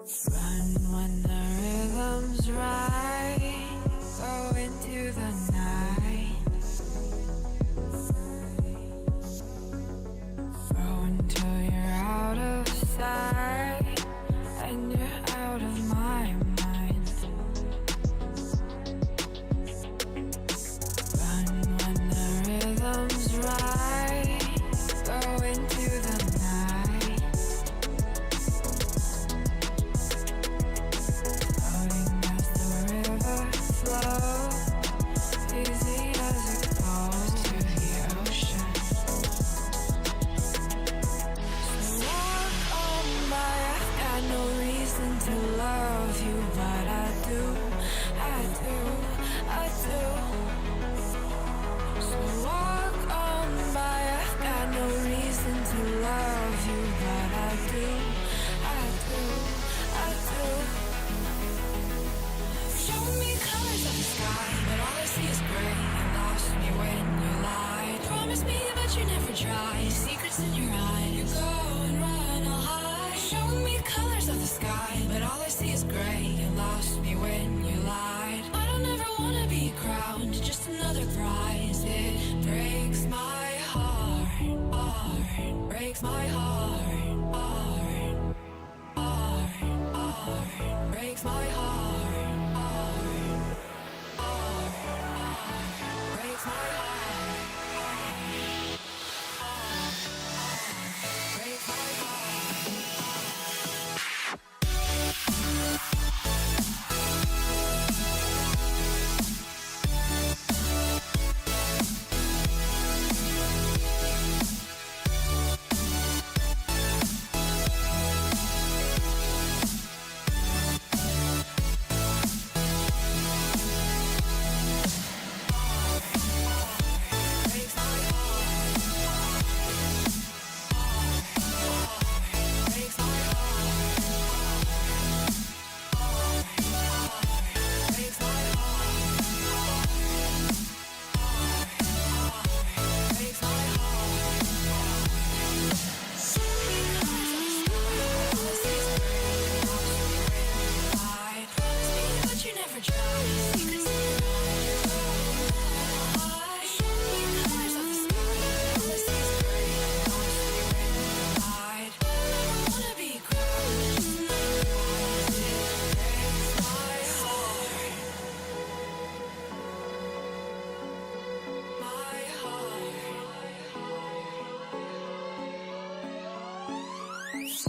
Run when the rhythm's right. Go into the night. Throw until you're out of sight and you're out of my mind. Run when the rhythm's right. Go into the night. Floating as the river flows, easy as it goes to the ocean. So walk on by, I've got no reason to love you, but I do, I do, I do. So walk on by, I've got no reason to love you, but I do, I do, I do. Show me colors of the sky, but all I see is gray. You lost me when you lied. Promise me, but you never tried. Secrets in your eye, you go and run, I'll hide. Show me colors of the sky, but all I see is gray. You lost me when you lied. I don't ever wanna be crowned, just another prize. It breaks my heart, heart, breaks my heart, heart, heart, heart, breaks my heart, heart, heart, heart, breaks my heart, heart, heart, breaks my heart.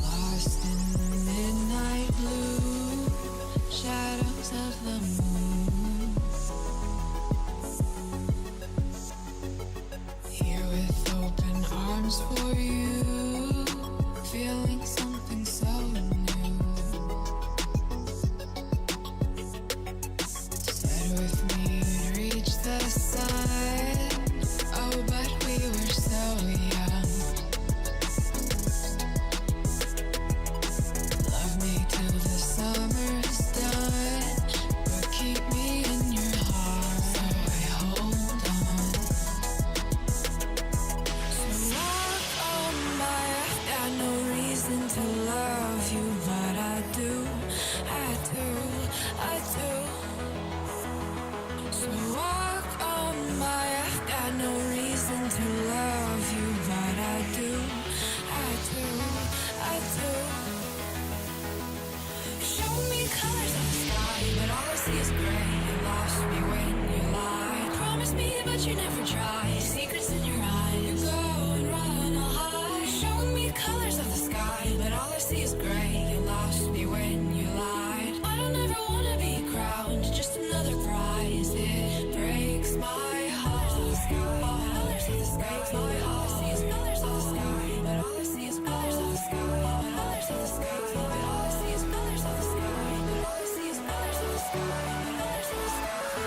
Lost in the midnight blue shadows of the moon. Here with open arms for you, feeling something so new. Said with me you'd reach the sun. Oh, but we were so young. Love me till the summer's done, but keep me in your heart, so I hold on. So walk on by, I've got no reason to love you, but I do, I do, I do. So walk on by, I've got no reason to love you, but I do, I do, I do. Show me colors of the sky, but all I see is gray. You lost me when you lied. Promise me, but you never tried. Secrets in your eye, you go and run, I'll hide. Show me colors of the sky, but all I see is gray. You lost me when you lied. I don't ever wanna be crowned, just another prize. It breaks my heart. Colors of the sky, breaks my heart. All I see is colors of the sky, but all I see is colors of the sky, but colors of the sky, but all I see is colors of the sky, but all I see is colors of the sky, but colors of the sky, but all I see is colors of the sky, but all I see is colors of the sky, but all I see is colors of the sky.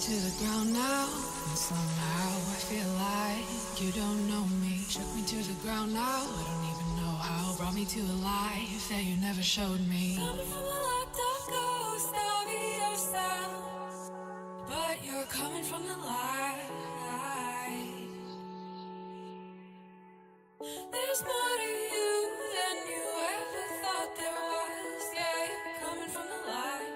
to the ground now, and somehow I feel like you don't know me. Shook me to the ground now, I don't even know how. Brought me to a life that you never showed me. Coming from a locked up ghost of yourself, but you're coming from the light. There's more to you than you ever thought there was. Yeah, you're coming from the light.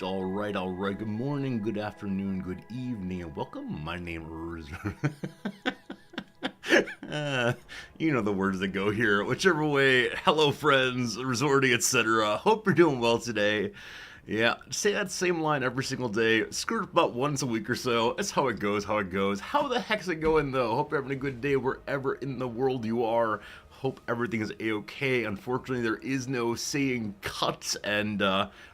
All right. Good morning, good afternoon, good evening, and welcome. My name is... you know the words that go here. Whichever way, hello friends, resorting, etc. Hope you're doing well today. Yeah, say that same line every single day. Screw it about once a week or so. That's how it goes, How the heck's it going, though? Hope you're having a good day wherever in the world you are. Hope everything is a-okay. Unfortunately, there is no saying cut and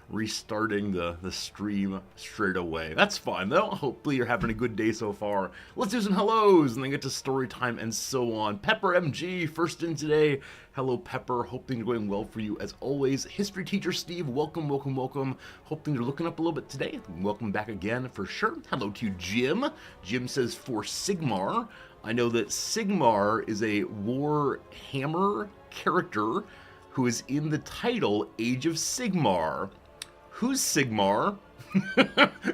restarting the stream straight away. That's fine, though. Hopefully you're having a good day so far. Let's do some hellos and then get to story time and so on. Pepper MG, first in today. Hello, Pepper. Hope things are going well for you as always. History teacher Steve, welcome. Hope things are looking up a little bit today. Welcome back again for sure. Hello to Jim. Jim says for Sigmar. I know that Sigmar is a Warhammer character who is in the title Age of Sigmar. Who's Sigmar?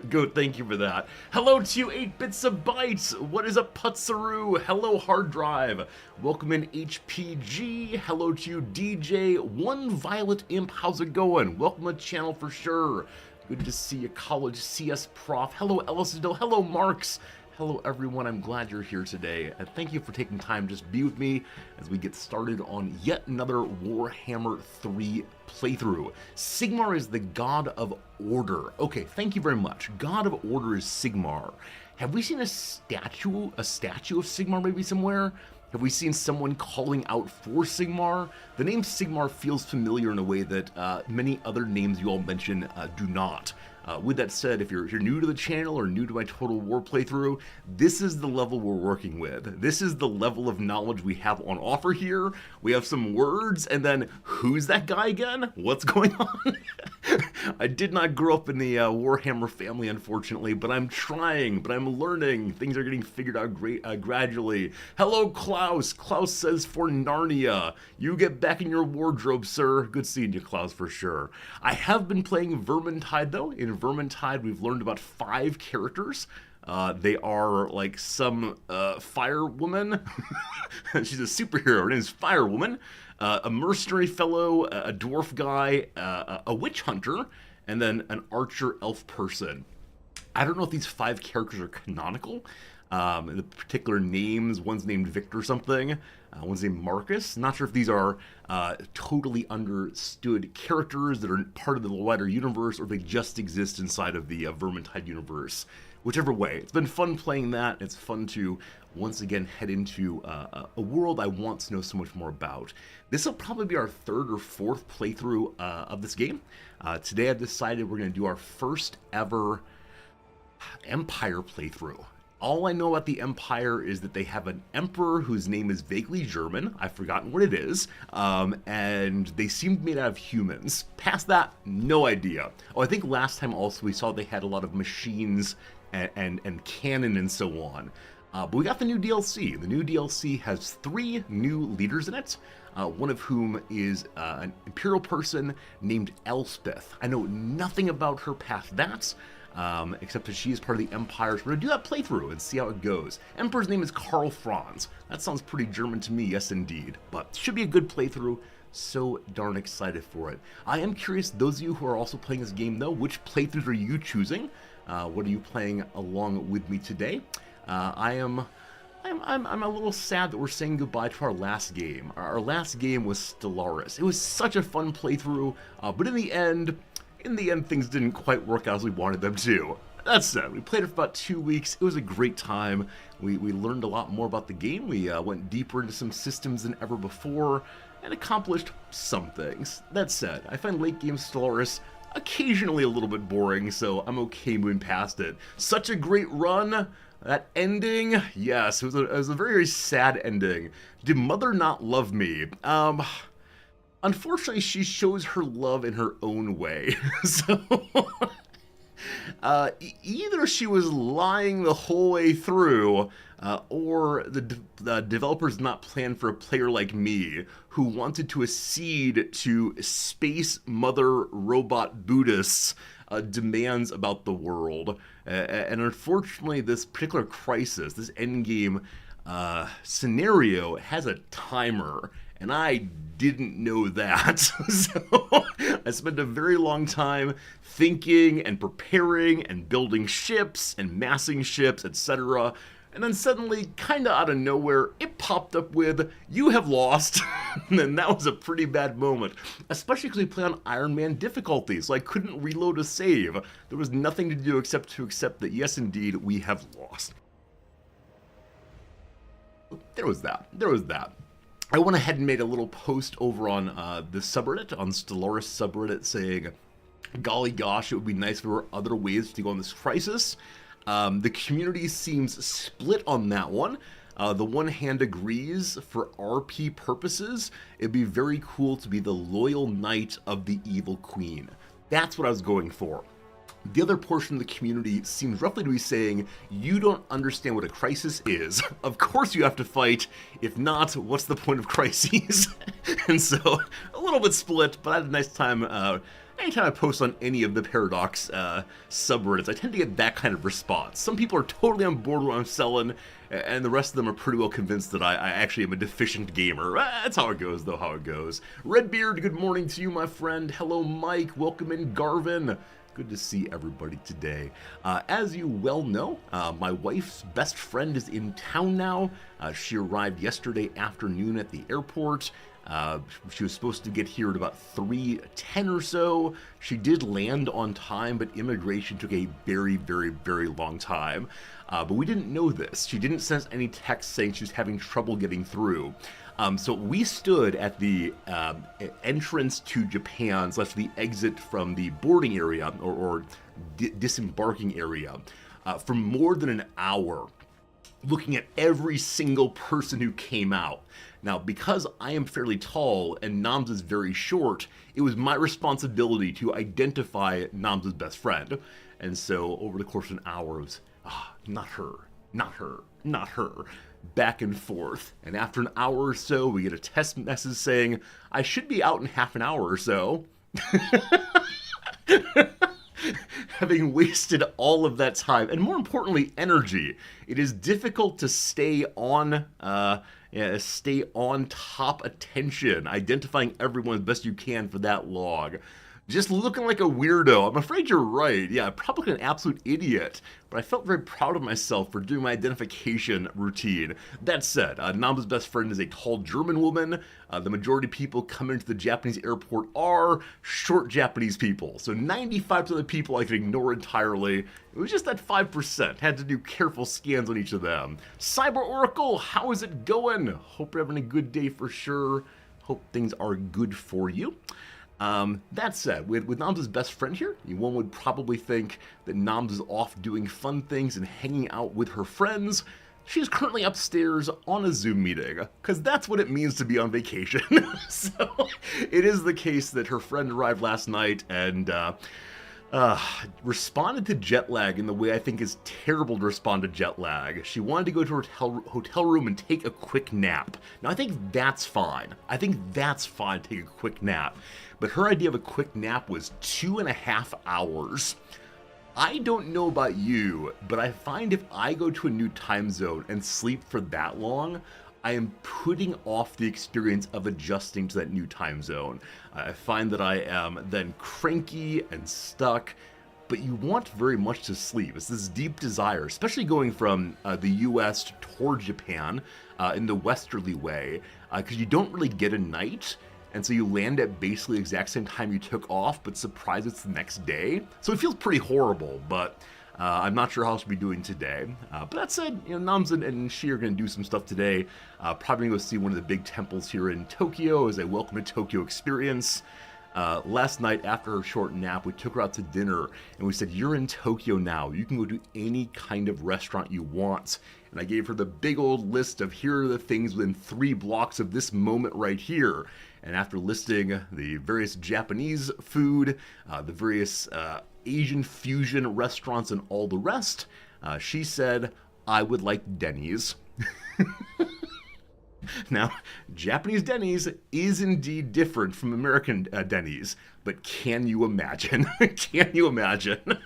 Good, thank you for that. Hello to 8 Bits of Bytes. What is up, Putsaroo? Hello, Hard Drive. Welcome in, HPG. Hello to DJ One Violet Imp. How's it going? Welcome to the channel for sure. Good to see you, College CS Prof. Hello, Ellisville. Hello, Marks. Hello everyone, I'm glad you're here today, and thank you for taking time to just be with me as we get started on yet another Warhammer 3 playthrough. Sigmar is the God of Order. Okay, thank you very much. God of Order is Sigmar. Have we seen a statue of Sigmar maybe somewhere? Have we seen someone calling out for Sigmar? The name Sigmar feels familiar in a way that many other names you all mention do not. With that said, if you're new to the channel or new to my Total War playthrough, this is the level we're working with. This is the level of knowledge we have on offer here. We have some words, and then who's that guy again? What's going on? I did not grow up in the Warhammer family, unfortunately, but I'm trying, but I'm learning. Things are getting figured out gradually. Hello, Klaus. Klaus says for Narnia. You get back in your wardrobe, sir. Good seeing you, Klaus, for sure. I have been playing Vermintide, though. In Vermintide, we've learned about 5 characters. They are like some fire woman. She's a superhero. Her name is Fire Woman. A mercenary fellow, a dwarf guy, a witch hunter, and then an archer elf person. I don't know if these 5 characters are canonical. The particular names, one's named Victor something, one's named Marcus. Not sure if these are totally understood characters that are part of the wider universe, or if they just exist inside of the Vermintide universe. Whichever way, it's been fun playing that. It's fun to once again head into a world I want to know so much more about. This will probably be our 3rd or 4th playthrough of this game. Today I've decided we're going to do our first ever Empire playthrough. All I know about the Empire is that they have an emperor whose name is vaguely German. I've forgotten what it is. And they seem made out of humans. Past that, no idea. Oh, I think last time also we saw they had a lot of machines and cannon and so on. But we got the new DLC. The new DLC has 3 new leaders in it. One of whom is an Imperial person named Elspeth. I know nothing about her past that. Except that she is part of the Empire. So we're going to do that playthrough and see how it goes. Emperor's name is Karl Franz. That sounds pretty German to me, yes indeed. But should be a good playthrough. So darn excited for it. I am curious, those of you who are also playing this game though, which playthroughs are you choosing? What are you playing along with me today? I'm a little sad that we're saying goodbye to our last game. Our last game was Stellaris. It was such a fun playthrough, but in the end, things didn't quite work out as we wanted them to. That said, we played it for about 2 weeks. It was a great time. We learned a lot more about the game. We went deeper into some systems than ever before and accomplished some things. That said, I find late game Stellaris occasionally a little bit boring, so I'm okay moving past it. Such a great run. That ending, yes, it was a very, very sad ending. Did Mother not love me? Unfortunately, she shows her love in her own way. So, either she was lying the whole way through, or the developers not planned for a player like me who wanted to accede to space mother robot Buddhists' demands about the world. And unfortunately, this particular crisis, this endgame scenario, has a timer. And I didn't know that. So I spent a very long time thinking and preparing and building ships and massing ships, etc. And then suddenly, kind of out of nowhere, it popped up with, "You have lost." And then that was a pretty bad moment. Especially because we play on Iron Man difficulty, so I couldn't reload a save. There was nothing to do except to accept that, yes, indeed, we have lost. There was that. I went ahead and made a little post over on the subreddit, on Stellaris subreddit, saying, golly gosh, it would be nice if there were other ways to go on this crisis. The community seems split on that one. The one hand agrees, for RP purposes, it'd be very cool to be the loyal knight of the evil queen. That's what I was going for. The other portion of the community seems roughly to be saying, you don't understand what a crisis is. Of course you have to fight. If not, what's the point of crises? And so, a little bit split, but I had a nice time. Anytime I post on any of the Paradox subreddits, I tend to get that kind of response. Some people are totally on board with what I'm selling, and the rest of them are pretty well convinced that I actually am a deficient gamer. That's how it goes, though, how it goes. Redbeard, good morning to you, my friend. Hello, Mike. Welcome in, Garvin. Good to see everybody today. As you well know, my wife's best friend is in town now. She arrived yesterday afternoon at the airport. She was supposed to get here at about 3:10 or so. She did land on time, but immigration took a very, very, very long time. But we didn't know this. She didn't send us any text saying she was having trouble getting through. So we stood at the entrance to Japan, / the exit from the boarding area or disembarking area for more than an hour, looking at every single person who came out. Now, because I am fairly tall and Nams is very short, it was my responsibility to identify Nams' best friend. And so over the course of an hour, it was, not her, not her, not her, back and forth. And after an hour or so, we get a text message saying, I should be out in half an hour or so. Having wasted all of that time, and more importantly, energy. It is difficult to stay on top attention, identifying everyone as best you can for that long. Just looking like a weirdo. I'm afraid you're right. Yeah, probably an absolute idiot. But I felt very proud of myself for doing my identification routine. That said, Nama's best friend is a tall German woman. The majority of people coming into the Japanese airport are short Japanese people. So 95% of the people I could ignore entirely. It was just that 5%. Had to do careful scans on each of them. Cyber Oracle, how is it going? Hope you're having a good day for sure. Hope things are good for you. That said, with Nams' best friend here, one would probably think that Nams is off doing fun things and hanging out with her friends. She's currently upstairs on a Zoom meeting, because that's what it means to be on vacation. So, it is the case that her friend arrived last night and responded to jet lag in the way I think is terrible to respond to jet lag. She wanted to go to her hotel room and take a quick nap. Now, I think that's fine. I think that's fine to take a quick nap. But her idea of a quick nap was 2.5 hours. I don't know about you, but I find if I go to a new time zone and sleep for that long, I am putting off the experience of adjusting to that new time zone. I find that I am then cranky and stuck, but you want very much to sleep. It's this deep desire, especially going from the US toward Japan in the westerly way, because you don't really get a night. And so you land at basically the exact same time you took off, but surprise, it's the next day. So it feels pretty horrible, but I'm not sure how she'll be doing today. But that said, Nams and she are going to do some stuff today. Probably going to go see one of the big temples here in Tokyo as a welcome to Tokyo experience. Last night, after her short nap, we took her out to dinner, and we said, "You're in Tokyo now. You can go to any kind of restaurant you want." And I gave her the big old list of here are the things within 3 blocks of this moment right here. And after listing the various Japanese food, the various Asian fusion restaurants, and all the rest, she said, "I would like Denny's." Now, Japanese Denny's is indeed different from American Denny's, but can you imagine? Can you imagine?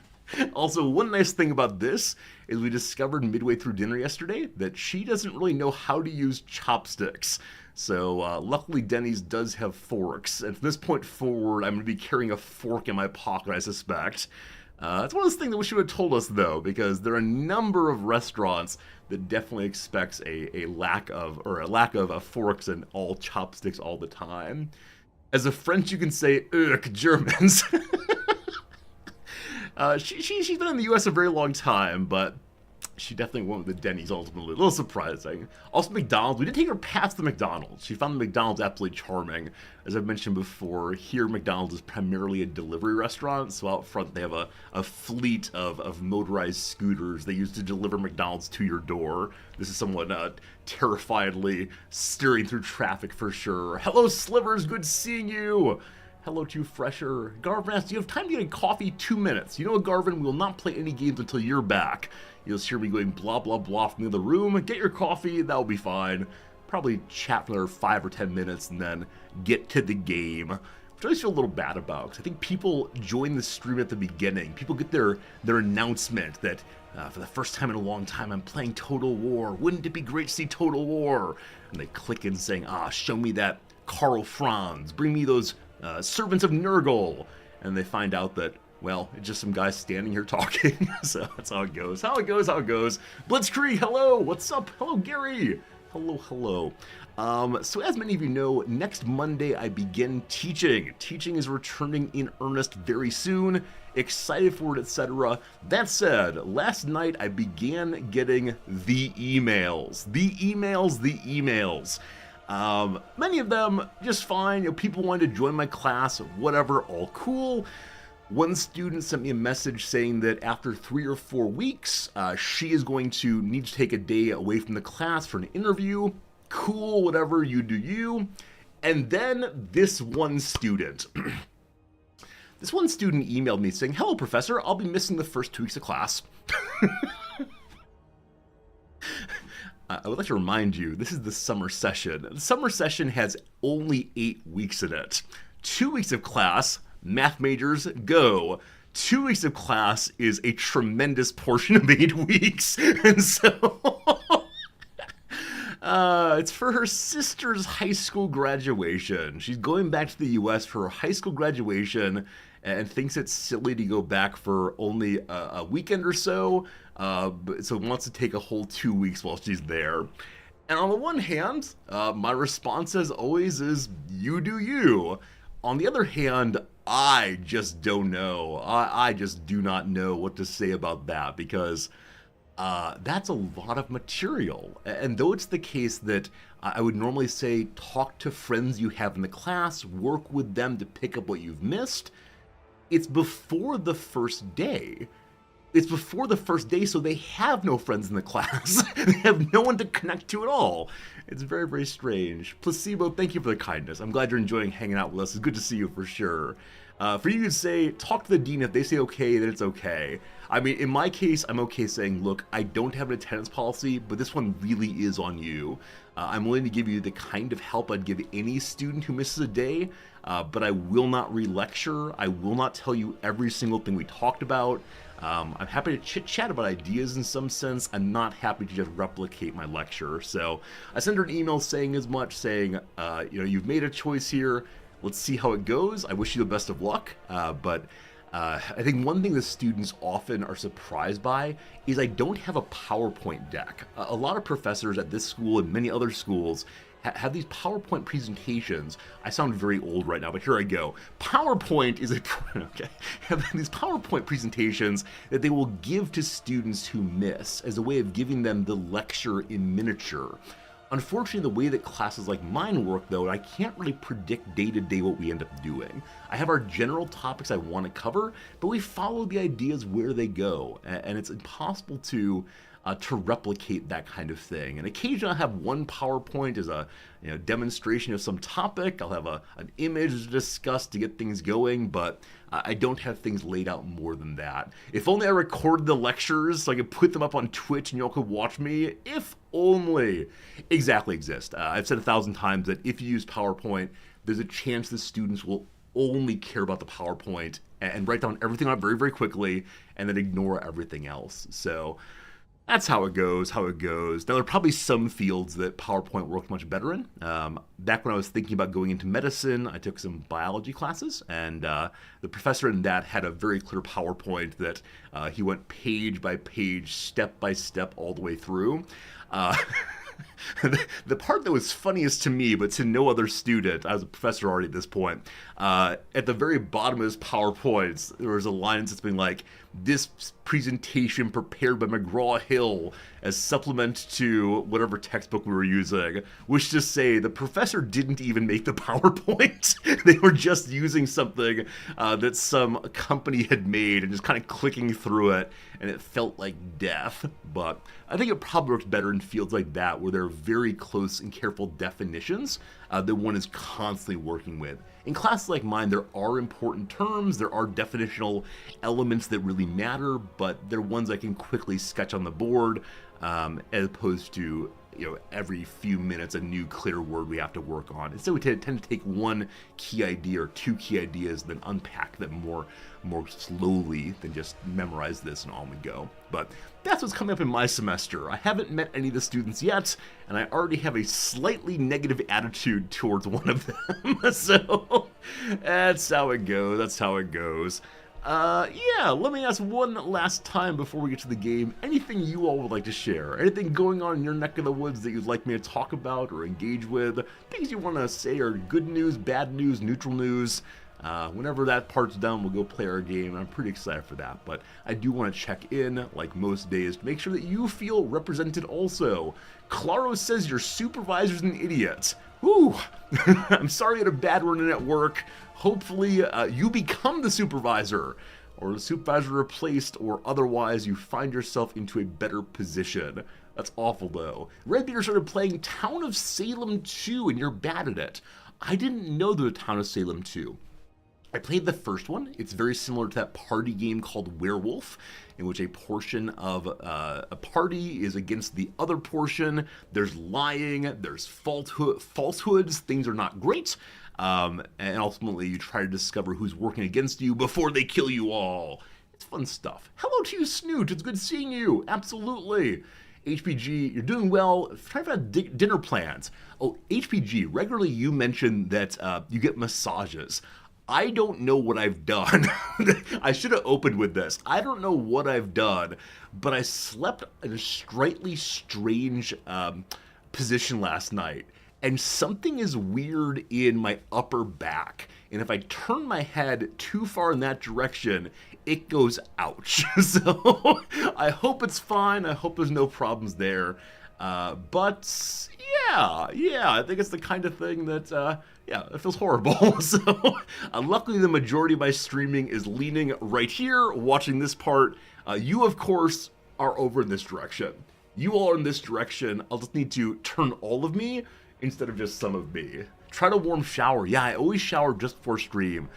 Also, one nice thing about this is we discovered midway through dinner yesterday that she doesn't really know how to use chopsticks. So luckily Denny's does have forks, and from this point forward I'm going to be carrying a fork in my pocket, I suspect. It's one of those things that we should have told us, though, because there are a number of restaurants that definitely expects a lack of forks and all chopsticks all the time. As a French, you can say, "Ugh, Germans." She's been in the U.S. a very long time, but she definitely went with the Denny's ultimately. A little surprising. Also, McDonald's. We did take her past the McDonald's. She found the McDonald's absolutely charming. As I've mentioned before, here McDonald's is primarily a delivery restaurant, so out front they have a fleet of motorized scooters they use to deliver McDonald's to your door. This is somewhat terrifiedly steering through traffic for sure. Hello, Slivers. Good seeing you. Hello to you, Fresher. Garvin asks, "Do you have time to get a coffee? 2 minutes. You know what, Garvin? We will not play any games until you're back." You'll hear me going blah, blah, blah from the other room. Get your coffee. That'll be fine. Probably chat for another 5 or 10 minutes and then get to the game. Which I always feel a little bad about, because I think people join the stream at the beginning. People get their announcement that for the first time in a long time, I'm playing Total War. Wouldn't it be great to see Total War? And they click in saying, show me that Karl Franz. Bring me those servants of Nurgle. And they find out that, well, it's just some guys standing here talking. So that's how it goes. How it goes. Blitzkrieg, hello. What's up? Hello, Gary. Hello. So as many of you know, next Monday I begin teaching. Teaching is returning in earnest very soon. Excited for it, etc. That said, last night I began getting the emails. Many of them just fine. People wanted to join my class, whatever, all cool. One student sent me a message saying that after 3 or 4 weeks, she is going to need to take a day away from the class for an interview. Cool, whatever, you do you. And then this one student. This one student emailed me saying, "Hello, Professor, I'll be missing the first 2 weeks of class." I would like to remind you, this is the summer session. The summer session has only 8 weeks in it. 2 weeks of class, math majors, go. 2 weeks of class is a tremendous portion of 8 weeks. And so it's for her sister's high school graduation. She's going back to the US for her high school graduation and thinks it's silly to go back for only a weekend or so. So wants to take a whole 2 weeks while she's there. And on the one hand, my response as always is, you do you. On the other hand, I just don't know. I just do not know what to say about that, because that's a lot of material. And though it's the case that I would normally say talk to friends you have in the class, work with them to pick up what you've missed, it's before the first day. It's before the first day, so they have no friends in the class. They have no one to connect to at all. It's very, very strange. Placebo, thank you for the kindness. I'm glad you're enjoying hanging out with us. It's good to see you for sure. For you to say, talk to the dean. If they say okay, then it's okay. I mean, in my case, I'm okay saying, look, I don't have an attendance policy, but this one really is on you. I'm willing to give you the kind of help I'd give any student who misses a day, but I will not re-lecture. I will not tell you every single thing we talked about. I'm happy to chit-chat about ideas in some sense. I'm not happy to just replicate my lecture. So I sent her an email saying as much, saying, you've made a choice here. Let's see how it goes. I wish you the best of luck. But I think one thing the students often are surprised by is I don't have a PowerPoint deck. A lot of professors at this school and many other schools have these PowerPoint presentations. I sound very old right now, but here I go. PowerPoint is have these PowerPoint presentations that they will give to students who miss as a way of giving them the lecture in miniature. Unfortunately, the way that classes like mine work, though, I can't really predict day to day what we end up doing. I have our general topics I want to cover, but we follow the ideas where they go, and it's impossible to replicate that kind of thing. And occasionally I'll have one PowerPoint as a demonstration of some topic. I'll have an image to discuss to get things going, but I don't have things laid out more than that. If only I recorded the lectures so I could put them up on Twitch and y'all could watch me. If only. Exactly exist. I've said 1,000 times that if you use PowerPoint, there's a chance the students will only care about the PowerPoint and write down everything on it very, very quickly and then ignore everything else. So that's how it goes. Now, there are probably some fields that PowerPoint worked much better in. Back when I was thinking about going into medicine, I took some biology classes, and the professor in that had a very clear PowerPoint that he went page by page, step by step, all the way through. The part that was funniest to me, but to no other student, I was a professor already at this point, at the very bottom of his PowerPoints, there was a line that's been like, "This presentation prepared by McGraw-Hill as supplement to whatever textbook we were using," which to say the professor didn't even make the PowerPoint. They were just using something that some company had made and just kind of clicking through it, and it felt like death. But I think it probably works better in fields like that where there are very close and careful definitions that one is constantly working with. In classes like mine, there are important terms, there are definitional elements that really matter, but they're ones I can quickly sketch on the board, as opposed to every few minutes a new clear word we have to work on. Instead, we tend to take one key idea or two key ideas, then unpack them more slowly than just memorize this and on we go. But that's what's coming up in my semester. I haven't met any of the students yet, and I already have a slightly negative attitude towards one of them. So that's how it goes. Yeah, let me ask one last time before we get to the game. Anything you all would like to share? Anything going on in your neck of the woods that you'd like me to talk about or engage with? Things you want to say are good news, bad news, neutral news. Whenever that part's done, we'll go play our game. I'm pretty excited for that, but I do want to check in, like most days, to make sure that you feel represented also. Claro says your supervisor's an idiot. Whew. I'm sorry you had a bad run at work. Hopefully you become the supervisor, or the supervisor replaced, or otherwise you find yourself into a better position. That's awful, though. Redbeard started playing Town of Salem 2, and you're bad at it. I didn't know there was a Town of Salem 2. I played the first one. It's very similar to that party game called Werewolf, in which a portion of a party is against the other portion. There's lying, there's falsehoods, things are not great, and ultimately you try to discover who's working against you before they kill you all. It's fun stuff. Hello to you, Snoot. It's good seeing you. Absolutely. HPG, you're doing well. Try to have dinner plans. Oh, HPG, regularly you mention that you get massages. I don't know what I've done. I should have opened with this. I don't know what I've done, but I slept in a slightly strange position last night, and something is weird in my upper back. And if I turn my head too far in that direction, it goes ouch. So I hope it's fine. I hope there's no problems there. But yeah, I think it's the kind of thing that, it feels horrible. So luckily the majority of my streaming is leaning right here, watching this part. You, of course, are over in this direction. You all are in this direction. I'll just need to turn all of me instead of just some of me. Try to warm shower. Yeah, I always shower just before stream.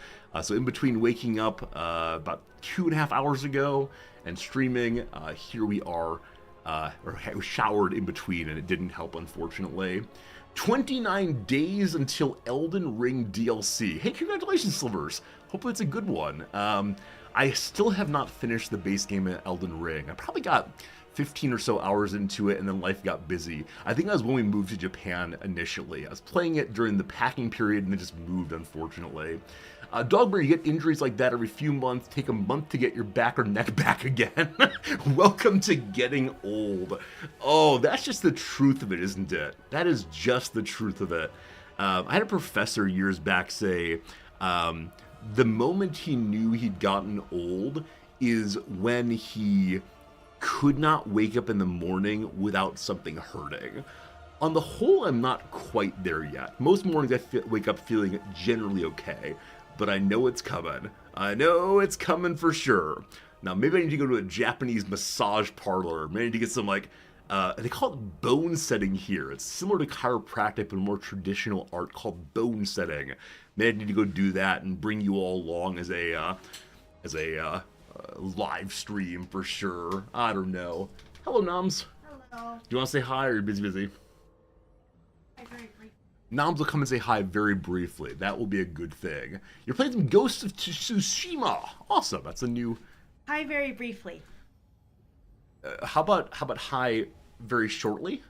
So in between waking up about 2.5 hours ago and streaming, here we are. Or I was showered in between, and it didn't help, unfortunately. 29 days until Elden Ring DLC. Hey, congratulations, Slivers. Hopefully it's a good one. I still have not finished the base game of Elden Ring. I probably got 15 or so hours into it, and then life got busy. I think that was when we moved to Japan initially. I was playing it during the packing period, and it just moved, unfortunately. Dogberry, you get injuries like that every few months. Take a month to get your back or neck back again. Welcome to getting old. Oh, that's just the truth of it, isn't it? That is just the truth of it. I had a professor years back say, the moment he knew he'd gotten old is when he could not wake up in the morning without something hurting. On the whole, I'm not quite there yet. Most mornings I wake up feeling generally okay, but I know it's coming. I know it's coming for sure. Now, maybe I need to go to a Japanese massage parlor. Maybe I need to get some, like, they call it bone setting here. It's similar to chiropractic, but more traditional art called bone setting. Maybe I need to go do that and bring you all along as a live stream for sure. I don't know. Hello, Noms. Hello. Do you want to say hi or are you busy? Noms will come and say hi very briefly. That will be a good thing. You're playing some Ghosts of Tsushima. Awesome. That's a new... Hi, very briefly. How about hi very shortly?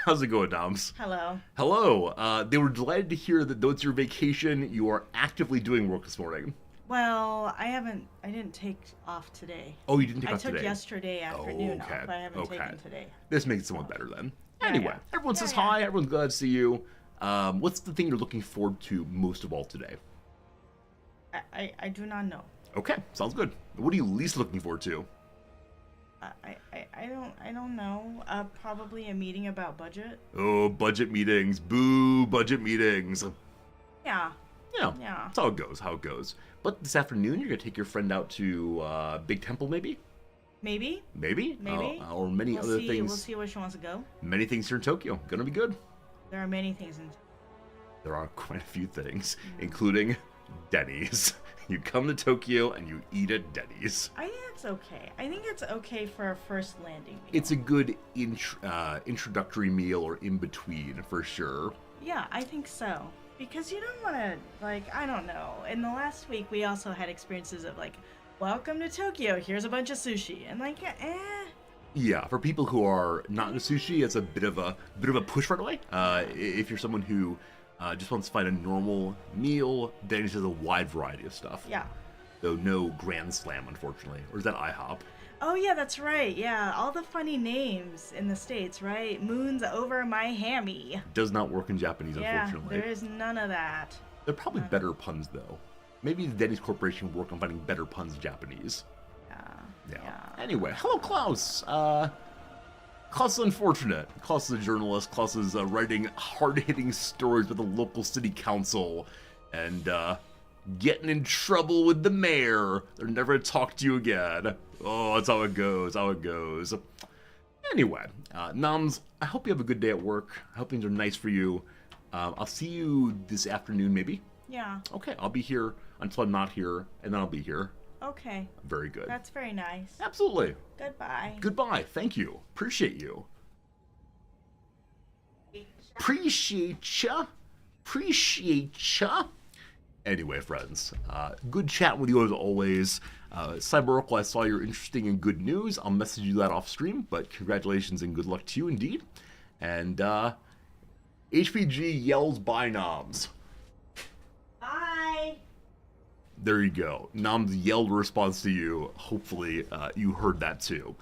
How's it going, Noms? Hello. Hello. They were delighted to hear that though it's your vacation, you are actively doing work this morning. Well, I didn't take off today. Oh, you didn't take off today? I today? took yesterday afternoon okay. off, but I haven't taken today. This makes it somewhat better then. Yeah, Anyway, yeah. Everyone says hi. Everyone's glad to see you. What's the thing you're looking forward to most of all today? I do not know. Okay, sounds good. What are you least looking forward to? I don't know. Probably a meeting about budget. Oh, budget meetings. Boo, budget meetings. Yeah. Yeah. Yeah. That's how it goes. But this afternoon, you're going to take your friend out to Big Temple, maybe? Maybe. Maybe? Or many other things. We'll see where she wants to go. Many things here in Tokyo. Gonna be good. There are many things in. There are quite a few things, including Denny's. You come to Tokyo and you eat at Denny's. I think it's okay. I think it's okay for a first landing meal. It's a good introductory meal or in between for sure. Yeah, I think so. Because you don't want to, like, I don't know. In the last week, we also had experiences of, like, welcome to Tokyo, here's a bunch of sushi. And, like, Yeah, for people who are not into sushi, it's a bit of a push right away. If you're someone who just wants to find a normal meal, Denny's has a wide variety of stuff. Yeah. Though no Grand Slam, unfortunately. Or is that IHOP? Oh, yeah, that's right. Yeah, all the funny names in the States, right? Moon's over my hammy. Does not work in Japanese, unfortunately. Yeah, there is none of that. They're probably better puns, though. Maybe the Denny's Corporation will work on finding better puns in Japanese. Yeah. Anyway, hello, Klaus. Klaus is unfortunate. Klaus is a journalist. Klaus is writing hard-hitting stories with the local city council and getting in trouble with the mayor. They're never going to talk to you again. Oh, that's how it goes. Anyway, Noms, I hope you have a good day at work. I hope things are nice for you. I'll see you this afternoon, maybe. Yeah. Okay, I'll be here until I'm not here, and then I'll be here. Okay. Very good. That's very nice. Absolutely. Goodbye. Goodbye. Thank you. Appreciate you. Appreciate ya. Anyway, friends, good chat with you as always. Cyber, I saw you're interesting in good news. I'll message you that off stream, but congratulations and good luck to you indeed. And HPG yells bye, Noms. Bye. There you go. Noms yelled a response to you. Hopefully you heard that too.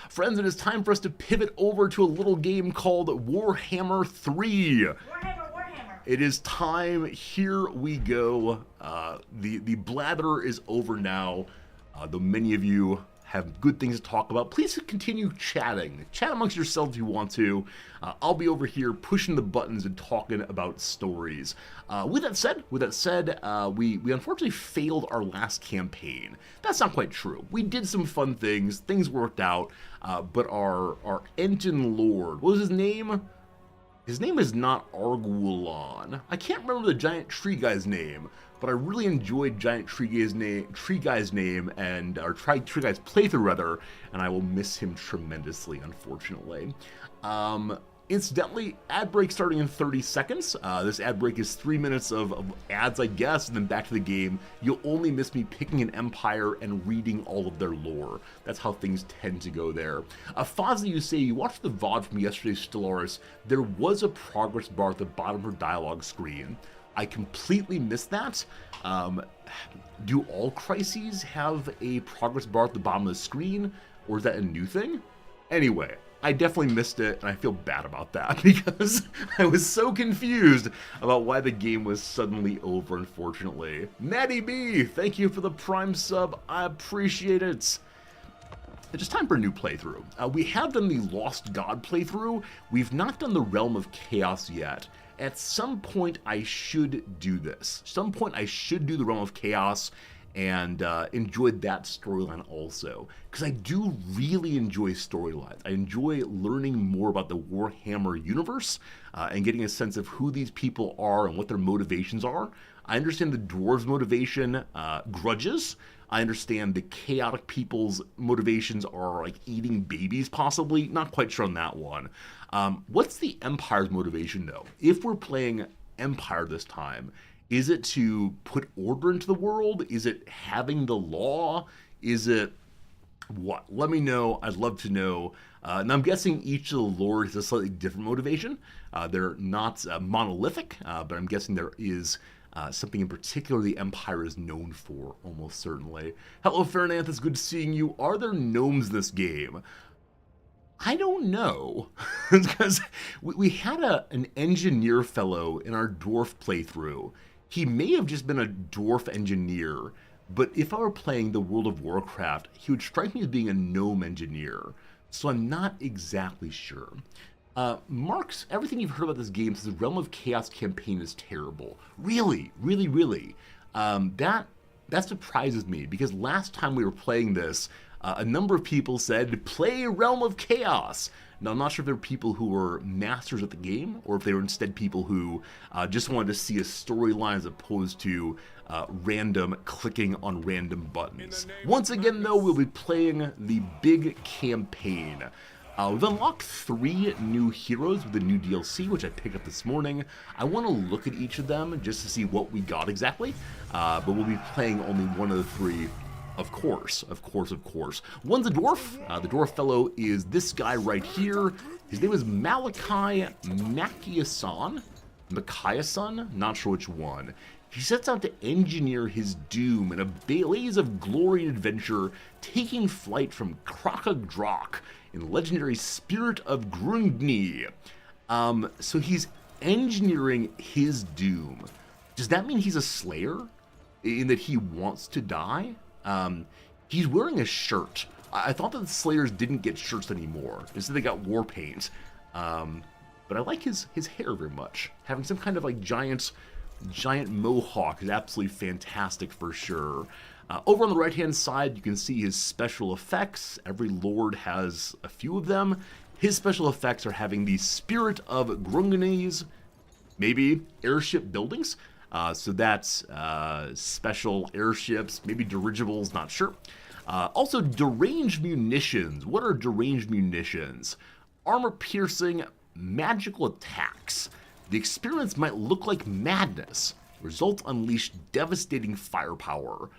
Friends, it is time for us to pivot over to a little game called Warhammer III. Warhammer. It is time. Here we go. The blather is over now. Though many of you have good things to talk about, please continue chatting. Chat amongst yourselves if you want to. I'll be over here pushing the buttons and talking about stories. With that said, we unfortunately failed our last campaign. That's not quite true. We did some fun things. Things worked out. But our Enton Lord, what was his name? His name is not Argulon. I can't remember the giant tree guy's name, but I really enjoyed Giant Tree Guy's name, and our Tree Guy's playthrough rather, and I will miss him tremendously, unfortunately. Incidentally, ad break starting in 30 seconds. This ad break is 3 minutes of ads, I guess, and then back to the game. You'll only miss me picking an empire and reading all of their lore. That's how things tend to go there. Fozzie, you say you watched the VOD from yesterday's Stellaris. There was a progress bar at the bottom of her dialogue screen. I completely missed that. Do all crises have a progress bar at the bottom of the screen, or is that a new thing? Anyway, I definitely missed it, and I feel bad about that because I was so confused about why the game was suddenly over, unfortunately. Maddie B, thank you for the Prime sub. I appreciate it. It's just time for a new playthrough. We have done the Lost God playthrough. We've not done the Realm of Chaos yet. At some point, I should do this. Some point, I should do the Realm of Chaos and enjoyed that storyline also. Because I do really enjoy storylines. I enjoy learning more about the Warhammer universe and getting a sense of who these people are and what their motivations are. I understand the dwarves' motivation, grudges. I understand the chaotic people's motivations are like eating babies, possibly. Not quite sure on that one. What's the Empire's motivation, though? If we're playing Empire this time, is it to put order into the world? Is it having the law? Is it what? Let me know. I'd love to know. And I'm guessing each of the lords has a slightly different motivation. They're not monolithic, but I'm guessing there is something in particular the Empire is known for, almost certainly. Hello, Fernanth, it's good seeing you. Are there gnomes in this game? I don't know, because we had an engineer fellow in our dwarf playthrough. He may have just been a dwarf engineer, but if I were playing the World of Warcraft, he would strike me as being a gnome engineer, so I'm not exactly sure. Marks, everything you've heard about this game says the Realm of Chaos campaign is terrible. Really, really, really. That surprises me, because last time we were playing this, a number of people said, play Realm of Chaos. Now, I'm not sure if they were people who were masters at the game, or if they were instead people who just wanted to see a storyline as opposed to random clicking on random buttons. Once again, though, we'll be playing the big campaign. We've unlocked 3 new heroes with the new DLC, which I picked up this morning. I want to look at each of them just to see what we got exactly, but we'll be playing only one of the 3. Of course. One's a dwarf. The dwarf fellow is this guy right here. His name is Malachi Machiason. Not sure which one. He sets out to engineer his doom in a blaze of glory and adventure, taking flight from Krakadrak in the legendary Spirit of Grungni. So he's engineering his doom. Does that mean he's a slayer? In that he wants to die? He's wearing a shirt. I thought that the Slayers didn't get shirts anymore. Instead they got war paint. But I like his hair very much. Having some kind of like giant mohawk is absolutely fantastic for sure. Over on the right hand side you can see his special effects. Every lord has a few of them. His special effects are having the Spirit of Grungni's, maybe airship buildings. So that's special airships, maybe dirigibles, not sure. Also, deranged munitions. What are deranged munitions? Armor-piercing magical attacks. The experience might look like madness. Results unleash devastating firepower.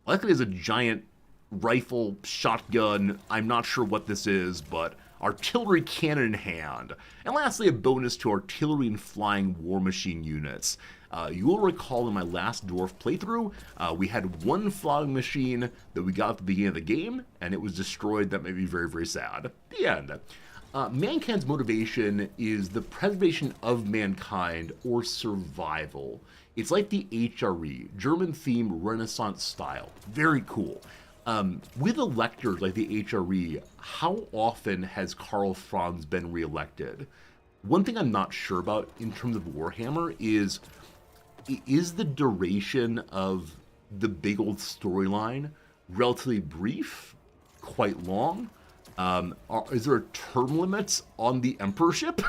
Likely as a giant rifle, shotgun, I'm not sure what this is, but artillery cannon in hand. And lastly, a bonus to artillery and flying war machine units. You will recall in my last dwarf playthrough, we had one flying machine that we got at the beginning of the game, and it was destroyed. That made me very, very sad. The end. Mankind's motivation is the preservation of mankind or survival. It's like the HRE, German-themed Renaissance style. Very cool. With electors like the HRE, how often has Karl Franz been reelected? One thing I'm not sure about in terms of Warhammer is the duration of the big old storyline relatively brief, quite long? Is there a term limit on the emperorship?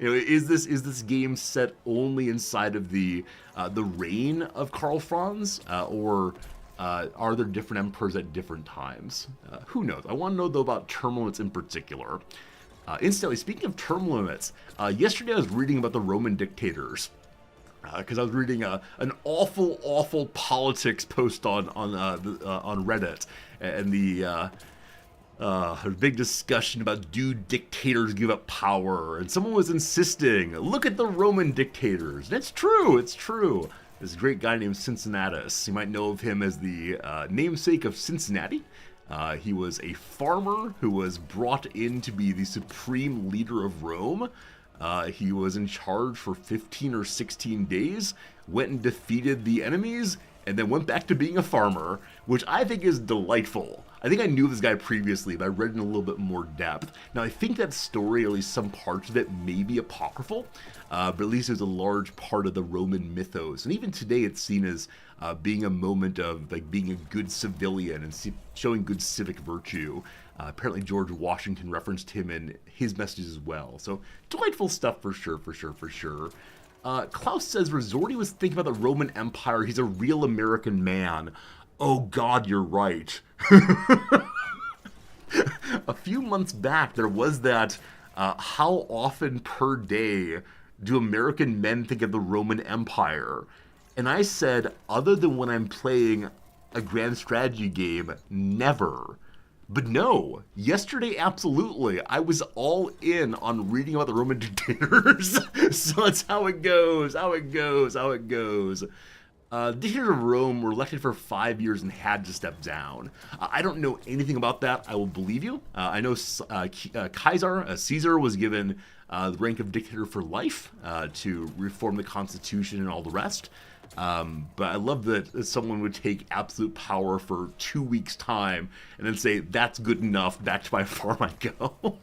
Is this game set only inside of the reign of Karl Franz, or are there different emperors at different times? Who knows? I want to know though about term limits in particular. Incidentally, speaking of term limits, yesterday I was reading about the Roman dictators. Because I was reading an awful politics post on Reddit, and the big discussion about do dictators give up power, and someone was insisting, look at the Roman dictators. And it's true. This great guy named Cincinnatus. You might know of him as the namesake of Cincinnati. He was a farmer who was brought in to be the supreme leader of Rome. He was in charge for 15 or 16 days, went and defeated the enemies, and then went back to being a farmer, which I think is delightful. I think I knew this guy previously, but I read in a little bit more depth. Now, I think that story, or at least some parts of it, may be apocryphal, but at least it's a large part of the Roman mythos. And even today, it's seen as being a moment of like being a good civilian and showing good civic virtue. Apparently, George Washington referenced him in his messages as well. So, delightful stuff for sure, for sure, for sure. Klaus says, Resorti was thinking about the Roman Empire. He's a real American man. Oh God, you're right. A few months back, there was that, how often per day do American men think of the Roman Empire? And I said, other than when I'm playing a grand strategy game, never. But no, yesterday, absolutely. I was all in on reading about the Roman dictators. So that's how it goes, how it goes, how it goes. Dictators of Rome were elected for 5 years and had to step down. I don't know anything about that. I will believe you. I know Caesar was given the rank of dictator for life to reform the Constitution and all the rest. But I love that someone would take absolute power for 2 weeks' time and then say, that's good enough, back to my farm I go.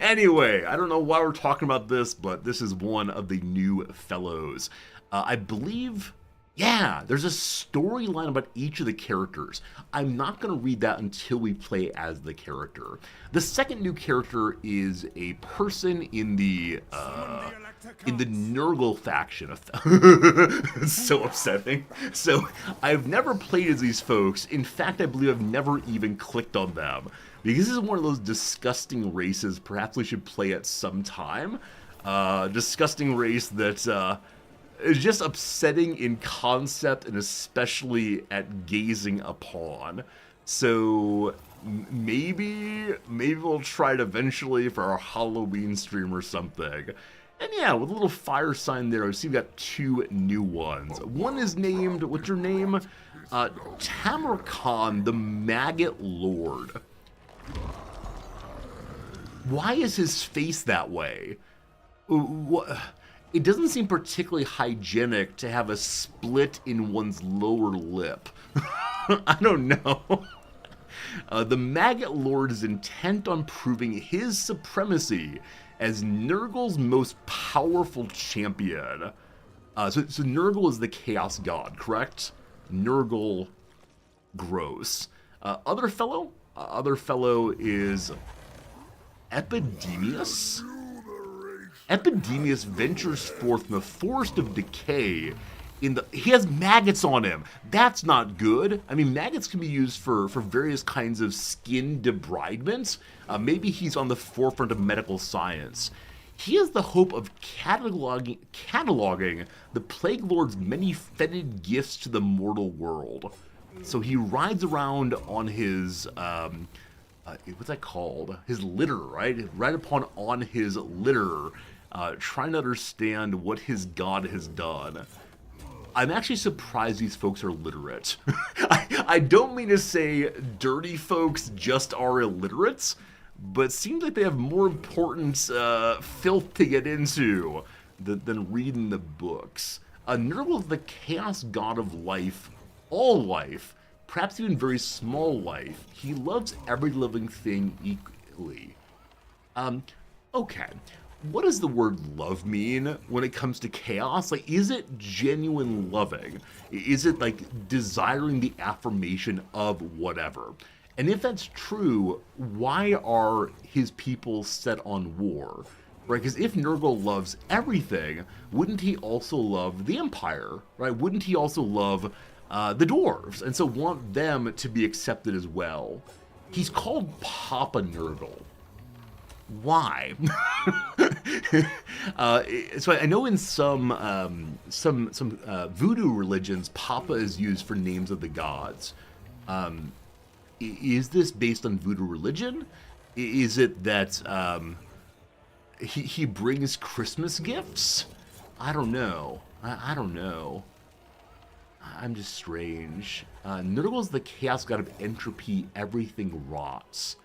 Anyway, I don't know why we're talking about this, but this is one of the new fellows. I believe... yeah, there's a storyline about each of the characters. I'm not going to read that until we play as the character. The second new character is a person in the Nurgle faction. It's so upsetting. So I've never played as these folks. In fact, I believe I've never even clicked on them. Because this is one of those disgusting races perhaps we should play at some time. Disgusting race that... it's just upsetting in concept and especially at gazing upon. So maybe we'll try it eventually for our Halloween stream or something. And yeah, with a little fire sign there, I see we've got 2 new ones. One is named, what's your name? Tamarkan, the Maggot Lord. Why is his face that way? What? It doesn't seem particularly hygienic to have a split in one's lower lip. I don't know. The Maggot Lord is intent on proving his supremacy as Nurgle's most powerful champion. So Nurgle is the Chaos God, correct? Nurgle, gross. Other fellow is Epidemius. Epidemius ventures forth in the forest of decay. He has maggots on him. That's not good. I mean, maggots can be used for various kinds of skin debridement. Maybe he's on the forefront of medical science. He has the hope of cataloging the Plague Lord's many fetid gifts to the mortal world. So he rides around on his... what's that called? His litter, right? On his litter, trying to understand what his god has done. I'm actually surprised these folks are literate. I don't mean to say dirty folks just are illiterates, but it seems like they have more important filth to get into than reading the books. Nurgle is the chaos god of life, all life, perhaps even very small life. He loves every living thing equally. Okay. What does the word love mean when it comes to chaos? Like, is it genuine loving? Is it, like, desiring the affirmation of whatever? And if that's true, why are his people set on war? Right? Because if Nurgle loves everything, wouldn't he also love the Empire? Right? Wouldn't he also love... the dwarves, and so want them to be accepted as well. He's called Papa Nurgle. Why? So I know in some voodoo religions, Papa is used for names of the gods. Is this based on voodoo religion? Is it that he brings Christmas gifts? I don't know. I don't know. I'm just strange. Nurgle's the chaos god of entropy, everything rots.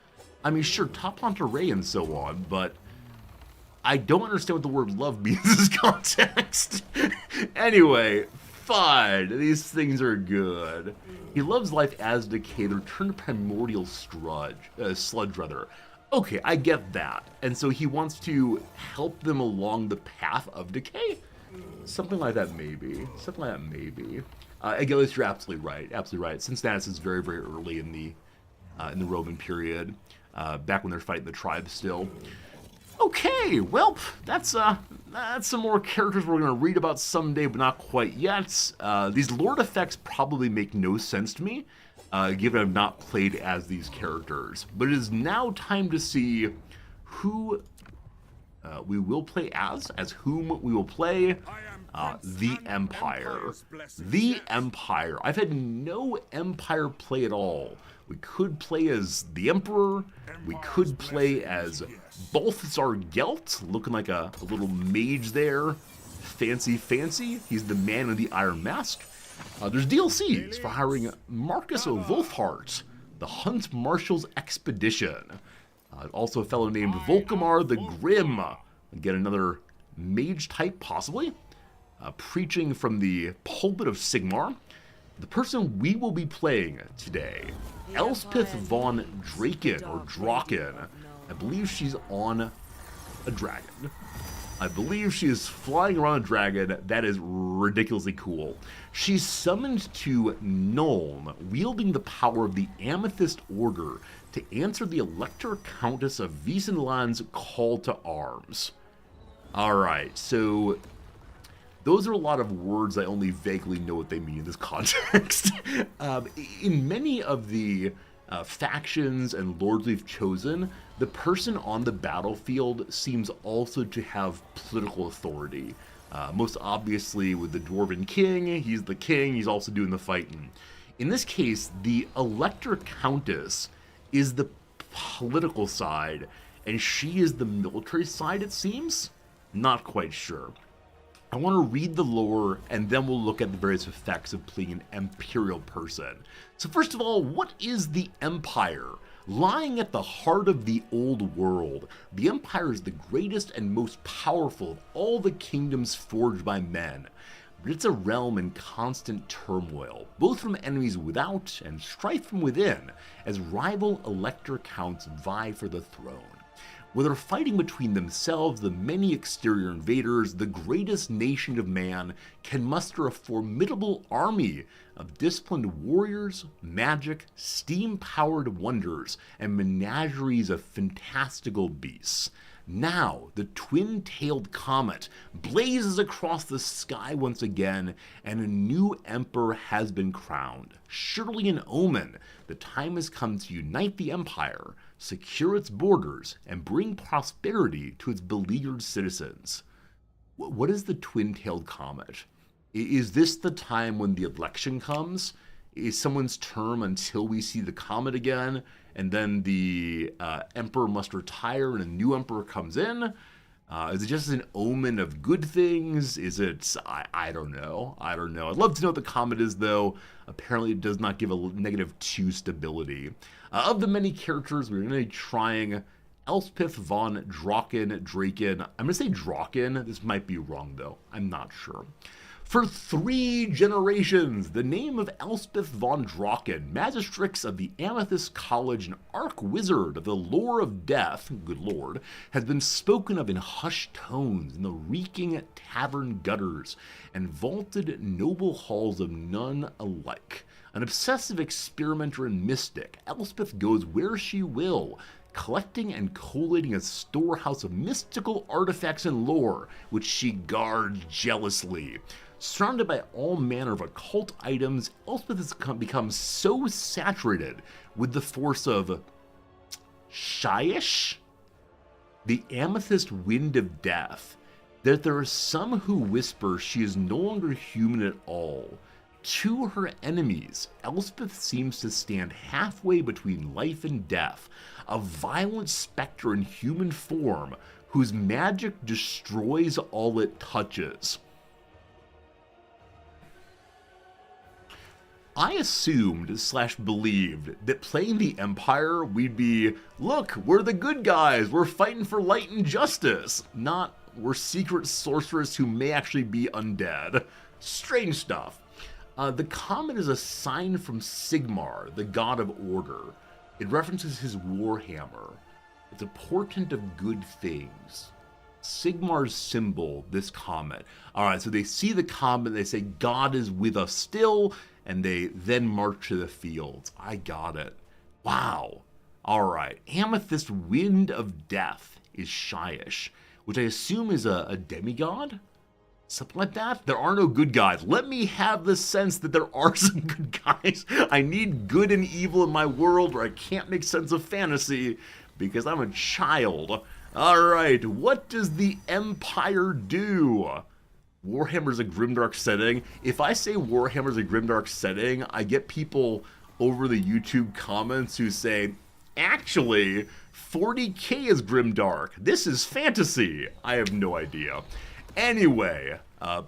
I mean, sure, top Monterey and so on, but I don't understand what the word love means in this context. Anyway, fine. These things are good. He loves life as decay, the return to primordial sludge rather. Okay, I get that. And so he wants to help them along the path of decay? Something like that, maybe. Something like that, maybe. Agellius, you're absolutely right. Absolutely right. Cincinnatus is very, very early in the Roman period, back when they're fighting the tribes still. Okay, well, that's some more characters we're going to read about someday, but not quite yet. These Lord effects probably make no sense to me, given I've not played as these characters. But it is now time to see who we will play as whom we will play. The Empire. The Empire. I've had no Empire play at all. We could play as the Emperor. We could play as Balthasar Gelt, looking like a little mage there. Fancy, fancy. He's the man in the Iron Mask. There's DLCs for hiring Marcus Wolfhart, the Hunt Marshal's Expedition. Also a fellow named Volkamar the Grim. Again, another mage type, possibly. Preaching from the pulpit of Sigmar. The person we will be playing today, Elspeth von Draken, or Draken. I believe she's on a dragon. I believe she is flying around a dragon. That is ridiculously cool. She's summoned to Nuln, wielding the power of the Amethyst Order to answer the Elector Countess of Wiesenland's call to arms. Alright, so those are a lot of words I only vaguely know what they mean in this context. In many of the factions and lords we've chosen, the person on the battlefield seems also to have political authority. Most obviously with the Dwarven King, he's the king, he's also doing the fighting. In this case, the Elector Countess is the political side, and she is the military side, it seems? Not quite sure. I want to read the lore, and then we'll look at the various effects of playing an Imperial person. So first of all, what is the Empire? Lying at the heart of the old world, the Empire is the greatest and most powerful of all the kingdoms forged by men. But it's a realm in constant turmoil, both from enemies without and strife from within, as rival Elector Counts vie for the throne. Whether fighting between themselves, the many exterior invaders, the greatest nation of man can muster a formidable army of disciplined warriors, magic, steam-powered wonders, and menageries of fantastical beasts. Now, the twin-tailed comet blazes across the sky once again, and a new emperor has been crowned. Surely an omen. The time has come to unite the Empire, secure its borders, and bring prosperity to its beleaguered citizens. What is the twin-tailed comet? Is this the time when the election comes? Is someone's term until we see the comet again, and then the emperor must retire and a new emperor comes in? Is it just an omen of good things? Is it, I don't know. I don't know. I'd love to know what the comet is, though. Apparently it does not give a -2 stability. Of the many characters, we're going to be trying Elspeth von Draken. I'm going to say Draken. This might be wrong, though. I'm not sure. For 3 generations, the name of Elspeth von Draken, Magistrix of the Amethyst College and Arch-Wizard of the Lore of Death, good lord, has been spoken of in hushed tones in the reeking tavern gutters and vaulted noble halls of none alike. An obsessive experimenter and mystic, Elspeth goes where she will, collecting and collating a storehouse of mystical artifacts and lore, which she guards jealously. Surrounded by all manner of occult items, Elspeth has become so saturated with the force of Shyish, the amethyst wind of death, that there are some who whisper she is no longer human at all. To her enemies, Elspeth seems to stand halfway between life and death, a violent specter in human form whose magic destroys all it touches. I assumed / believed that playing the Empire, we'd be, look, we're the good guys, we're fighting for light and justice, not we're secret sorcerers who may actually be undead. Strange stuff. The comet is a sign from Sigmar, the god of order. It references his warhammer. It's a portent of good things. Sigmar's symbol, this comet. Alright, so they see the comet, they say, God is with us still, and they then march to the fields. I got it. Wow. Alright, Amethyst Wind of Death is Shyish, which I assume is a demigod? Something like that? There are no good guys. Let me have the sense that there are some good guys. I need good and evil in my world, or I can't make sense of fantasy, because I'm a child. Alright, what does the Empire do? Warhammer's a grimdark setting. If I say Warhammer's a grimdark setting, I get people over the YouTube comments who say, actually, 40k is grimdark. This is fantasy. I have no idea. Anyway,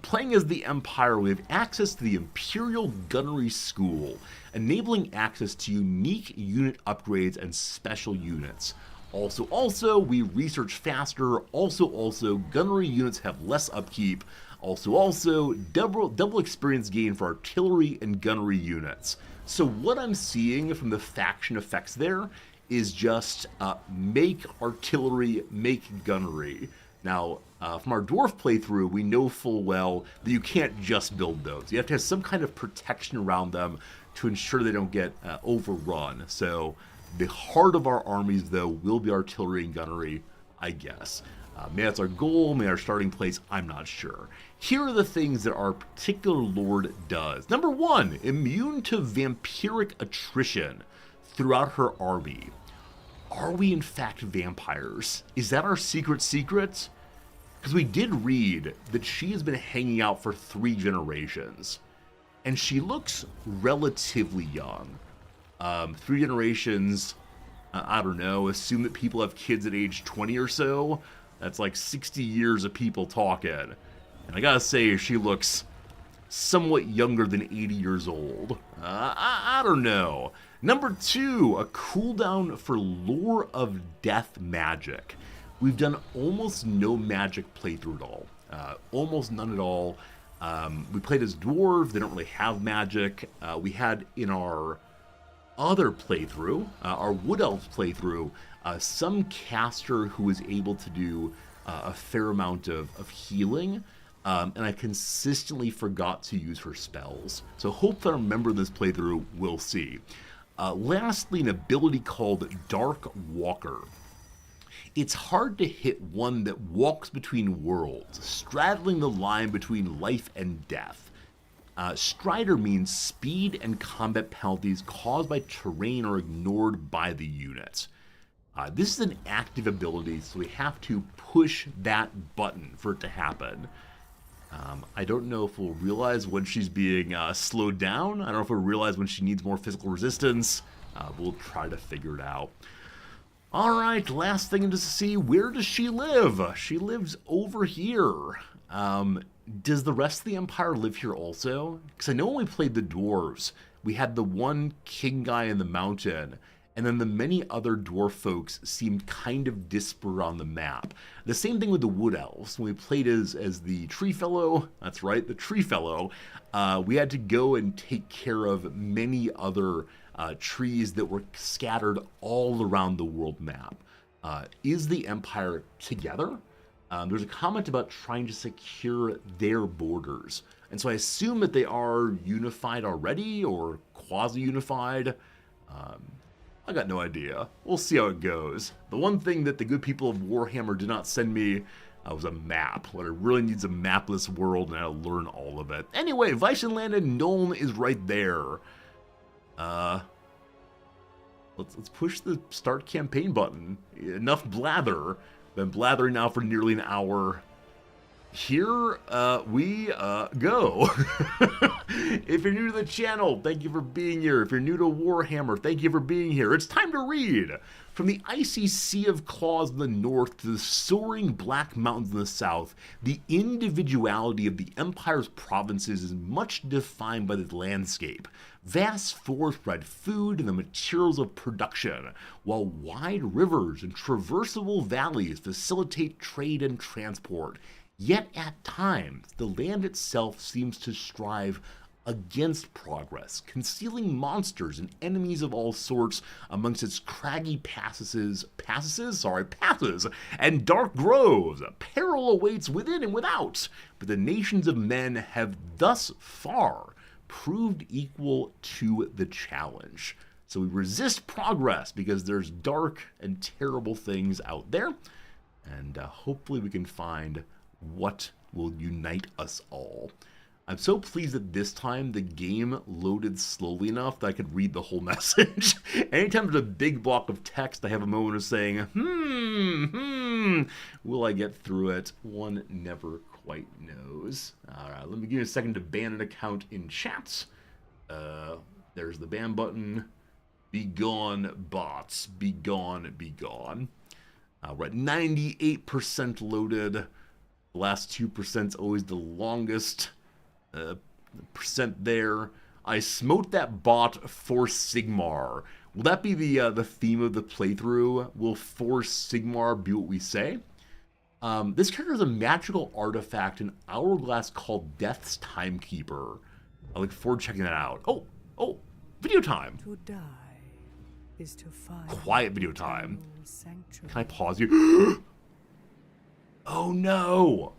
playing as the Empire, we have access to the Imperial Gunnery School, enabling access to unique unit upgrades and special units. Also, we research faster. Also, gunnery units have less upkeep. Also, double experience gain for artillery and gunnery units. So what I'm seeing from the faction effects there is just make artillery, make gunnery. Now, from our dwarf playthrough, we know full well that you can't just build those. You have to have some kind of protection around them to ensure they don't get overrun. So the heart of our armies, though, will be artillery and gunnery, I guess. Maybe that's our goal, maybe our starting place, I'm not sure. Here are the things that our particular lord does. Number 1, immune to vampiric attrition throughout her army. Are we in fact vampires? Is that our secret? Because we did read that she has been hanging out for 3 generations. And she looks relatively young. 3 generations, I don't know, assume that people have kids at age 20 or so. That's like 60 years of people talking. And I gotta say, she looks somewhat younger than 80 years old. I don't know. Number 2, a cooldown for Lore of Death magic. We've done almost no magic playthrough at all. Almost none at all. We played as dwarves, they don't really have magic. We had in our other playthrough, our Wood Elves playthrough, some caster who was able to do a fair amount of healing, and I consistently forgot to use her spells. So hopefully I remember this playthrough, we'll see. Lastly, an ability called Dark Walker. It's hard to hit one that walks between worlds, straddling the line between life and death. Strider means speed and combat penalties caused by terrain are ignored by the unit. This is an active ability, so we have to push that button for it to happen. I don't know if we'll realize when she's being slowed down. I don't know if we'll realize when she needs more physical resistance. We'll try to figure it out. Alright, last thing to see, where does she live? She lives over here. Does the rest of the Empire live here also? Because I know when we played the dwarves, we had the one king guy in the mountain, and then the many other dwarf folks seemed kind of disparate on the map. The same thing with the Wood Elves. When we played as the Tree Fellow, that's right, the Tree Fellow, we had to go and take care of many other trees that were scattered all around the world map. Is the Empire together? There's a comment about trying to secure their borders. And so I assume that they are unified already, or quasi-unified. I got no idea. We'll see how it goes. The one thing that the good people of Warhammer did not send me was a map. What I really need is a mapless world, and I'll learn all of it. Anyway, Weishenland and Nuln is right there. Let's push the start campaign button. Enough blather. Been blathering now for nearly an hour. Here we go. If you're new to the channel, thank you for being here. If you're new to Warhammer, thank you for being here. It's time to read. From the icy sea of claws in the north to the soaring black mountains in the south, the individuality of the Empire's provinces is much defined by the landscape. Vast forests provide food and the materials of production, while wide rivers and traversable valleys facilitate trade and transport. Yet at times, the land itself seems to strive against progress, concealing monsters and enemies of all sorts amongst its craggy passes, and dark groves. Peril awaits within and without, but the nations of men have thus far proved equal to the challenge. So we resist progress because there's dark and terrible things out there, and hopefully we can find what will unite us all. I'm so pleased that this time the game loaded slowly enough that I could read the whole message. Anytime there's a big block of text, I have a moment of saying, will I get through it? One never quite knows. Alright, let me give you a second to ban an account in chat. There's the ban button. Be gone, bots. Be gone, be gone. We're at 98% loaded. The last 2% is always the longest. Percent there. I smote that bot for Sigmar. Will that be the theme of the playthrough? Will for Sigmar be what we say? This character is a magical artifact, an hourglass called Death's Timekeeper. I look forward to checking that out. Oh, video time. To die is to find Quiet video time. sanctuary. Can I pause you? Oh no!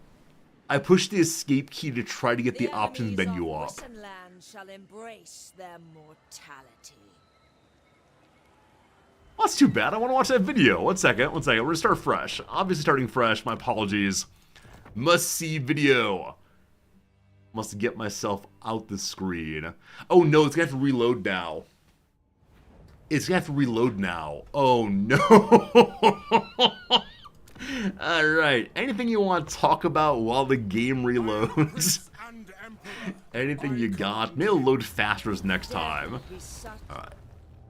I pushed the escape key to try to get the options menu up. WIII shall embrace their mortality. Well, that's too bad. I want to watch that video. One second. We're going to start fresh. Obviously starting fresh. My apologies. Must see video. Must get myself out the screen. Oh no, it's going to have to reload now. It's going to have to reload now. Oh no. Alright, anything you want to talk about while the game reloads? Anything you got? Maybe it'll load faster as next time. Alright,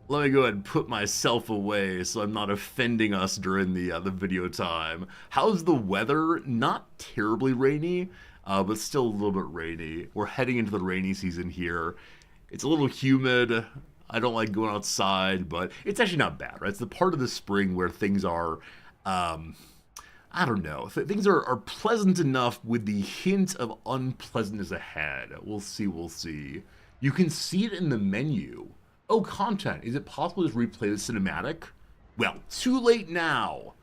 let me go ahead and put myself away so I'm not offending us during the video time. How's the weather? Not terribly rainy, but still a little bit rainy. We're heading into the rainy season here. It's a little humid. I don't like going outside, but it's actually not bad, right? It's the part of the spring where things are... I don't know. Things are pleasant enough with the hint of unpleasantness ahead. We'll see. You can see it in the menu. Oh, content. Is it possible to just replay the cinematic? Well, too late now.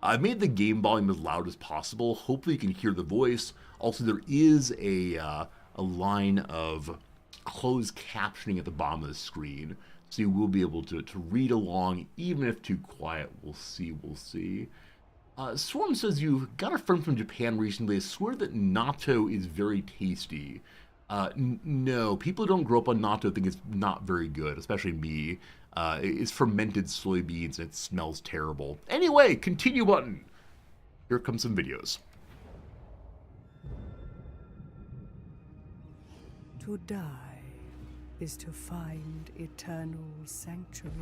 I've made the game volume as loud as possible. Hopefully you can hear the voice. Also, there is a line of closed captioning at the bottom of the screen. So you will be able to read along, even if too quiet. We'll see. Swarm says you've got a friend from Japan recently. I swear that natto is very tasty. No, people who don't grow up on natto think it's not very good, especially me. It's fermented soybeans and it smells terrible. Anyway, continue button. Here come some videos. To die is to find eternal sanctuary.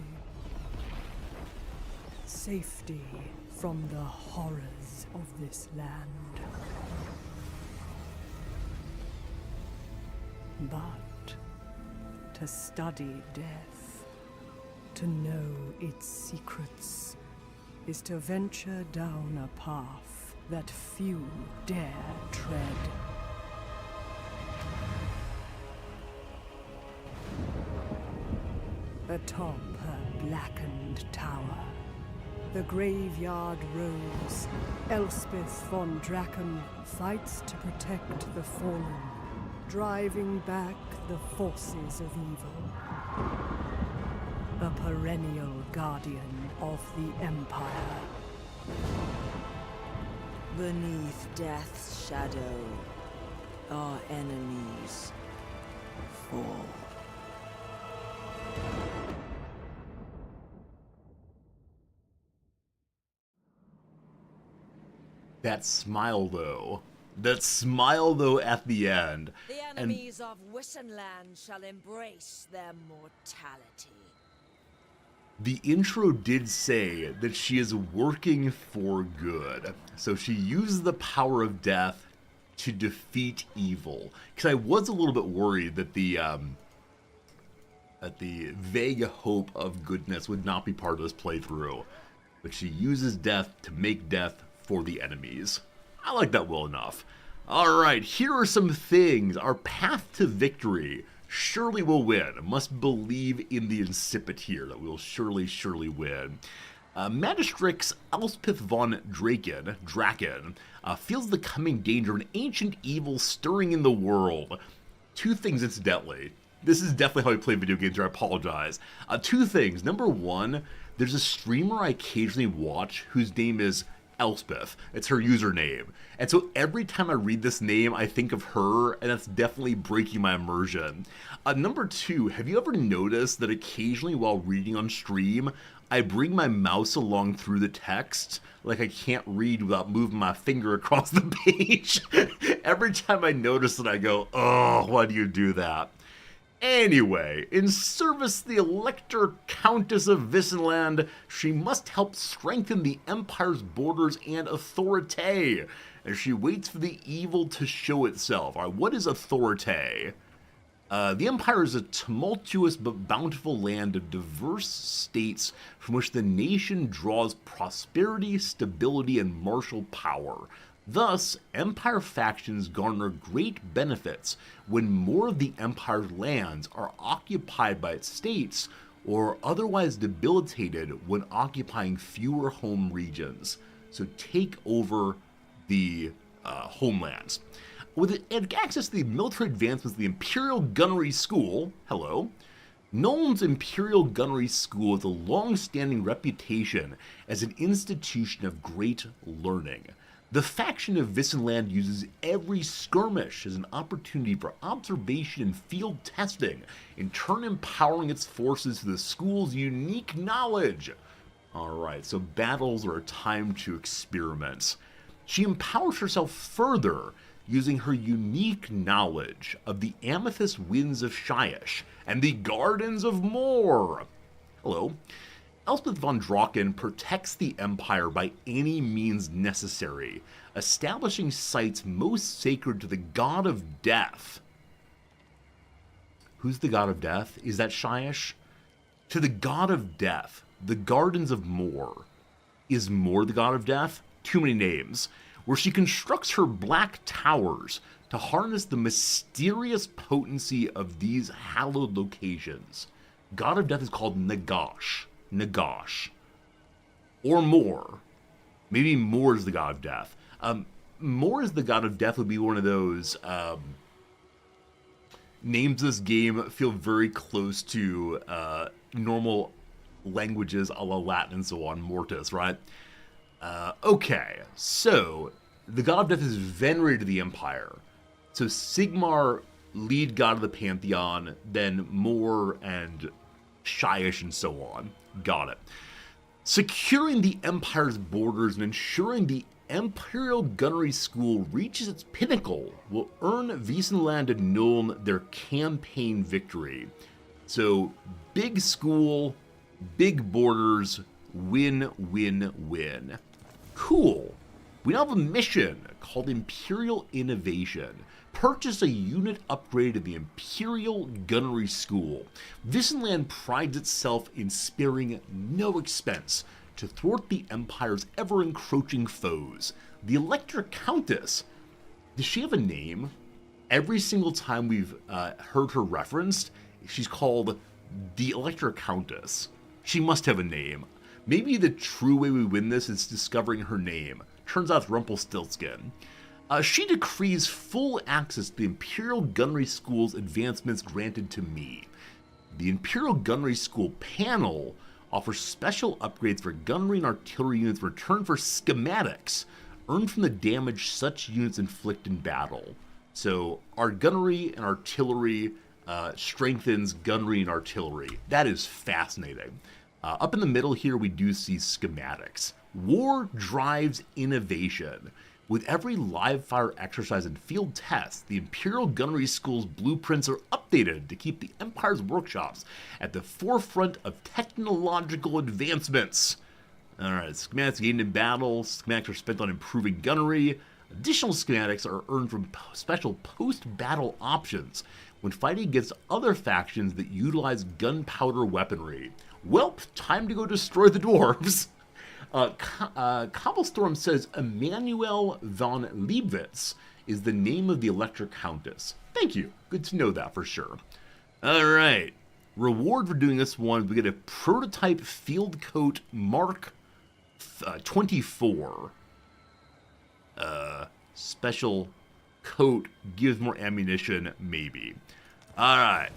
Safety from the horrors of this land. But to study death, to know its secrets, is to venture down a path that few dare tread. Atop her blackened tower, the graveyard rose, Elspeth von Drachen fights to protect the fallen, driving back the forces of evil. A perennial guardian of the Empire. Beneath death's shadow, our enemies fall. That smile though at the end. The enemies of WIII shall embrace their mortality. The intro did say that she is working for good. So she uses the power of death to defeat evil. Because I was a little bit worried that the vague hope of goodness would not be part of this playthrough. But she uses death to make death for the enemies. I like that well enough. Alright, here are some things. Our path to victory. Surely will win. Must believe in the incipit here that we'll surely win. Magistrix Elspeth von Draken feels the coming danger of an ancient evil stirring in the world. Two things, incidentally. This is definitely how I play video games, or I apologize. Two things. Number one, there's a streamer I occasionally watch whose name is Elspeth. It's her username. And so every time I read this name, I think of her, and that's definitely breaking my immersion. Number two, have you ever noticed that occasionally while reading on stream, I bring my mouse along through the text? Like I can't read without moving my finger across the page. Every time I notice it, I go, oh, why do you do that? Anyway, in service the Elector Countess of Wissenland, she must help strengthen the Empire's borders and authority, as she waits for the evil to show itself. Alright, what is authority? The Empire is a tumultuous but bountiful land of diverse states from which the nation draws prosperity, stability, and martial power. Thus, Empire factions garner great benefits when more of the Empire's lands are occupied by its states or otherwise debilitated when occupying fewer home regions. So take over the homelands. With access to the military advancements of the Imperial Gunnery School, hello, Nuln's Imperial Gunnery School has a long-standing reputation as an institution of great learning. The faction of Wissenland uses every skirmish as an opportunity for observation and field testing, in turn empowering its forces through the school's unique knowledge. Alright, so battles are a time to experiment. She empowers herself further using her unique knowledge of the amethyst winds of Shyish and the gardens of Moor. Hello. Elspeth von Draken protects the Empire by any means necessary, establishing sites most sacred to the God of Death. Who's the God of Death? Is that Shyish? To the God of Death, the Gardens of Moor. Is Moor the God of Death? Too many names. Where she constructs her black towers to harness the mysterious potency of these hallowed locations. God of Death is called Nagash. Or Moor. Maybe Moor is the God of Death. Moor is the God of Death would be one of those names this game feel very close to normal languages a la Latin and so on, Mortis, right? Okay, so the God of Death is venerated to the Empire. So Sigmar, lead god of the Pantheon, then Moor and Shyish and so on. Got it. Securing the Empire's borders and ensuring the Imperial Gunnery School reaches its pinnacle will earn Wissenland and Nuln their campaign victory. So, big school, big borders, win, win, win. Cool. We now have a mission called Imperial Innovation. Purchase a unit upgrade of the Imperial Gunnery School. Wissenland prides itself in sparing no expense to thwart the Empire's ever-encroaching foes. The Elector Countess. Does she have a name? Every single time we've heard her referenced, she's called the Elector Countess. She must have a name. Maybe the true way we win this is discovering her name. Turns out it's Rumpelstiltskin. She decrees full access to the Imperial Gunnery School's advancements granted to me. The Imperial Gunnery School panel offers special upgrades for gunnery and artillery units in return for schematics earned from the damage such units inflict in battle. So our gunnery and artillery strengthens gunnery and artillery. That is fascinating. Up in the middle here we do see schematics. War drives innovation. With every live fire exercise and field test, the Imperial Gunnery School's blueprints are updated to keep the Empire's workshops at the forefront of technological advancements. Alright, schematics gained in battle, schematics are spent on improving gunnery. Additional schematics are earned from special post-battle options when fighting against other factions that utilize gunpowder weaponry. Welp, time to go destroy the dwarves. Cobblestorm says Emmanuel von Leibwitz is the name of the Electric Countess. Thank you. Good to know that for sure. All right. Reward for doing this one, we get a prototype field coat Mark 24. Special coat gives more ammunition, maybe. All right.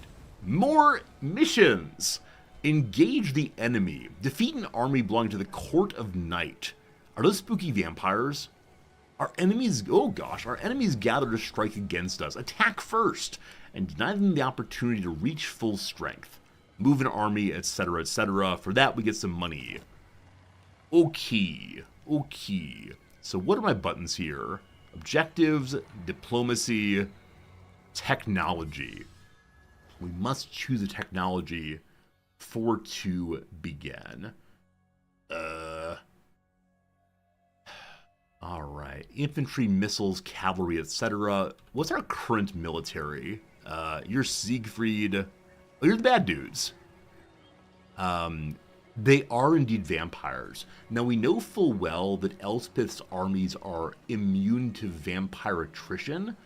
More missions. Engage the enemy. Defeat an army belonging to the Court of Night. Are those spooky vampires? Our enemies, oh gosh, our enemies gather to strike against us. Attack first and deny them the opportunity to reach full strength. Move an army, etc., etc. For that, we get some money. Okay. So what are my buttons here? Objectives, diplomacy, technology. We must choose a technology for to begin. All right. Infantry, missiles, cavalry, etc. What's our current military? You're Siegfried. Oh, you're the bad dudes. They are indeed vampires. Now, we know full well that Elspeth's armies are immune to vampire attrition.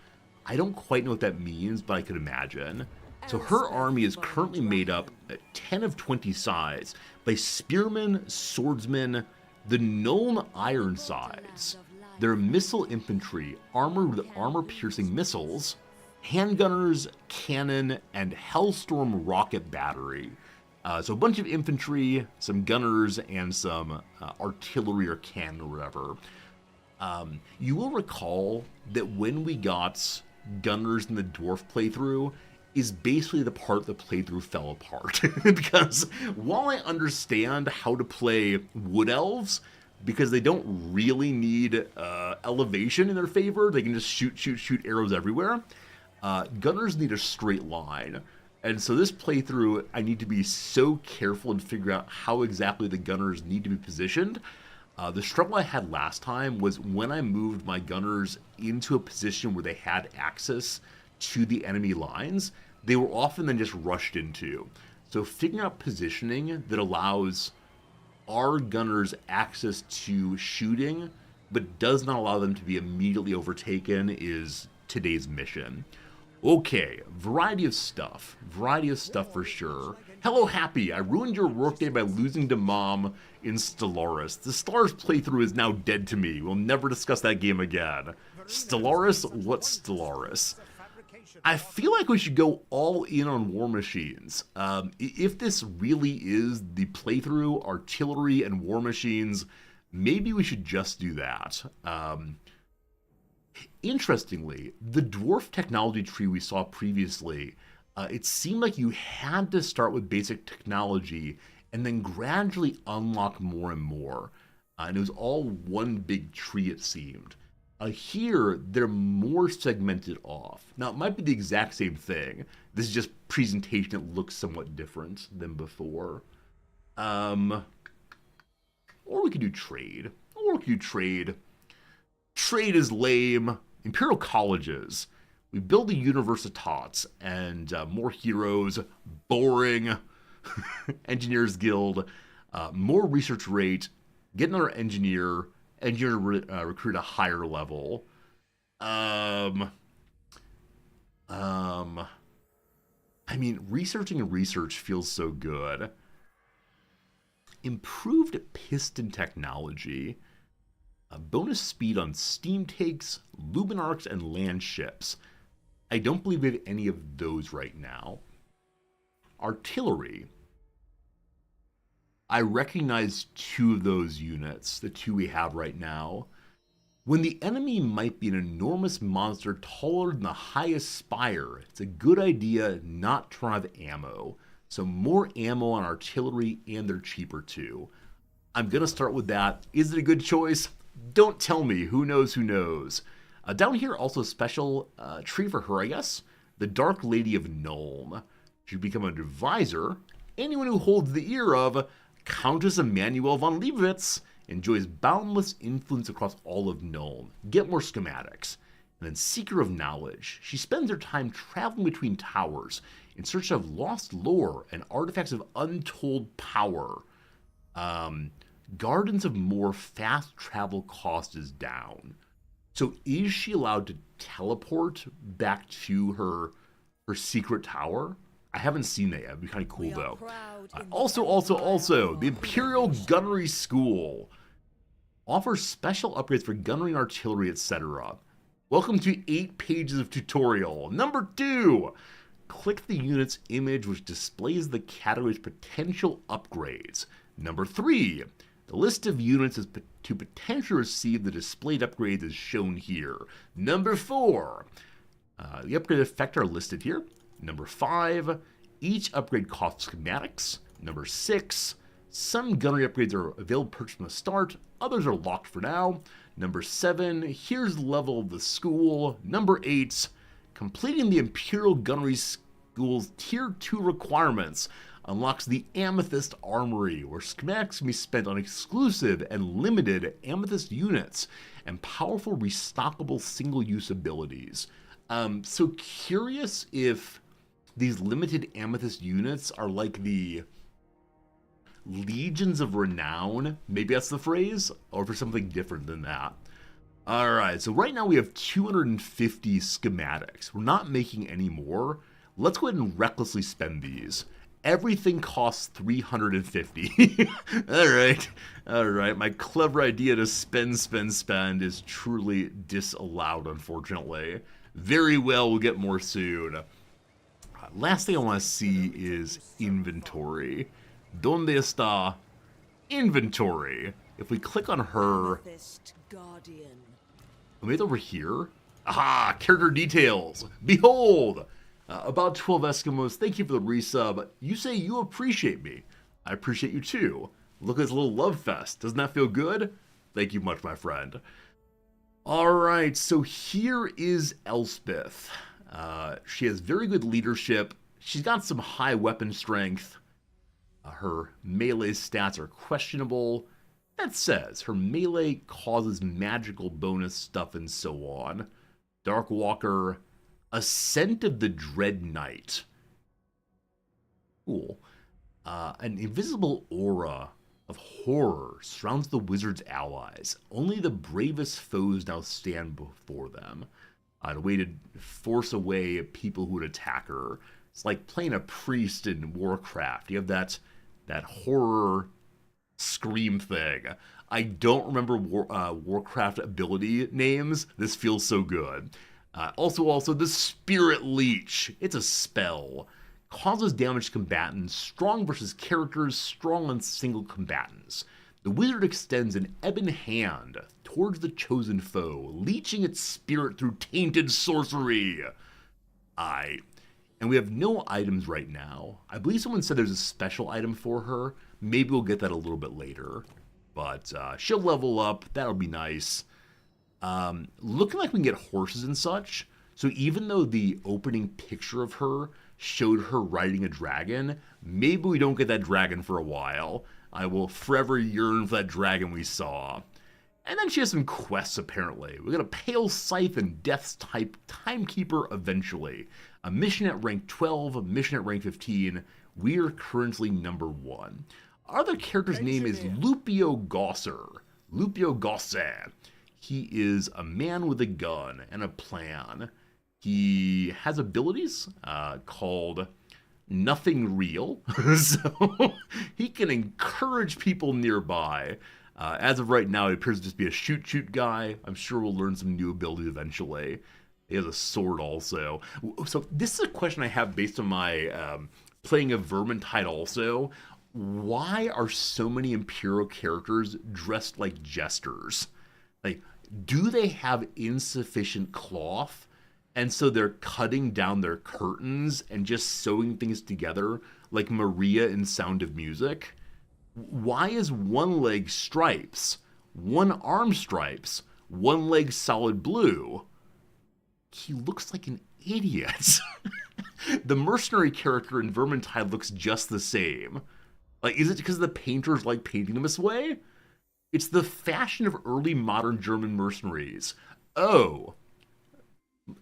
I don't quite know what that means, but I could imagine. So her army is currently made up, 10 of 20 size, by spearmen, swordsmen, the Nuln Ironsides. They're missile infantry, armored with armor-piercing missiles, handgunners, cannon, and Hellstorm rocket battery. So a bunch of infantry, some gunners, and some artillery or cannon or whatever. You will recall that when we got gunners in the dwarf playthrough is basically the part the playthrough fell apart. Because while I understand how to play wood elves, because they don't really need elevation in their favor, they can just shoot arrows everywhere. Gunners need a straight line. And so this playthrough, I need to be so careful and figure out how exactly the gunners need to be positioned. The struggle I had last time was when I moved my gunners into a position where they had access to the enemy lines, they were often then just rushed into. So figuring out positioning that allows our gunners access to shooting, but does not allow them to be immediately overtaken is today's mission. Okay, variety of stuff for sure. Hello, Happy. I ruined your workday by losing to Mom in Stellaris. The Stellaris playthrough is now dead to me. We'll never discuss that game again. Stellaris? What's Stellaris? I feel like we should go all in on war machines. If this really is the playthrough, artillery and war machines, maybe we should just do that. Interestingly, the dwarf technology tree we saw previously, it seemed like you had to start with basic technology and then gradually unlock more and more. And it was all one big tree, it seemed. Here, they're more segmented off. Now, it might be the exact same thing. This is just presentation that looks somewhat different than before. Or we could do trade. Trade is lame. Imperial colleges. We build a universitas and more heroes. Boring. Engineers Guild. More research rate. Get another engineer. Engineer recruit a higher level. I mean, researching and research feels so good. Improved piston technology. Bonus speed on steam takes, luminarcs, and land ships. I don't believe we have any of those right now. Artillery. I recognize two of those units, the two we have right now. When the enemy might be an enormous monster taller than the highest spire, it's a good idea not to run out of ammo. So more ammo on artillery, and they're cheaper too. I'm going to start with that. Is it a good choice? Don't tell me. Who knows, who knows. Down here, also a special tree for her, I guess. The Dark Lady of Nuln. She'd become an advisor. Anyone who holds the ear of Countess Emmanuel von Leibwitz enjoys boundless influence across all of Nuln. Get more schematics. And then Seeker of Knowledge. She spends her time traveling between towers in search of lost lore and artifacts of untold power. Gardens of More fast travel cost is down. So is she allowed to teleport back to her secret tower? I haven't seen that yet. It'd be kind of cool though. Also, the Imperial Gunnery School offers special upgrades for gunnery and artillery, etc. Welcome to 8 pages of tutorial. Number 2, click the unit's image which displays the category's potential upgrades. Number 3, the list of units to potentially receive the displayed upgrades is shown here. Number 4, the upgrade effects are listed here. Number 5, each upgrade costs schematics. Number 6, some gunnery upgrades are available to purchase from the start, others are locked for now. Number 7, here's the level of the school. Number 8, completing the Imperial Gunnery School's Tier 2 requirements unlocks the Amethyst Armory, where schematics can be spent on exclusive and limited Amethyst units and powerful restockable single-use abilities. So curious if these limited Amethyst units are like the Legions of Renown, maybe that's the phrase, or for something different than that. Alright, so right now we have 250 schematics. We're not making any more. Let's go ahead and recklessly spend these. Everything costs 350. Alright, my clever idea to spend is truly disallowed, unfortunately. Very well, we'll get more soon. Last thing I want to see is inventory. Donde está inventory? If we click on her, maybe over here. Aha! Character details. Behold! About 12 Eskimos, thank you for the resub. You say you appreciate me. I appreciate you too. Look at this little love fest. Doesn't that feel good? Thank you much, my friend. Alright, so here is Elspeth. She has very good leadership. She's got some high weapon strength. Her melee stats are questionable. That says her melee causes magical bonus stuff and so on. Darkwalker, Ascent of the Dread Knight. Cool. An invisible aura of horror surrounds the wizard's allies. Only the bravest foes now stand before them. A way to force away people who would attack her. It's like playing a priest in Warcraft. You have that horror scream thing. I don't remember Warcraft ability names. This feels so good. Also, the Spirit Leech. It's a spell. Causes damage to combatants. Strong versus characters. Strong on single combatants. The wizard extends an ebon hand towards the chosen foe, leeching its spirit through tainted sorcery. And we have no items right now. I believe someone said there's a special item for her. Maybe we'll get that a little bit later. But she'll level up. That'll be nice. Looking like we can get horses and such. So even though the opening picture of her showed her riding a dragon, maybe we don't get that dragon for a while. I will forever yearn for that dragon we saw. And then she has some quests, apparently. We got a Pale Scythe and Death's Type Timekeeper eventually. A mission at rank 12, a mission at rank 15. We are currently number 1. Our other character's name is Lupio Gosser. Lupio Gosser. He is a man with a gun and a plan. He has abilities called Nothing Real. So he can encourage people nearby. As of right now, he appears to just be a shoot guy. I'm sure we'll learn some new abilities eventually. He has a sword also. So this is a question I have based on my playing of Vermintide also. Why are so many Imperial characters dressed like jesters? Like, do they have insufficient cloth? And so they're cutting down their curtains and just sewing things together like Maria in Sound of Music? Why is one leg stripes, one arm stripes, one leg solid blue? He looks like an idiot. The mercenary character in Vermintide looks just the same. Like, is it because the painters like painting them this way? It's the fashion of early modern German mercenaries. Oh,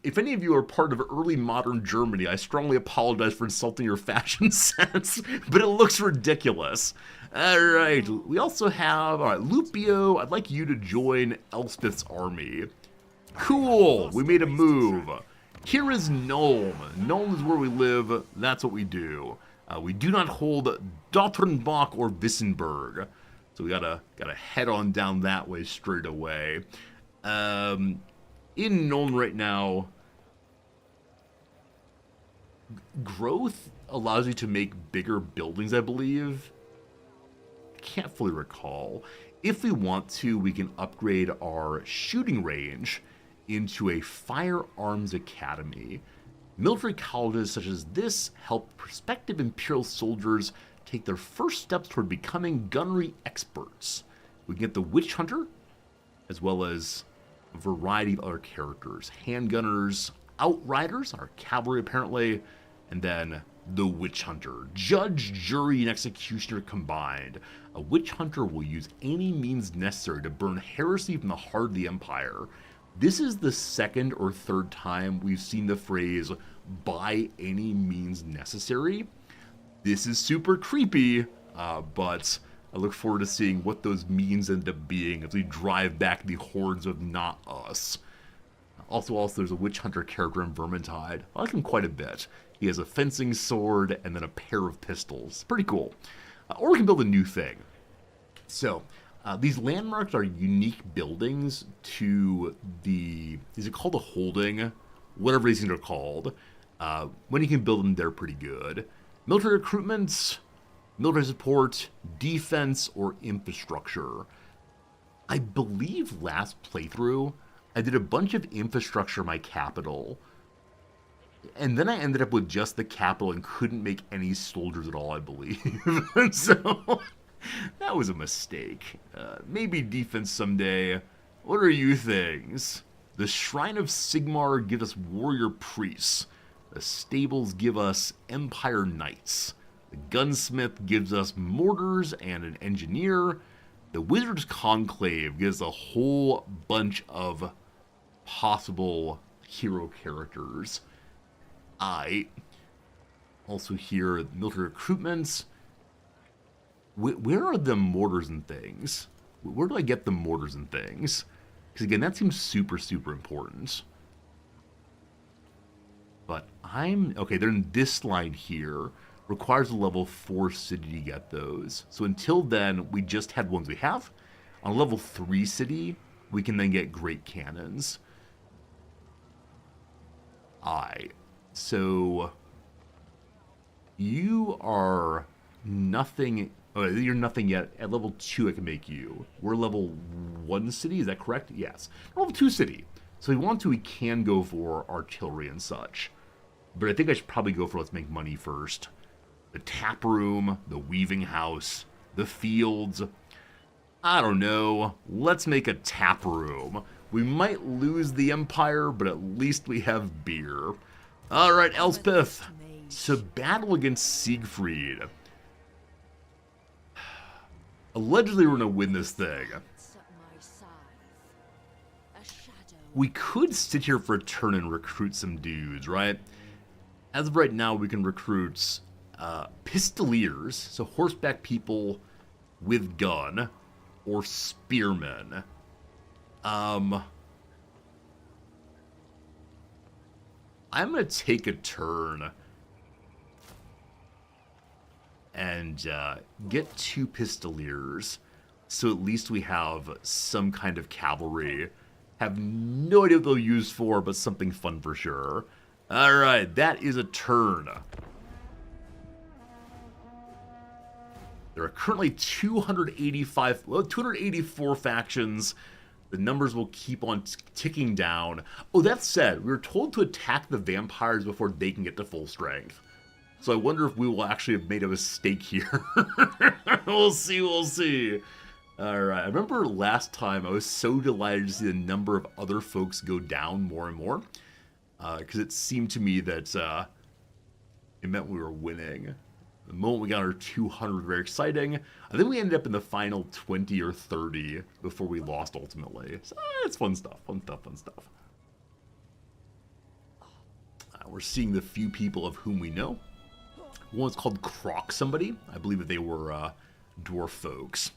If any of you are part of early modern Germany, I strongly apologize for insulting your fashion sense, but it looks ridiculous. Alright, we also have, alright, Lupio, I'd like you to join Elspeth's army. Cool, we made a move. Here is Nuln. Nuln is where we live, that's what we do. We do not hold Dotternbach or Wissenberg, so we gotta head on down that way straight away. In Nuln right now, growth allows you to make bigger buildings, I believe. I can't fully recall. If we want to, we can upgrade our shooting range into a firearms academy. Military colleges such as this help prospective Imperial soldiers take their first steps toward becoming gunnery experts. We can get the Witch Hunter, as well as a variety of other characters. Handgunners, Outriders, our cavalry apparently, and then the Witch Hunter. Judge, jury, and executioner combined. A Witch Hunter will use any means necessary to burn heresy from the heart of the Empire. This is the second or third time we've seen the phrase, by any means necessary. This is super creepy, but I look forward to seeing what those means end up being as we drive back the hordes of not us. Also, there's a Witch Hunter character in Vermintide. I like him quite a bit. He has a fencing sword and then a pair of pistols. Pretty cool. Or we can build a new thing. So, these landmarks are unique buildings to the... Is it called a holding? Whatever these things are called. When you can build them, they're pretty good. Military recruitment, military support, defense, or infrastructure. I believe last playthrough, I did a bunch of infrastructure in my capital. And then I ended up with just the capital and couldn't make any soldiers at all, I believe. So, that was a mistake. Maybe defense someday. What are you things? The Shrine of Sigmar gives us warrior priests. The stables give us Empire Knights. The gunsmith gives us mortars and an engineer. The Wizard's Conclave gives a whole bunch of possible hero characters. Also here, military recruitments. Where are the mortars and things? Where do I get the mortars and things? Because again, that seems super, super important. But okay, they're in this line here. Requires a level 4 city to get those. So until then, we just had ones we have. On a level 3 city, we can then get great cannons. So you are nothing. Oh, you're nothing yet. At level 2, I can make you. We're level 1 city, is that correct? Yes. Level 2 city. So if we want to, we can go for artillery and such. But I think I should probably go for let's make money first. The tap room, the weaving house, the fields. I don't know. Let's make a tap room. We might lose the Empire, but at least we have beer. Alright, Elspeth. To battle against Siegfried. Allegedly, we're going to win this thing. We could sit here for a turn and recruit some dudes, right? As of right now, we can recruit pistoliers, so horseback people with gun, or spearmen. I'm going to take a turn and get 2 pistoliers, so at least we have some kind of cavalry. Have no idea what they'll use for, but something fun for sure. Alright, that is a turn. There are currently 284 factions. The numbers will keep on ticking down. Oh, that said, we were told to attack the vampires before they can get to full strength. So I wonder if we will actually have made a mistake here. We'll see, we'll see. Alright, I remember last time I was so delighted to see the number of other folks go down more and more. Because it seemed to me that it meant we were winning. The moment we got our 200, very exciting. I think we ended up in the final 20 or 30 before we lost ultimately. So it's fun stuff, fun stuff, fun stuff. we're seeing the few people of whom we know. One's called Croc somebody. I believe that they were dwarf folks.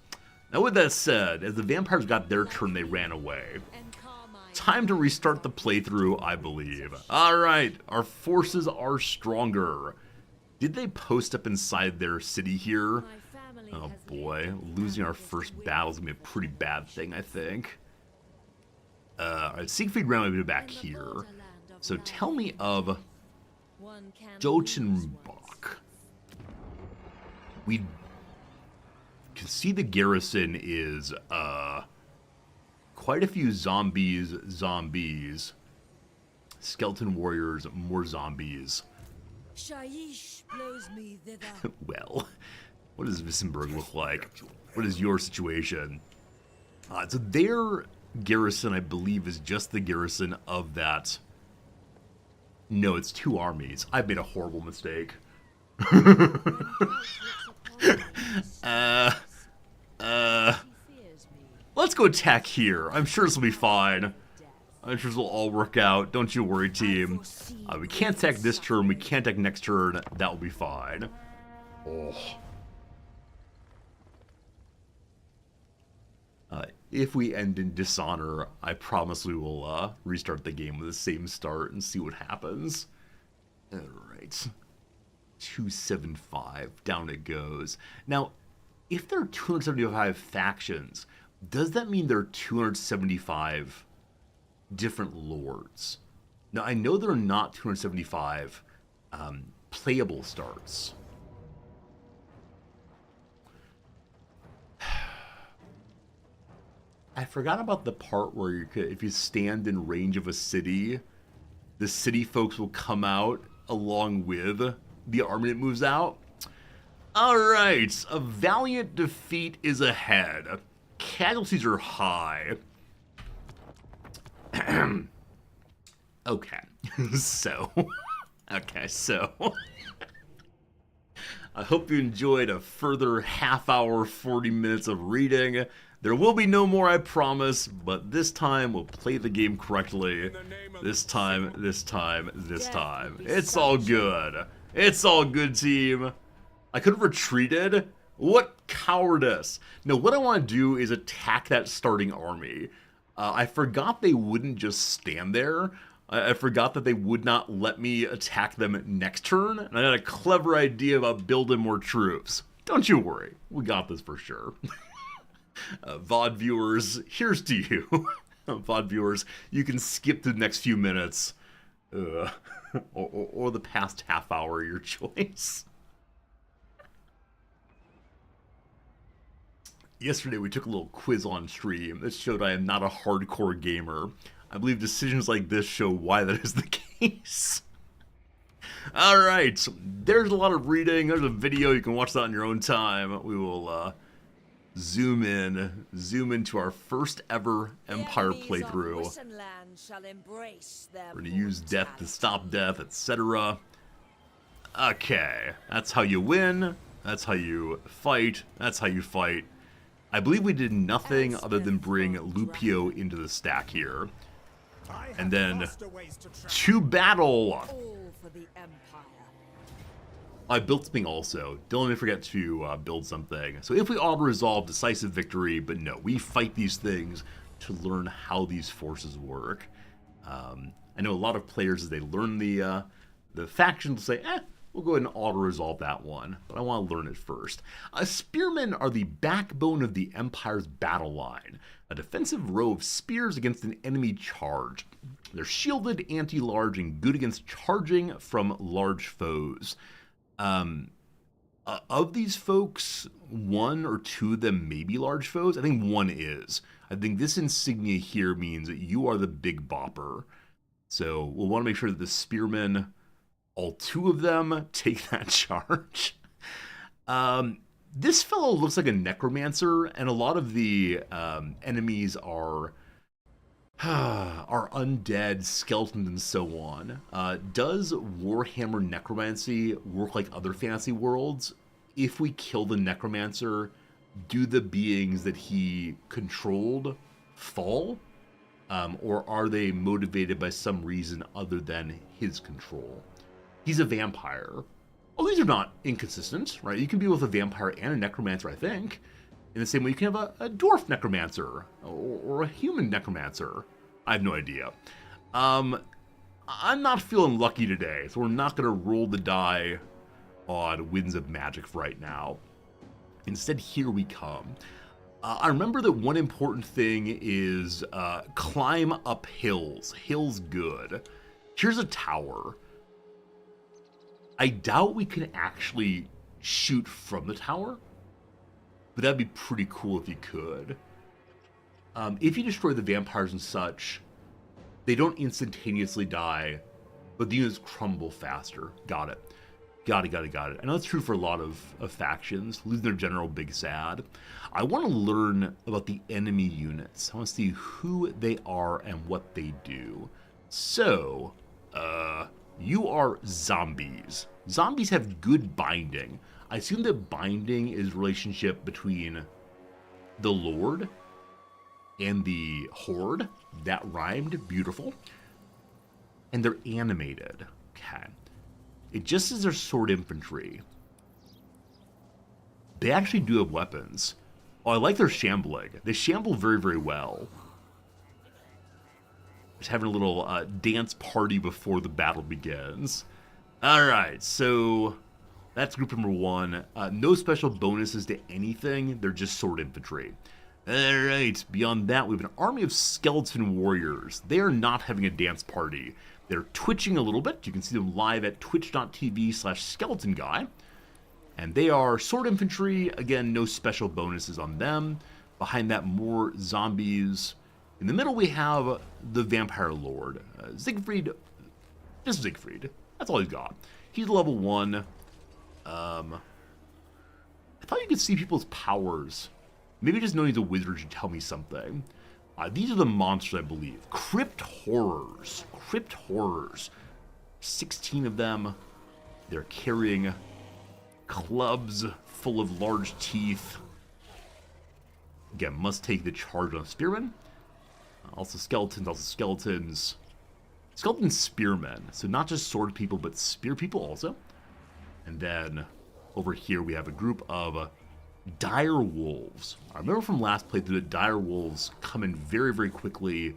Now with that said, as the vampires got their turn, they ran away. Time to restart the playthrough, I believe. Alright, our forces are stronger. Did they post up inside their city here? Oh boy, losing our first battle is going to be a pretty bad thing, I think. Alright, Siegfried ran way back here. So tell me of Jotunbach. We can see the garrison is quite a few zombies, skeleton warriors, more zombies. Shaiish blows me thither. Well, what does Wissenberg look like? What is your situation? So their garrison, I believe, is just the garrison of that. No, it's 2 armies. I've made a horrible mistake. Let's go attack here. I'm sure this will be fine. I'm sure this will all work out. Don't you worry, team. We can't attack this turn. We can't attack next turn. That will be fine. Oh. If we end in dishonor, I promise we will restart the game with the same start and see what happens. Alright. 275. Down it goes. Now, if there are 275 factions, does that mean there are 275 different lords? Now, I know there are not 275 playable starts. I forgot about the part where you could, if you stand in range of a city, the city folks will come out along with the army that moves out. Alright, a valiant defeat is ahead. Casualties are high. Okay, so I hope you enjoyed a further half hour, 40 minutes of reading. There will be no more, I promise, but this time we'll play the game correctly. This time. It's all good. It's all good, team. I could have retreated. What cowardice. No, what I want to do is attack that starting army. I forgot they wouldn't just stand there. I forgot that they would not let me attack them next turn. And I had a clever idea about building more troops. Don't you worry. We got this for sure. VOD viewers, here's to you. VOD viewers, you can skip the next few minutes. Or the past half hour, your choice. Yesterday we took a little quiz on stream that showed I am not a hardcore gamer. I believe decisions like this show why that is the case. Alright, there's a lot of reading, there's a video, you can watch that on your own time. We will zoom into our first ever Empire playthrough. We're gonna use death to stop death, etc. Okay, that's how you win, that's how you fight, that's how you fight. I believe we did nothing other than bring Lupio into the stack here. And then, to battle! I built something also. Don't let me forget to build something. So if we auto-resolve, decisive victory, but no, we fight these things to learn how these forces work. I know a lot of players, as they learn the factions, say, we'll go ahead and auto-resolve that one, but I want to learn it first. Spearmen are the backbone of the Empire's battle line, a defensive row of spears against an enemy charge. They're shielded, anti-large, and good against charging from large foes. Of these folks, 1 or 2 of them may be large foes. I think 1 is. I think this insignia here means that you are the big bopper. So we'll want to make sure that the spearmen, all 2 of them, take that charge. This fellow looks like a necromancer, and a lot of the enemies are undead, skeletons, and so on. Does Warhammer Necromancy work like other fantasy worlds? If we kill the necromancer, do the beings that he controlled fall? Or are they motivated by some reason other than his control? He's a vampire. Oh, these are not inconsistent, right? You can be both a vampire and a necromancer, I think. In the same way you can have a dwarf necromancer or a human necromancer. I have no idea. I'm not feeling lucky today, so we're not going to roll the die on Winds of Magic right now. Instead, here we come. I remember that one important thing is climb up hills. Hills good. Here's a tower. I doubt we can actually shoot from the tower, but that'd be pretty cool if you could. If you destroy the vampires and such, they don't instantaneously die, but the units crumble faster. Got it. Got it. I know that's true for a lot of factions. Losing their general, big sad. I want to learn about the enemy units. I want to see who they are and what they do. So, you are zombies. Zombies have good binding. I assume that binding is relationship between the Lord and the Horde. That rhymed. Beautiful. And they're animated. Okay. It just says they're sword infantry. They actually do have weapons. Oh, I like their shambling. They shamble very, very well. Just having a little dance party before the battle begins. Alright, so that's group number 1. No special bonuses to anything. They're just sword infantry. Alright, beyond that, we have an army of skeleton warriors. They are not having a dance party. They're twitching a little bit. You can see them live at twitch.tv/skeleton guy. And they are sword infantry. Again, no special bonuses on them. Behind that, more zombies. In the middle, we have the Vampire Lord. Siegfried. Just Siegfried. That's all he's got. He's level 1. I thought you could see people's powers. Maybe just knowing he's a wizard should tell me something. These are the monsters, I believe. Crypt Horrors. Crypt Horrors. 16 of them. They're carrying clubs full of large teeth. Again, must take the charge on spearmen. Also skeletons. Skeleton spearmen. So not just sword people, but spear people also. And then over here we have a group of dire wolves. I remember from last playthrough that dire wolves come in very, very quickly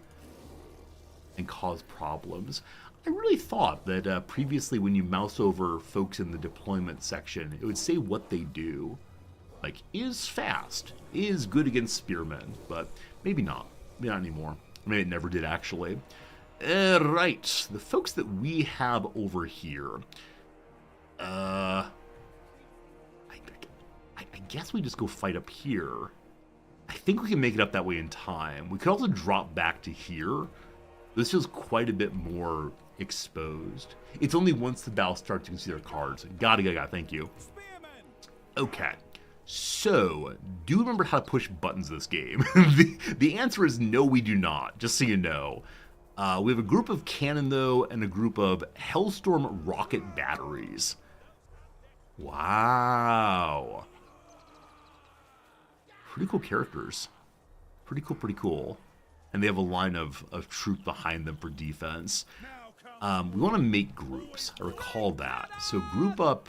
and cause problems. I really thought that previously when you mouse over folks in the deployment section, it would say what they do. Like, is fast, is good against spearmen, but maybe not. Maybe not anymore. Maybe it never did, actually. Right, the folks that we have over here. I guess we just go fight up here. I think we can make it up that way in time. We could also drop back to here. This feels quite a bit more exposed. It's only once the battle starts you can see their cards. Got it, thank you. Okay, so, do you remember how to push buttons this game? The answer is no, we do not, just so you know. We have a group of cannon, though, and a group of Hellstorm rocket batteries. Wow. Pretty cool characters. Pretty cool. And they have a line of troops behind them for defense. We want to make groups. I recall that. So group up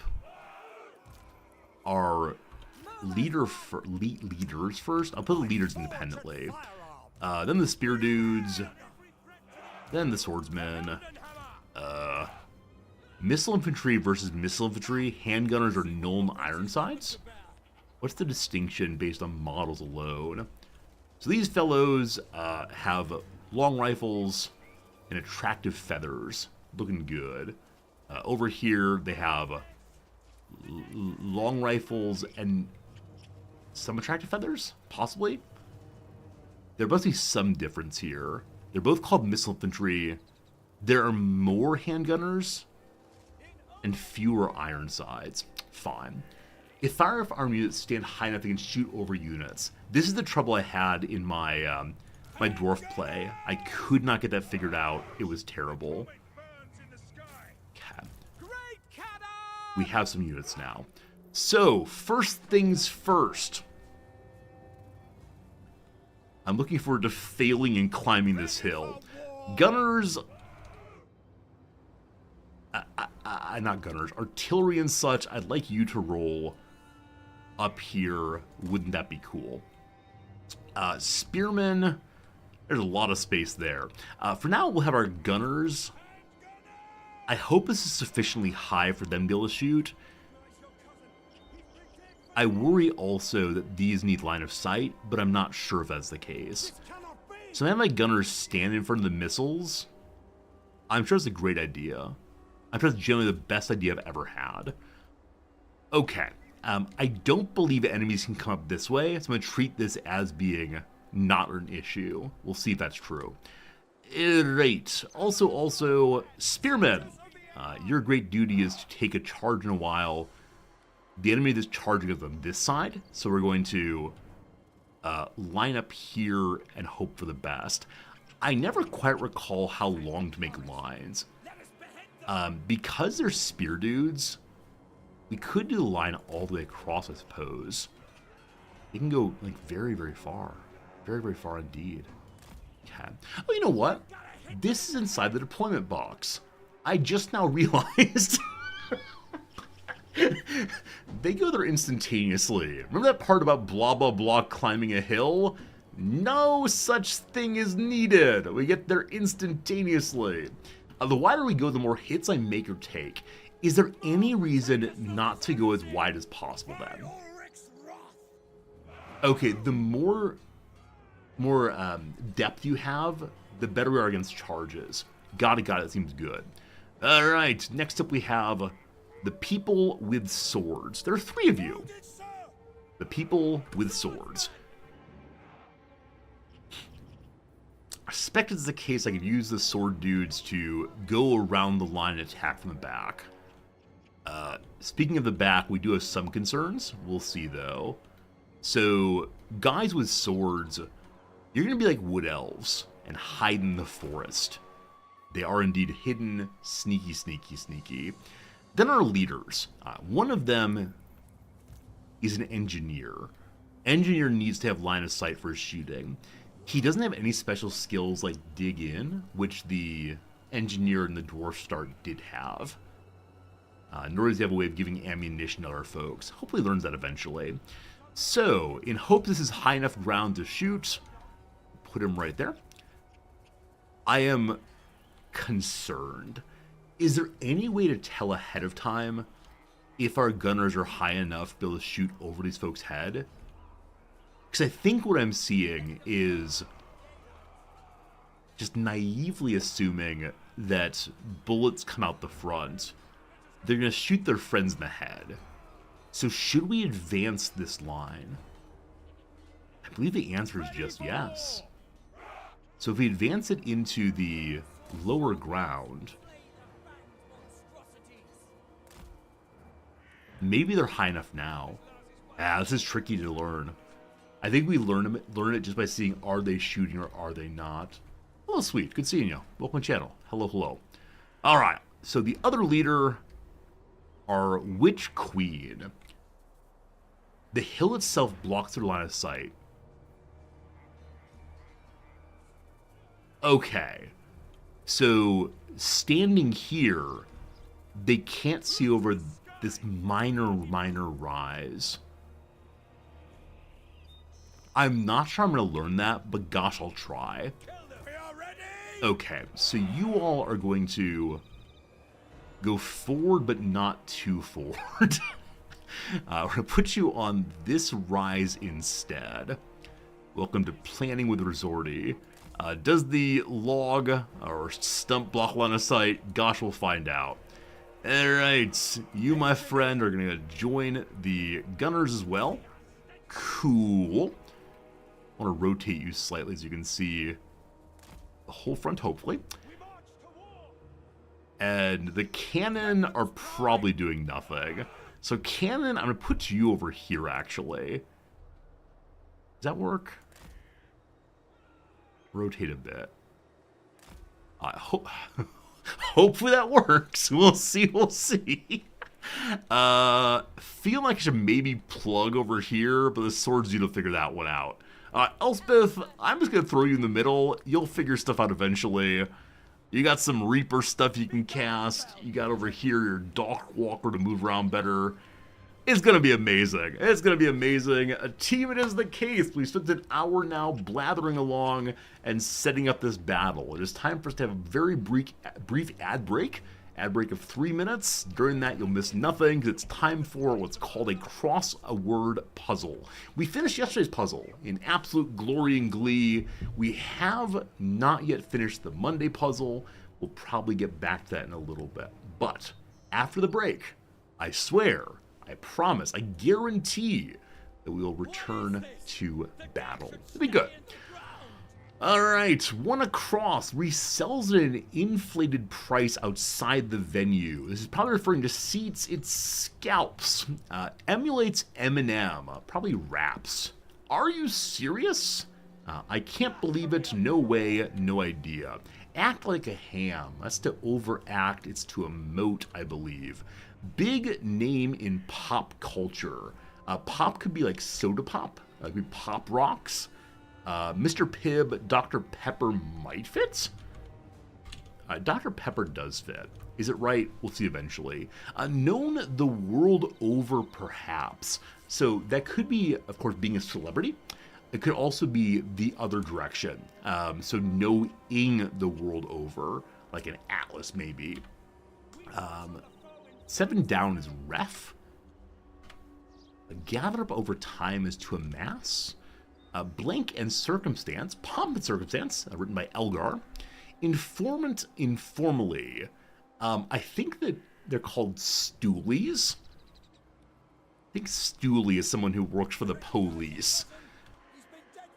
our leaders first. I'll put the leaders independently. Then the spear dudes. Then the swordsmen. Missile infantry versus missile infantry. Handgunners are Nuln Ironsides. What's the distinction based on models alone? So these fellows have long rifles and attractive feathers. Looking good. Over here they have long rifles and some attractive feathers? Possibly? There must be some difference here. They're both called missile infantry. There are more handgunners and fewer Ironsides. Fine. If firearm units stand high enough, they can shoot over units. This is the trouble I had in my my dwarf play. I could not get that figured out. It was terrible. Okay. We have some units now. So, first things first. I'm looking forward to failing and climbing this hill. Gunners... not gunners. Artillery and such, I'd like you to roll up here. Wouldn't that be cool? Spearmen, there's a lot of space there. For now, we'll have our gunners. I hope this is sufficiently high for them to be able to shoot. I worry also that these need line of sight, but I'm not sure if that's the case. So I have my gunners stand in front of the missiles. I'm sure it's a great idea. I'm sure it's generally the best idea I've ever had. Okay. I don't believe enemies can come up this way, so I'm going to treat this as being not an issue. We'll see if that's true. Right. Also, spearmen. Your great duty is to take a charge in a while. The enemy that's charging is on this side, so we're going to line up here and hope for the best. I never quite recall how long to make lines. Because they're spear dudes, we could do the line all the way across, I suppose. They can go, like, very, very far. Very, very far indeed. Okay. Oh, you know what? This is inside the deployment box. I just now realized... They go there instantaneously. Remember that part about blah, blah, blah climbing a hill? No such thing is needed. We get there instantaneously. The wider we go, the more hits I make or take. Is there any reason not to go as wide as possible then? Okay, the more depth you have, the better we are against charges. Got it, that seems good. Alright, next up we have the people with swords. There are 3 of you. The people with swords. I suspect it's the case I could use the sword dudes to go around the line and attack from the back. Speaking of the back, we do have some concerns. We'll see, though. So, guys with swords, you're going to be like wood elves and hide in the forest. They are indeed hidden, sneaky, sneaky, sneaky. Then our leaders. One of them is an engineer. Engineer needs to have line of sight for his shooting. He doesn't have any special skills like dig in, which the engineer in the dwarf start did have. Nor does he have a way of giving ammunition to other folks. Hopefully he learns that eventually. So, in hope this is high enough ground to shoot, put him right there. I am concerned. Is there any way to tell ahead of time if our gunners are high enough to be able to shoot over these folks' head? Because I think what I'm seeing is just naively assuming that bullets come out the front. They're going to shoot their friends in the head. So should we advance this line? I believe the answer is just yes. So if we advance it into the lower ground, maybe they're high enough now. This is tricky to learn. I think we learn it just by seeing, are they shooting or are they not? Oh, sweet. Good seeing you. Welcome to the channel. Hello, hello. All right. So the other leader, our Witch Queen. The hill itself blocks their line of sight. Okay. So standing here, they can't see over this minor rise. I'm not sure I'm going to learn that, but gosh, I'll try. Okay, so you all are going to go forward, but not too forward. We're going to put you on this rise instead. Welcome to Planning with Resorty. Does the log or stump block line of sight? Gosh, we'll find out. Alright, you, my friend, are going to join the gunners as well. Cool. I want to rotate you slightly so you can see the whole front, hopefully. And the cannon are probably doing nothing. So cannon, I'm going to put you over here, actually. Does that work? Rotate a bit. Hopefully that works. We'll see, we'll see. Feel like I should maybe plug over here, but the swords need to figure that one out. Elspeth, I'm just gonna throw you in the middle. You'll figure stuff out eventually. You got some Reaper stuff you can cast. You got over here your Dock Walker to move around better. It's gonna be amazing. It's gonna be amazing. Team, it is the case. We've spent an hour now blathering along and setting up this battle. It is time for us to have a very brief ad break. Ad break of 3 minutes. During that, you'll miss nothing because it's time for what's called a cross-a-word puzzle. We finished yesterday's puzzle in absolute glory and glee. We have not yet finished the Monday puzzle. We'll probably get back to that in a little bit. But after the break, I swear, I promise, I guarantee that we will return to battle. It'll be good. Alright, One Across resells at an inflated price outside the venue. This is probably referring to seats, it's scalps. Emulates Eminem, probably raps. Are you serious? I can't believe it, no way, no idea. Act like a ham, that's to overact, it's to emote, I believe. Big name in pop culture. Pop could be like soda pop, could be Pop Rocks. Mr. Pibb, Dr. Pepper might fit? Dr. Pepper does fit. Is it right? We'll see eventually. Known the world over, perhaps. So that could be, of course, being a celebrity. It could also be the other direction. So knowing the world over, like an Atlas maybe. 7 down is ref. Gather up over time is to amass. Blank and Circumstance, Pomp and Circumstance, written by Elgar. Informant, informally. I think that they're called stoolies. I think stoolie is someone who works for the police.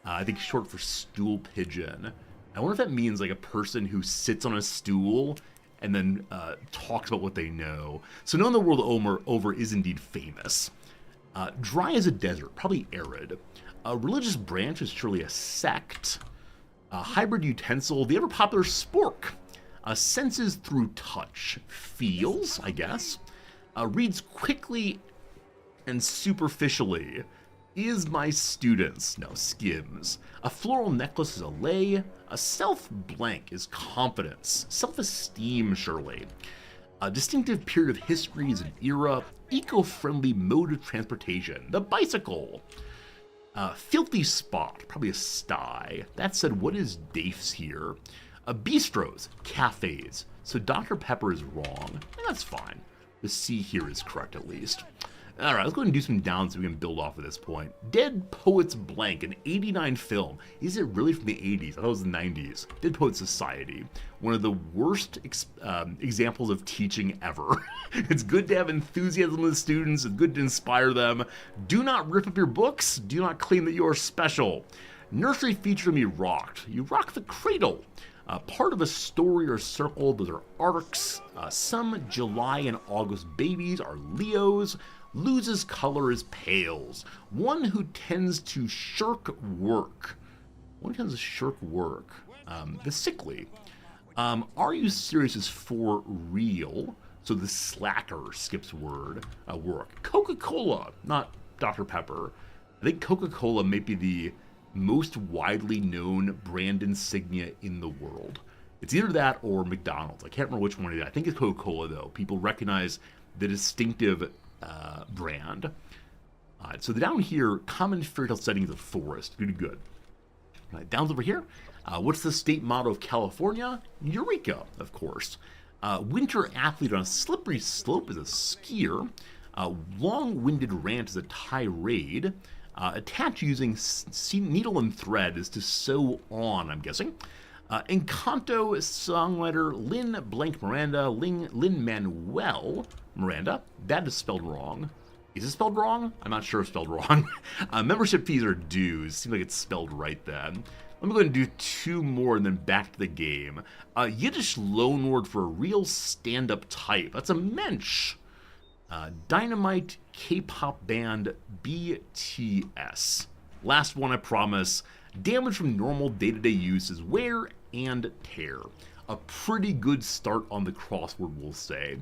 I think short for stool pigeon. I wonder if that means like a person who sits on a stool and then talks about what they know. So knowing the world over is indeed famous. Dry as a desert, probably arid. A religious branch is surely a sect. A hybrid utensil, the ever-popular spork. Senses through touch. Feels, I guess. Reads quickly and superficially. Is my students. No, skims. A floral necklace is a lay. A self-blank is confidence. Self-esteem, surely. A distinctive period of history is an era. Eco-friendly mode of transportation. The bicycle. Filthy spot, probably a sty. That said, what is Dafes here? Bistros, cafes. So Dr. Pepper is wrong, and that's fine. The C here is correct at least. Alright, let's go ahead and do some downs so we can build off at this point. Dead Poets Blank, an 89 film. Is it really from the 80s? I thought it was the 90s. Dead Poets Society. One of the worst examples of teaching ever. It's good to have enthusiasm with students. It's good to inspire them. Do not rip up your books. Do not claim that you are special. Nursery feature me rocked. You rock the cradle. Part of a story or circle, those are arcs. Some July and August babies are Leos. Loses color is pales. One who tends to shirk work. The sickly. Are you serious is for real. So the slacker skips work. Coca-Cola, not Dr. Pepper. I think Coca-Cola may be the most widely known brand insignia in the world. It's either that or McDonald's. I can't remember which one it is. I think it's Coca-Cola, though. People recognize the distinctive brand. So the down here, common fairy tale setting is a forest. Good. Downs over here. What's the state motto of California? Eureka, of course. Winter athlete on a slippery slope is a skier. Long-winded rant is a tirade. Attach using needle and thread is to sew on, I'm guessing. Encanto songwriter Lin Blank Miranda, Lin Manuel Miranda. That is spelled wrong. Is it spelled wrong? I'm not sure it's spelled wrong. Membership fees are dues. Seems like it's spelled right then. Let me go ahead and do 2 more and then back to the game. Yiddish loanword for a real stand-up type. That's a mensch. Dynamite K-pop band BTS. Last one, I promise. Damage from normal day-to-day use is wear and tear. A pretty good start on the crossword, we'll say.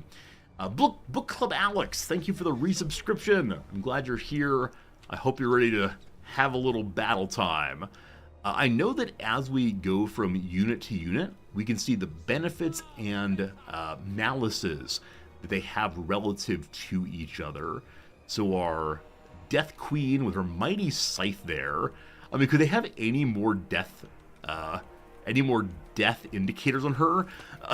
Book Club Alex, thank you for the resubscription. I'm glad you're here. I hope you're ready to have a little battle time. I know that as we go from unit to unit, we can see the benefits and malices that they have relative to each other. So our Death Queen with her mighty scythe there. I mean, could they have any more death indicators on her?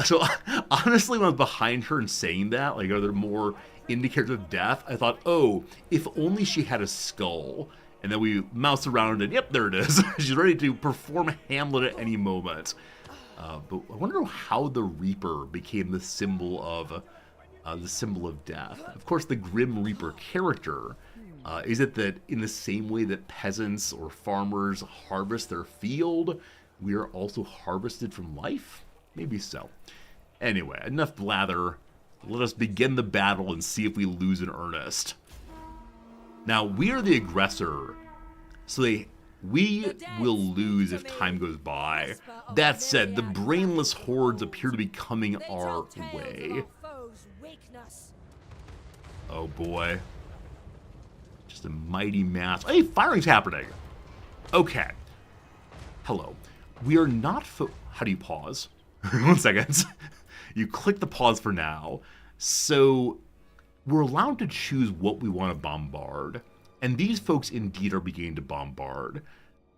So honestly, when I was behind her and saying that, like, are there more indicators of death? I thought, oh, if only she had a skull. And then we mouse around and yep, there it is. She's ready to perform Hamlet at any moment. But I wonder how the Reaper became the symbol of death. Of course, the Grim Reaper character. Is it that in the same way that peasants or farmers harvest their field, we are also harvested from life? Maybe so. Anyway, enough blather. Let us begin the battle and see if we lose in earnest. Now, we are the aggressor, so we will lose if time goes by. That said, the brainless hordes appear to be coming our way. Oh boy. Just a mighty mass. Hey, firing's happening! Okay. Hello. We are not how do you pause? 1 second. You click the pause for now. So we're allowed to choose what we want to bombard. And these folks indeed are beginning to bombard.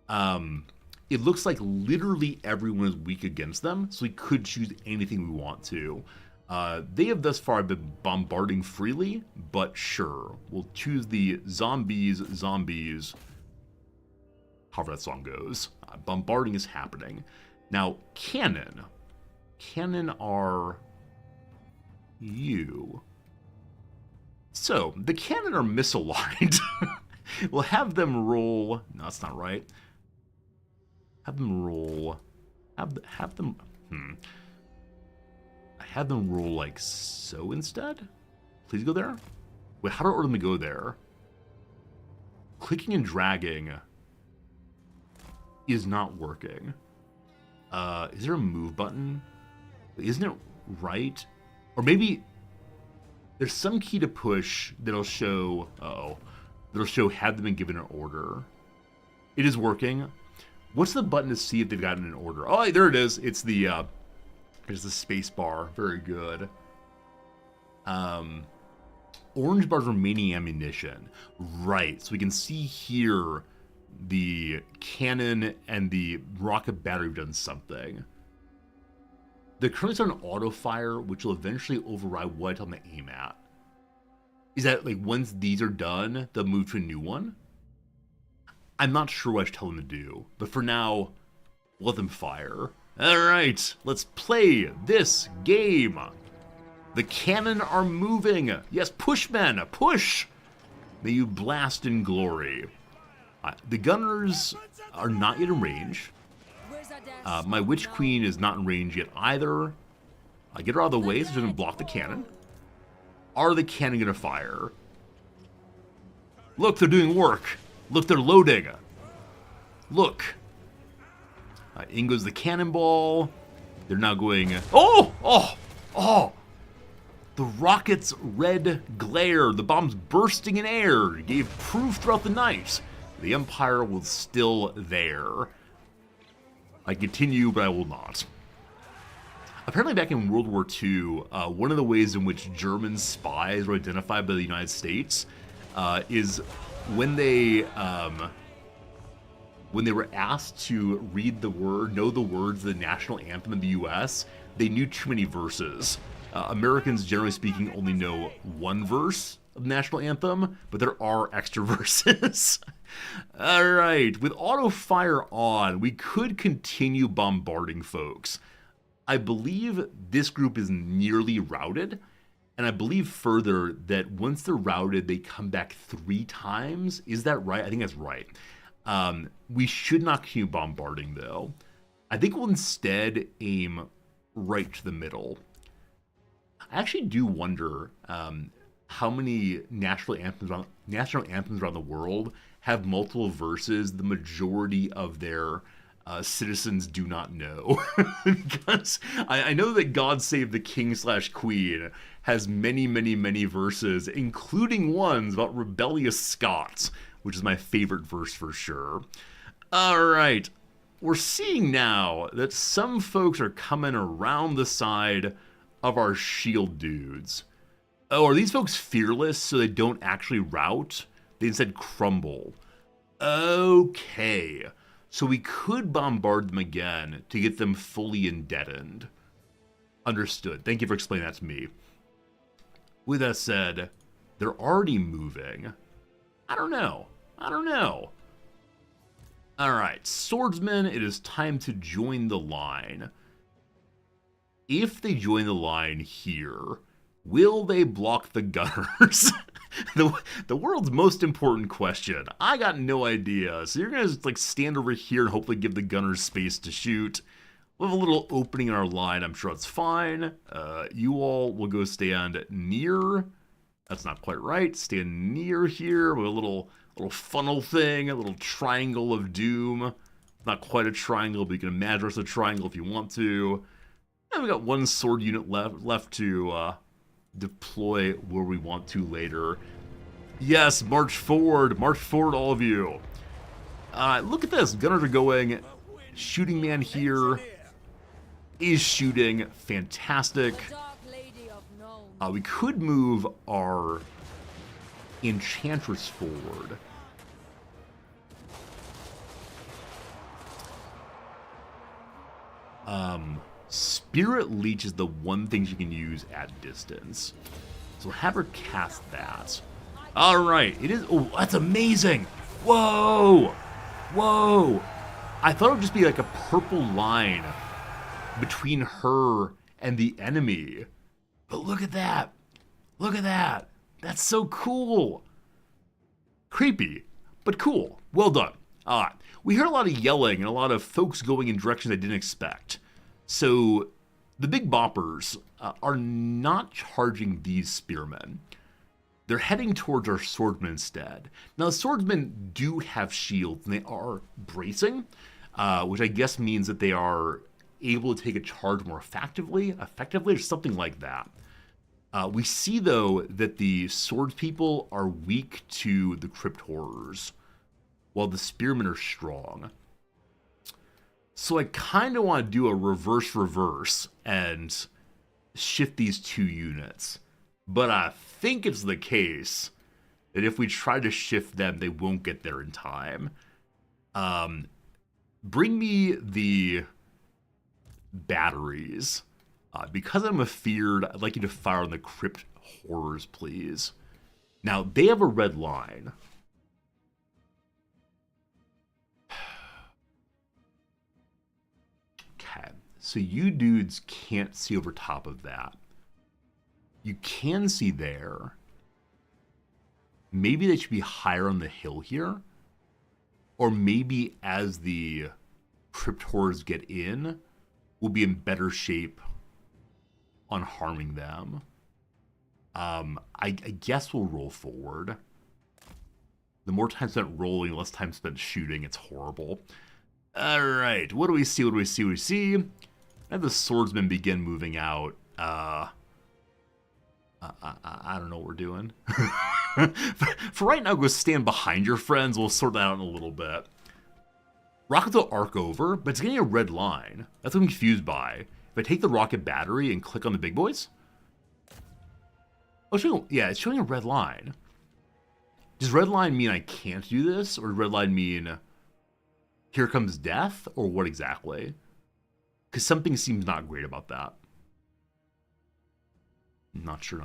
It looks like literally everyone is weak against them, so we could choose anything we want to. They have thus far been bombarding freely, but sure. We'll choose the zombies, however that song goes. Bombarding is happening. Now, cannon. Cannon are you. So, the cannon are misaligned. We'll have them roll... No, that's not right. Have them roll... Have them... I had them roll like so instead? Please go there? Wait, how do I order them to go there? Clicking and dragging is not working. Is there a move button? Isn't it right? Or maybe there's some key to push that'll show... that'll show have they been given an order. It is working. What's the button to see if they've gotten an order? Oh, there it is. It's the... There's the space bar. Very good. Orange bar's remaining ammunition. Right. So we can see here the cannon and the rocket battery have done something. The currently on auto fire, which will eventually override what I tell them to aim at. Is that like once these are done, they'll move to a new one? I'm not sure what I should tell them to do, but for now, let them fire. Alright, let's play this game. The cannon are moving. Yes, push, men, push. May you blast in glory. The gunners are not yet in range. My Witch Queen is not in range yet either. Get her out of the way so she doesn't block the cannon. Are the cannon going to fire? Look, they're doing work. Look, they're loading. Look. In goes the cannonball. They're now going... Oh! The rocket's red glare. The bombs bursting in air gave proof throughout the night. The Empire was still there. I continue, but I will not. Apparently back in World War II, one of the ways in which German spies were identified by the United States is when they were asked to know the words of the national anthem in the U.S., they knew too many verses. Americans, generally speaking, only know one verse of the national anthem, but there are extra verses. All right, with auto fire on, we could continue bombarding folks. I believe this group is nearly routed, and I believe further that once they're routed, they come back 3 times. Is that right? I think that's right. We should not continue bombarding, though. I think we'll instead aim right to the middle. I actually do wonder how many national anthems around the world have multiple verses the majority of their citizens do not know. Because I know that God Save the King/Queen has many, many, many verses, including ones about rebellious Scots, which is my favorite verse for sure. All right. We're seeing now that some folks are coming around the side of our shield dudes. Oh, are these folks fearless so they don't actually rout? They instead crumble. Okay. So we could bombard them again to get them fully indeadened. Understood. Thank you for explaining that to me. With that said, they're already moving. I don't know. Alright, swordsmen, it is time to join the line. If they join the line here, will they block the gunners? the world's most important question. I got no idea. So you're gonna like stand over here and hopefully give the gunners space to shoot. We'll have a little opening in our line. I'm sure it's fine. You all will go stand near. That's not quite right. Stand near here with a little funnel thing, a little triangle of doom. Not quite a triangle, but you can imagine it's a triangle if you want to. And we got one sword unit left to deploy where we want to later. Yes, march forward, all of you. Look at this, gunners are going. Shooting man here is shooting, fantastic. We could move our enchantress forward. Spirit Leech is the one thing you can use at distance. So have her cast that. Alright, it is. Oh, that's amazing! Whoa! Whoa! I thought it would just be like a purple line between her and the enemy. But look at that! Look at that! That's so cool! Creepy, but cool. Well done. We heard a lot of yelling and a lot of folks going in directions I didn't expect. So the big boppers are not charging these spearmen. They're heading towards our swordsmen instead. Now the swordsmen do have shields and they are bracing, which I guess means that they are able to take a charge more effectively or something like that. We see, though, that the swords people are weak to the crypt horrors, while the spearmen are strong. So I kind of want to do a reverse and shift these two units. But I think it's the case that if we try to shift them, they won't get there in time. Bring me the batteries. Because I'm afeared, I'd like you to fire on the crypt horrors, please. Now, they have a red line. Okay, so you dudes can't see over top of that. You can see there. Maybe they should be higher on the hill here. Or maybe as the crypt horrors get in, we'll be in better shape on harming them. I guess we'll roll forward. The more time spent rolling, less time spent shooting. It's horrible. Alright, what do we see? I have the swordsmen begin moving out. I don't know what we're doing. For right now, go stand behind your friends. We'll sort that out in a little bit. Rockets will arc over, but it's getting a red line. That's what I'm confused by. If I take the rocket battery and click on the big boys? Oh, it's showing a red line. Does red line mean I can't do this? Or does red line mean here comes death? Or what exactly? Because something seems not great about that. Not sure.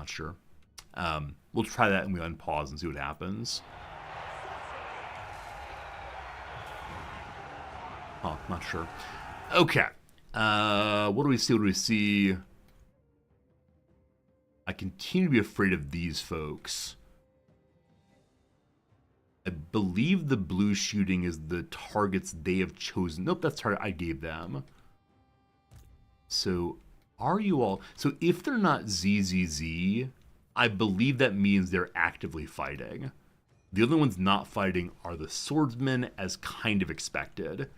We'll try that and we unpause and see what happens. Oh, not sure. Okay. What do we see? I continue to be afraid of these folks. I believe the blue shooting is the targets they have chosen. Nope, that's the target I gave them. So, are you all... So, if they're not ZZZ, I believe that means they're actively fighting. The only ones not fighting are the swordsmen, as kind of expected.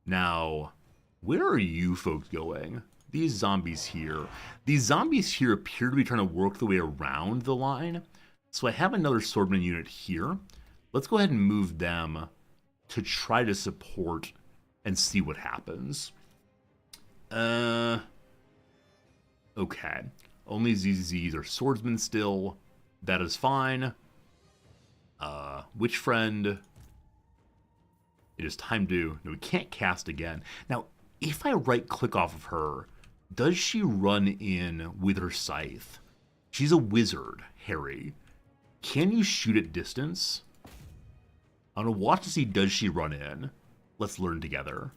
Now, where are you folks going? These zombies here. These zombies here appear to be trying to work their way around the line. So I have another swordman unit here. let's go ahead and move them to try to support and see what happens. Okay. Only ZZs are swordsmen still. That is fine. Witch friend. It is time to... No, we can't cast again. Now, if I right-click off of her, does she run in with her scythe? She's a wizard, Harry. Can you shoot at distance? I'm going to watch to see, does she run in? Let's learn together.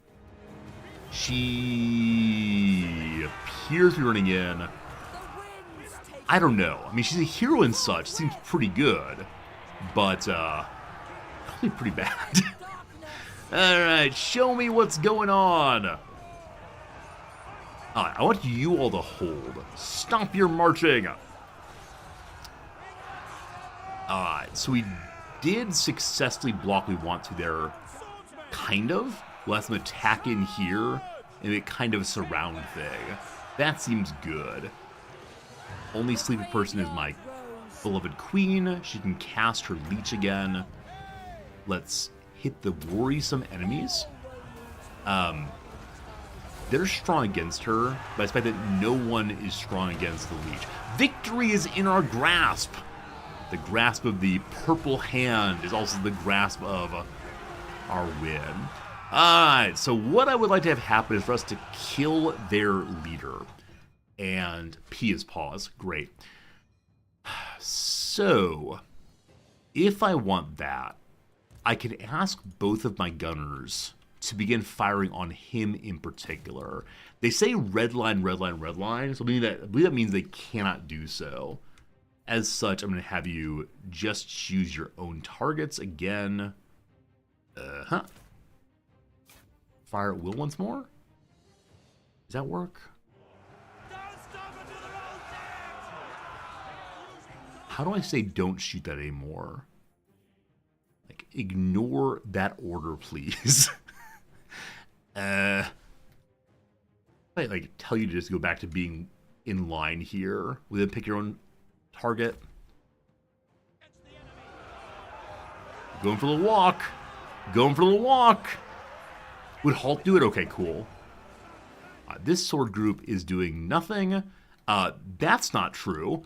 She appears to be running in. I don't know. I mean, she's a hero and such. Seems pretty good. But, probably pretty bad. Alright, show me what's going on. Alright, I want you all to hold. Stop your marching. Alright, so we did successfully block we want to there. Kind of. We'll have some attack in here. And it kind of surround thing. That seems good. Only sleepy person is my beloved queen. She can cast her leech again. Let's hit the worrisome enemies. They're strong against her, but I expect that no one is strong against the leech. Victory is in our grasp. The grasp of the purple hand is also the grasp of our win. Alright, so what I would like to have happen is for us to kill their leader. And P is pause. Great. So, if I want that, I can ask both of my gunners to begin firing on him in particular. They say red line, red line, red line, so I believe that means they cannot do so. As such, I'm going to have you just choose your own targets again. Fire at will once more? Does that work? How do I say don't shoot that anymore? Like, ignore that order, please. I like tell you to just go back to being in line here. We then pick your own target. Going for the walk. Going for the walk. Would Halt do it? Okay, cool. This sword group is doing nothing. That's not true.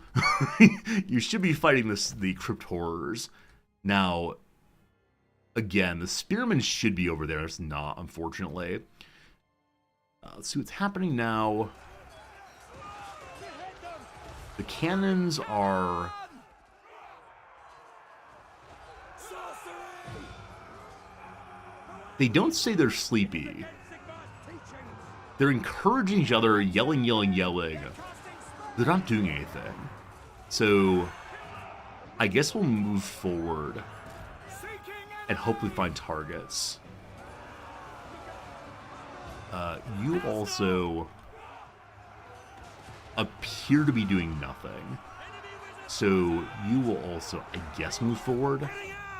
You should be fighting the Crypt Horrors. Now, again, the Spearmen should be over there. It's not, unfortunately. Let's see what's happening now. The cannons are... They don't say they're sleepy. They're encouraging each other, yelling, yelling, yelling. They're not doing anything. So, I guess we'll move forward and hopefully find targets. You also appear to be doing nothing. So, you will also, I guess, move forward.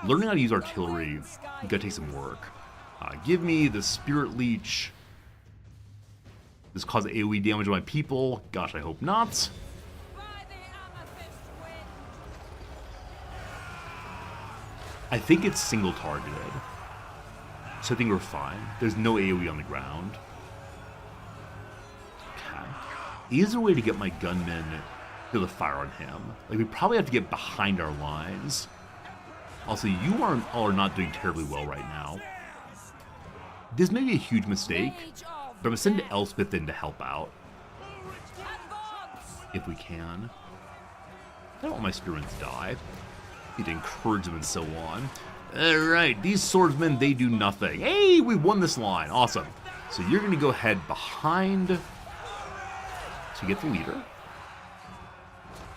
Learning how to use artillery, gotta take some work. Give me the Spirit Leech. This causes AoE damage to my people. Gosh, I hope not. I think it's single targeted. So I think we're fine. There's no AoE on the ground. Okay. Is there a way to get my gunmen to the fire on him? Like, we probably have to get behind our lines. Also, you are not doing terribly well right now. This may be a huge mistake, but I'm going to send Elspeth in to help out. If we can. I don't want my spearmen to die. I need to encourage them and so on. Alright, these swordsmen, they do nothing. Hey, we won this line. Awesome. So you're going to go ahead behind to get the leader,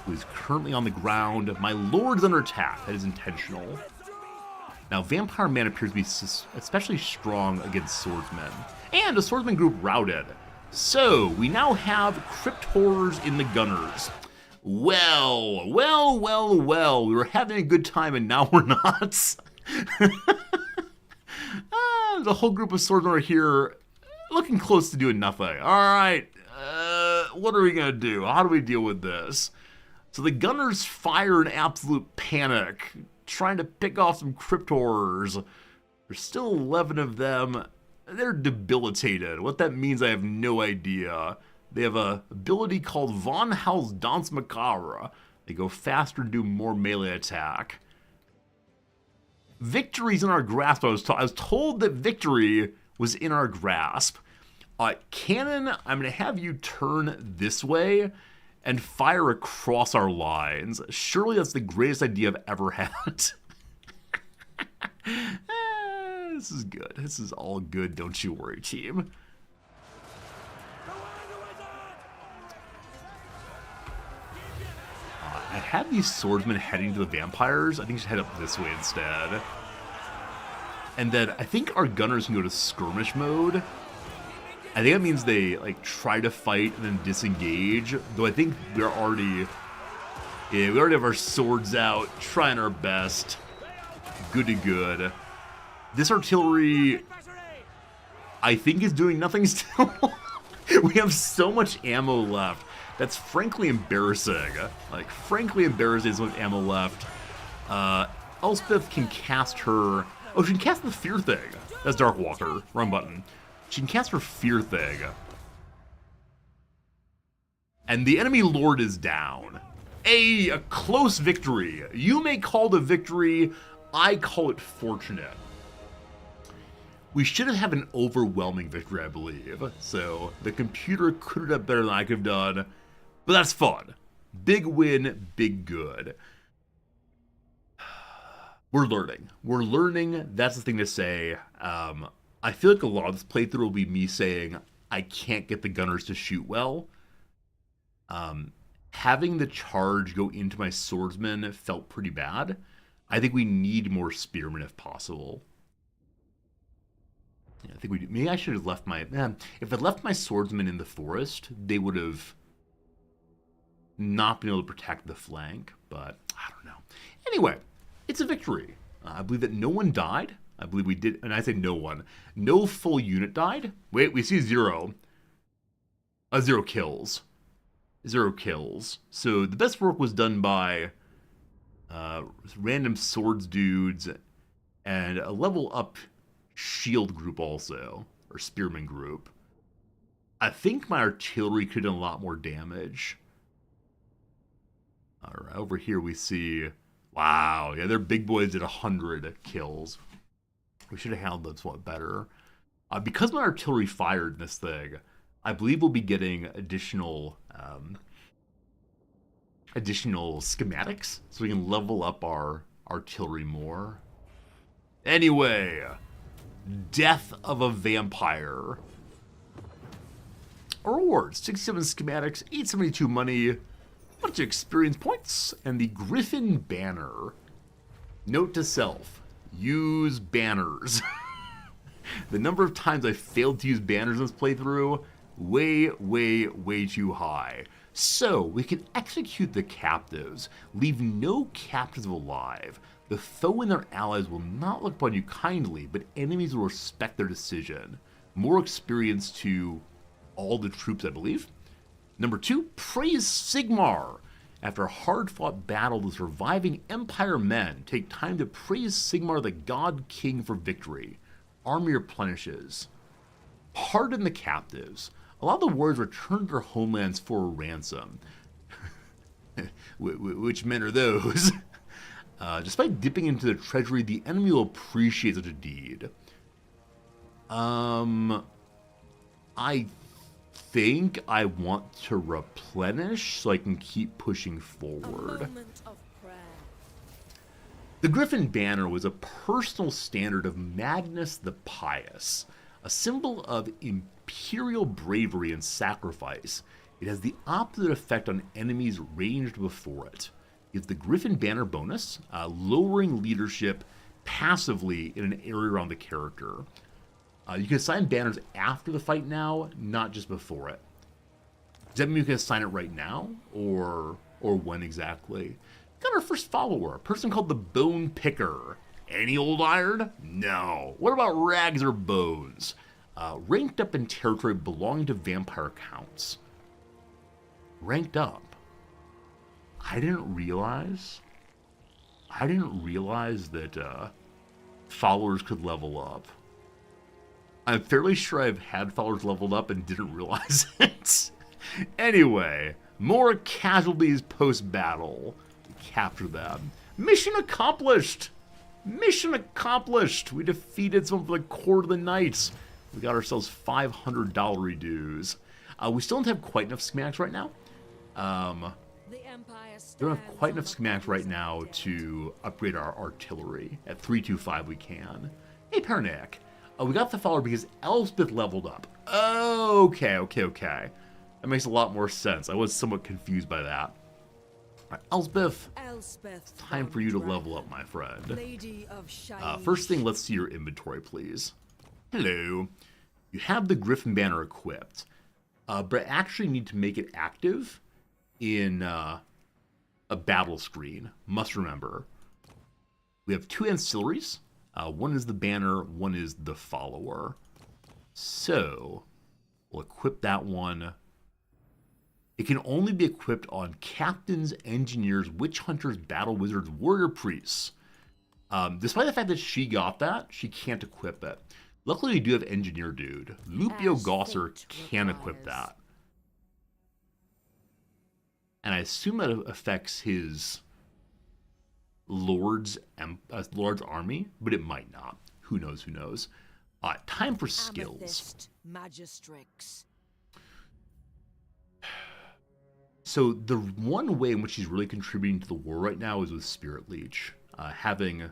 who is currently on the ground. My lord's under attack. That is intentional. Now, Vampire Man appears to be especially strong against swordsmen. And a swordsman group routed. So, we now have Crypt Horrors in the gunners. Well. We were having a good time and now we're not. The whole group of swordsmen are here looking close to doing nothing. Alright, what are we going to do? How do we deal with this? So the gunners fire in absolute panic, trying to pick off some crypt horrors. There's still 11 of them. They're debilitated. What that means, I have no idea. They have a ability called Von Hell's Danse Macabre. They go faster and do more melee attack. Victory's in our grasp. I was told that victory was in our grasp. Cannon, I'm going to have you turn this way and fire across our lines. Surely that's the greatest idea I've ever had. This is good. This is all good. Don't you worry, team. I had these swordsmen heading to the vampires. I think I should head up this way instead. And then I think our gunners can go to skirmish mode. I think that means they like try to fight and then disengage. Though I think we already have our swords out, trying our best. Good to good. This artillery, I think, is doing nothing still. We have so much ammo left. That's frankly embarrassing. Like, frankly embarrassing is much ammo left. Elspeth can cast her... Oh, she can cast the fear thing. That's Darkwalker. Wrong button. She can cast her fear thing. And the enemy lord is down. A close victory. You may call it a victory. I call it fortunate. We should have an overwhelming victory, I believe. So the computer could have done better than I could have done. But that's fun. Big win, big good. We're learning. We're learning. That's the thing to say. I feel like a lot of this playthrough will be me saying, I can't get the gunners to shoot well. Having the charge go into my swordsman felt pretty bad. I think we need more spearmen if possible. Yeah, I think we do. Maybe I should have left my... if I left my swordsmen in the forest, they would have not been able to protect the flank, but I don't know. Anyway, it's a victory. I believe that no one died. I believe we did, and I say no one. No full unit died. Wait, we see 0. 0 kills. 0 kills. So the best work was done by random swords dudes and a level up shield group also, or spearman group. I think my artillery could have done a lot more damage. Alright, over here we see... Wow, yeah, their big boys did 100 kills. We should have handled this one better. Because my artillery fired in this thing, I believe we'll be getting additional schematics, so we can level up our artillery more. Anyway, death of a vampire. Our rewards, 67 schematics, 872 money, bunch of experience points, and the Griffin Banner. Note to self, use banners. The number of times I failed to use banners in this playthrough, way too high. So, we can execute the captives, leave no captives alive. The foe and their allies will not look upon you kindly, but enemies will respect their decision. More experience to all the troops, I believe. Number 2, praise Sigmar. After a hard-fought battle, the surviving Empire men take time to praise Sigmar the God King for victory. Army replenishes. Pardon the captives. Allow the warriors return to their homelands for a ransom. Which men are those? Despite dipping into the treasury, the enemy will appreciate such a deed. I think I want to replenish so I can keep pushing forward. The Griffin Banner was a personal standard of Magnus the Pious, a symbol of imperial bravery and sacrifice. It has the opposite effect on enemies ranged before it. Gives the Griffin Banner bonus, lowering leadership passively in an area around the character. You can assign banners after the fight now, not just before it. Does that mean you can assign it right now, or when exactly? Got our first follower, a person called the Bone Picker. Any old iron? No. What about rags or bones? Ranked up in territory belonging to vampire counts. Ranked up. I didn't realize I didn't realize that followers could level up. I'm fairly sure I've had followers leveled up and didn't realize it. Anyway, more casualties post-battle. Capture them. Mission accomplished! Mission accomplished! We defeated some of the Court of the Knights. We got ourselves $500 dues. We still don't have quite enough schematics right now. We don't have quite enough schematics right now to upgrade our artillery. At 325 we can. Hey, Pernick. We got the follower because Elspeth leveled up. Okay. That makes a lot more sense. I was somewhat confused by that. All right, Elspeth, time for you to level up, my friend. First thing, let's see your inventory, please. Hello. You have the Griffin banner equipped, but I actually need to make it active in a battle screen. Must remember. We have 2 ancillaries. One is the banner, one is the follower. So, we'll equip that one. It can only be equipped on captains, engineers, witch hunters, battle wizards, warrior priests. Despite the fact that she got that, she can't equip it. Luckily, we do have engineer dude. Lupio Gosser can equip that. And I assume that affects his Lord's army, but it might not. Who knows? Time for skills. So the one way in which he's really contributing to the war right now is with Spirit Leech, having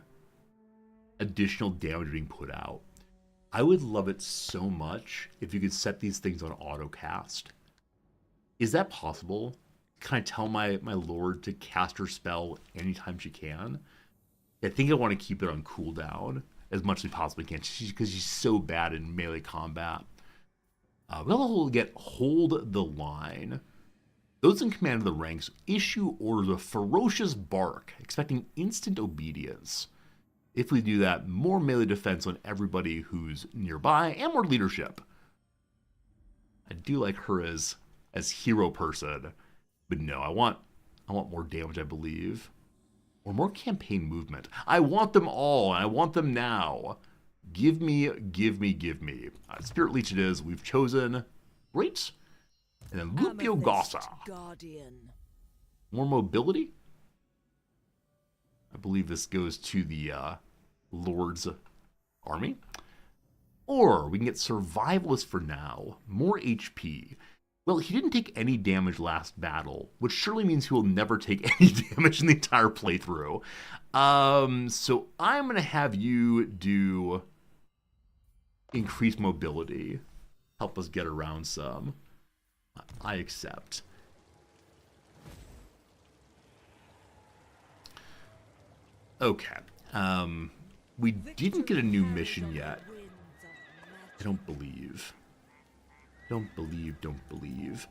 additional damage being put out. I would love it so much if you could set these things on autocast. Is that possible? Can I tell my Lord to cast her spell anytime she can? I think I want to keep it on cooldown as much as we possibly can, because she's so bad in melee combat. We'll get Hold the Line. Those in command of the ranks issue orders of ferocious bark, expecting instant obedience. If we do that, more melee defense on everybody who's nearby, and more leadership. I do like her as hero person, but no, I want more damage, I believe. Or more campaign movement. I want them all, and I want them now. Give me. Spirit Leech it is. We've chosen. Great. And then Lupio Gossa. More mobility? I believe this goes to the Lord's army. Or we can get Survivalist for now. More HP. Well, he didn't take any damage last battle, which surely means he will never take any damage in the entire playthrough. So I'm going to have you do increased mobility. Help us get around some. I accept. Okay. We didn't get a new mission yet. I don't believe. Don't believe.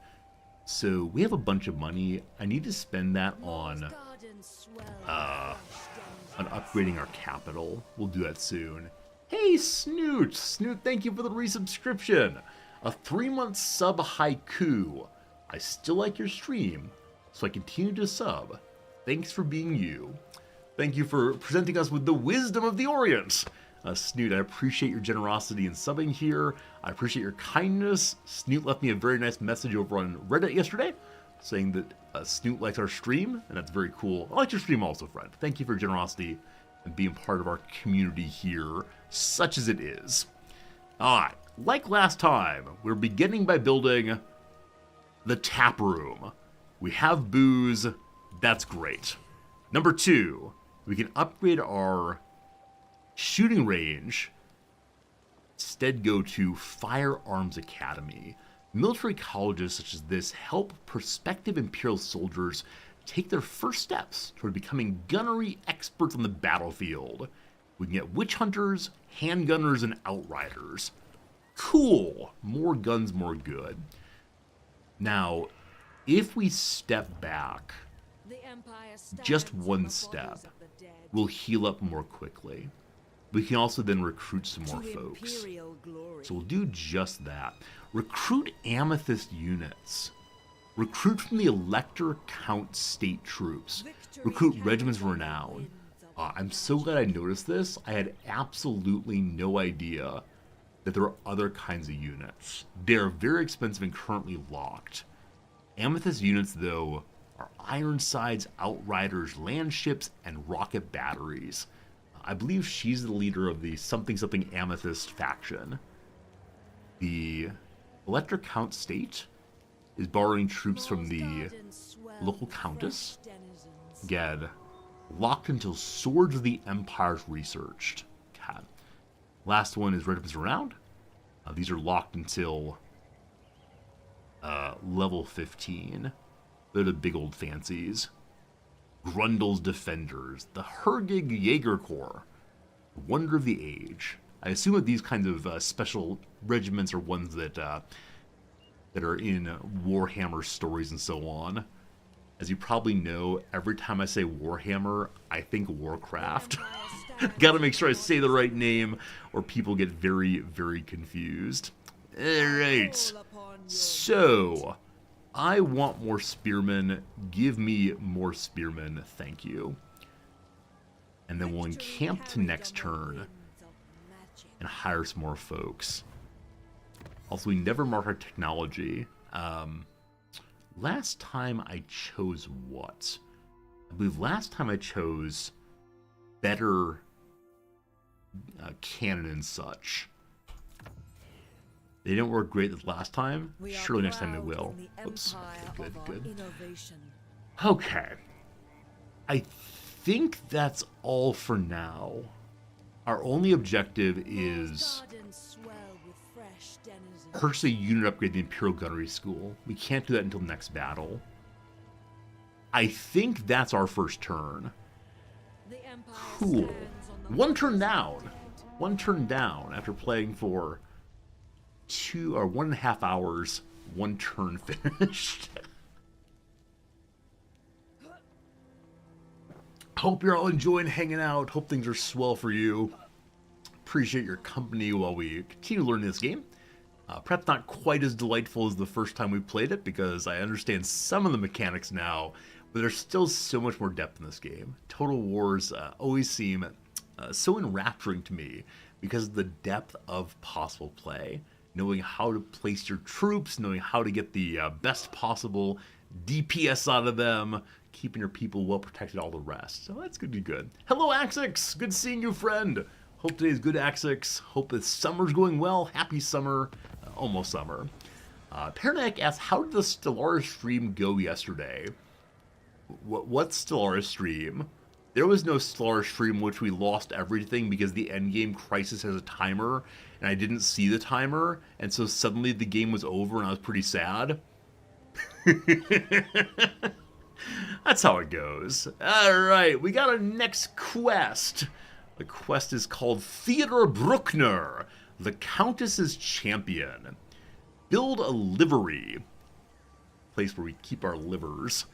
So we have a bunch of money. I need to spend that on upgrading our capital. We'll do that soon. Hey, Snoot! Snoot, thank you for the resubscription. A 3-month sub haiku. I still like your stream, so I continue to sub. Thanks for being you. Thank you for presenting us with the wisdom of the Orient. Snoot, I appreciate your generosity in subbing here. I appreciate your kindness. Snoot left me a very nice message over on Reddit yesterday, saying that Snoot likes our stream, and that's very cool. I like your stream also, friend. Thank you for your generosity and being part of our community here, such as it is. Alright, like last time, we're beginning by building the tap room. We have booze, that's great. Number 2, we can upgrade our shooting range. Instead go to Firearms Academy. Military colleges such as this help prospective Imperial soldiers take their first steps toward becoming gunnery experts on the battlefield. We can get witch hunters, handgunners, and outriders. Cool! More guns, more good. Now, if we step back just one step, we'll heal up more quickly. We can also then recruit some more folks. So we'll do just that. Recruit amethyst units. Recruit from the Elector Count state troops. Recruit regiments of renown. I'm so glad I noticed this. I had absolutely no idea that there are other kinds of units. They're very expensive and currently locked. Amethyst units, though, are Ironsides, Outriders, land ships, and rocket batteries. I believe she's the leader of the something Amethyst faction. The Electric Count State is borrowing troops from the local Countess. Again, locked until Swords of the Empire's researched. God. Last one is Regiments Around. These are locked until level 15. They're the big old fancies. Grundle's Defenders, the Hergig Jaeger Corps, Wonder of the Age. I assume that these kinds of special regiments are ones that are in Warhammer stories and so on. As you probably know, every time I say Warhammer, I think Warcraft. Gotta make sure I say the right name, or people get very, very confused. Alright, so I want more spearmen. Give me more spearmen, thank you. And then we'll encamp to next turn and hire some more folks. Also, we never mark our technology. Last time I chose what? I believe last time I chose better cannon and such. They didn't work great this last time. Surely next time they will. Oops. Okay, good. Okay. I think that's all for now. Our only objective is purchase a unit upgrade the Imperial Gunnery School. We can't do that until next battle. I think that's our first turn. Cool. One turn down. One turn down after playing for 2 or 1.5 hours. One turn finished. Hope you're all enjoying hanging out. Hope things are swell for you. Appreciate your company while we continue learning this game. Perhaps not quite as delightful as the first time we played it, because I understand some of the mechanics now, but there's still so much more depth in this game. Total Wars always seem so enrapturing to me because of the depth of possible play. Knowing how to place your troops, knowing how to get the best possible DPS out of them, keeping your people well protected, all the rest. So that's good to be good. Hello, Axix! Good seeing you, friend! Hope today's good, Axix. Hope the summer's going well. Happy summer. Almost summer. Pernak asks, how did the Stellaris stream go yesterday? What's Stellaris stream? There was no Stellaris stream which we lost everything because the endgame crisis has a timer, and I didn't see the timer, and so suddenly the game was over and I was pretty sad. That's how it goes. Alright, we got a next quest. The quest is called Theodor Bruckner, the Countess's Champion. Build a livery. Place where we keep our livers.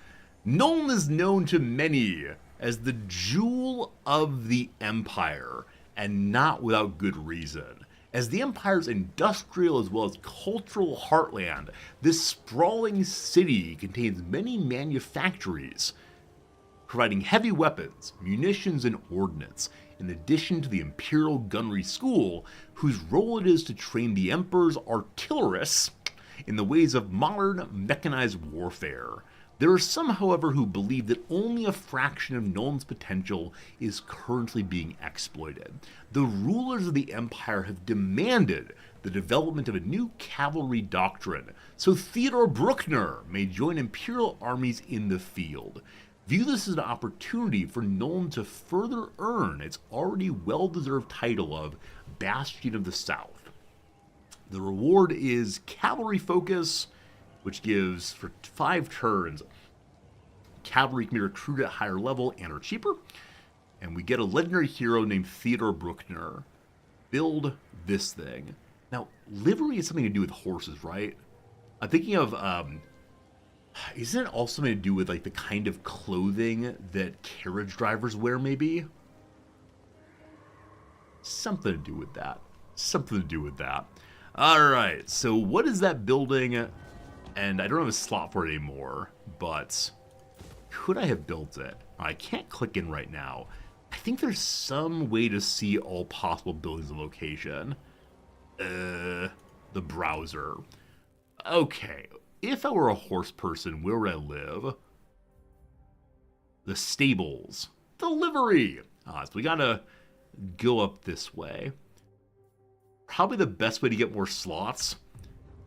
Nuln is known to many as the jewel of the Empire, and not without good reason. As the Empire's industrial as well as cultural heartland, this sprawling city contains many manufactories, providing heavy weapons, munitions, and ordnance, in addition to the Imperial Gunnery School, whose role it is to train the Emperor's artillerists in the ways of modern mechanized warfare. There are some, however, who believe that only a fraction of Nuln's potential is currently being exploited. The rulers of the Empire have demanded the development of a new cavalry doctrine, so Theodor Bruckner may join Imperial armies in the field. View this as an opportunity for Nuln to further earn its already well-deserved title of Bastion of the South. The reward is Cavalry Focus, which gives, for 5 turns, cavalry can be recruited at higher level and are cheaper. And we get a legendary hero named Theodor Bruckner. Build this thing. Now, livery is something to do with horses, right? I'm thinking of, isn't it also something to do with, like, the kind of clothing that carriage drivers wear, maybe? Something to do with that. Something to do with that. Alright, so what is that building? And I don't have a slot for it anymore, but could I have built it? I can't click in right now. I think there's some way to see all possible buildings and location. The browser. Okay, if I were a horse person, where would I live? The stables. The livery. So we gotta go up this way. Probably the best way to get more slots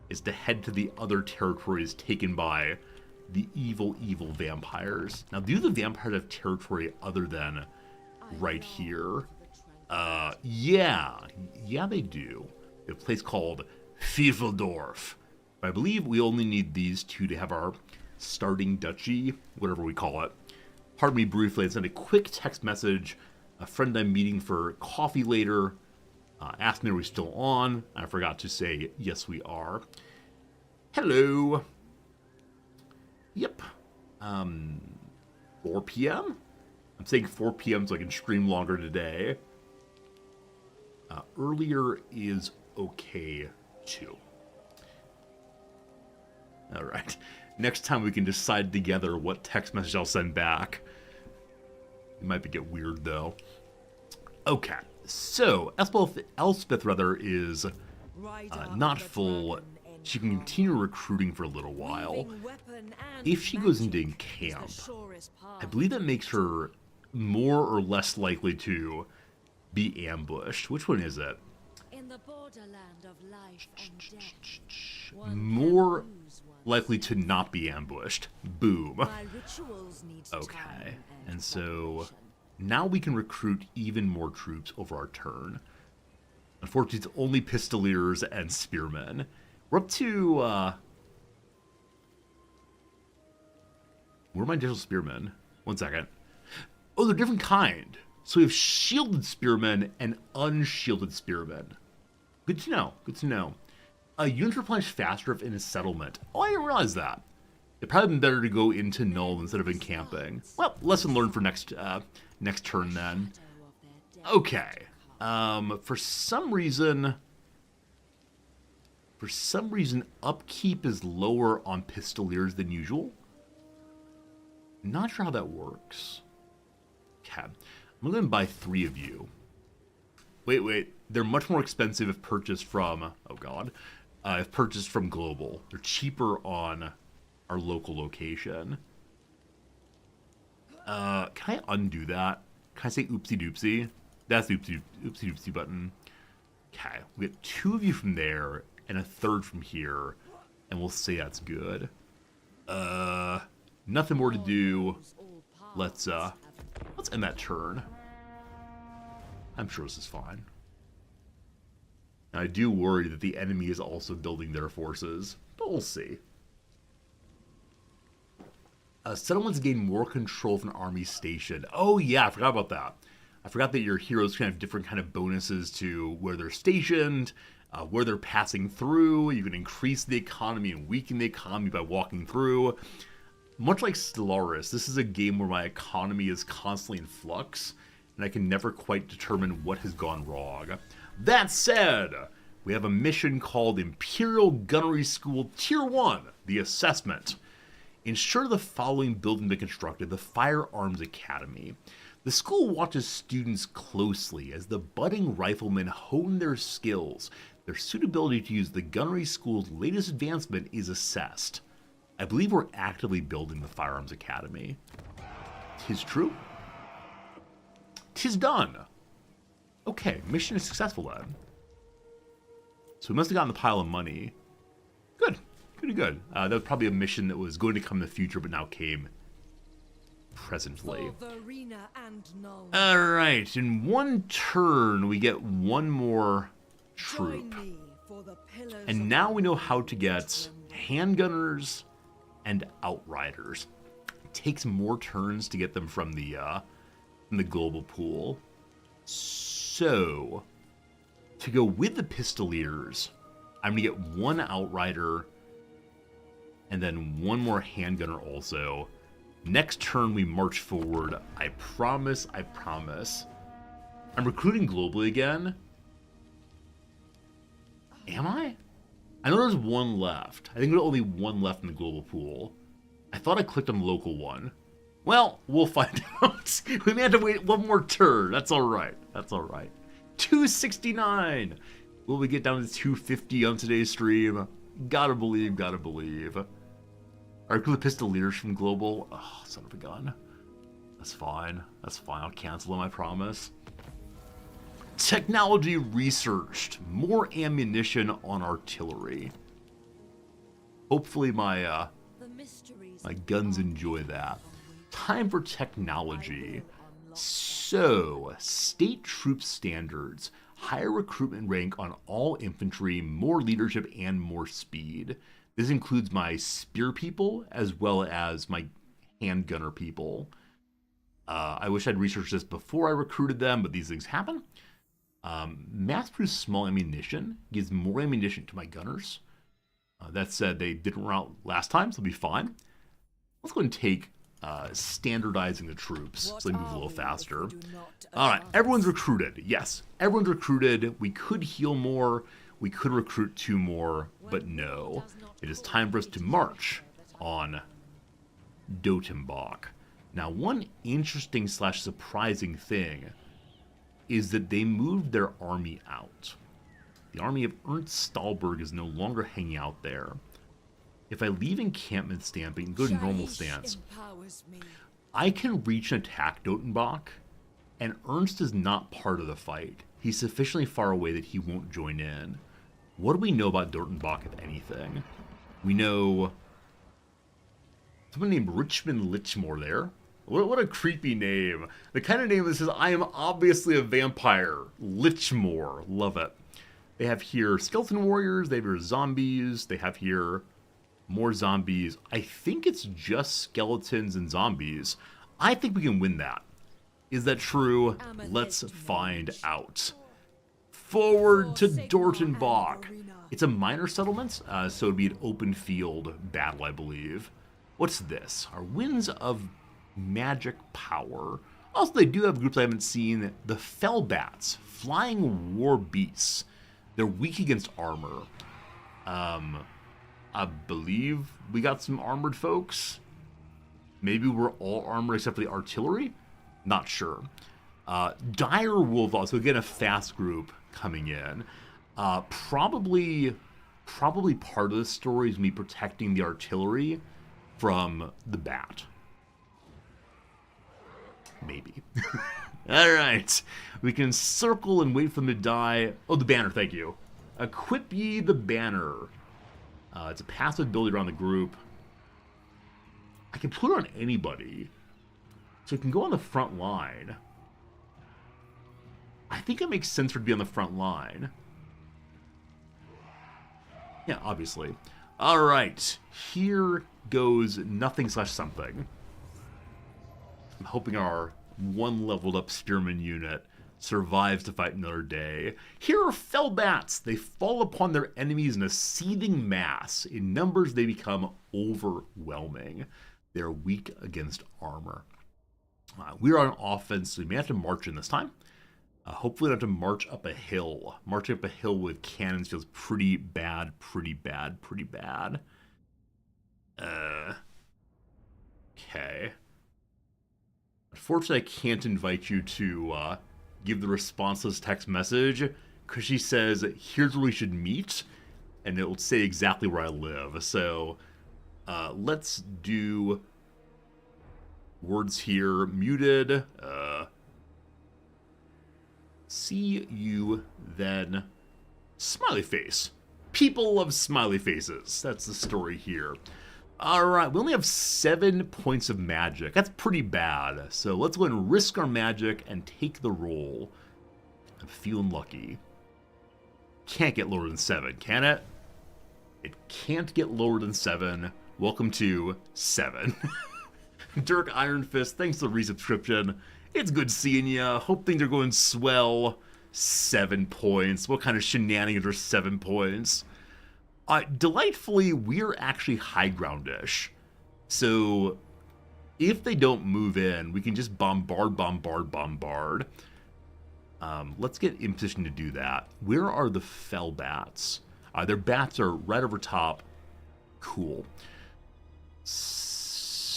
is to head to the other territories taken by the evil vampires. Now, do the vampires have territory other than right here? Yeah, they do. A place called Fieveldorf. I believe we only need these two to have our starting duchy, whatever we call it. Pardon me briefly, I sent a quick text message. A friend I'm meeting for coffee later asked me, are we still on? I forgot to say, yes, we are. Hello. Yep. 4 p.m.? I'm saying 4 p.m. so I can stream longer today. Earlier is okay, too. Alright. Next time we can decide together what text message I'll send back. It might get weird, though. Okay. So, Elspeth is not full. She can continue recruiting for a little while. If she goes into camp, I believe that makes her more or less likely to be ambushed. Which one is it? In the borderland of life and death, more likely to not be ambushed. Boom. Okay. And so now we can recruit even more troops over our turn. Unfortunately, it's only pistoliers and spearmen. We're up to, where are my digital spearmen? 1 second. Oh, they're different kind. So we have shielded spearmen and unshielded spearmen. Good to know. Good to know. Units replenish faster if in a settlement. Oh, I didn't realize that. It'd probably been better to go into Null instead of encamping. Well, lesson learned for next turn then. Okay. For some reason, upkeep is lower on pistoliers than usual. Not sure how that works. Okay. I'm going to buy 3 of you. Wait. They're much more expensive if purchased from... Oh, God. If purchased from Global. They're cheaper on our local location. Can I undo that? Can I say oopsie doopsie? That's the oopsie doopsie button. Okay. We get 2 of you from there and a 3rd from here. And we'll say that's good. Nothing more to do. Let's end that turn. I'm sure this is fine. Now, I do worry that the enemy is also building their forces, but we'll see. Settlements gain more control of an army station. Oh yeah, I forgot about that. I forgot that your heroes can have different kind of bonuses to where they're stationed, where they're passing through. You can increase the economy and weaken the economy by walking through. Much like Stellaris, this is a game where my economy is constantly in flux, and I can never quite determine what has gone wrong. That said, we have a mission called Imperial Gunnery School Tier 1, the assessment. Ensure the following building be constructed: the Firearms Academy. The school watches students closely as the budding riflemen hone their skills. Their suitability to use the gunnery school's latest advancement is assessed. I believe we're actively building the Firearms Academy. 'Tis true. 'Tis done. Okay, mission is successful then. So we must have gotten the pile of money. Good. Good. That was probably a mission that was going to come in the future, but now came presently. Alright, in 1 turn, we get 1 more troop. And now we know how to get handgunners and outriders. It takes more turns to get them from the global pool. So, to go with the pistoliers, I'm going to get 1 outrider and then 1 more handgunner also. Next turn, we march forward. I promise. I'm recruiting globally again. Am I? I know there's 1 left. I think there's only 1 left in the global pool. I thought I clicked on the local one. Well, we'll find out. We may have to wait one more turn. That's all right. That's all right. 269. Will we get down to 250 on today's stream? Gotta believe, gotta believe. Are the pistol leaders from Global? Oh, son of a gun. That's fine. That's fine. I'll cancel them, I promise. Technology researched. More ammunition on artillery. Hopefully my guns enjoy that. Time for technology. So, state troop standards. Higher recruitment rank on all infantry, more leadership, and more speed. This includes my spear people as well as my handgunner people. I wish I'd researched this before I recruited them, but these things happen. Mass-produced small ammunition gives more ammunition to my gunners. That said, they didn't run out last time, so they'll be fine. Let's go and take standardizing the troops so they move a little faster. All right, everyone's recruited. Yes, everyone's recruited. We could heal more. We could recruit 2 more, but no. It is time for us to march on Dotenbach. Now, one interesting / surprising thing is that they moved their army out. The army of Ernst Stahlberg is no longer hanging out there. If I leave encampment stamping and go to normal stance, I can reach and attack Dotenbach, and Ernst is not part of the fight. He's sufficiently far away that he won't join in. What do we know about Dotenbach, if anything? We know someone named Richmond Lichmore there. What a creepy name. The kind of name that says, I am obviously a vampire. Lichmore. Love it. They have here skeleton warriors. They have here zombies. They have here more zombies. I think it's just skeletons and zombies. I think we can win that. Is that true? Let's find out. Forward to Dortenbach. It's a minor settlement, so it'd be an open field battle, I believe. What's this? Our winds of magic power. Also, they do have groups I haven't seen. The Fellbats, flying war beasts. They're weak against armor. I believe we got some armored folks. Maybe we're all armored except for the artillery? Not sure. Dire Wolf, also again a fast group coming in. Probably part of the story is me protecting the artillery from the bat. Maybe. Alright. We can circle and wait for them to die. Oh, the banner, thank you. Equip ye the banner. It's a passive ability around the group. I can put it on anybody. So it can go on the front line. I think it makes sense for it to be on the front line. Yeah, obviously. Alright. Here goes nothing / something. I'm hoping our 1 leveled up spearman unit survives to fight another day. Here are Fellbats. They fall upon their enemies in a seething mass. In numbers, they become overwhelming. They're weak against armor. We're on offense, so we may have to march in this time. Hopefully, we don't have to march up a hill. Marching up a hill with cannons feels pretty bad, pretty bad, pretty bad. Okay. Unfortunately, I can't invite you to give the responseless text message because she says, here's where we should meet, and it will say exactly where I live. So let's do words here. Muted. See you then. Smiley face. People love smiley faces. That's the story here. Alright, we only have 7 points of magic. That's pretty bad. So let's go ahead and risk our magic and take the roll. I'm feeling lucky. Can't get lower than 7, can it? It can't get lower than 7. Welcome to 7. Dirk Iron Fist, thanks for the resubscription. It's good seeing ya. Hope things are going swell. 7 points. What kind of shenanigans are 7 points? Delightfully, we're actually high ground-ish. So, if they don't move in, we can just bombard. Let's get in position to do that. Where are the Fellbats? Their bats are right over top. Cool.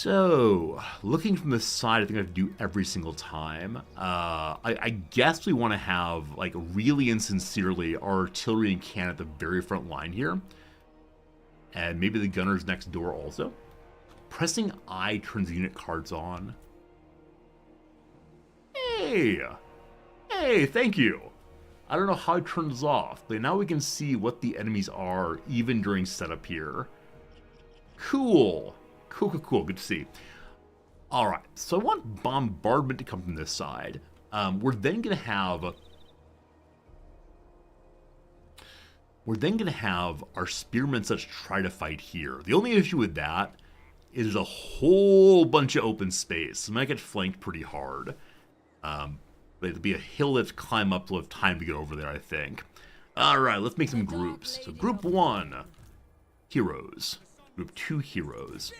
So, looking from the side, I think I have to do every single time. I guess we want to have, like, really and sincerely our artillery and cannon at the very front line here. And maybe the gunners next door also. Pressing I turns the unit cards on. Hey! Hey, thank you! I don't know how I turned this off, but now we can see what the enemies are even during setup here. Cool! Cool. Good to see. Alright, so I want bombardment to come from this side. We're then going to have our spearmen such try to fight here. The only issue with that is there's a whole bunch of open space. So I might get flanked pretty hard. But it'll be a hill to climb up. We'll have time to get over there, I think. Alright, let's make some groups. So group 1, heroes. Group 2, heroes.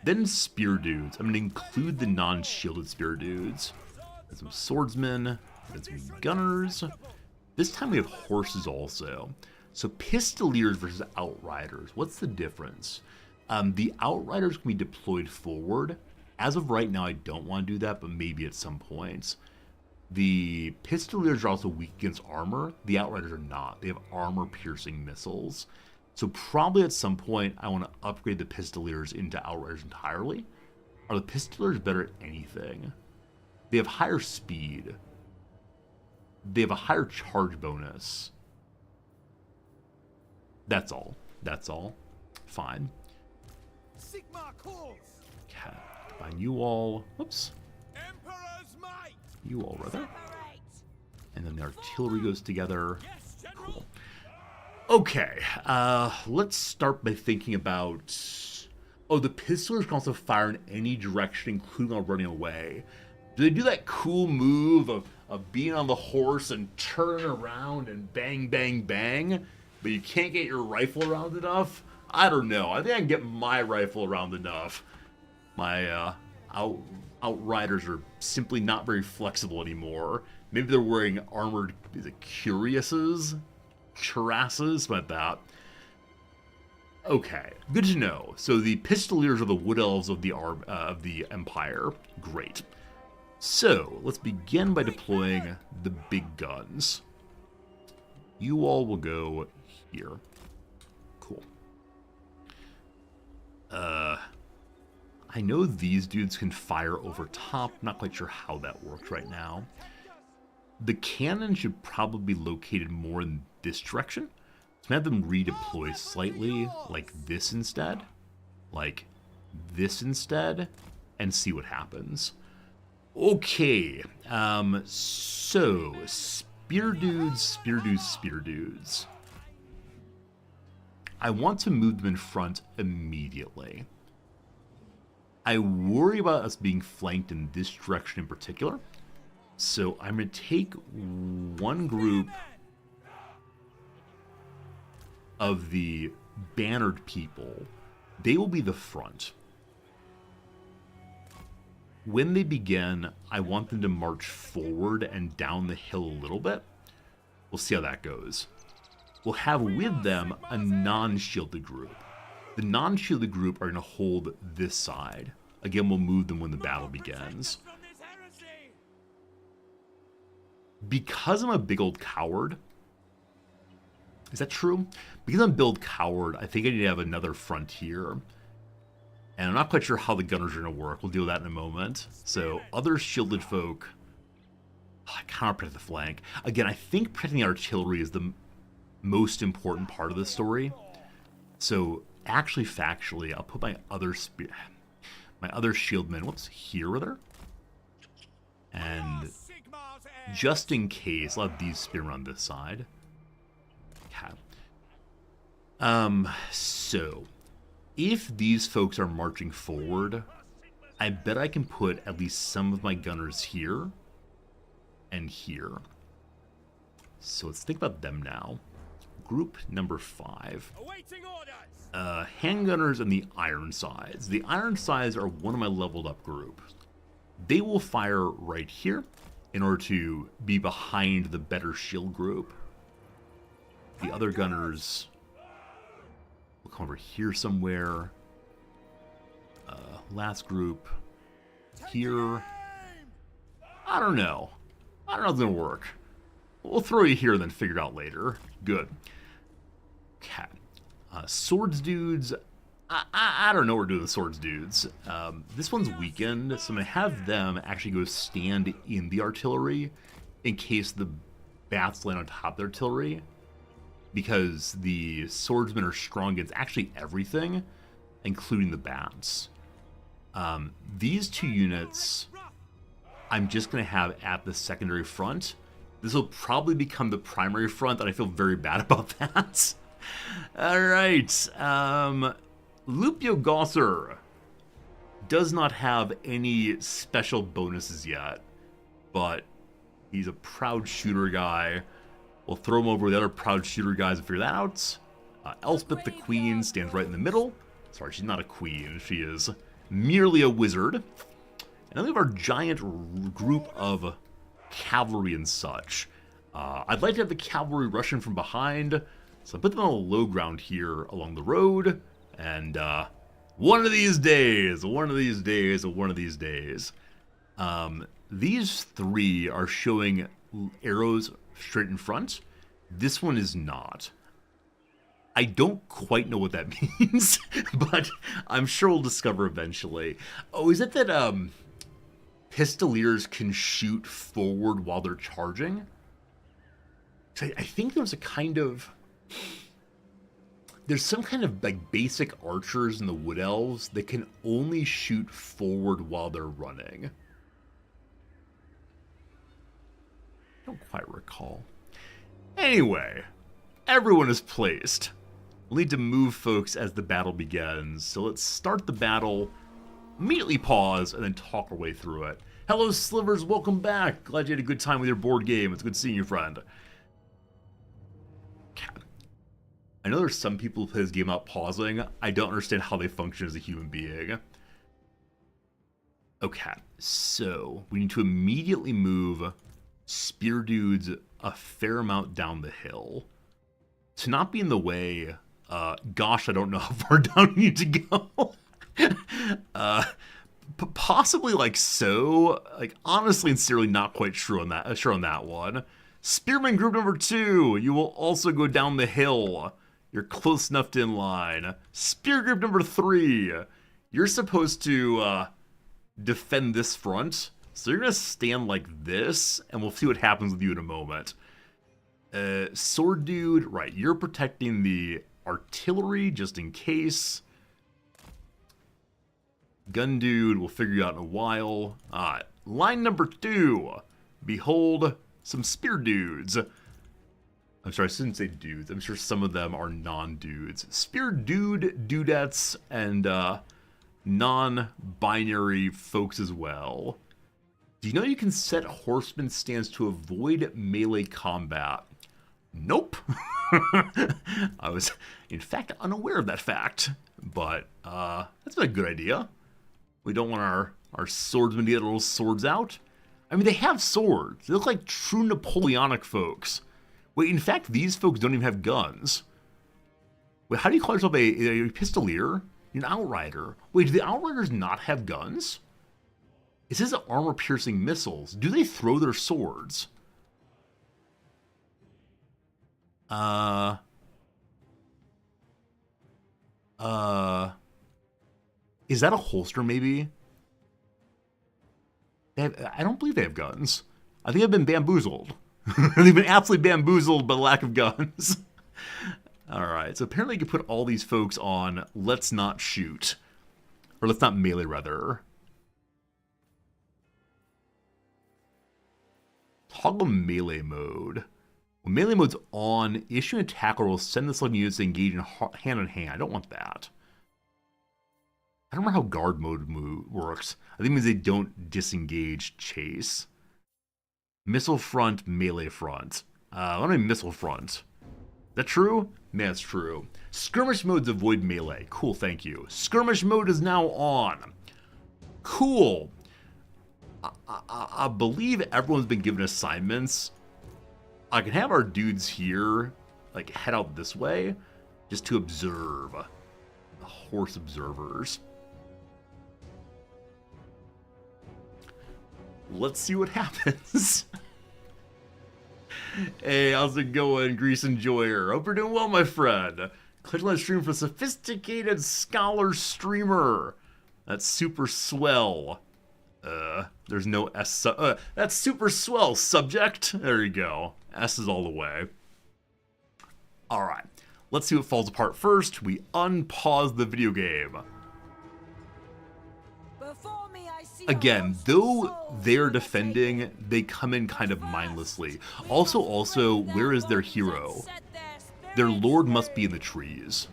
Then spear dudes. I'm going to include the non-shielded spear dudes. Then some swordsmen. Then some gunners. This time we have horses also. So pistoliers versus outriders. What's the difference? The outriders can be deployed forward. As of right now, I don't want to do that, but maybe at some points. The pistoliers are also weak against armor. The outriders are not. They have armor-piercing missiles. So probably at some point, I want to upgrade the pistoliers into outriders entirely. Are the pistoliers better at anything? They have higher speed. They have a higher charge bonus. That's all. Fine. Sigmar calls. Okay. Find you all. Whoops. Emperor's might. You all, rather. And then the artillery goes together. Cool. Okay. Let's start by thinking about... Oh, the pistolers can also fire in any direction, including while running away. Do they do that cool move of being on the horse and turning around and bang, bang, bang? But you can't get your rifle around enough? I don't know. I think I can get my rifle around enough. My outriders are simply not very flexible anymore. Maybe they're wearing armored cuirasses, like that. Okay, good to know. So the pistoliers are the wood elves of the Empire. Great. So let's begin by deploying the big guns. You all will go here. Cool. I know these dudes can fire over top. Not quite sure how that works right now. The cannon should probably be located more in this direction. So I'm going to have them redeploy slightly like this instead. And see what happens. Okay. So, spear dudes. I want to move them in front immediately. I worry about us being flanked in this direction in particular. So I'm going to take one group of the bannered people. They will be the front. When they begin, I want them to march forward and down the hill a little bit. We'll see how that goes. We'll have with them a non-shielded group. The non-shielded group are going to hold this side. Again, we'll move them when the battle begins. Because I'm a big old coward... Is that true? Because I'm a big old coward, I think I need to have another frontier. And I'm not quite sure how the gunners are going to work. We'll deal with that in a moment. So, other shielded folk... I can't protect the flank. Again, I think protecting the artillery is the most important part of the story. So, actually, factually, I'll put my other shieldmen, here with her. And just in case, I'll have these spearmen on this side. Okay. So, if these folks are marching forward, I bet I can put at least some of my gunners here and here. So let's think about them now. Group number 5. Handgunners and the Ironsides. The Ironsides are one of my leveled up group. They will fire right here in order to be behind the better shield group. The other gunners will come over here somewhere. last group here. I don't know. I don't know if it's gonna work. We'll throw you here and then figure it out later. Good. Okay. Swords dudes. I don't know what we're doing with swords dudes. This one's weakened, so I'm gonna have them actually go stand in the artillery in case the bats land on top of the artillery, because the swordsmen are strong against actually everything, including the bats. These two units I'm just going to have at the secondary front. This will probably become the primary front, and I feel very bad about that. Alright, Lupio Gosser does not have any special bonuses yet, but he's a proud shooter guy. We'll throw him over with the other proud shooter guys and figure that out. Elspeth the Queen stands right in the middle. Sorry, she's not a queen. She is merely a wizard. And then we have our giant group of cavalry and such. I'd like to have the cavalry rushing from behind, so I put them on a low ground here along the road. And one of these days, these three are showing arrows straight in front. This one is not. I don't quite know what that means, but I'm sure we'll discover eventually. Oh, is it that Pistoliers can shoot forward while they're charging? I think there's a kind of... There's some kind of like basic archers in the Wood Elves that can only shoot forward while they're running. I don't quite recall. Anyway, everyone is placed. We'll need to move folks as the battle begins. So let's start the battle, immediately pause, and then talk our way through it. Hello, Slivers. Welcome back. Glad you had a good time with your board game. It's good seeing you, friend. I know there's some people who play this game out pausing. I don't understand how they function as a human being. Okay, so we need to immediately move spear dudes a fair amount down the hill. To not be in the way, gosh, I don't know how far down we need to go. Possibly like so. Like, honestly and sincerely not quite sure on that one. Spearman group number 2, you will also go down the hill. You're close enough to in line. Spear group number 3, you're supposed to defend this front. So you're going to stand like this, and we'll see what happens with you in a moment. Sword dude, right, you're protecting the artillery just in case. Gun dude, we'll figure you out in a while. Line number 2, behold some spear dudes. I'm sorry, I shouldn't say dudes. I'm sure some of them are non-dudes. Spear dude, dudettes, and non-binary folks as well. Do you know you can set horseman stance to avoid melee combat? Nope. I was, in fact, unaware of that fact. But that's been a good idea. We don't want our swordsmen to get little swords out. I mean, they have swords. They look like true Napoleonic folks. Wait, in fact, these folks don't even have guns. Wait, how do you call yourself a pistolier? You're an outrider. Wait, do the outriders not have guns? It says armor-piercing missiles. Do they throw their swords? Is that a holster, maybe? I don't believe they have guns. I think I've been bamboozled. They've been absolutely bamboozled by the lack of guns. Alright, so apparently you can put all these folks on let's not shoot. Or let's not melee, rather. Toggle melee mode. When melee mode's on, issue an attacker will send the selected units to engage in hand-on-hand. I don't want that. I don't remember how guard mode works. I think it means they don't disengage chase. Missile front, melee front. Let me missile front. Is that true? Yeah, that's true. Skirmish modes avoid melee. Cool, thank you. Skirmish mode is now on. Cool. I believe everyone's been given assignments. I can have our dudes here, like, head out this way, just to observe. The horse observers. let's see what happens. Hey, how's it going, Grease Enjoyer? Hope you're doing well, my friend. Click on the stream for sophisticated scholar streamer. That's super swell. There's no S. That's super swell, subject. There you go. S is all the way. All right. Let's see what falls apart first. We unpause the video game. Before me, I see a Again, host of though souls they're for the defending, taking. they come in kind of mindlessly. Also, where is their hero? Their lord must be in the trees.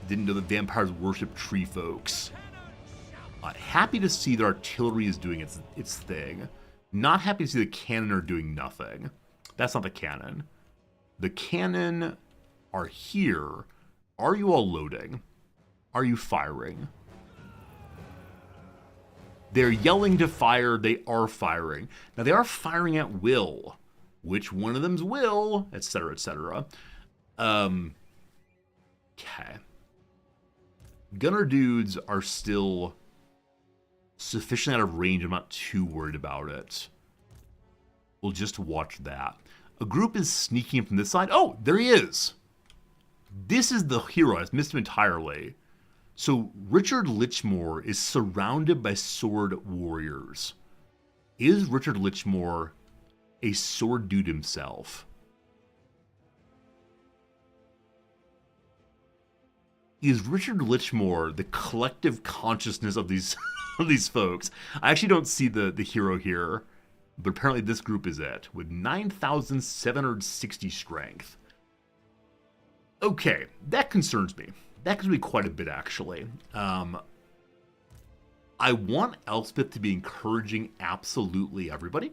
Didn't know that vampires worship tree folks. Happy to see that artillery is doing its thing. Not happy to see the cannon are doing nothing. That's not the cannon. The cannon are here. Are you all loading? Are you firing? They're yelling to fire. They are firing. Now, they are firing at will. Which one of them's will? Etc., etc. Okay. Gunner dudes are still sufficiently out of range. I'm not too worried about it. We'll just watch that. A group is sneaking in from this side. Oh, there he is. This is the hero. I missed him entirely. So Richard Lichmore is surrounded by sword warriors. Is Richard Lichmore a sword dude himself? Is Richard Lichmore the collective consciousness of these of these folks? I actually don't see the hero here, but apparently this group is it, with 9,760 strength. Okay, that concerns me. That concerns me quite a bit, actually. I want Elspeth to be encouraging absolutely everybody,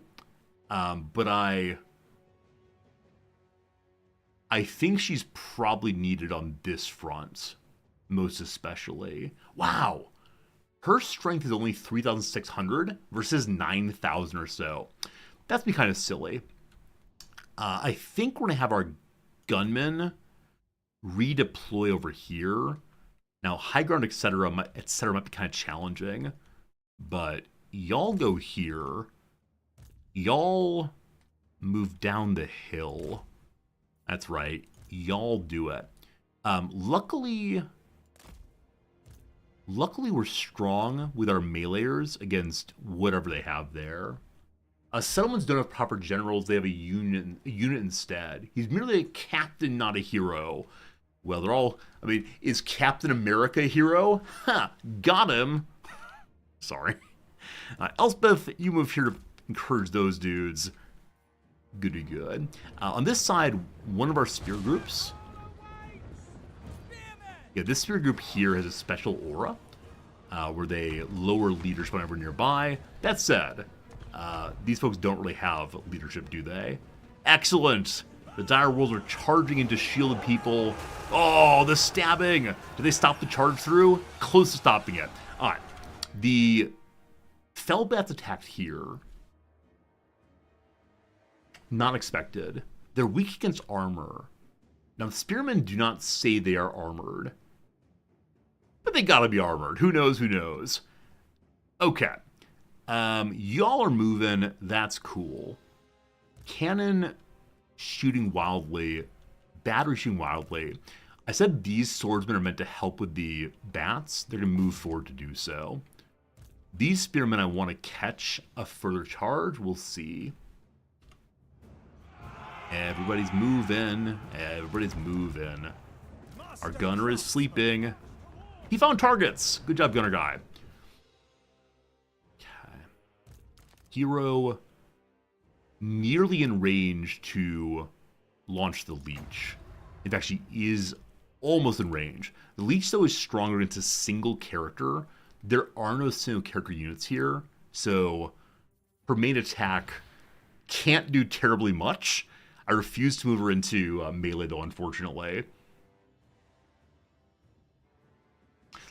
but I think she's probably needed on this front, most especially. Wow, her strength is only 3,600 versus 9,000 or so. That's me kind of silly. I think we're gonna have our gunmen redeploy over here. Now, high ground, etc., might be kind of challenging, but y'all go here. Y'all move down the hill. That's right. Y'all do it. Luckily, we're strong with our meleeers against whatever they have there. Settlements don't have proper generals. They have a unit instead. He's merely a captain, not a hero. Well, they're all... I mean, is Captain America a hero? Ha! Got him! Sorry. Elspeth, you move here to encourage those dudes. Goody good. On this side, one of our spear groups... Yeah, this spear group here has a special aura, where they lower leadership whenever nearby. That said, these folks don't really have leadership, do they? Excellent! The dire wolves are charging into shielded people. Oh, the stabbing! Did they stop the charge through? Close to stopping it. Alright. The Fellbats attacked here. Not expected. They're weak against armor. Now, the spearmen do not say they are armored. But they gotta be armored. Who knows, who knows? Okay. Y'all are moving. That's cool. Cannon shooting wildly. Battery shooting wildly. I said these swordsmen are meant to help with the bats. They're going to move forward to do so. These spearmen I want to catch a further charge. We'll see. Everybody's moving. Everybody's moving. Our gunner is sleeping. He found targets. Good job, gunner guy. Okay. Hero nearly in range to launch the leech. It actually is almost in range. The leech, though, is stronger into single character. There are no single character units here, so her main attack can't do terribly much. I refuse to move her into melee, though, unfortunately.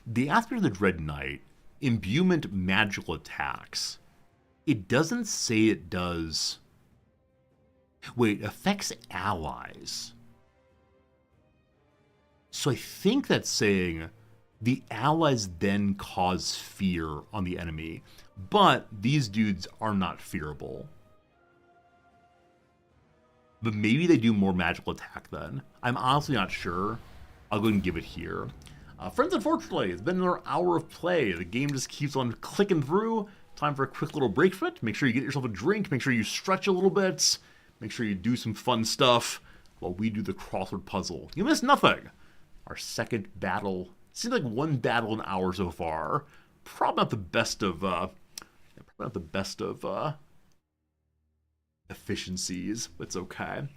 The aspect of the Dread Knight, imbuement magical attacks. It doesn't say it does... Wait, affects allies. So I think that's saying The allies then cause fear on the enemy, but these dudes are not fearable. But maybe they do more magical attack then. I'm honestly not sure. I'll go ahead and give it here. Friends, unfortunately, it's been another hour of play. The game just keeps on clicking through. Time for a quick little break from it. Make sure you get yourself a drink. Make sure you stretch a little bit. Make sure you do some fun stuff while we do the crossword puzzle. You miss nothing. Our second battle. Seems like one battle an hour so far. Probably not the best of efficiencies, but it's okay.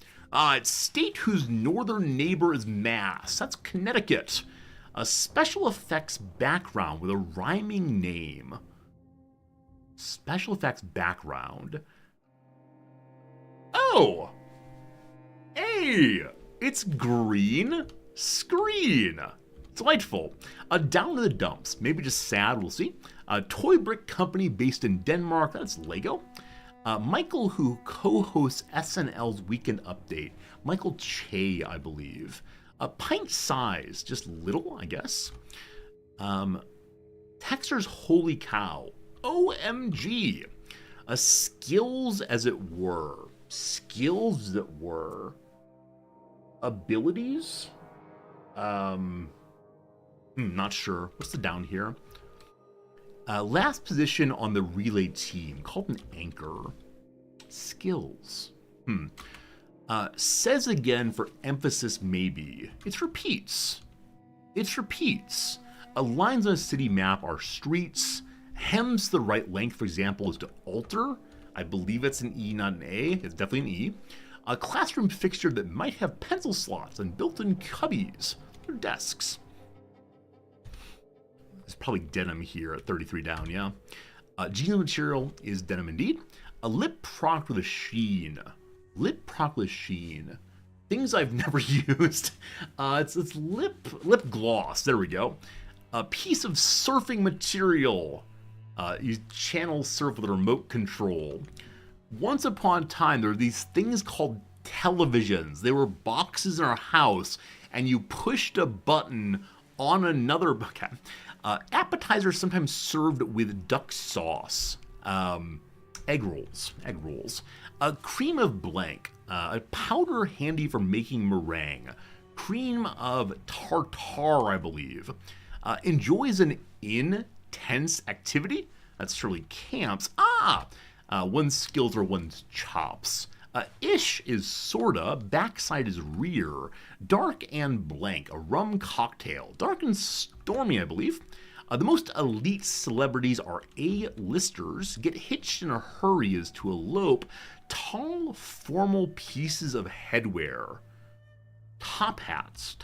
State whose northern neighbor is Mass. That's Connecticut. A special effects background with a rhyming name. Special effects background. Oh! Hey! It's green screen. Delightful. Down to the dumps. Maybe just sad, we'll see. A toy brick company based in Denmark. That's Lego. Michael, who co-hosts SNL's Weekend Update. Michael Che, I believe. A pint size, just little, I guess. Texter's Holy Cow. OMG. Skills, as it were. Skills, as it were. Abilities? Not sure. What's the down here? Last position on the relay team, called an anchor. Skills. Says again for emphasis maybe. It's repeats. It's repeats. Lines on a city map are streets. Hems the right length, for example, is to alter. I believe it's an E, not an A. It's definitely an E. A classroom fixture that might have pencil slots and built-in cubbies. They're desks. There's probably denim here at 33 down, yeah. Genome material is denim indeed. A lip product with a sheen. Lip product with a sheen. Things I've never used. It's lip gloss. There we go. A piece of surfing material. You channel surf with a remote control. Once upon a time, there were these things called televisions. They were boxes in our house, and you pushed a button on another. Okay. Appetizers sometimes served with duck sauce. Egg rolls. A cream of blank. A powder handy for making meringue. Cream of tartar, I believe. Enjoys an intense activity. That's surely camps. One's skills are one's chops. Ish is sorta, backside is rear. Dark and blank, a rum cocktail. Dark and stormy, I believe. The most elite celebrities are A-listers, get hitched in a hurry as to elope. Tall, formal pieces of headwear. Top hats.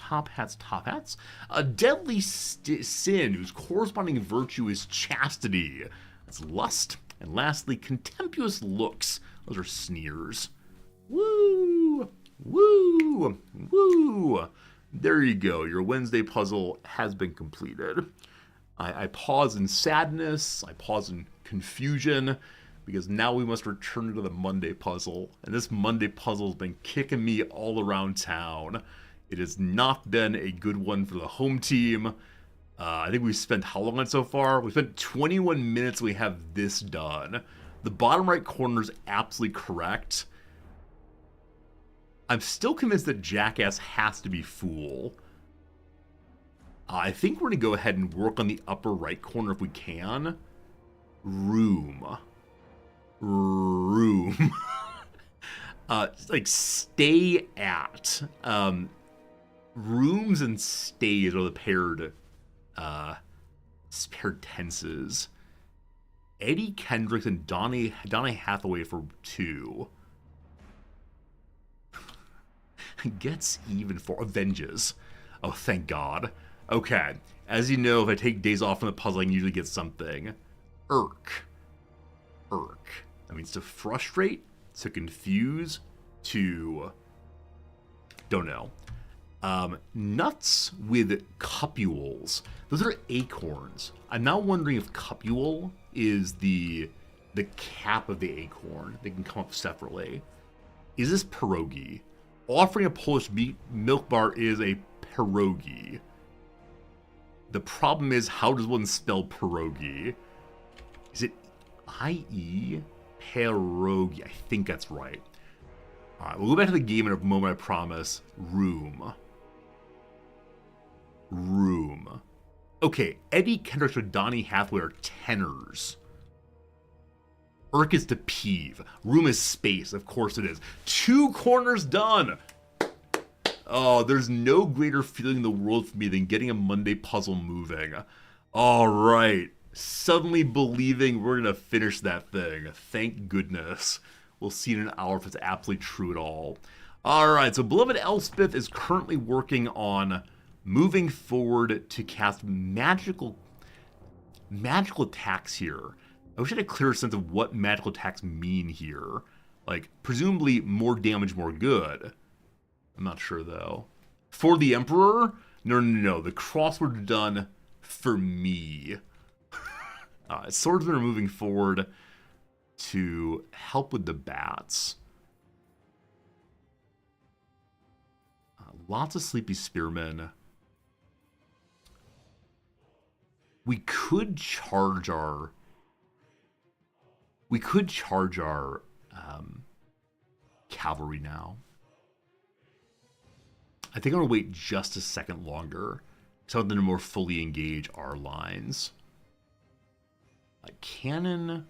A deadly sin whose corresponding virtue is chastity. That's lust. And lastly, contemptuous looks. Those are sneers. Woo! Woo! Woo! There you go. Your Wednesday puzzle has been completed. I pause in sadness. I pause in confusion. Because now we must return to the Monday puzzle. And this Monday puzzle has been kicking me all around town. It has not been a good one for the home team. I think we've spent how long on it so far? We spent 21 minutes. We have this done. The bottom right corner is absolutely correct. I'm still convinced that Jackass has to be Fool. I think we're going to go ahead and work on the upper right corner if we can. Room. Like stay at. Rooms and stays are the paired tenses. Eddie Kendricks and Donny Hathaway for 2. Gets even for Avenges. Oh, thank God. Okay. As you know, if I take days off from the puzzle, I can usually get something. Irk. That means to frustrate, to confuse, to... don't know. Nuts with cupules. Those are acorns. I'm now wondering if cupule is the cap of the acorn. They can come up separately. Is this pierogi? Offering a Polish milk bar is a pierogi. The problem is, how does one spell pierogi? Is it I-E? Pierogi. I think that's right. Alright, we'll go back to the game in a moment, I promise. Room. Room. Okay, Eddie Kendricks or Donny Hathaway are tenors. Urk is to peeve. Room is space. Of course it is. 2 corners done! Oh, there's no greater feeling in the world for me than getting a Monday puzzle moving. Alright. Suddenly believing we're gonna finish that thing. Thank goodness. We'll see in an hour if it's absolutely true at all. Alright, so beloved Elspeth is currently working on moving forward to cast magical attacks here. I wish I had a clearer sense of what magical attacks mean here. Like, presumably more damage, more good. I'm not sure, though. For the Emperor? No. The crosswords are done for me. Swordsmen are moving forward to help with the bats. Lots of sleepy spearmen. We could charge our cavalry now. I think I'm going to wait just a second longer, so I'm going to more fully engage our lines. Cannon.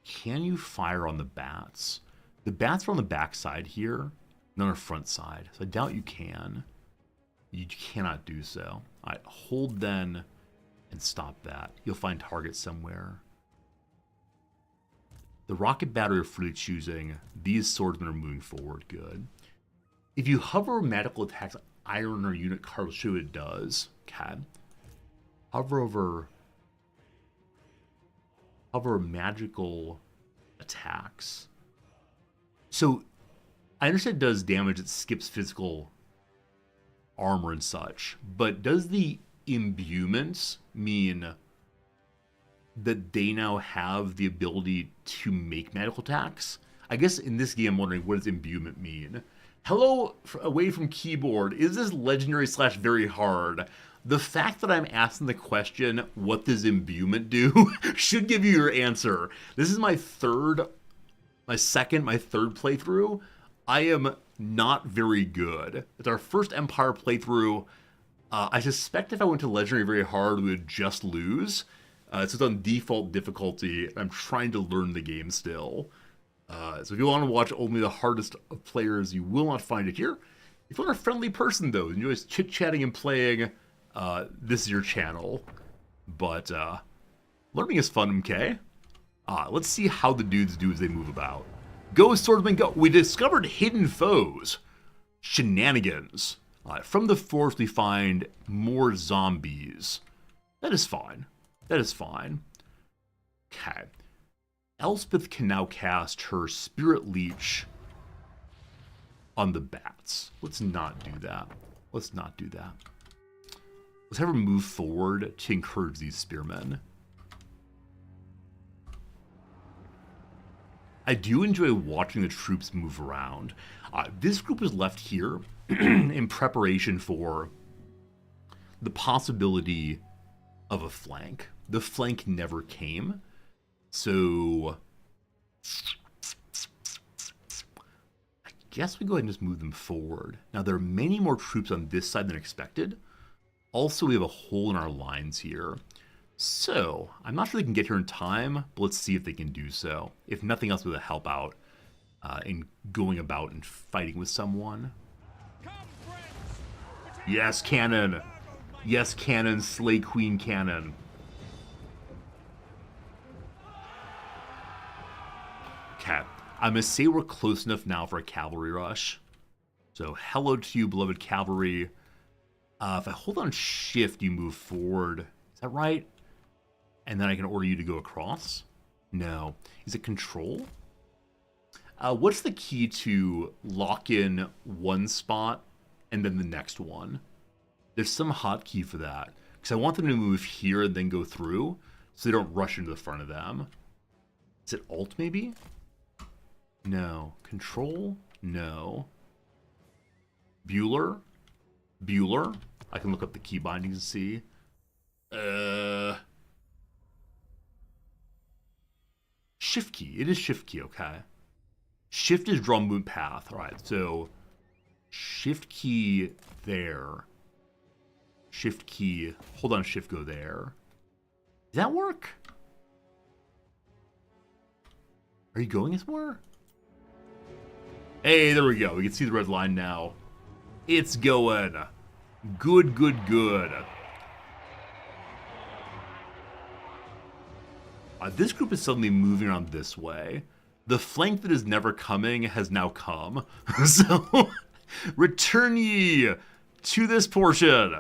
Can you fire on the bats? The bats are on the back side here, not on the front side, so I doubt you can. You cannot do so. Alright, hold then and stop that. You'll find target somewhere. The rocket battery are freely choosing. These swordsmen are moving forward. Good. If you hover magical attacks, iron or unit card will show what it does. Okay. Hover over magical attacks. So I understand it does damage, it skips physical armor and such, but does the imbuements mean that they now have the ability to make magical attacks? I guess in this game I'm wondering, what does imbuement mean? Hello, away from keyboard. Is this legendary / very hard? The fact that I'm asking the question, what does imbuement do, should give you your answer. This is my third playthrough. I am not very good. It's our first Empire playthrough. I suspect if I went to legendary very hard, we would just lose. So it's on default difficulty. I'm trying to learn the game still. So if you want to watch only the hardest of players, you will not find it here. If you're a friendly person, though, and you're just chit-chatting and playing, this is your channel. But learning is fun, okay? Let's see how the dudes do as they move about. Go, swordsman, go! We discovered hidden foes. Shenanigans. From the forest, we find more zombies. That is fine. That is fine. Okay. Elspeth can now cast her Spirit Leech on the bats. Let's not do that. Let's not do that. Let's have her move forward to encourage these spearmen. I do enjoy watching the troops move around. This group was left here in preparation for the possibility of a flank. The flank never came. So I guess we go ahead and just move them forward. Now, there are many more troops on this side than expected. Also, we have a hole in our lines here. So I'm not sure they can get here in time, but let's see if they can do so. If nothing else, we'll help out in going about and fighting with someone. Yes, cannon. Yes, cannon. Slay Queen Cannon. Okay. I'm going to say we're close enough now for a cavalry rush. So hello to you, beloved cavalry. If I hold on shift, you move forward. Is that right? And then I can order you to go across? No. Is it control? What's the key to lock in one spot and then the next one? There's some hotkey for that. Because I want them to move here and then go through so they don't rush into the front of them. Is it alt maybe? No. Control? No. Bueller? Bueller? I can look up the key bindings and see. Shift key. It is shift key, okay. Shift is draw movement path. All right, so shift key there. Shift key. Hold on, shift go there. Does that work? Are you going somewhere? Hey, there we go. We can see the red line now. It's going. Good, good, good. This group is suddenly moving around this way. The flank that is never coming has now come. So, return ye to this portion.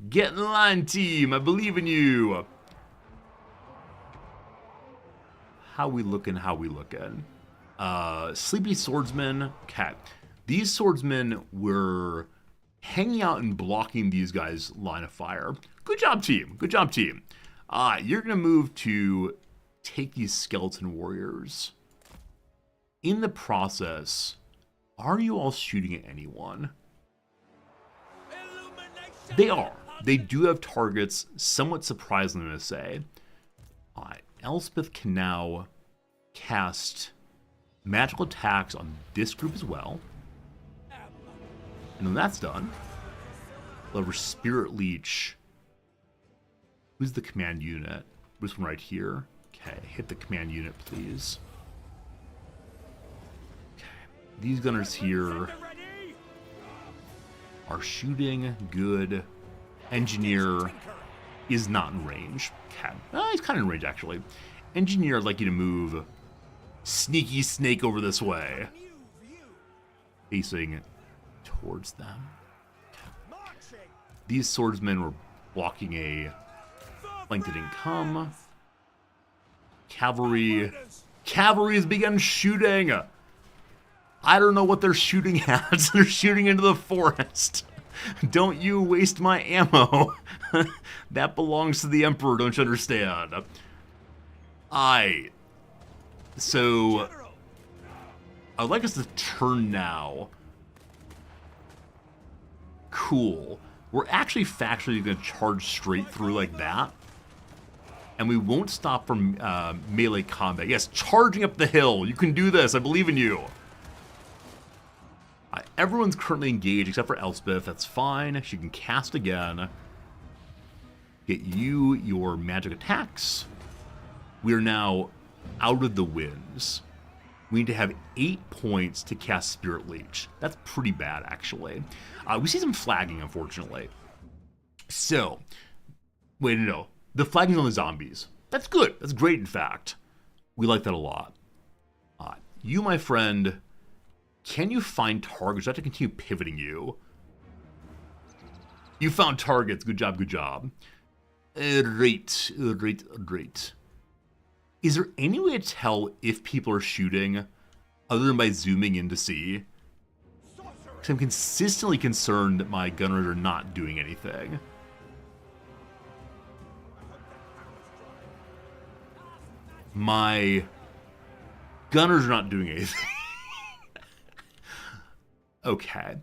Get in line, team. I believe in you. How we looking? How we looking? Sleepy swordsmen. Okay. These swordsmen were hanging out and blocking these guys' line of fire. Good job, team. Good job, team. You're going to move to take these skeleton warriors. In the process, are you all shooting at anyone? They are. They do have targets, somewhat surprisingly to say. Elspeth can now cast magical attacks on this group as well. And when that's done, lever Spirit Leech. Who's the command unit? This one right here. Okay, hit the command unit, please. Okay, these gunners here are shooting good. Engineer is not in range. Okay, he's kind of in range actually. Engineer, I'd like you to move sneaky snake over this way, facing towards them. Okay. These swordsmen were blocking a flank that didn't come. Cavalry has begun shooting. I don't know what they're shooting at. They're shooting into the forest. Don't you waste my ammo. That belongs to the Emperor, don't you understand? So, I'd like us to turn now. Cool. We're actually factually going to charge straight through like that. And we won't stop from melee combat. Yes, charging up the hill. You can do this. I believe in you. Everyone's currently engaged except for Elspeth. That's fine. She can cast again. Get you your magic attacks. We are now out of the winds. We need to have 8 points to cast Spirit Leech. That's pretty bad, actually. We see some flagging, unfortunately. So, wait, no. The flagging's on the zombies. That's good. That's great, in fact. We like that a lot. You, my friend, can you find targets? I have to continue pivoting you. You found targets. Good job, good job. Right. Is there any way to tell if people are shooting other than by zooming in to see? Because I'm consistently concerned that my gunners are not doing anything. My gunners are not doing anything. Okay.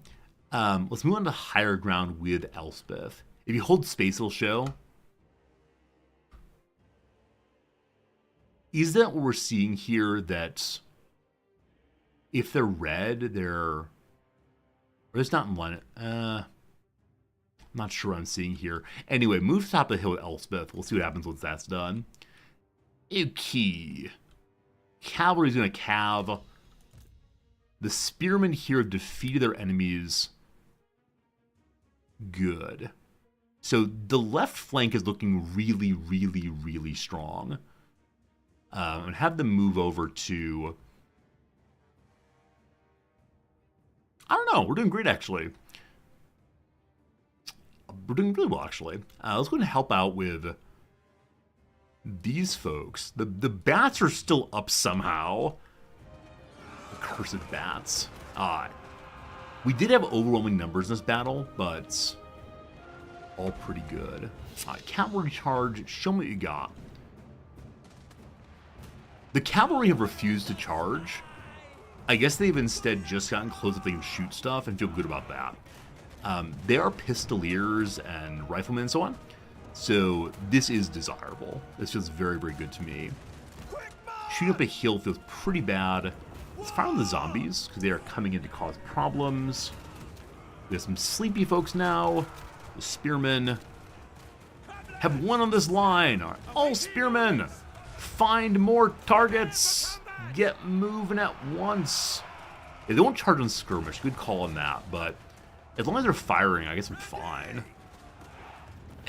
Let's move on to higher ground with Elspeth. If you hold space, it'll show. Is that what we're seeing here? That if they're red, they're... Or it's not in line. I'm not sure what I'm seeing here. Anyway, move to top of the hill with Elspeth. We'll see what happens once that's done. Okay. Cavalry's going to cav. The spearmen here have defeated their enemies. Good. So the left flank is looking really, really, really strong. And have them move over to... I don't know. We're doing great, actually. We're doing really well, actually. Let's go ahead and help out with these folks. The bats are still up somehow. The cursed bats. We did have overwhelming numbers in this battle, but all pretty good. Cavalry charge. Show me what you got. The cavalry have refused to charge. I guess they've instead just gotten close if they can shoot stuff and feel good about that. They are pistoliers and riflemen and so on. So this is desirable. This feels very, very good to me. Shooting up a hill feels pretty bad. Let's fire on the zombies, because they are coming in to cause problems. We have some sleepy folks now. The spearmen have one on this line. All spearmen, find more targets. Get moving at once. They won't charge on skirmish. Good call on that, but as long as they're firing, I guess I'm fine.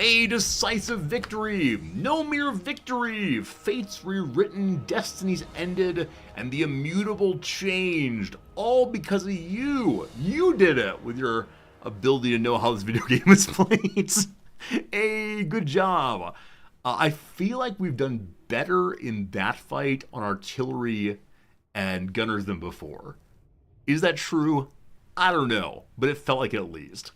A decisive victory! No mere victory! Fates rewritten, destinies ended, and the immutable changed. All because of you! You did it with your ability to know how this video game is played. Hey, good job! I feel like we've done better in that fight on artillery and gunners than before. Is that true? I don't know, but it felt like it at least.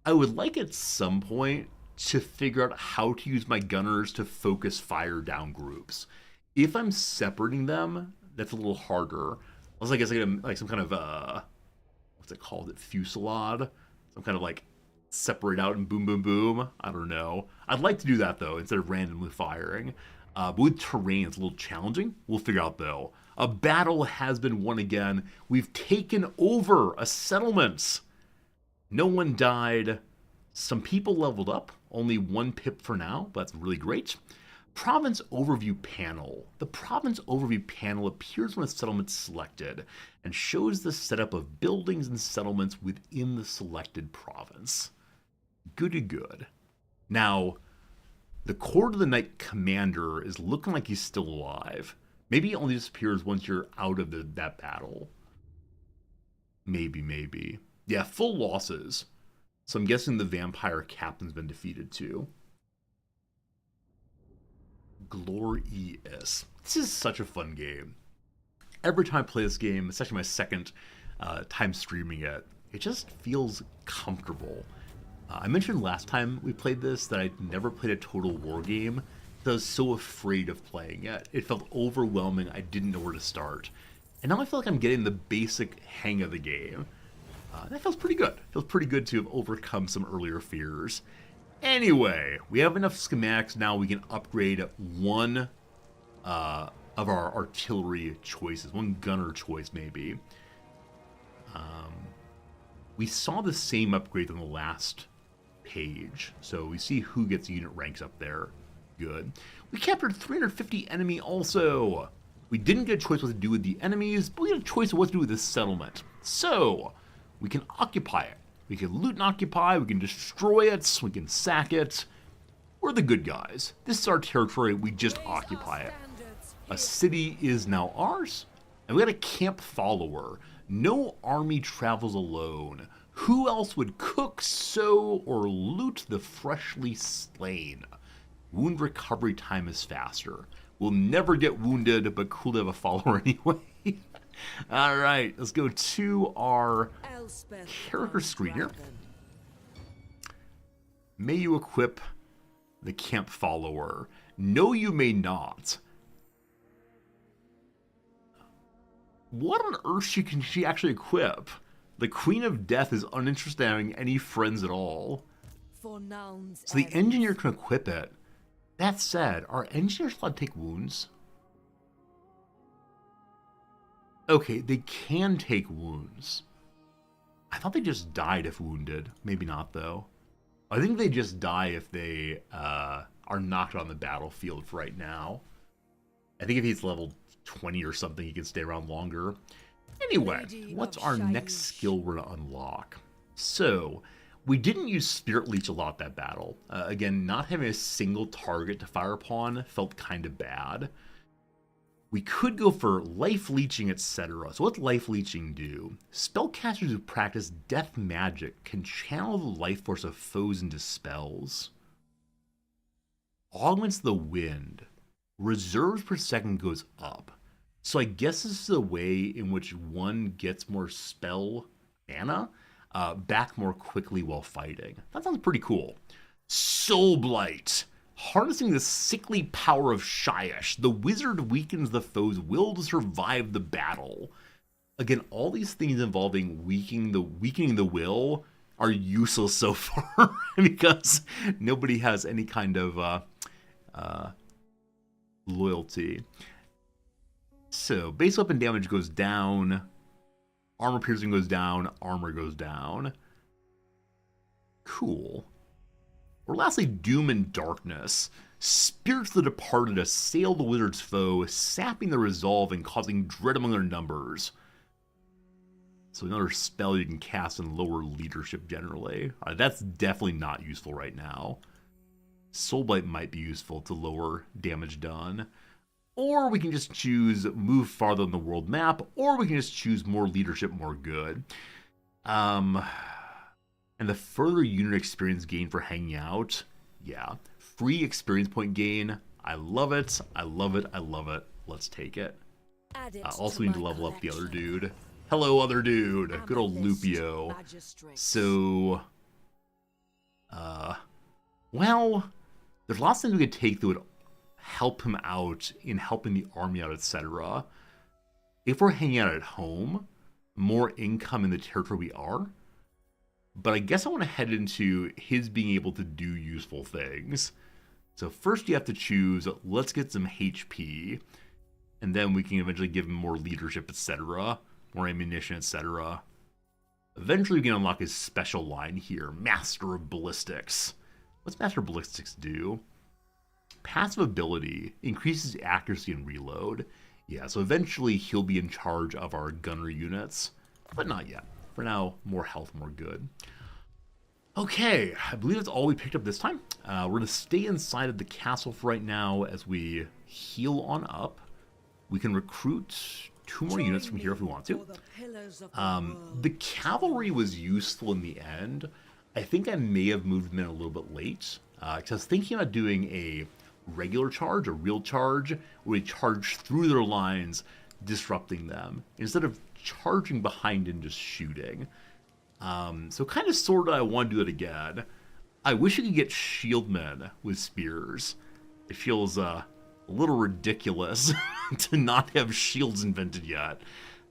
I would like at some point to figure out how to use my gunners to focus fire down groups. If I'm separating them, that's a little harder. I guess like some kind of what's it called? Fusillade? Some kind of like separate out and boom, boom, boom. I don't know. I'd like to do that though instead of randomly firing. But with terrain, it's a little challenging. We'll figure out though. A battle has been won again. We've taken over a settlement. No one died. Some people leveled up. Only 1 pip for now, but that's really great. Province Overview Panel. The Province Overview Panel appears when a settlement is selected and shows the setup of buildings and settlements within the selected province. Goody good. Now, the Court of the Night Commander is looking like he's still alive. Maybe he only disappears once you're out of that battle. Maybe. Yeah, full losses. So I'm guessing the vampire captain's been defeated too. Glorious. This is such a fun game. Every time I play this game, it's actually my second time streaming it, it just feels comfortable. I mentioned last time we played this that I'd never played a Total War game because I was so afraid of playing it. It felt overwhelming. I didn't know where to start. And now I feel like I'm getting the basic hang of the game. That feels pretty good. Feels pretty good to have overcome some earlier fears. Anyway, we have enough schematics now. We can upgrade one of our artillery choices. One gunner choice, maybe. We saw the same upgrade on the last page. So we see who gets unit ranks up there. Good. We captured 350 enemy also. We didn't get a choice what to do with the enemies, but we got a choice of what to do with this settlement. So, we can occupy it. We can loot and occupy, we can destroy it, we can sack it. We're the good guys. This is our territory, we just occupy it. A city is now ours, and we got a camp follower. No army travels alone. Who else would cook, sew, or loot the freshly slain? Wound recovery time is faster. We'll never get wounded, but cool to have a follower anyway. Alright, let's go to our Elspeth character von screen here. Dragon. May you equip the camp follower. No, you may not. What on earth can she actually equip? The Queen of Death is uninterested in having any friends at all. For nouns So the and- engineer can equip it. That said, are engineers allowed to take wounds? Okay, they can take wounds. I thought they just died if wounded. Maybe not, though. I think they just die if they are knocked on the battlefield for right now. I think if he's level 20 or something, he can stay around longer. Anyway, Lady what's of our next Shaiish. skill we're to unlock? So, we didn't use Spirit Leech a lot that battle. Again, not having a single target to fire upon felt kind of bad. We could go for life leeching, etc. So what's life leeching do? Spellcasters who practice death magic can channel the life force of foes into spells. Augments the wind. Reserves per second goes up. So I guess this is a way in which one gets more spell mana back more quickly while fighting. That sounds pretty cool. Soul Blight. Harnessing the sickly power of Shaiish, the wizard weakens the foe's will to survive the battle. Again, all these things involving weakening the will are useless so far because nobody has any kind of loyalty. So base weapon damage goes down, armor piercing goes down, armor goes down. Cool. Or lastly, Doom and Darkness. Spirits of the departed assail the wizard's foe, sapping their resolve and causing dread among their numbers. So another spell you can cast and lower leadership generally. That's definitely not useful right now. Soulblight might be useful to lower damage done. Or we can just choose move farther on the world map, or we can just choose more leadership, more good. And the further unit experience gain for hanging out, yeah. Free experience point gain. I love it. I love it. I love it. Let's take it. Also need to level up the other dude. Hello, other dude. Good old Lupio. So, well, there's lots of things we could take that would help him out in helping the army out, etc. If we're hanging out at home, more income in the territory we are. But I guess I want to head into his being able to do useful things. So first you have to choose, let's get some HP, and then we can eventually give him more leadership, etc., more ammunition, etc. Eventually we can unlock his special line here, Master of Ballistics. What's Master of Ballistics do? Passive ability increases accuracy and reload. Yeah, so eventually he'll be in charge of our gunner units, but not yet. For now, more health, more good. Okay, I believe that's all we picked up this time. We're going to stay inside of the castle for right now as we heal on up. We can recruit 2 more units from here if we want to. The cavalry was useful in the end. I think I may have moved them in a little bit late, because I was thinking about doing a regular charge, a real charge, where we charge through their lines, disrupting them, instead of charging behind and just shooting. So kind of sort of I want to do it again. I wish you could get shieldmen with spears. It feels a little ridiculous to not have shields invented yet.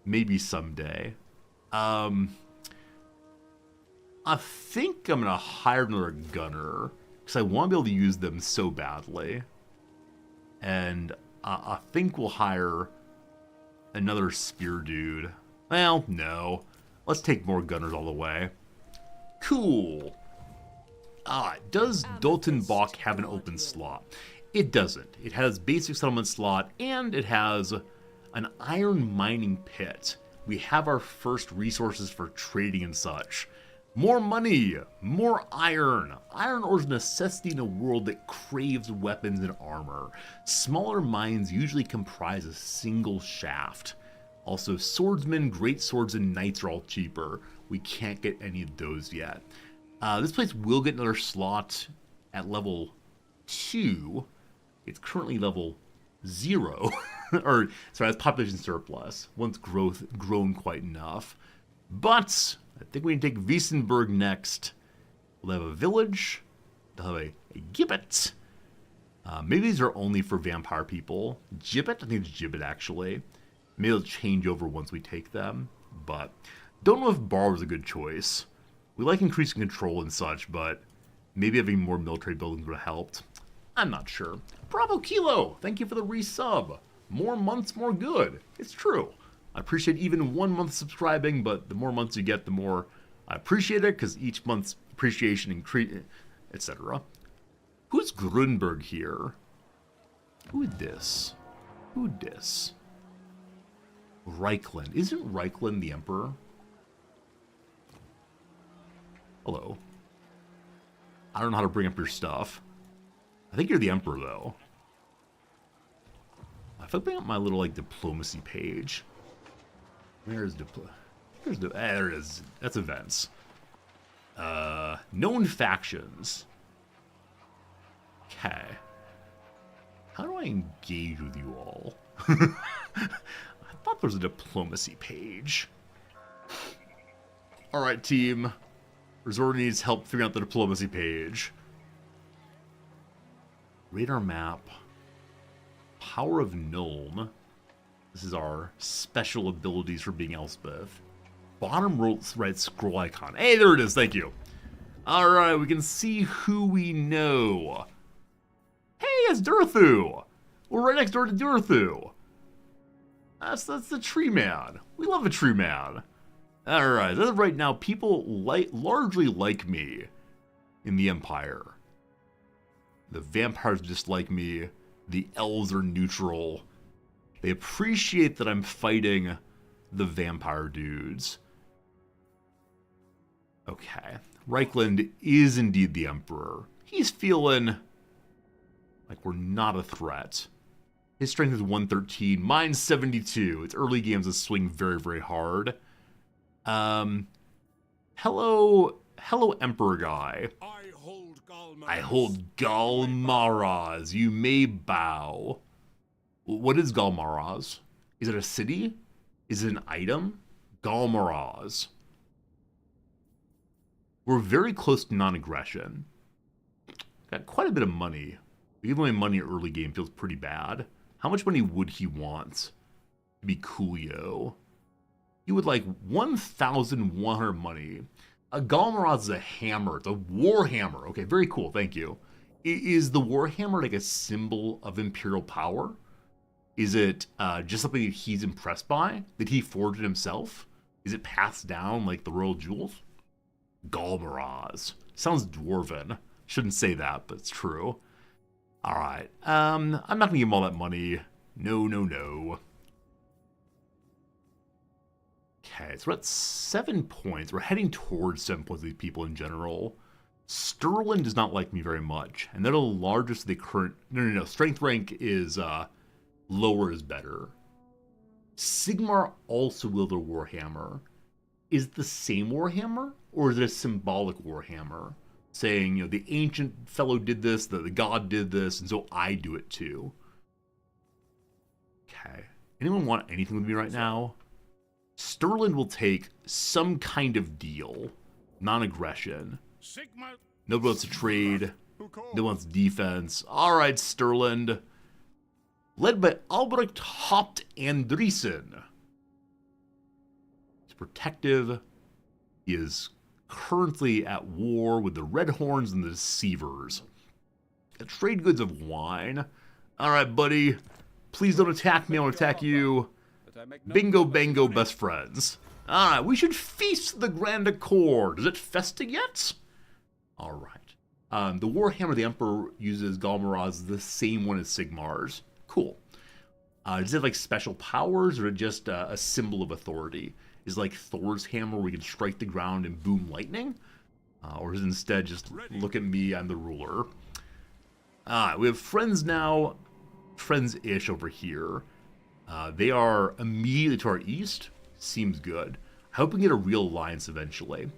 Maybe someday. I think I'm going to hire another gunner, because I want to be able to use them so badly. And I think we'll hire another spear dude. Well, no. Let's take more gunners all the way. Cool. Does Doltenbach have an open slot? It doesn't. It has basic settlement slot, and it has an iron mining pit. We have our first resources for trading and such. More money, more iron. Iron ore is a necessity in a world that craves weapons and armor. Smaller mines usually comprise a single shaft. Also, swordsmen, great swords, and knights are all cheaper. We can't get any of those yet. This place will get another slot at level 2. It's currently level 0. Or, sorry, that's population surplus. Once grown quite enough. But I think we can take Wiesenberg next. We'll have a village. They'll have a gibbet. Maybe these are only for vampire people. Gibbet? I think it's gibbet, actually. Maybe it'll change over once we take them. But don't know if bar was a good choice. We like increasing control and such, but maybe having more military buildings would have helped. I'm not sure. Bravo Kilo! Thank you for the resub. More months, more good. It's true. I appreciate even 1 month subscribing, but the more months you get, the more I appreciate it, because each month's appreciation increases, etc. Who's Grunberg here? Who this? Who this? Reichland. Isn't Reichland the emperor? Hello. I don't know how to bring up your stuff. I think you're the emperor, though. If I bring up my little, like, diplomacy page. Where's there it is. That's events. Known factions. Okay. How do I engage with you all? I thought there was a diplomacy page. Alright, team. Resort needs help figuring out the diplomacy page. Radar map. Power of Nuln. This is our special abilities for being Elspeth. bottom right scroll icon. Hey, there it is. Thank you. All right, we can see who we know. Hey, it's Durthu. We're right next door to Durthu. That's the tree man. We love a tree man. All right, as of right now, people largely like me in the Empire. The vampires dislike me. The elves are neutral. They appreciate that I'm fighting the vampire dudes. Okay. Reichland is indeed the Emperor. He's feeling like we're not a threat. His strength is 113. Mine's 72. It's early games that swing very, very hard. Hello, Emperor guy. I hold Galmaraz. You may bow. What is Galmaraz? Is it a city? Is it an item? Galmaraz. We're very close to non-aggression. Got quite a bit of money. Giving away money early game feels pretty bad. How much money would he want to be coolio? He would like 1,100 money. A Galmaraz is a hammer. It's a Warhammer. Okay, very cool. Thank you. Is the Warhammer like a symbol of imperial power? Is it just something that he's impressed by? Did he forge it himself? Is it passed down like the royal jewels? Galmaraz. Sounds dwarven. Shouldn't say that, but it's true. All right. I'm not going to give him all that money. No, no, no. Okay, so we're at 7 points. We're heading towards 7 points of these people in general. Sterling does not like me very much. And they're the largest of the current... No. Strength rank is lower is better. Sigmar also wields a Warhammer. Is it the same Warhammer? Or is it a symbolic Warhammer? Saying, you know, the ancient fellow did this, the god did this, and so I do it too. Okay. Anyone want anything with me right now? Sterling will take some kind of deal. Non-aggression. Nobody wants to trade. Nobody wants defense. Alright, Sterling. Led by Albrecht Haupt Andriessen. He's protective. He is currently at war with the Red Horns and the Deceivers. Trade goods of wine. Alright, buddy. Please don't attack me. I want to attack you. Bingo, bango, best friends. Alright, we should feast the Grand Accord. Is it festive yet? Alright. The Warhammer the Emperor uses Galmaraz, the same one as Sigmar's. Cool. Does it have like special powers, or just a symbol of authority? Is like Thor's hammer where we can strike the ground and boom lightning? Or is it instead just look at me, I'm the ruler? We have friends now, friends-ish over here. They are immediately to our east. Seems good. I hope we can get a real alliance eventually.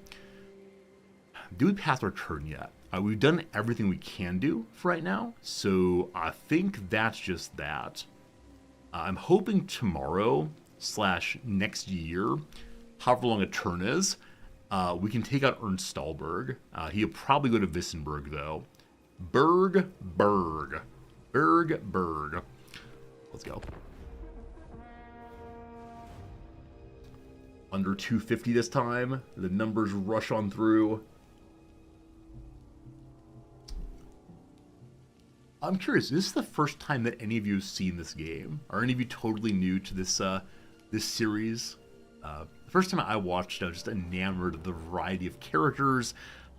Do we pass our turn yet? We've done everything we can do for right now, so I think that's just that. I'm hoping tomorrow / next year, however long a turn is, we can take out Ernst Stahlberg. He'll probably go to Wissenberg, though. Berg. Let's go. Under 250 this time. The numbers rush on through. I'm curious, is this the first time that any of you have seen this game? Are any of you totally new to this this series? The first time I watched, I was just enamored of the variety of characters,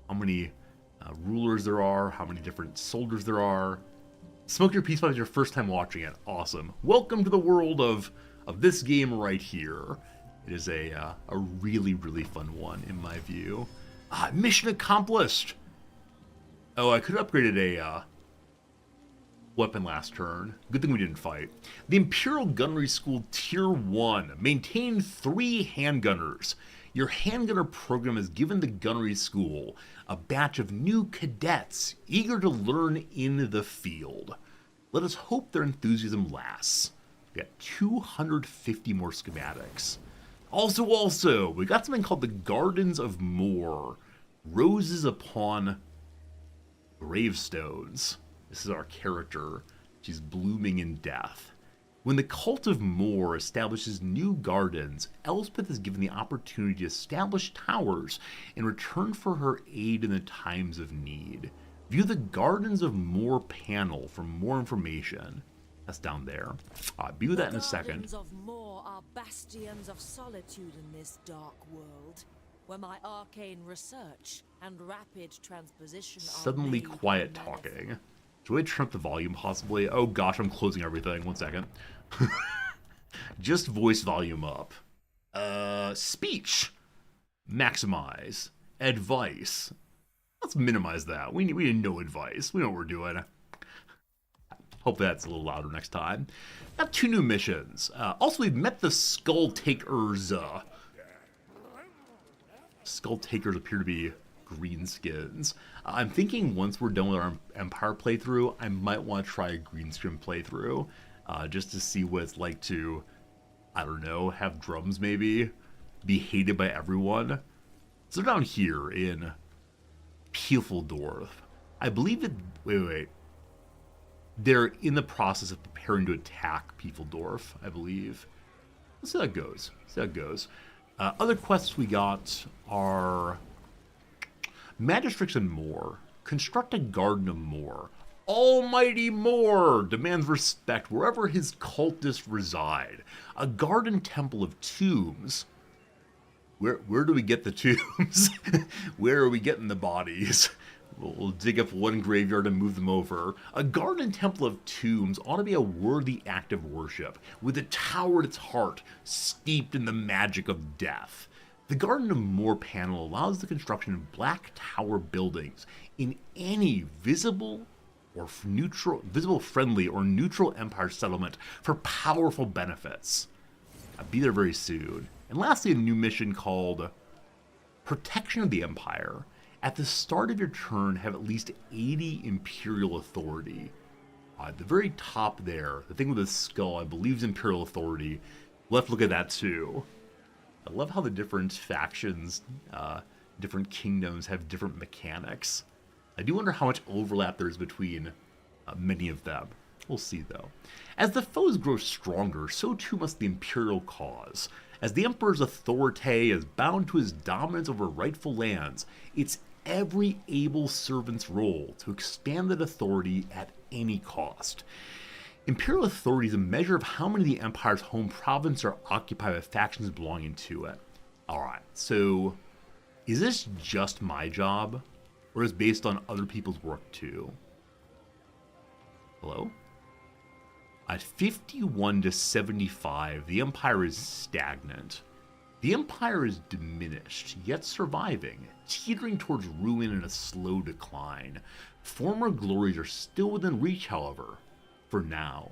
how many rulers there are, how many different soldiers there are. Smoke Your Peace Pipe is your first time watching it. Awesome. Welcome to the world of this game right here. It is a really, really fun one, in my view. Mission accomplished! Oh, I could have upgraded a weapon last turn. Good thing we didn't fight. The Imperial Gunnery School Tier 1. Maintain 3 handgunners. Your handgunner program has given the Gunnery School a batch of new cadets eager to learn in the field. Let us hope their enthusiasm lasts. We got 250 more schematics. Also, we got something called the Gardens of Moor. Roses upon gravestones. This is our character. She's blooming in death. When the cult of Moor establishes new gardens, Elspeth is given the opportunity to establish towers in return for her aid in the times of need. View the Gardens of Moor panel for more information. That's down there. I'll view that in a second. Gardens of Moor are bastions of solitude in this dark world, where my arcane research and rapid transposition are Suddenly made quiet manifold. talking. Do I turn up the volume possibly? Oh gosh, I'm closing everything. 1 second. Just voice volume up. Speech. Maximize. Advice. Let's minimize that. We need no advice. We know what we're doing. Hope that's a little louder next time. Got 2 new missions. Also, we've met the Skull Takers. Skull Takers appear to be greenskins. I'm thinking once we're done with our Empire playthrough, I might want to try a greenskin playthrough, just to see what it's like to, I don't know, have drums maybe, be hated by everyone. So down here in Piefeldorf, I believe it. Wait. They're in the process of preparing to attack Piefeldorf, I believe. Let's see how that goes. Other quests we got are Magistrix and Moor. Construct a Garden of Moor. Almighty Moor demands respect wherever his cultists reside. A garden temple of tombs. Where do we get the tombs? Where are we getting the bodies? We'll dig up one graveyard and move them over. A garden temple of tombs ought to be a worthy act of worship, with a tower at its heart, steeped in the magic of death. The Garden of Moor panel allows the construction of black tower buildings in any visible, friendly, or neutral Empire settlement for powerful benefits. I'll be there very soon. And lastly, a new mission called Protection of the Empire. At the start of your turn, have at least 80 Imperial Authority. At the very top there, the thing with the skull, I believe is Imperial Authority. We'll have to look at that too. I love how the different factions, different kingdoms have different mechanics. I do wonder how much overlap there is between many of them. We'll see though. As the foes grow stronger, so too must the Imperial cause. As the Emperor's authority is bound to his dominance over rightful lands, it's every able servant's role to expand that authority at any cost. Imperial authority is a measure of how many of the Empire's home provinces are occupied by factions belonging to it. Alright, so is this just my job? Or is it based on other people's work too? Hello? At 51 to 75, the Empire is stagnant. The Empire is diminished, yet surviving, teetering towards ruin and a slow decline. Former glories are still within reach, however, for now.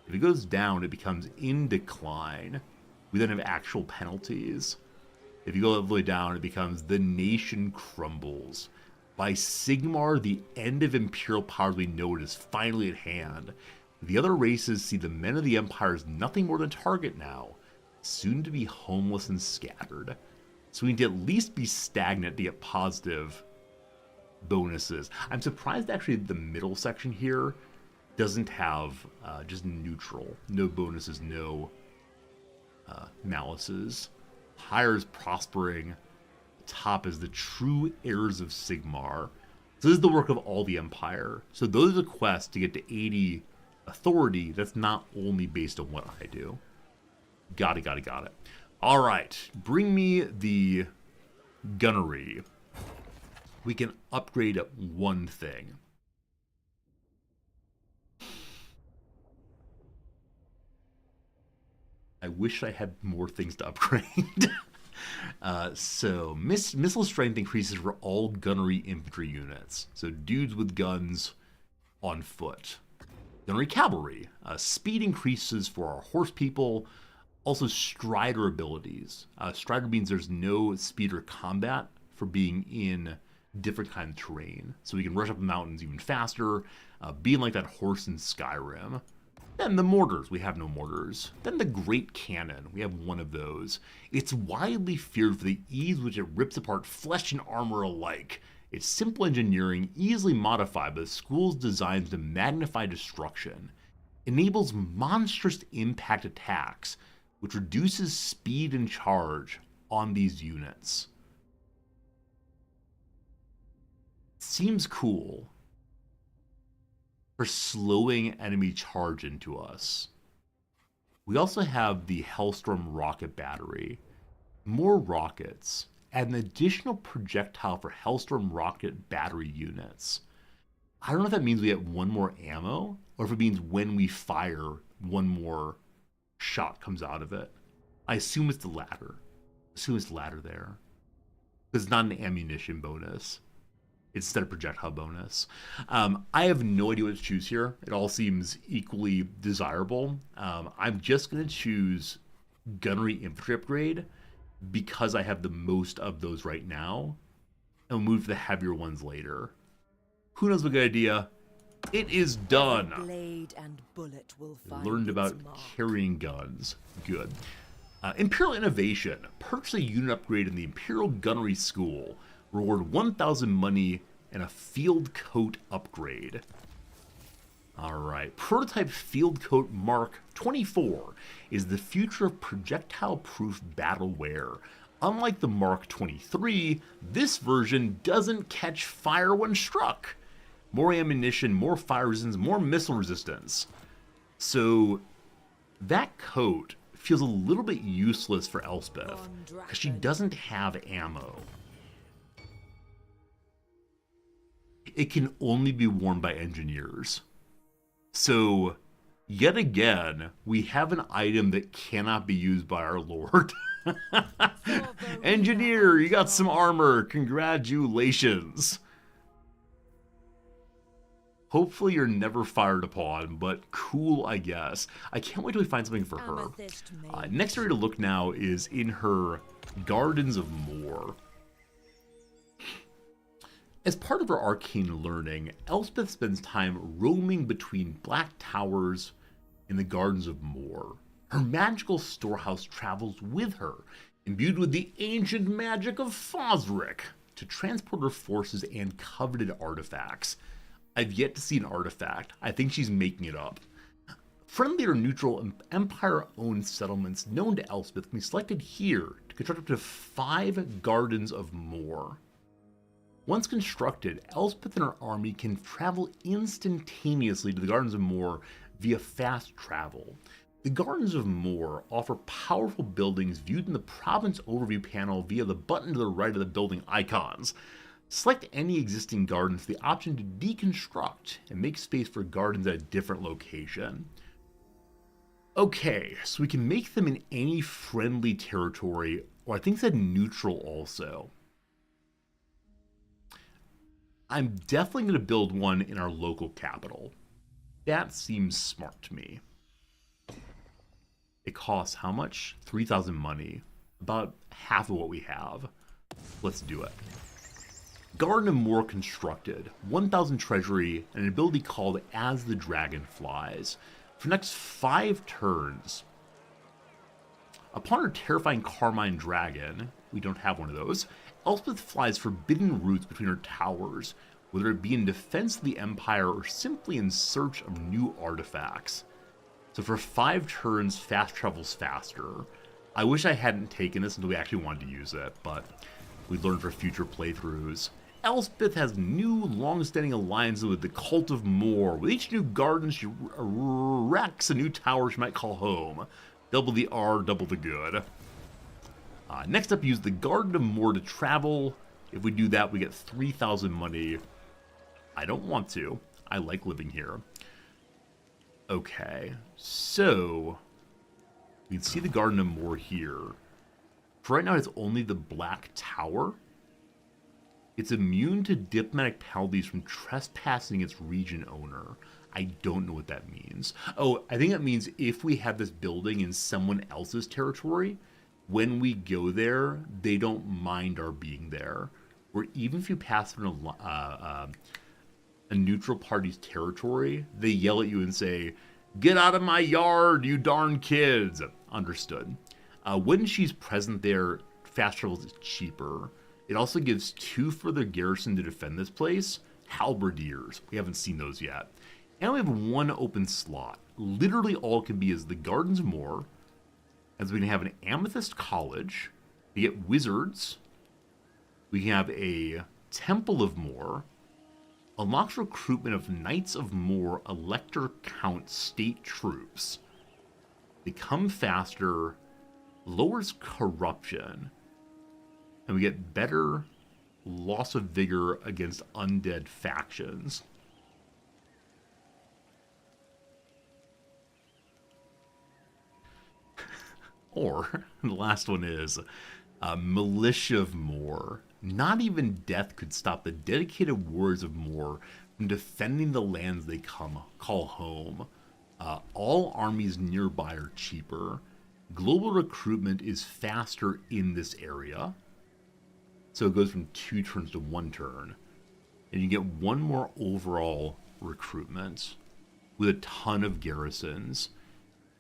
If it goes down, it becomes in decline. We then have actual penalties. If you go all the way down, it becomes the nation crumbles. By Sigmar, the end of Imperial power as we know it is finally at hand. The other races see the men of the Empire as nothing more than target now, soon to be homeless and scattered. So we need to at least be stagnant to get positive bonuses. I'm surprised actually the middle section here doesn't have just neutral. No bonuses, no malices. Higher is prospering. Top is the true heirs of Sigmar. So this is the work of all the Empire. So those are the quests to get to 80 authority. That's not only based on what I do. Got it. All right, bring me the gunnery. We can upgrade one thing. I wish I had more things to upgrade. So missile strength increases for all gunnery infantry units. So dudes with guns on foot. Gunnery cavalry. Speed increases for our horse people. Also strider abilities. Strider means there's no speed or combat for being in different kind of terrain. So we can rush up the mountains even faster, being like that horse in Skyrim. Then the mortars, we have no mortars. Then the Great Cannon, we have one of those. It's widely feared for the ease with which it rips apart flesh and armor alike. It's simple engineering, easily modified by the school's designs to magnify destruction. enables monstrous impact attacks, which reduces speed and charge on these units. Seems cool for slowing enemy charge into us. We also have the Hellstorm rocket battery. More rockets, and an additional projectile for Hellstorm rocket battery units. I don't know if that means we get one more ammo, or if it means when we fire, one more shot comes out of it. I assume it's the latter. There. Because it's not an ammunition bonus. It's instead a projectile bonus. I have no idea what to choose here. It all seems equally desirable. I'm just going to choose Gunnery Infantry Upgrade because I have the most of those right now, and we'll move to the heavier ones later. Who knows what good idea? It is done. Blade and bullet will find Learned about its mark. carrying guns. Good. Imperial Innovation. Purchase a unit upgrade in the Imperial Gunnery School. Reward 1,000 money and a field coat upgrade. Alright. Prototype field coat Mark 24 is the future of projectile-proof battleware. Unlike the Mark 23, this version doesn't catch fire when struck. More ammunition, more fire resistance, more missile resistance. So that coat feels a little bit useless for Elspeth because she doesn't have ammo. It can only be worn by engineers. So, yet again, we have an item that cannot be used by our lord. Engineer, you got some armor. Congratulations. Hopefully you're never fired upon, but cool, I guess. I can't wait till we find something for her. Next area to look now is in her Gardens of Moor. As part of her arcane learning, Elspeth spends time roaming between black towers in the Gardens of Moor. Her magical storehouse travels with her, imbued with the ancient magic of Fosric, to transport her forces and coveted artifacts. I've yet to see an artifact. I think she's making it up. Friendly or neutral Empire-owned settlements known to Elspeth can be selected here to construct up to 5 Gardens of Moor. Once constructed, Elspeth and her army can travel instantaneously to the Gardens of Moor via fast travel. The Gardens of Moor offer powerful buildings viewed in the province overview panel via the button to the right of the building icons. Select any existing gardens for the option to deconstruct and make space for gardens at a different location. Okay, so we can make them in any friendly territory, or I think it said neutral also. I'm definitely going to build one in our local capital. That seems smart to me. It costs how much? 3,000 money. About half of what we have. Let's do it. Garden of Moor constructed, 1,000 treasury, and an ability called As the Dragon Flies. For the next 5 turns, upon her terrifying Carmine Dragon, we don't have one of those, Elspeth flies forbidden routes between her towers, whether it be in defense of the Empire or simply in search of new artifacts. So for 5 turns, fast travels faster. I wish I hadn't taken this until we actually wanted to use it, but we learned for future playthroughs. Elspeth has new, long-standing alliances with the Cult of Moor. With each new garden, she erects a new tower she might call home. Double the R, double the good. Next up, use the Garden of Moor to travel. If we do that, we get 3,000 money. I don't want to. I like living here. Okay, so we can see the Garden of Moor here. For right now, it's only the Black Tower. It's immune to diplomatic penalties from trespassing its region owner. I don't know what that means. Oh, I think that means if we have this building in someone else's territory, when we go there, they don't mind our being there. Or even if you pass through a neutral party's territory, they yell at you and say, "Get out of my yard, you darn kids!" Understood. When she's present there, fast travel is cheaper. It also gives 2 further garrison to defend this place. Halberdiers. We haven't seen those yet. And we have 1 open slot. literally all it can be is the Gardens of Moor, as we can have an Amethyst College, we get Wizards, we can have a Temple of Moor, unlocks recruitment of Knights of Moor Elector Count State Troops, become faster, lowers corruption, and we get better loss of vigor against undead factions. Or, the last one is Militia of Moor. Not even death could stop the dedicated warriors of Moor from defending the lands they call home. All armies nearby are cheaper. Global recruitment is faster in this area. So it goes from 2 turns to 1 turn. And you get 1 more overall recruitment with a ton of garrisons.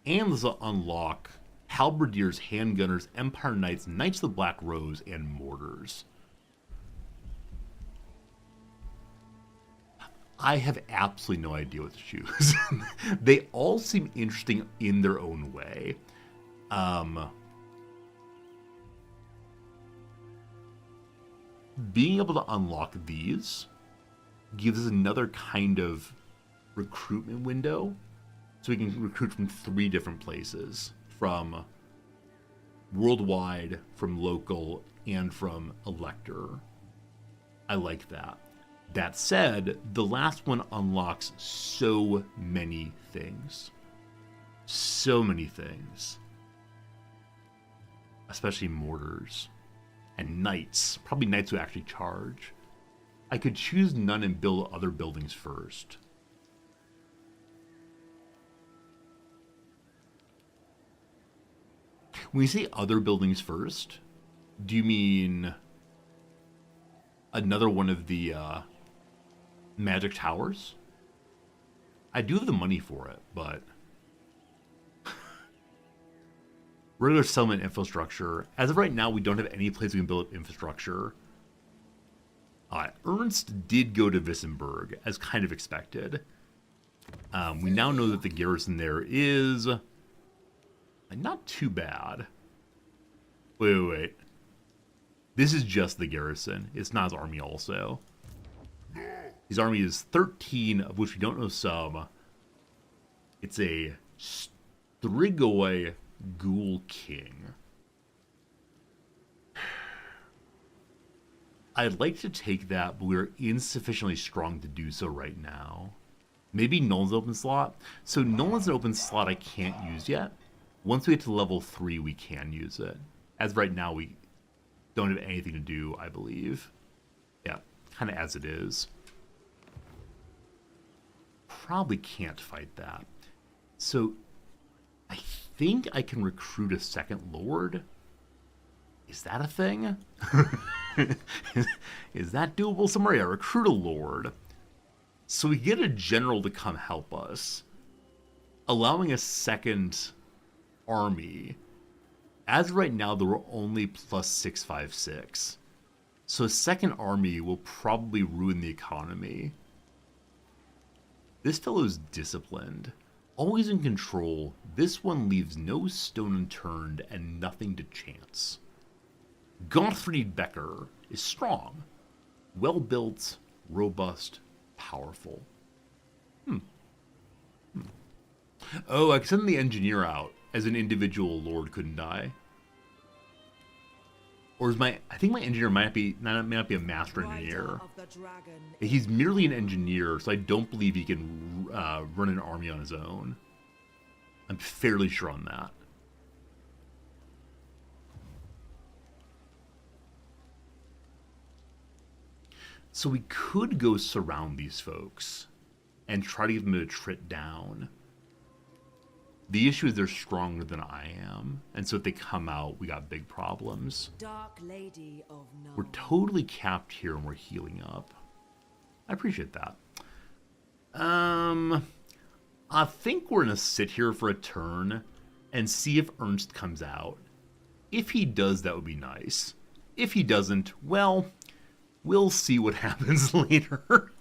And this will unlock Halberdiers, Handgunners, Empire Knights, Knights of the Black Rose, and Mortars. I have absolutely no idea what to choose. They all seem interesting in their own way. Being able to unlock these gives us another kind of recruitment window. So we can recruit from 3 different places. From worldwide, from local, and from elector. I like that. That said, the last one unlocks so many things. So many things. Especially mortars. And knights. Probably knights who actually charge. I could choose none and build other buildings first. When you say other buildings first, do you mean another one of the magic towers? I do have the money for it, but regular settlement infrastructure. As of right now, we don't have any place we can build up infrastructure. Ernst did go to Wissenberg, as kind of expected. We now know that the garrison there is not too bad. Wait. This is just the garrison. It's not his army also. His army is 13, of which we don't know some. It's a Strigoi Ghoul King. I'd like to take that, but we're insufficiently strong to do so right now. Maybe Nolan's open slot. So Nolan's an open slot I can't use yet. Once we get to level 3, we can use it. As right now, we don't have anything to do, I believe. Yeah, kind of as it is. Probably can't fight that. So, I think I can recruit a second lord. Is that a thing? Is that doable somewhere? Yeah, recruit a lord. So we get a general to come help us. Allowing a second army. As right now, there were only plus 656. So a second army will probably ruin the economy. This fellow's disciplined. Always in control, this one leaves no stone unturned and nothing to chance. Gottfried Becker is strong, well-built, robust, powerful. Oh, I can send the engineer out as an individual lord couldn't die. Or is I think my engineer may not be a master engineer. He's merely an engineer, so I don't believe he can run an army on his own. I'm fairly sure on that. So we could go surround these folks and try to get them to trit down. The issue is they're stronger than I am, and so if they come out, we got big problems. Dark Lady of We're totally capped here and we're healing up. I appreciate that. I think we're gonna sit here for a turn and see if Ernst comes out. If he does, that would be nice. If he doesn't, well, we'll see what happens later.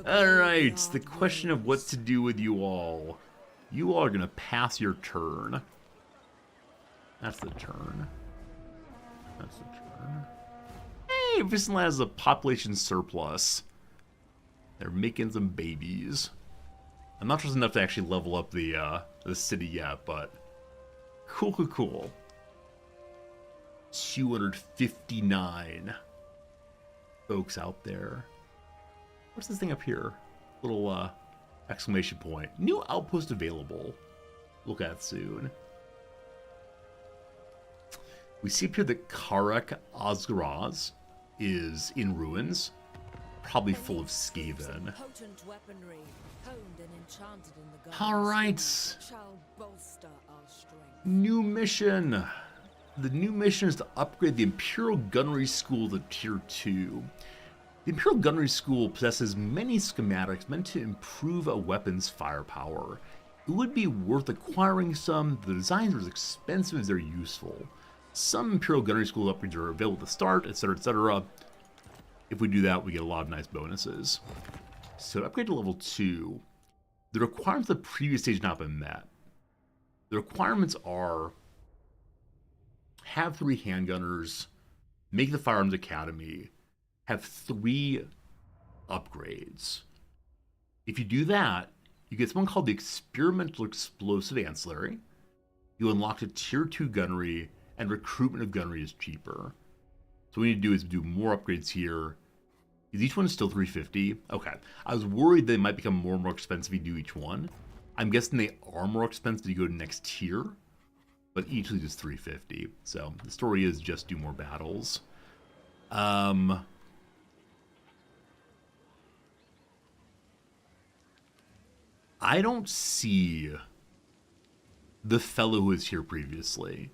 Alright, the question of what to do with you all. You all are going to pass your turn. That's the turn. That's the turn. Hey, Vicinland has a population surplus. They're making some babies. I'm not trust enough to actually level up the city yet, but cool, cool, cool. 259 folks out there. What's this thing up here? Little exclamation point. New outpost available. Look at it soon. We see up here that Karek Osgaraz is in ruins, probably full of Skaven. Potent weaponry, honed and enchanted in the All right. shall bolster our strength. New mission. The new mission is to upgrade the Imperial Gunnery School to Tier 2. The Imperial Gunnery School possesses many schematics meant to improve a weapon's firepower. It would be worth acquiring some. The designs are as expensive as they're useful. Some Imperial Gunnery School upgrades are available to start, etc., etc. If we do that, we get a lot of nice bonuses. So to upgrade to level 2, the requirements of the previous stage have not been met. The requirements are have 3 handgunners, make the Firearms Academy, have 3 upgrades. If you do that, you get something called the Experimental Explosive Ancillary. You unlock a Tier 2 gunnery, and recruitment of gunnery is cheaper. So what we need to do is do more upgrades here. Is each one still 350? Okay. I was worried they might become more and more expensive if you do each one. I'm guessing they are more expensive if you go to next tier, but each of these is 350. So the story is just do more battles. I don't see the fellow who was here previously.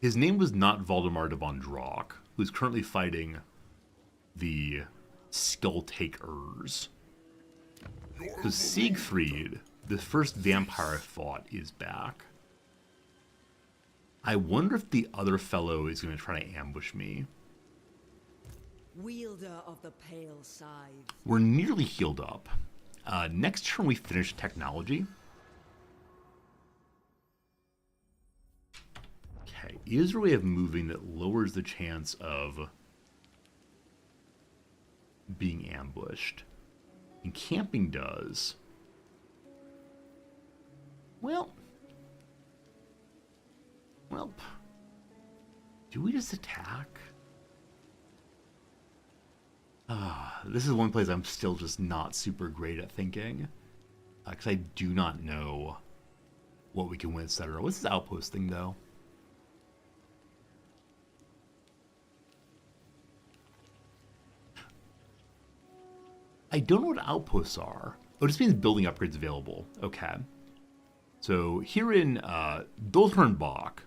His name was not Valdemar de von Drock, who's currently fighting the Skull Takers. So Siegfried, the first vampire I fought, is back. I wonder if the other fellow is going to try to ambush me. Wielder of the pale scythe. We're nearly healed up. Next turn we finish technology. Okay, is there a way of moving that lowers the chance of being ambushed? And camping does. Well, do we just attack? This is one place I'm still just not super great at thinking. Because I do not know what we can win, etc. What's this outpost thing, though? I don't know what outposts are. Oh, it just means building upgrades available. Okay. So here in Dolthornbach,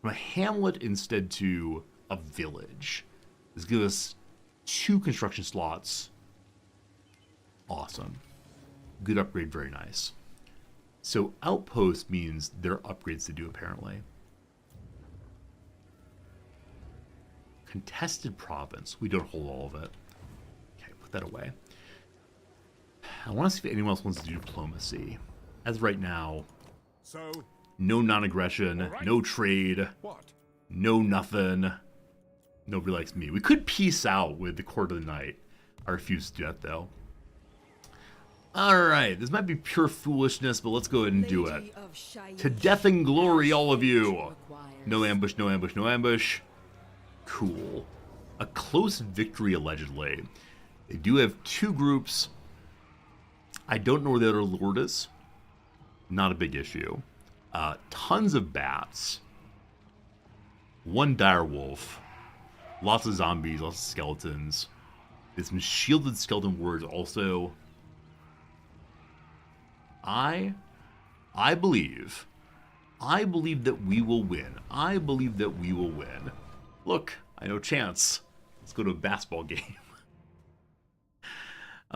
from a hamlet instead to a village. This gives us 2 construction slots. Awesome. Good upgrade, very nice. So outpost means there are upgrades to do, apparently. Contested province. We don't hold all of it. Okay, put that away. I want to see if anyone else wants to do diplomacy. As of right now, So, no non-aggression, right. no trade, what? no nothing. Nobody likes me. We could peace out with the Court of the Night. I refuse to do that, though. Alright, this might be pure foolishness, but let's go ahead and do it. Lady of Shaiish. To death and glory, all of you! Requires. No ambush, no ambush, no ambush. Cool. A close victory, allegedly. They do have 2 groups. I don't know where the other lord is. Not a big issue. Tons of bats. 1 direwolf. Lots of zombies, lots of skeletons. There's some shielded skeleton warriors also. I believe that we will win. I believe that we will win. Look, I know chance. Let's go to a basketball game.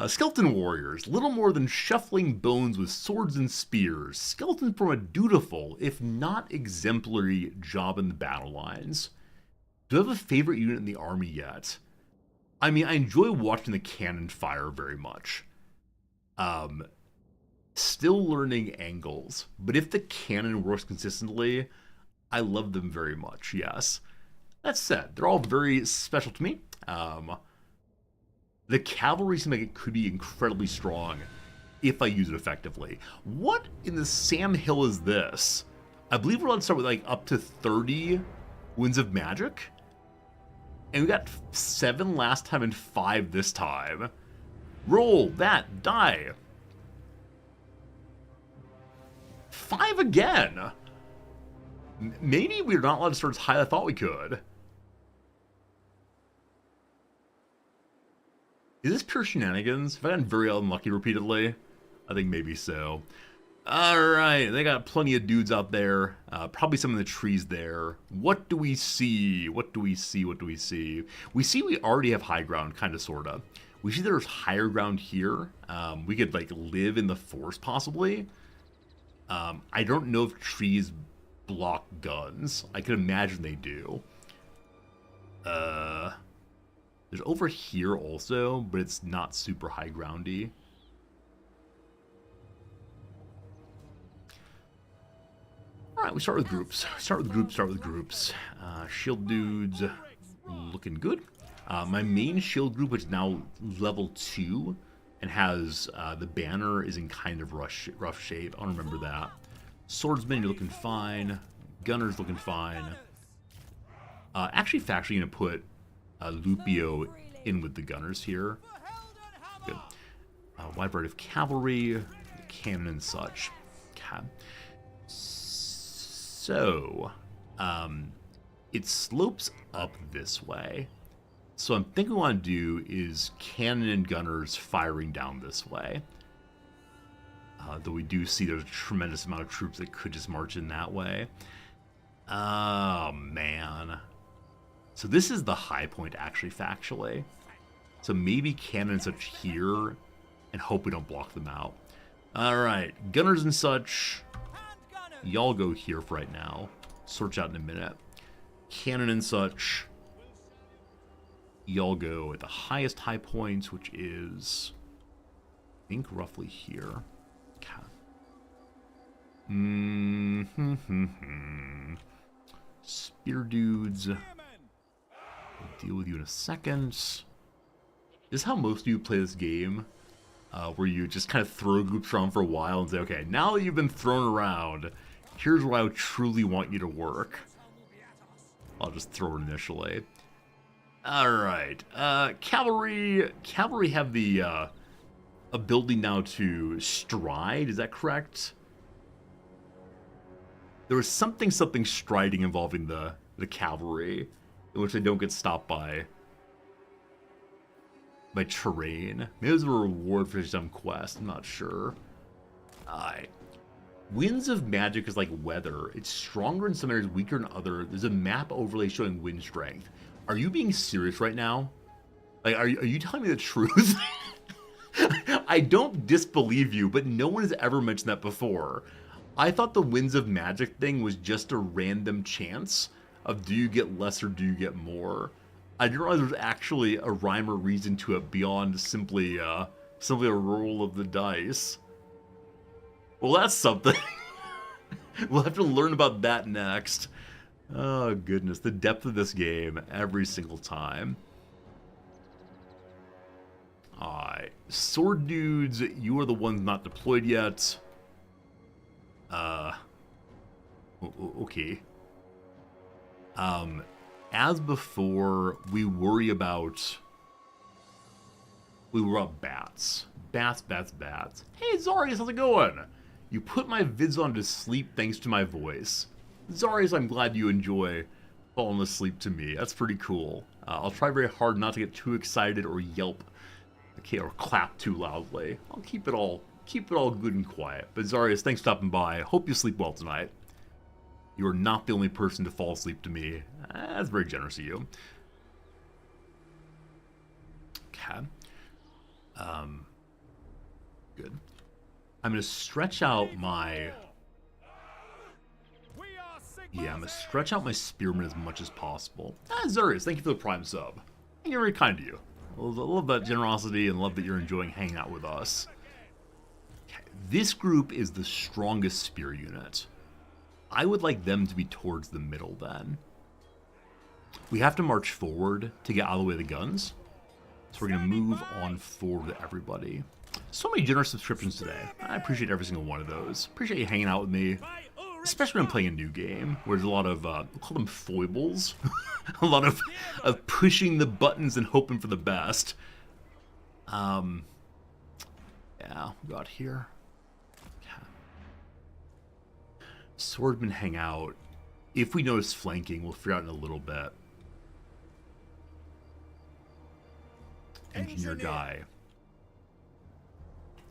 Skeleton warriors, little more than shuffling bones with swords and spears. Skeletons from a dutiful, if not exemplary, job in the battle lines. Do you have a favorite unit in the army yet? I mean, I enjoy watching the cannon fire very much. Still learning angles, but if the cannon works consistently, I love them very much, yes. That said, they're all very special to me. The cavalry seems like it could be incredibly strong if I use it effectively. What in the Sam Hill is this? I believe we're allowed to start with like up to 30 Winds of Magic. And we got 7 last time and 5 this time. Roll that die. 5 again. Maybe we're not allowed to start as high as I thought we could. Is this pure shenanigans? Have I gotten very unlucky repeatedly? I think maybe so. Alright, they got plenty of dudes out there. Probably some in the trees there. What do we see? What do we see? What do we see? We see we already have high ground, kind of, sort of. We see there's higher ground here. We could, like, live in the forest, possibly. I don't know if trees block guns. I can imagine they do. There's over here also, but it's not super high groundy. Alright, we start with groups. Start with groups. Shield dudes looking good. My main shield group, which is now level 2 and has the banner is in kind of rough shape. I don't remember that. Swordsman, you're looking fine. Gunner's looking fine. Actually, factually gonna put Lupio in with the gunners here. Good. Wide variety of cavalry, cannon and such. Okay. So, it slopes up this way. So I'm thinking what I want to do is cannon and gunners firing down this way. Though we do see there's a tremendous amount of troops that could just march in that way. Oh, man. So this is the high point, actually, factually. So maybe cannon and such here, and hope we don't block them out. Alright, gunners and such, y'all go here for right now. Search out in a minute. Cannon and such, y'all go at the highest high points, which is, I think, roughly here. Spear dudes. We'll deal with you in a second. This is how most of you play this game, where you just kind of throw groups around for a while and say, okay, now that you've been thrown around, here's where I would truly want you to work. I'll just throw it initially. Alright, cavalry have the ability now to stride, is that correct? There was something striding involving the cavalry, in which they don't get stopped by terrain. Maybe it was a reward for some quest, I'm not sure. Alright. Winds of Magic is like weather. It's stronger in some areas, weaker in other. There's a map overlay showing wind strength. Are you being serious right now? Like, are you telling me the truth? I don't disbelieve you, but no one has ever mentioned that before. I thought the Winds of Magic thing was just a random chance of do you get less or do you get more. I didn't realize there was actually a rhyme or reason to it beyond simply a roll of the dice. Well, that's something. We'll have to learn about that next. Oh, goodness. The depth of this game every single time. Alright. Sword dudes, you are the ones not deployed yet. Okay. As before, we worry about bats. Bats. Hey, Zarius, how's it going? You put my vids on to sleep thanks to my voice. Zarius, I'm glad you enjoy falling asleep to me. That's pretty cool. I'll try very hard not to get too excited or yelp, okay, or clap too loudly. I'll keep it all good and quiet. But Zarius, thanks for stopping by. Hope you sleep well tonight. You are not the only person to fall asleep to me. That's very generous of you. Okay. Good. I'm gonna stretch out my... Yeah, I'm gonna stretch out my spearmen as much as possible. Zarius, thank you for the Prime sub. You're very kind to you. I love that generosity and love that you're enjoying hanging out with us. Okay, This group is the strongest spear unit. I would like them to be towards the middle then. We have to march forward to get out of the way of the guns. So we're going to move on forward with everybody. So many generous subscriptions today. I appreciate every single one of those. Appreciate you hanging out with me. Especially when I'm playing a new game, where there's a lot of, we'll call them foibles. A lot of pushing the buttons and hoping for the best. Yeah, we got here. Okay. Swordsmen hang out. If we notice flanking, we'll figure out in a little bit. Engineer guy.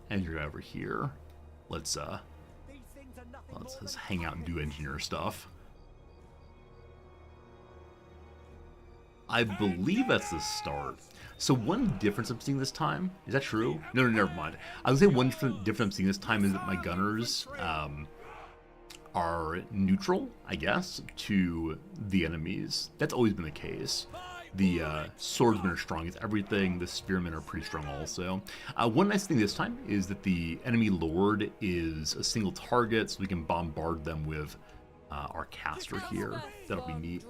Engineer guy over here. Let's hang out and do engineer stuff. I believe that's the start. So one difference I'm seeing this time, is that true? No, never mind. I would say one difference I'm seeing this time is that my gunners are neutral, I guess, to the enemies. That's always been the case. The swordsmen are strong as everything. The spearmen are pretty strong also. One nice thing this time is that the enemy lord is a single target, so we can bombard them with our caster here. That'll be neat.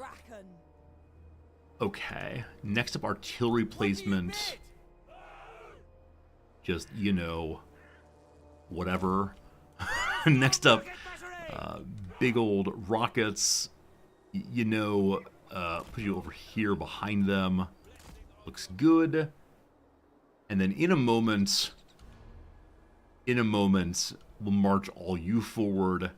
Okay, next up, artillery placement. Just, you know, whatever. Next up, big old rockets. You know, put you over here behind them. Looks good. And then in a moment, we'll march all you forward.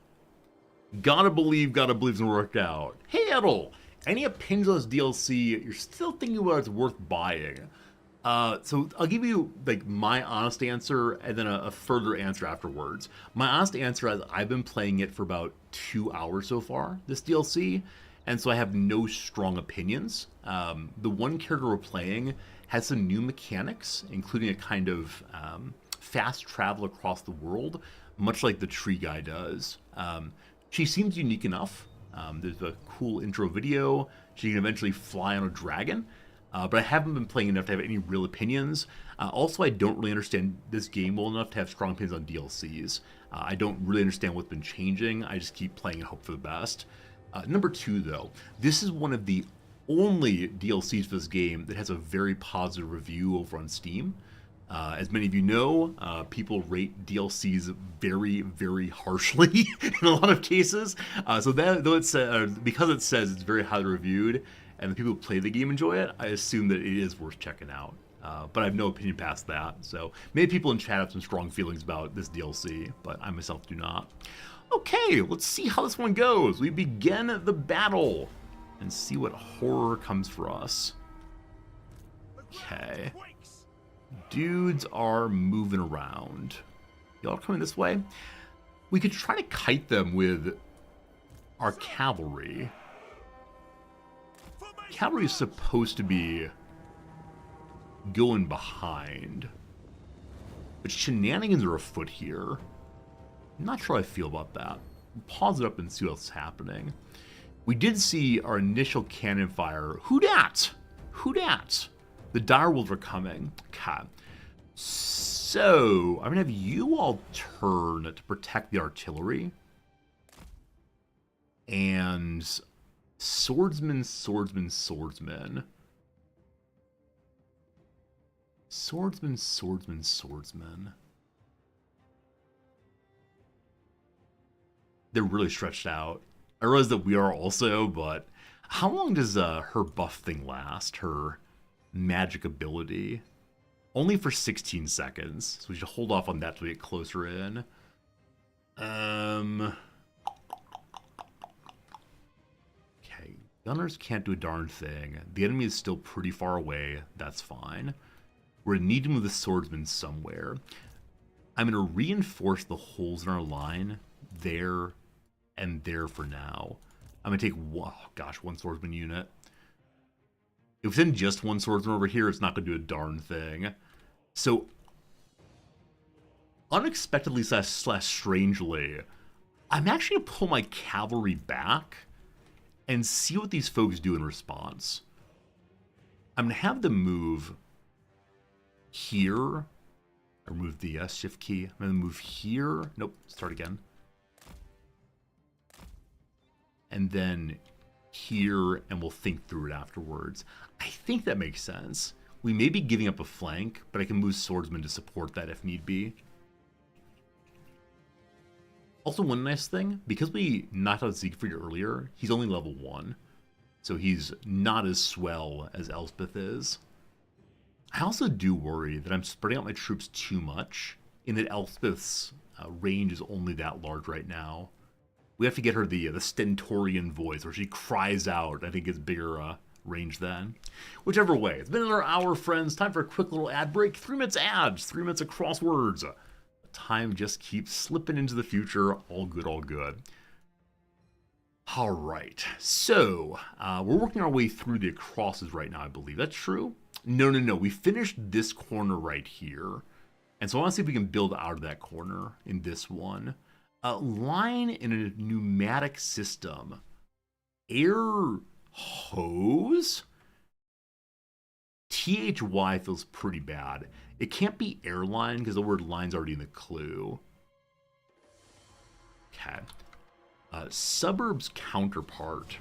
Gotta believe it's gonna work out. Hey, Edel! Any opinions on this DLC you're still thinking about it's worth buying? So I'll give you like my honest answer and then a further answer afterwards. My honest answer is I've been playing it for about 2 hours so far, this DLC, and so I have no strong opinions. The one character we're playing has some new mechanics, including a kind of fast travel across the world, much like the tree guy does. She seems unique enough. There's a cool intro video. She can eventually fly on a dragon. But I haven't been playing enough to have any real opinions. Also, I don't really understand this game well enough to have strong opinions on DLCs. I don't really understand what's been changing. I just keep playing and hope for the best. Number 2, though, this is one of the only DLCs for this game that has a very positive review over on Steam. As many of you know, people rate DLCs very, very harshly in a lot of cases. So that, though it's because it says it's very highly reviewed and the people who play the game enjoy it, I assume that it is worth checking out. But I have no opinion past that. So maybe people in chat have some strong feelings about this DLC, but I myself do not. Okay, let's see how this one goes. We begin the battle and see what horror comes for us. Okay. Dudes are moving around. Y'all coming this way? We could try to kite them with our cavalry. Cavalry is supposed to be going behind. But shenanigans are afoot here. I'm not sure how I feel about that. Pause it up and see what's happening. We did see our initial cannon fire. Who dat? Who dat? The direwolves are coming. Okay. So, I'm going to have you all turn to protect the artillery. And swordsman, swordsman, swordsman. Swordsman, swordsman, swordsman. They're really stretched out. I realize that we are also, but how long does her buff thing last? Her magic ability? Only for 16 seconds, so we should hold off on that till we get closer in. Okay, gunners can't do a darn thing. The enemy is still pretty far away. That's fine. We're gonna need to move the swordsman somewhere. I'm gonna reinforce the holes in our line there and there for now. I'm gonna take one swordsman unit. If it's in just one swordsman over here, it's not gonna do a darn thing. So, unexpectedly slash strangely, I'm actually gonna pull my cavalry back and see what these folks do in response. I'm gonna have them move here I removed the shift key. I'm going to move here. Nope, start again. And then here, and we'll think through it afterwards. I think that makes sense. We may be giving up a flank, but I can move swordsman to support that if need be. Also, one nice thing, because we knocked out Siegfried earlier, he's only level 1. So he's not as swell as Elspeth is. I also do worry that I'm spreading out my troops too much, in that Elspeth's range is only that large right now. We have to get her the stentorian voice, where she cries out. I think it's bigger range then. Whichever way. It's been another hour, friends. Time for a quick little ad break. 3 minutes ads, 3 minutes of crosswords. Time just keeps slipping into the future. All good, all good. All right. So, we're working our way through the crosses right now, I believe. That's true? No. We finished this corner right here. And so I want to see if we can build out of that corner in this one. Line in a pneumatic system. Air hose? THY feels pretty bad. It can't be airline because the word line's already in the clue. Okay. Suburbs counterpart.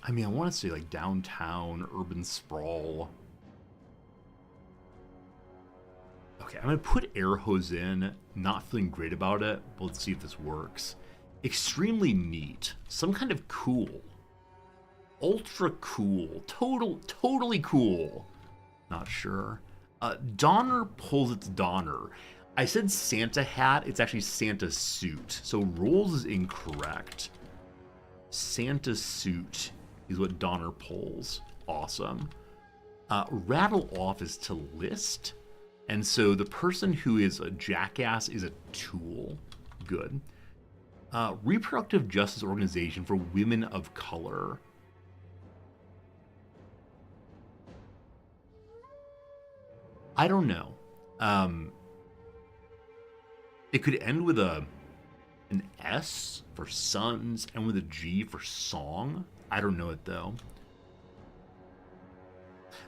I mean, I want to say like downtown, urban sprawl. Okay, I'm going to put air hose in. Not feeling great about it, but let's see if this works. Extremely neat. Some kind of cool. Ultra cool. Totally cool. Not sure. Donner pulls its Donner. I said Santa hat. It's actually Santa suit. So rolls is incorrect. Santa suit is what Donner pulls. Awesome. Rattle off is to list. And so the person who is a jackass is a tool. Good. Reproductive Justice Organization for Women of Color. I don't know. It could end with an S for sons and with a G for song. I don't know it though.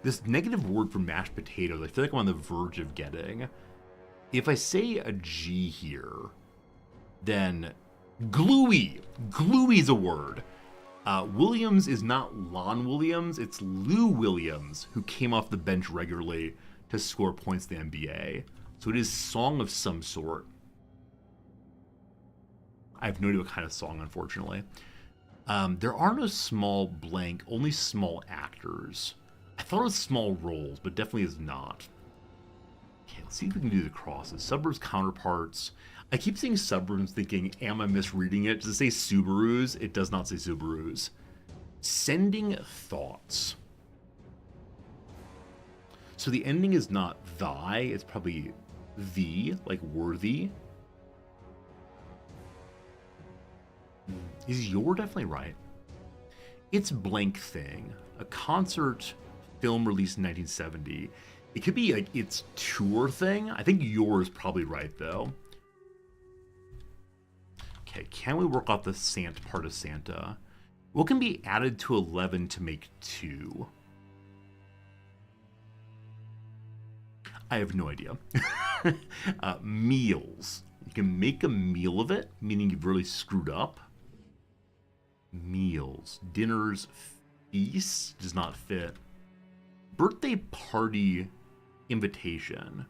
This negative word for mashed potatoes, I feel like I'm on the verge of getting. If I say a G here, then gluey. Gluey is a word. Williams is not Lon Williams, it's Lou Williams, who came off the bench regularly to score points in the NBA. So it is song of some sort. I have no idea what kind of song, unfortunately. There are no small blank, only small actors. I thought it was small roles, but definitely is not. Okay, let's see if we can do the crosses. Suburbs counterparts. I keep saying suburbs thinking, am I misreading it? Does it say Subarus? It does not say Subarus. Sending thoughts. So the ending is not thy, it's probably the, like worthy. Is your definitely right? It's blank thing. A concert film released in 1970. It could be like its tour thing. I think yours probably right though. Okay, can we work out the Sant part of Santa? What can be added to 11 to make 2? I have no idea. Meals. You can make a meal of it, meaning you've really screwed up. Meals. Dinners. Feasts does not fit. Birthday party invitation.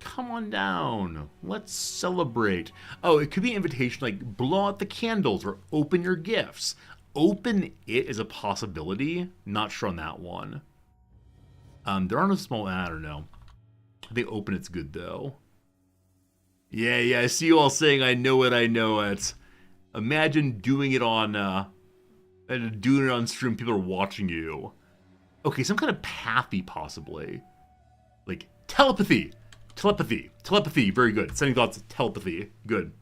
Come on down. Let's celebrate. Oh, it could be an invitation like blow out the candles or open your gifts. Open it is a possibility. Not sure on that one. There are no small, I don't know. I think open it's good though. Yeah, I see you all saying I know it. Imagine doing it on stream, people are watching you. Okay, some kind of pathy possibly. Like telepathy, very good. Sending thoughts, telepathy, good.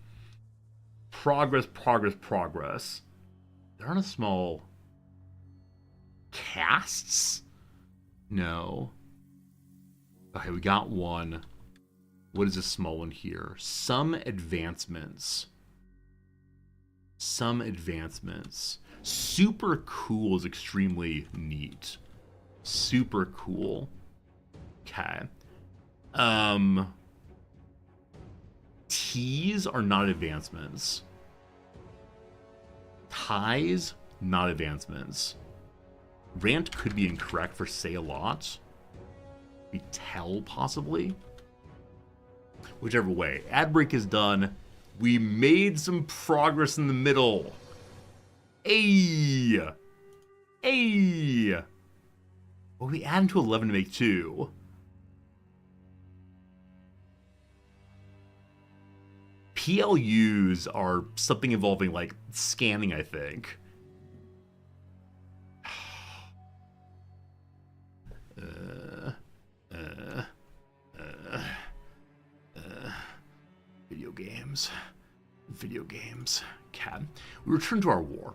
Progress. There aren't a small casts? No. Okay, we got one. What is this small one here? Some advancements. Some advancements. Super cool is extremely neat. Super cool. Okay. T's are not advancements. Ties, not advancements. Rant could be incorrect for say a lot. Be tell, possibly. Whichever way. Ad break is done. We made some progress in the middle. Hey! Hey! Well, we add to 11 to make 2. PLUs are something involving, like, scanning, I think. Video games. Okay. We return to our war.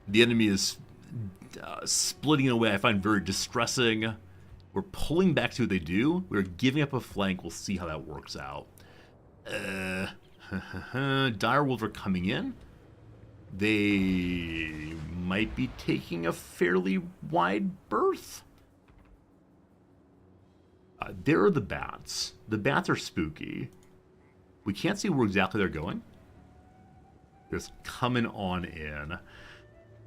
The enemy is splitting away. I find very distressing. We're pulling back to what they do. We're giving up a flank. We'll see how that works out. Dire wolves are coming in. They might be taking a fairly wide berth. There are the bats. The bats are spooky. We can't see where exactly they're going. They're just coming on in.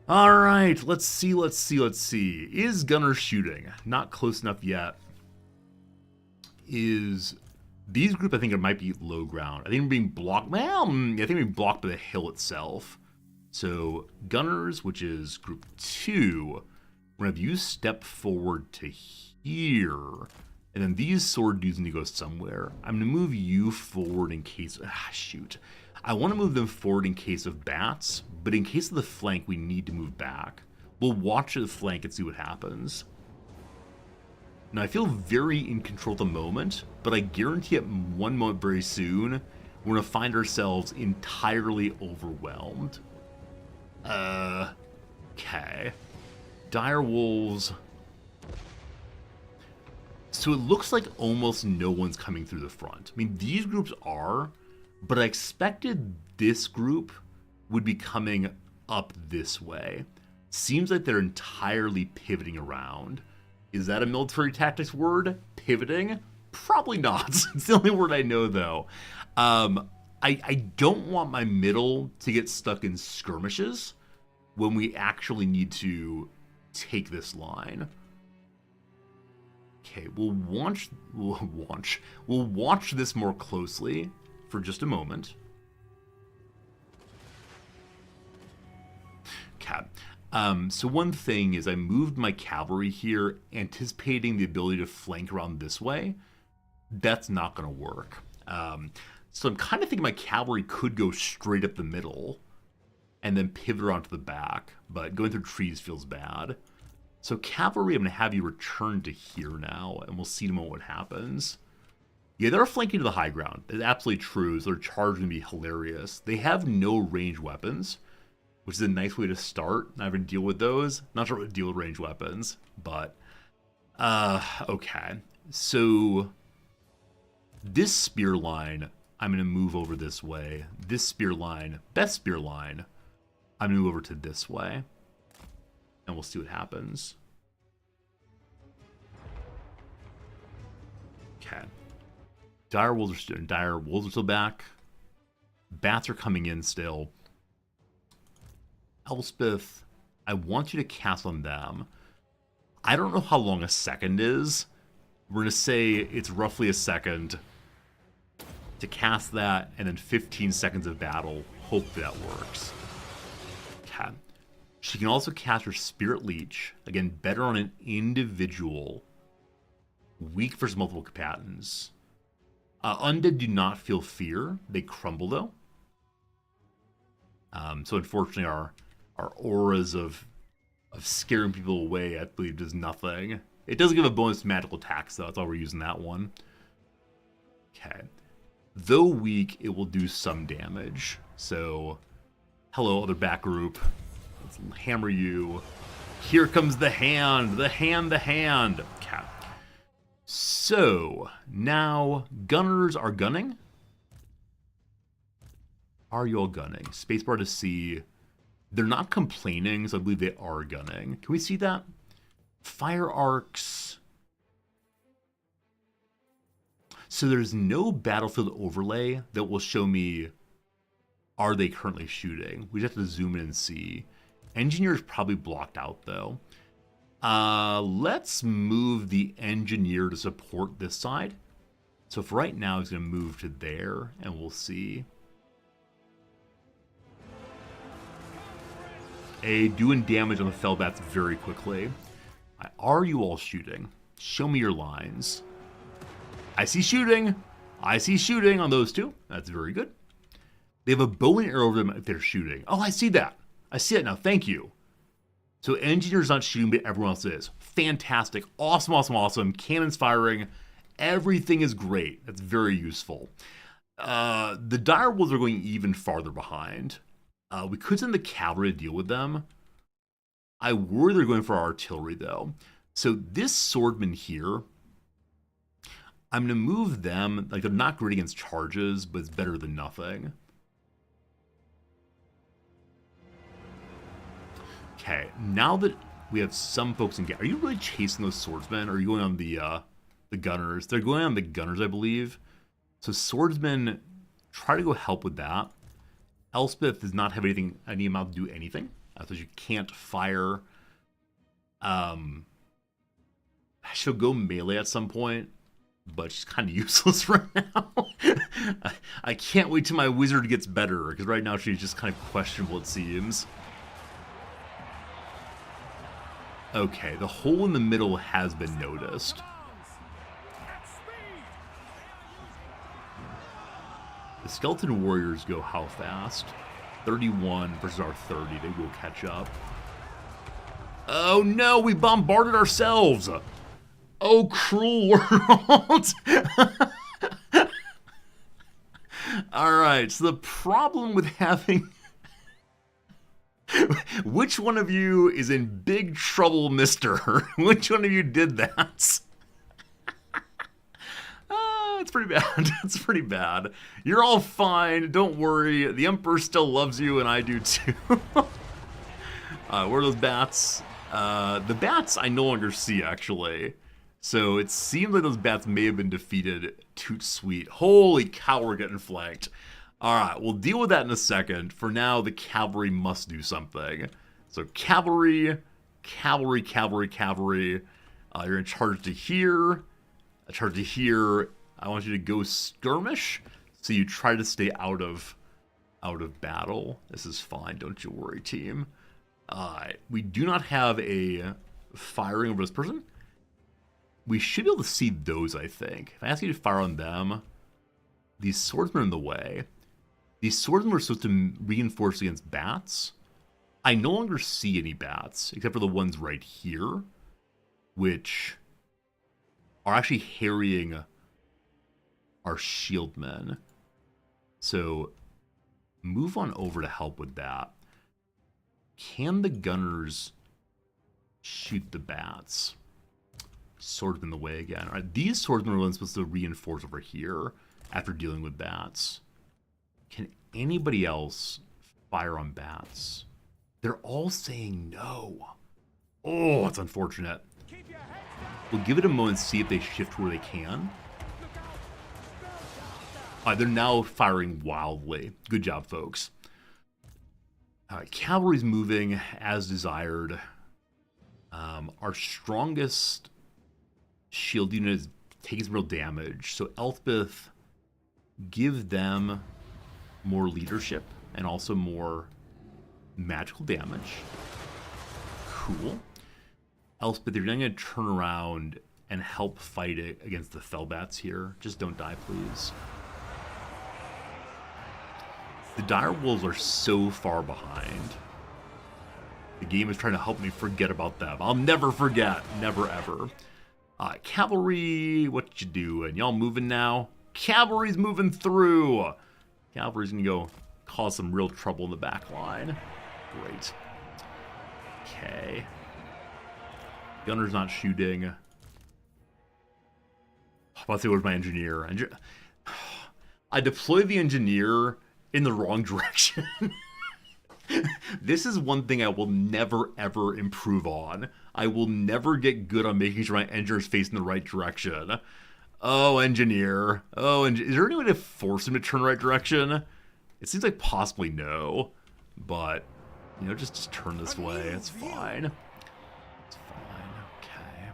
All right, let's see. Is Gunner shooting? Not close enough yet. These group, I think it might be low ground. I think we're being blocked. Well, I think we're being blocked by the hill itself. So Gunners, which is group 2, we're gonna have you step forward to here. And then these sword dudes need to go somewhere. I'm going to move you forward in case... shoot. I want to move them forward in case of bats, but in case of the flank, we need to move back. We'll watch the flank and see what happens. Now, I feel very in control at the moment, but I guarantee at one moment very soon, we're going to find ourselves entirely overwhelmed. Okay. Dire wolves... So it looks like almost no one's coming through the front. I mean, these groups are, but I expected this group would be coming up this way. Seems like they're entirely pivoting around. Is that a military tactics word? Pivoting? Probably not. It's the only word I know, though. I don't want my middle to get stuck in skirmishes when we actually need to take this line. Okay, we'll watch this more closely for just a moment. Okay. So one thing is I moved my cavalry here, anticipating the ability to flank around this way. That's not going to work. So I'm kind of thinking my cavalry could go straight up the middle and then pivot around to the back, but going through trees feels bad. So cavalry, I'm going to have you return to here now, and we'll see in a moment what happens. Yeah, they're flanking to the high ground. It's absolutely true. So their charge is going to be hilarious. They have no ranged weapons, which is a nice way to start. Not having to deal with those. Not sure what to deal with ranged weapons, but... okay. So... this spear line, I'm going to move over this way. This spear line, best spear line, I'm going to move over to this way. And we'll see what happens. Okay. Dire wolves are still back. Bats are coming in still. Elspeth, I want you to cast on them. I don't know how long a second is. We're going to say it's roughly a second to cast that, and then 15 seconds of battle. Hope that works. Okay. She can also cast her Spirit Leech. Again, better on an individual. Weak versus multiple combatants. Undead do not feel fear. They crumble, though. So unfortunately, our auras of scaring people away, I believe, does nothing. It does give a bonus to magical attacks, though. That's why we're using that one. Okay. Though weak, it will do some damage. So, hello, other back group. Let's hammer you. Here comes the hand. The hand. Okay. So, now, gunners are gunning. Are you all gunning? Spacebar to see. They're not complaining, so I believe they are gunning. Can we see that? Fire arcs. So there's no battlefield overlay that will show me, are they currently shooting? We just have to zoom in and see. Engineer's probably blocked out though. Let's move the engineer to support this side. So for right now, he's going to move to there, and we'll see. Doing damage on the Fellbats very quickly. Are you all shooting? Show me your lines. I see shooting. I see shooting on those two. That's very good. They have a bow and arrow over them if they're shooting. Oh, I see that. I see it now. Thank you. So engineer's not shooting, but everyone else is. Fantastic. Awesome, awesome, awesome. Cannons firing. Everything is great. That's very useful. The dire wolves are going even farther behind. We could send the cavalry to deal with them. I worry they're going for artillery, though. So this swordman here, I'm going to move them. Like, they're not great against charges, but it's better than nothing. Okay, now that we have some folks in... Are you really chasing those swordsmen, or are you going on the gunners? They're going on the gunners, I believe. So swordsmen, try to go help with that. Elspeth does not have any amount to do anything. So you can't fire. She'll go melee at some point, but she's kind of useless right now. I can't wait till my wizard gets better, because right now she's just kind of questionable, it seems. Okay, the hole in the middle has been noticed. The skeleton warriors go how fast? 31 versus our 30. They will catch up. Oh no, we bombarded ourselves. Oh, cruel world. Alright, so the problem with having... Which one of you is in big trouble, mister? Which one of you did that? It's pretty bad. It's pretty bad. You're all fine. Don't worry. The Emperor still loves you, and I do too. Where are those bats? The bats I no longer see, actually. So it seems like those bats may have been defeated. Toot sweet. Holy cow, we're getting flanked. Alright, we'll deal with that in a second. For now, the cavalry must do something. So cavalry, cavalry, cavalry, cavalry. You're in charge to here. A charge to here. I want you to go skirmish, so you try to stay out of battle. This is fine, don't you worry, team. We do not have a firing over this person. We should be able to see those, I think. If I ask you to fire on them, these swordsmen are in the way. These swordsmen were supposed to reinforce against bats. I no longer see any bats, except for the ones right here, which are actually harrying our shieldmen. So move on over to help with that. Can the gunners shoot the bats? Swordsmen in the way again. All right, these swordsmen are supposed to reinforce over here after dealing with bats. Can anybody else fire on bats? They're all saying no. Oh, it's unfortunate. We'll give it a moment and see if they shift where they can. They're now firing wildly. Good job, folks. Cavalry's moving as desired. Our strongest shield unit is taking some real damage. So Elspeth, give them more leadership and also more magical damage. Cool. Elspeth, you're going to turn around and help fight it against the Fellbats here. Just don't die, please. The dire wolves are so far behind. The game is trying to help me forget about them. I'll never forget. Never, ever. Cavalry, what you doing? Y'all moving now? Cavalry's moving through. Cavalry's going to go cause some real trouble in the back line. Great. Okay. Gunner's not shooting. I'm about to say, where's my engineer? I deploy the engineer in the wrong direction. This is one thing I will never, ever improve on. I will never get good on making sure my engineer is facing the right direction. Oh, engineer. Oh, is there any way to force him to turn the right direction? It seems like possibly no. But, you know, just turn this way. It's fine. It's fine.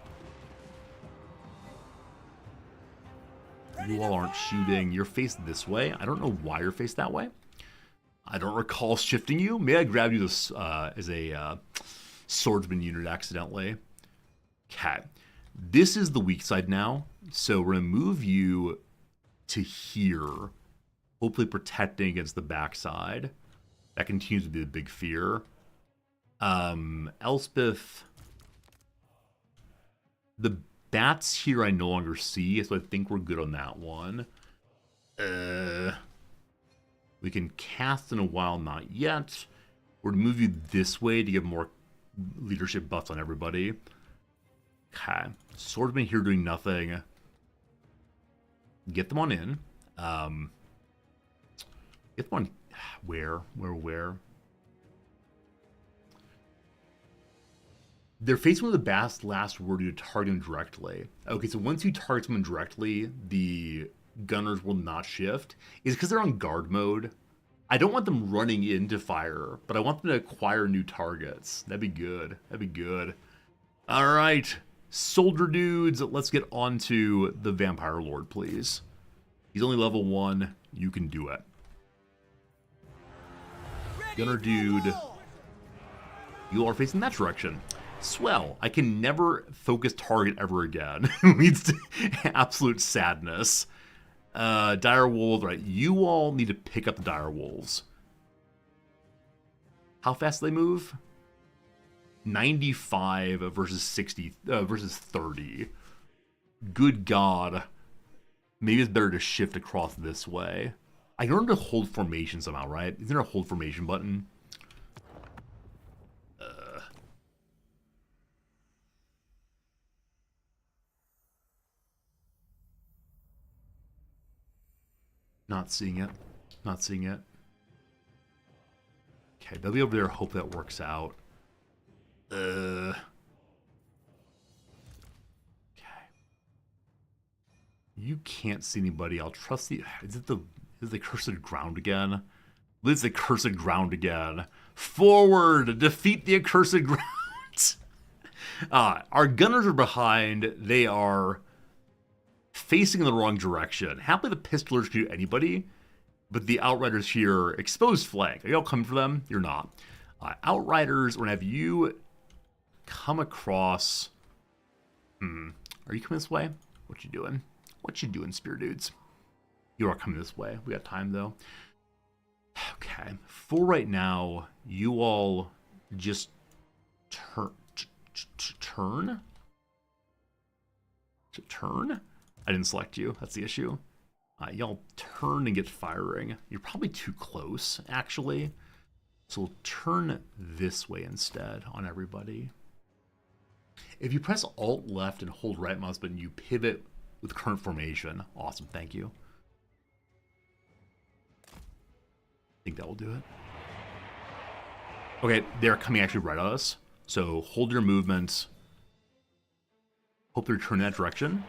Okay. You all aren't shooting. You're faced this way. I don't know why you're faced that way. I don't recall shifting you. Maybe I grabbed you this as a swordsman unit accidentally. Okay. This is the weak side now. So we're going to move you to here. Hopefully protecting against the backside. That continues to be the big fear. Elspeth. The bats here I no longer see, so I think we're good on that one. We can cast in a while, not yet. We're going to move you this way to give more leadership buffs on everybody. Okay. Swordsman here doing nothing. Get them on in. Get them on... Where? They're facing with the last word to target them directly. Okay, so once you target someone directly, the gunners will not shift. Is because they're on guard mode. I don't want them running in to fire, but I want them to acquire new targets. That'd be good. That'd be good. All right, soldier dudes, let's get on to the Vampire Lord, please. He's only level 1. You can do it. Gunner dude, you are facing that direction. Swell. I can never focus target ever again. Leads to absolute sadness. Dire Wolves, right? You all need to pick up the Dire Wolves. How fast do they move? 95 versus 60 versus 30. Good God. Maybe it's better to shift across this way. I can learn to hold formation somehow, right? Isn't there a hold formation button? Not seeing it. Not seeing it. Okay, they'll be over there. Hope that works out. Okay. You can't see anybody. I'll trust the... Is the cursed ground again? It's the cursed ground again. Forward! Defeat the accursed ground! Our gunners are behind. They are facing in the wrong direction. Happily, the pistolers can do anybody, but the outriders here, exposed flank. Are y'all coming for them? You're not. Outriders, we're going to have you come across... Are you coming this way? What you doing? What you doing, spear dudes? You are coming this way. We got time, though. Okay. For right now, you all just turn? I didn't select you. That's the issue. Y'all turn and get firing. You're probably too close, actually. So we'll turn this way instead on everybody. If you press Alt left and hold right mouse button, you pivot with current formation. Awesome, thank you. I think that will do it. Okay, they're coming actually right at us. So hold your movement. Hope they're turning that direction.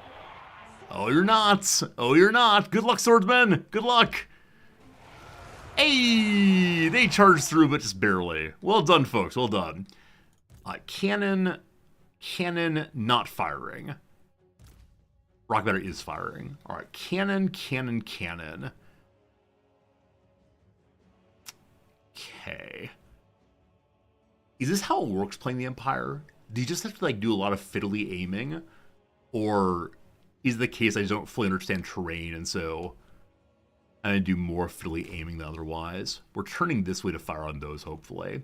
Oh, you're not. Oh, you're not. Good luck, swordsman. Good luck. Hey, they charged through, but just barely. Well done, folks. Well done. Cannon not firing. Rock battery is firing. All right, cannon. Okay. Is this how it works playing the Empire? Do you just have to like do a lot of fiddly aiming? Or is the case I just don't fully understand terrain and so I do more fiddly aiming than otherwise? We're turning this way to fire on those, hopefully.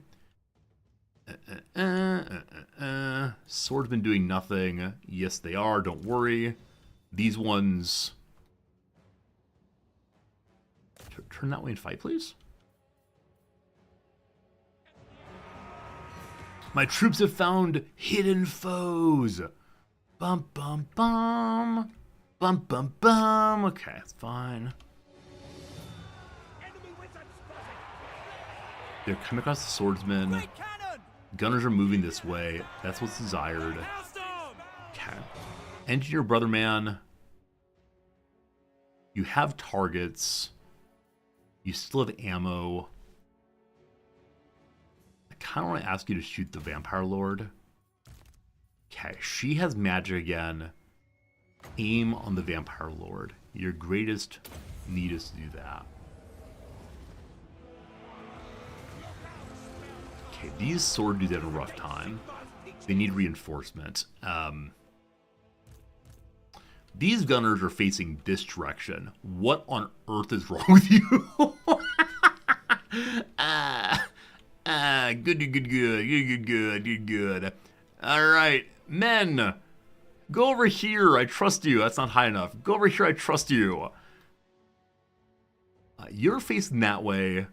Swordsman doing nothing. Yes, they are. Don't worry. These ones... Turn that way and fight, please. My troops have found hidden foes. Bum, bum, bum. Bum, bum, bum. Okay, that's fine. Enemy wizards They're coming across the swordsmen. Great cannon! Gunners are moving this way. That's what's desired. Hailstorm! Okay. Engineer Brother Man. You have targets. You still have ammo. I kind of want to ask you to shoot the Vampire Lord. Okay, she has magic again. Aim on the Vampire Lord. Your greatest need is to do that. Okay, these sword dudes have a rough time. They need reinforcement. These gunners are facing this direction. What on earth is wrong with you? Good. All right, men, go over here. I trust you. That's not high enough. Go over here. I trust you. You're facing that way.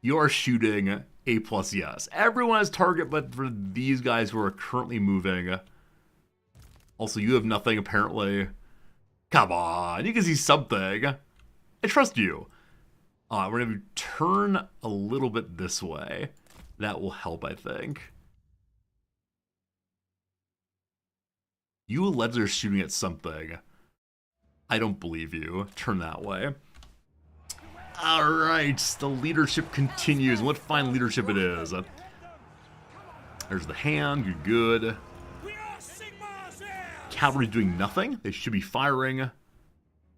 You're shooting A+, yes. Everyone has target, but for these guys who are currently moving. Also, you have nothing, apparently. Come on, you can see something. I trust you. We're going to turn a little bit this way. That will help, I think. You allegedly are shooting at something. I don't believe you. Turn that way. All right, the leadership continues. What fine leadership it is. There's the hand. You're good. Cavalry's doing nothing. They should be firing,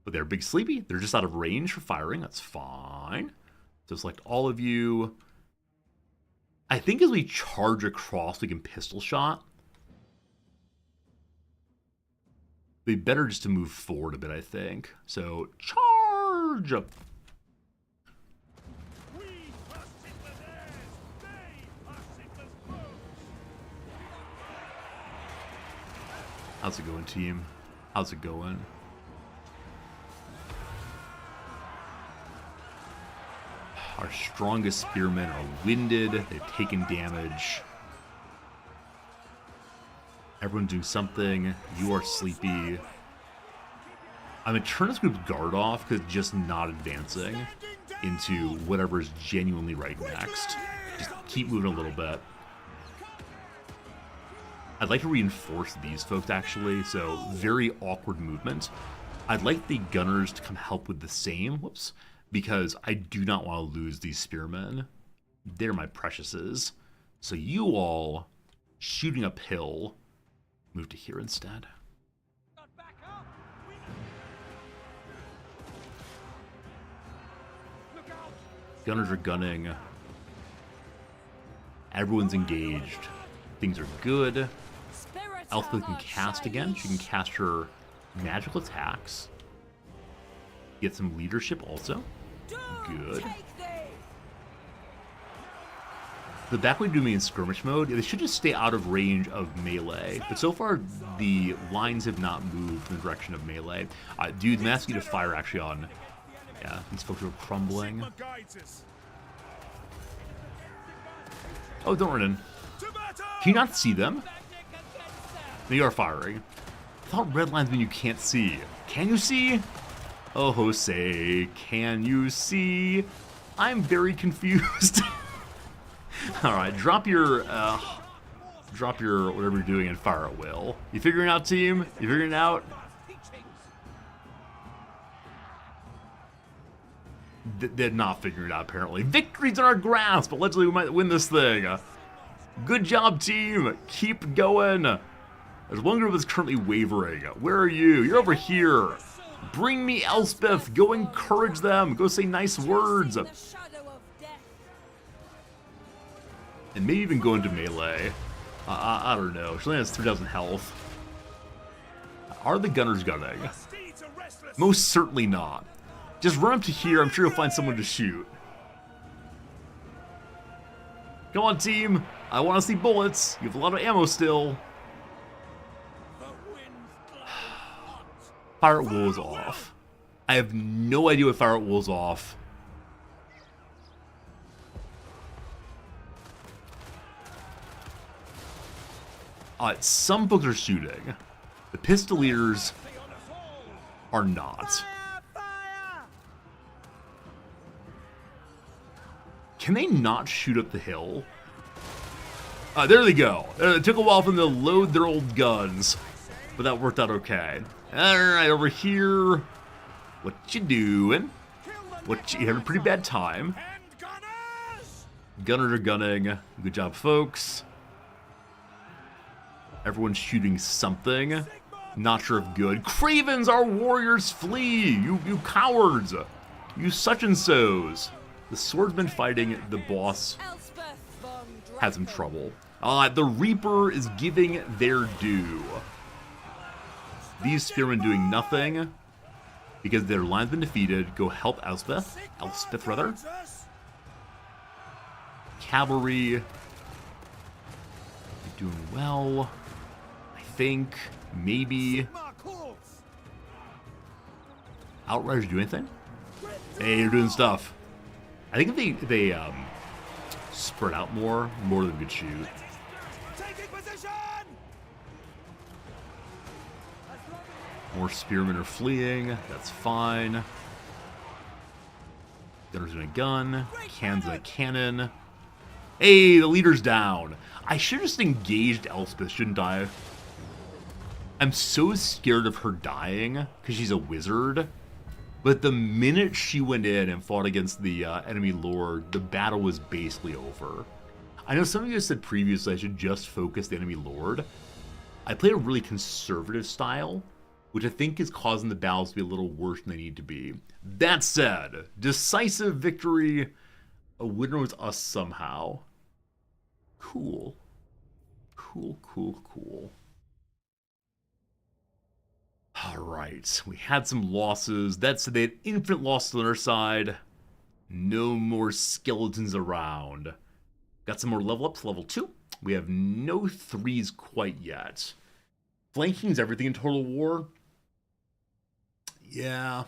but they're big sleepy. They're just out of range for firing. That's fine. So select all of you. I think as we charge across, we can pistol shot. It'd be better just to move forward a bit, I think. So charge. How's it going, team? How's it going? Our strongest spearmen are winded. They've taken damage. Everyone do something. You are sleepy. I'm going to turn this group's guard off because it's just not advancing into whatever is genuinely right next. Just keep moving a little bit. I'd like to reinforce these folks, actually, so very awkward movement. I'd like the gunners to come help with the same, whoops, because I do not want to lose these spearmen. They're my preciouses. So you all, shooting uphill, move to here instead. Gunners are gunning. Everyone's engaged. Things are good. Elspeth can cast again. She can cast her magical attacks. Get some leadership also. Good. The back way do me in skirmish mode, they should just stay out of range of melee. But so far, the lines have not moved in the direction of melee. Dude, I'm asking you to fire actually on... Yeah, these folks are crumbling. Oh, don't run in. Can you not see them? They are firing. I thought red lines mean you can't see. Can you see? Oh, Jose, can you see? I'm very confused. All right, drop your whatever you're doing and fire at will. You figuring it out, team? You figuring it out? They're not figuring it out, apparently. Victory's in our grasp. Allegedly, we might win this thing. Good job, team. Keep going. There's one group that's currently wavering. Where are you? You're over here. Bring me Elspeth. Go encourage them. Go say nice words. And maybe even go into melee. I don't know. She only has 3,000 health. Are the gunners gunning? Most certainly not. Just run up to here. I'm sure you'll find someone to shoot. Come on, team. I want to see bullets. You have a lot of ammo still. Fire at will is off. I have no idea what fire at will is off. Some folks are shooting. The pistoliers are not. Can they not shoot up the hill? There they go. It took a while for them to load their old guns, but that worked out okay. Alright, over here. What you doing? What you having a pretty bad time? Gunners are gunning. Good job, folks. Everyone's shooting something. Not sure if good. Cravens, our warriors flee! You cowards! You such and so's. The swordsman fighting the boss has some trouble. The Reaper is giving their due. These spearmen doing nothing because their line's been defeated. Go help Elspeth. Elspeth, rather. Cavalry. You're doing well. I think. Maybe. Outriders do anything? Hey, you're doing stuff. I think if they spread out more than good shoot. More spearmen are fleeing. That's fine. Gunner's doing a gun. Cannon's a cannon. Hey, the leader's down. I should have just engaged Elspeth, shouldn't I? I'm so scared of her dying because she's a wizard. But the minute she went in and fought against the enemy lord, the battle was basically over. I know some of you said previously I should just focus the enemy lord. I play a really conservative style, which I think is causing the battles to be a little worse than they need to be. That said, decisive victory. A winner was us somehow. Cool. Cool. Alright, we had some losses. That said, they had infinite losses on our side. No more skeletons around. Got some more level ups, level 2. We have no 3s quite yet. Flanking's everything in Total War. Yeah.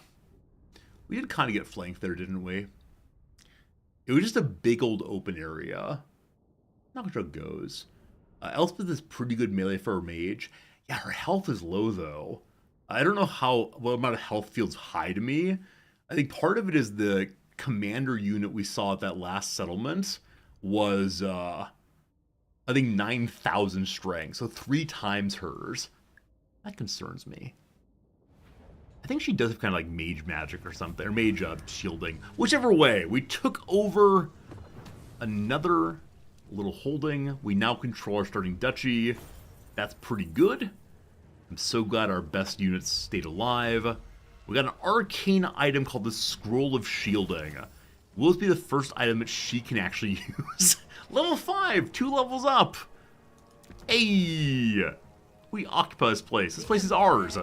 We did kind of get flanked there, didn't we? It was just a big old open area. Not sure how it goes. Elspeth is pretty good melee for her mage. Yeah, her health is low, though. I don't know what amount of health feels high to me. I think part of it is the commander unit we saw at that last settlement was, I think 9,000 strength, so 3 times hers. That concerns me. I think she does have kind of like mage magic or something, or mage shielding. Whichever way, we took over another little holding. We now control our starting duchy. That's pretty good. I'm so glad our best units stayed alive. We got an arcane item called the Scroll of Shielding. Will this be the first item that she can actually use? Level 5, 2 levels up. Hey, we occupy this place. This place is ours.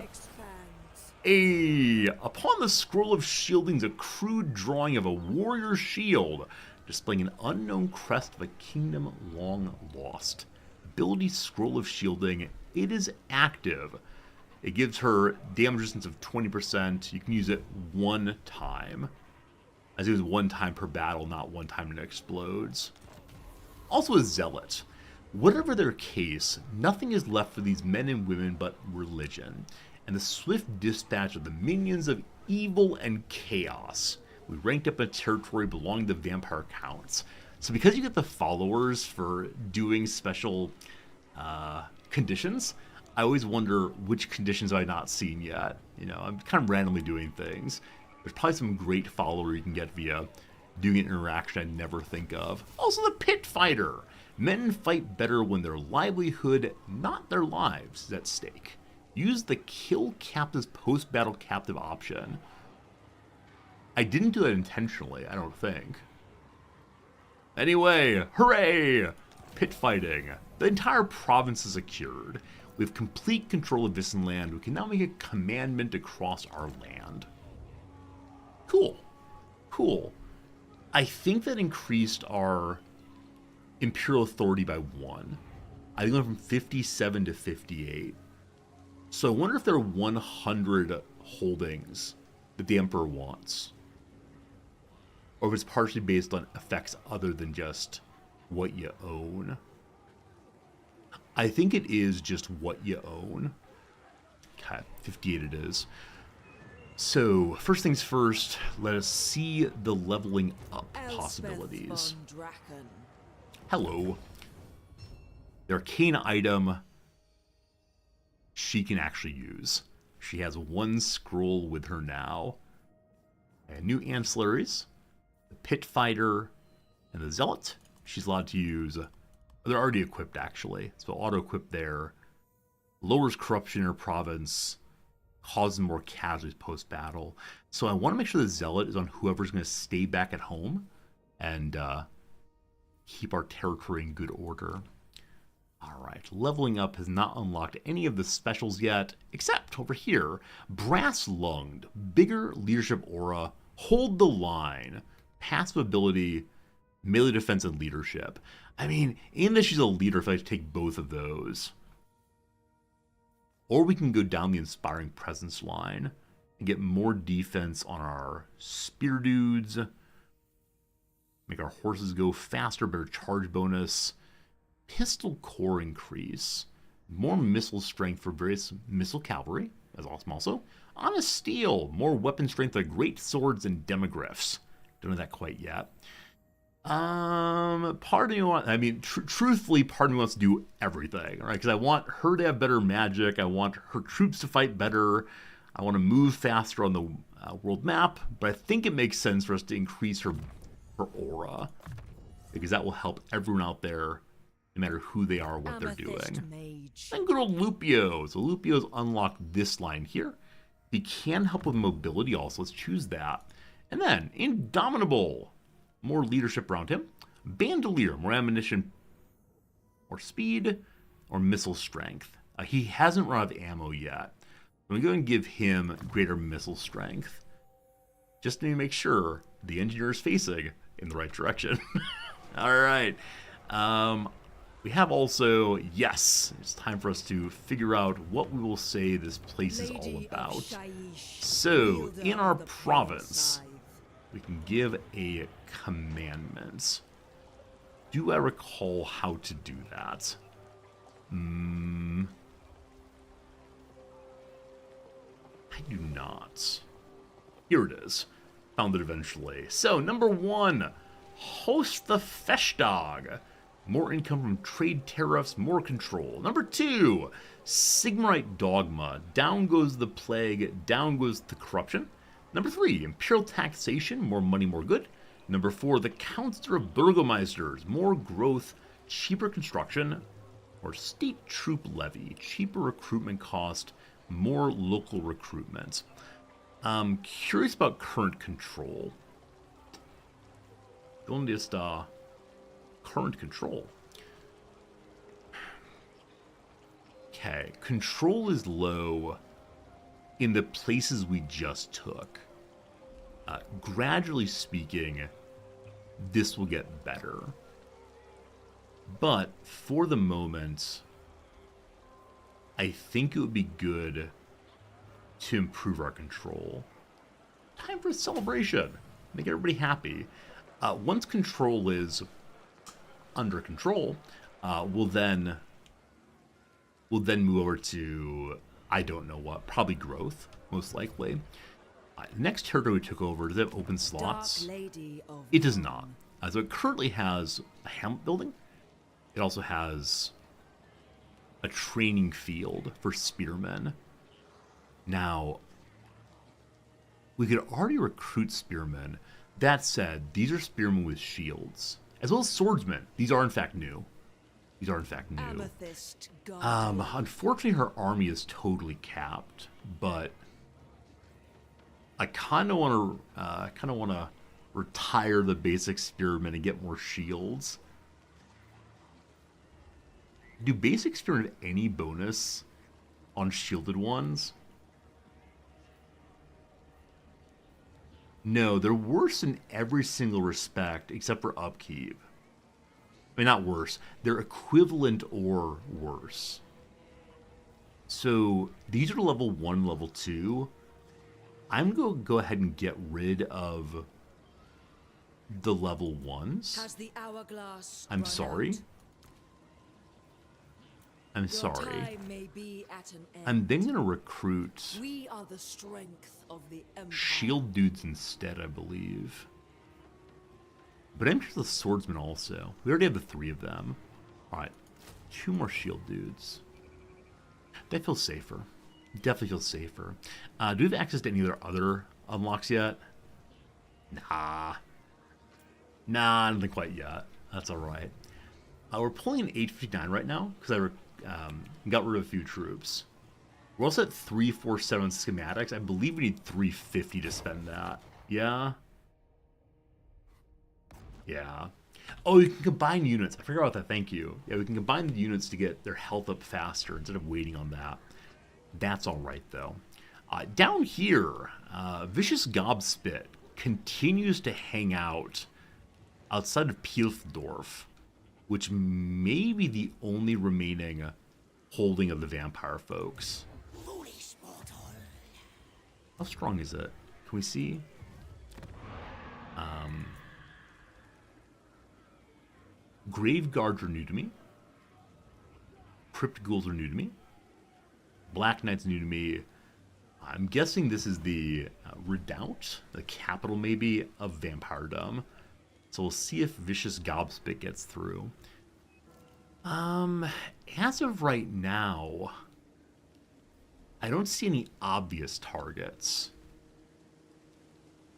Hey, upon the Scroll of Shielding's a crude drawing of a warrior shield, displaying an unknown crest of a kingdom long lost. Ability Scroll of Shielding. It is active. It gives her damage resistance of 20%. You can use it 1 time. As it was 1 time per battle, not 1 time it explodes. Also a zealot. Whatever their case, nothing is left for these men and women but religion, and the swift dispatch of the minions of evil and chaos. We ranked up a territory belonging to vampire counts. So because you get the followers for doing special conditions, I always wonder which conditions have I not seen yet. You know, I'm kind of randomly doing things. There's probably some great follower you can get via doing an interaction I'd never think of. Also the pit fighter. Men fight better when their livelihood, not their lives, is at stake. Use the kill captives post-battle captive option. I didn't do that intentionally, I don't think. Anyway, hooray! Pit fighting. The entire province is secured. We have complete control of Visenland. We can now make a commandment across our land. Cool. I think that increased our imperial authority by 1. I think it went from 57 to 58. So I wonder if there are 100 holdings that the Emperor wants. Or if it's partially based on effects other than just what you own. I think it is just what you own. Okay, 58 it is. So, first things first, let us see the leveling up Elspeth possibilities. von Draken. Hello. The arcane item she can actually use. She has one scroll with her now. And new ancillaries, the Pit Fighter and the Zealot. She's allowed to use, they're already equipped actually, so auto-equip there. Lowers corruption in her province, causes more casualties post-battle. So I want to make sure the Zealot is on whoever's going to stay back at home and keep our territory in good order. Alright, leveling up has not unlocked any of the specials yet, except over here, Brass Lunged, bigger leadership aura, hold the line, passive ability, melee defense, and leadership. I mean, in that she's a leader, if I take both of those. Or we can go down the Inspiring Presence line and get more defense on our spear dudes, make our horses go faster, better charge bonus, pistol core increase, more missile strength for various missile cavalry, that's awesome also. Honest Steel, more weapon strength like great swords and demogryphs. Don't know that quite yet. Part of me wants, I mean, truthfully, part of me wants to do everything, right? Because I want her to have better magic, I want her troops to fight better, I want to move faster on the world map, but I think it makes sense for us to increase her aura, because that will help everyone out there, no matter who they are or what they're doing. Mage. And good old Lupio. So Lupio's unlocked this line here. He can help with mobility also. Let's choose that. And then, Indomitable. More leadership around him. Bandolier. More ammunition, more speed, or missile strength. He hasn't run out of ammo yet. I'm going to go and give him greater missile strength. Just to make sure the engineer is facing in the right direction. Alright. We have also, yes, it's time for us to figure out what we will say this place is all about. So, in our province, we can give a commandment. Do I recall how to do that? I do not. Here it is. Found it eventually. So, number 1, host the Festtag. More income from trade tariffs, more control. Number 2, Sigmarite Dogma. Down goes the plague, down goes the corruption. Number 3, Imperial Taxation. More money, more good. Number 4, the Council of Burgomeisters. More growth, cheaper construction. Or State Troop Levy. Cheaper recruitment cost, more local recruitment. I'm curious about current control. Donde está current control? Okay, control is low in the places we just took. Gradually speaking, this will get better. But for the moment, I think it would be good to improve our control. Time for a celebration. Make everybody happy. Once control is under control, we'll then move over to, I don't know what, probably growth, most likely. Next territory we took over, does it have open slots? It does not. So it currently has a hamlet building. It also has a training field for spearmen. Now, we could already recruit spearmen. That said, these are spearmen with shields, as well as swordsmen. These are in fact new. These are in fact new. Unfortunately, her army is totally capped, but I kind of want to retire the basic spearmen and get more shields. Do basic spearmen have any bonus on shielded ones? No, they're worse in every single respect except for upkeep. I mean, not worse. They're equivalent or worse. So these are level 1, level 2. I'm going to go ahead and get rid of the level 1s. Has the hourglass I'm run sorry. out? I'm Your sorry. time may be at an end. I'm then gonna recruit We are the strength of the Empire. shield dudes instead, I believe. But I'm sure the swordsman also. We already have the 3 of them. Alright, 2 more shield dudes. That feels safer. Definitely feels safer. Do we have access to any other unlocks yet? Nah. Nah, nothing quite yet. That's alright. We're pulling an 859 right now, because I got rid of a few troops. We're also at 347 schematics. I believe we need 350 to spend that. Yeah? Yeah. Oh, you can combine units. I forgot about that, thank you. Yeah, we can combine the units to get their health up faster instead of waiting on that. That's alright, though. Down here, Vicious Gobspit continues to hang out outside of Pilfdorf, which may be the only remaining holding of the vampire folks. How strong is it? Can we see? Grave Guards are new to me. Crypt Ghouls are new to me. Black Knight's new to me. I'm guessing this is the Redoubt, the capital maybe, of Vampiredom. So we'll see if Vicious Gobspit gets through. As of right now, I don't see any obvious targets.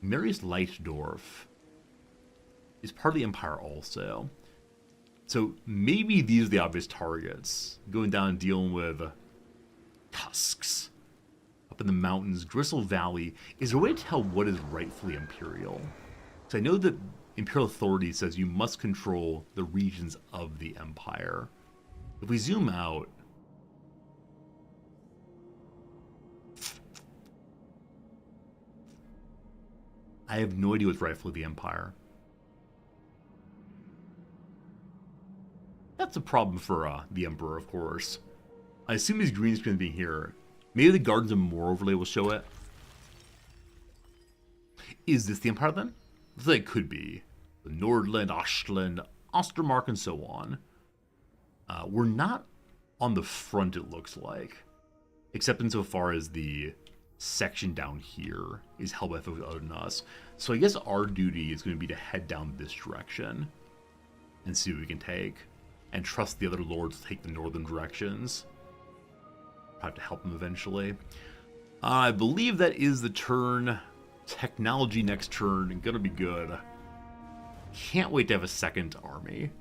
Mary's Leitdorf is part of the Empire also. So maybe these are the obvious targets. Going down and dealing with tusks. Up in the mountains, Gristle Valley. Is there a way to tell what is rightfully Imperial? Because I know that Imperial Authority says you must control the regions of the Empire. If we zoom out, I have no idea what's rightfully the Empire. That's a problem for the Emperor, of course. I assume these green screens being here. Maybe the Gardens of Moor overlay will show it. Is this the Empire then? I feel like it could be. The Nordland, Ostland, Ostermark, and so on. We're not on the front, it looks like. Except insofar as the section down here is held by folks other than us. So I guess our duty is going to be to head down this direction and see what we can take. And trust the other lords to take the northern directions. Probably have to help them eventually. I believe that is the turn. Technology next turn. Gonna be good. Can't wait to have a second army.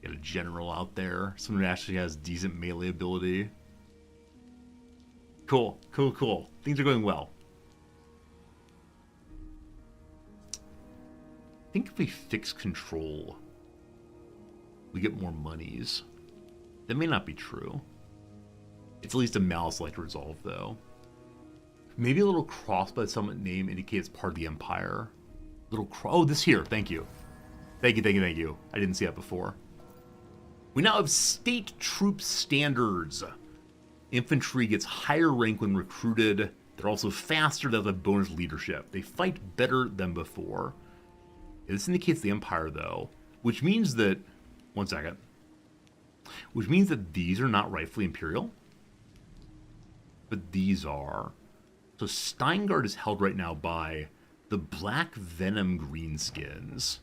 Get a general out there. Someone who actually has decent melee ability. Cool. Cool, cool. Things are going well. I think if we fix control, we get more monies. That may not be true. It's at least a malice-like resolve, though. Maybe a little cross by the summit name indicates part of the Empire. Oh, this here. Thank you. Thank you, thank you, thank you. I didn't see that before. We now have state troop standards. Infantry gets higher rank when recruited. They're also faster. They have bonus leadership. They fight better than before. This indicates the Empire, though, which means that... One second. Which means that these are not rightfully Imperial. But these are. So Steingard is held right now by the Black Venom Greenskins.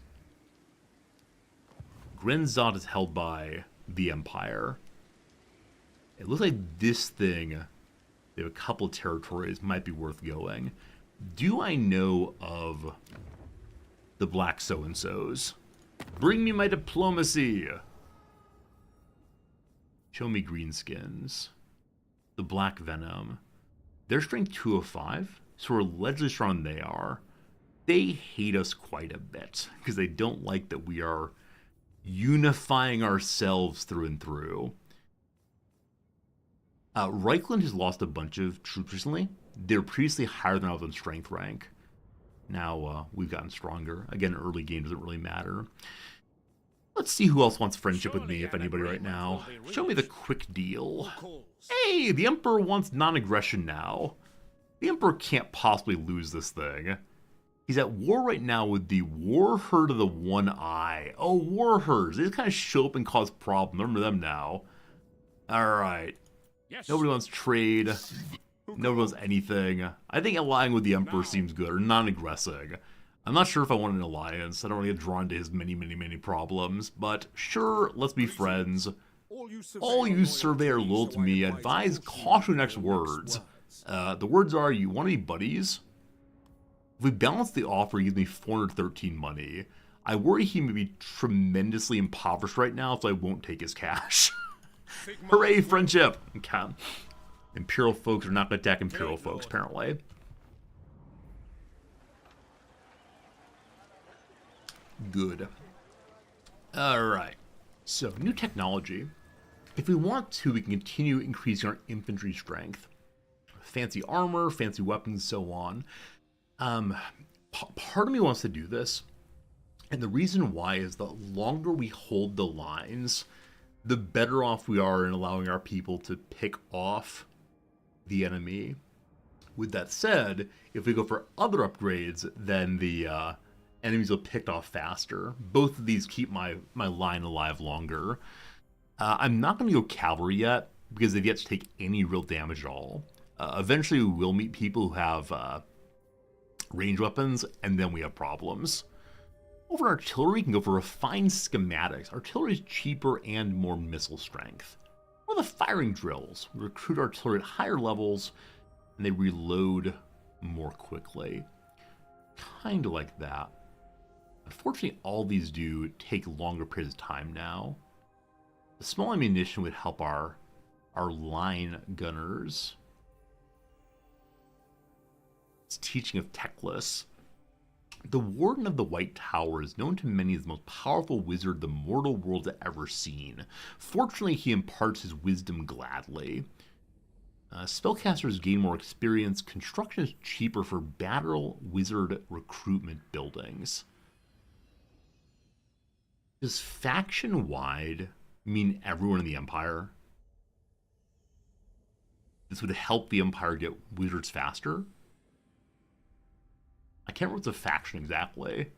Grenzot is held by the Empire. It looks like this thing, they have a couple territories, might be worth going. Do I know of the Black So-and-sos? Bring me my diplomacy! Show me Greenskins. The Black Venom. They're strength 205, so we're allegedly stronger than they are. They hate us quite a bit, because they don't like that we are unifying ourselves through and through. Reichland has lost a bunch of troops recently. They're previously higher than I was in strength rank. Now we've gotten stronger. Again, early game doesn't really matter. Let's see who else wants friendship with me, if anybody right now. Show me the quick deal. Hey, the Emperor wants non-aggression now. The Emperor can't possibly lose this thing. He's at war right now with the War Herd of the One Eye. Oh, War Herds. They just kind of show up and cause problems. Remember them now. Alright. Yes. Nobody wants trade. Nobody wants anything. I think allying with the Emperor seems good, or non-aggressing. I'm not sure if I want an alliance. I don't want to get drawn to his many problems. But sure, let's be friends. All you surveyor loyal to me, advise caution next words. The words are, you want to be buddies? If we balance the offer, he gives me 413 money. I worry he may be tremendously impoverished right now, so I won't take his cash. Hooray, friendship! Okay. Imperial folks are not going to attack Imperial folks, apparently. Good. Alright. So, new technology. If we want to, we can continue increasing our infantry strength. Fancy armor, fancy weapons, so on. Part of me wants to do this, and the reason why is the longer we hold the lines, the better off we are in allowing our people to pick off the enemy. With that said, if we go for other upgrades, then the enemies will pick off faster. Both of these keep my line alive longer. I'm not going to go cavalry yet, because they've yet to take any real damage at all. Eventually we will meet people who have range weapons, and then we have problems. Over in artillery, we can go for refined schematics. Artillery is cheaper and more missile strength. Or the firing drills. We recruit artillery at higher levels, and they reload more quickly. Kind of like that. Unfortunately, all these do take longer periods of time now. The small ammunition would help our line gunners. It's teaching of Teclis. The Warden of the White Tower is known to many as the most powerful wizard the mortal world has ever seen. Fortunately, he imparts his wisdom gladly. Spellcasters gain more experience. Construction is cheaper for battle wizard recruitment buildings. Does faction-wide mean everyone in the Empire? This would help the Empire get wizards faster? I can't remember what's a faction exactly.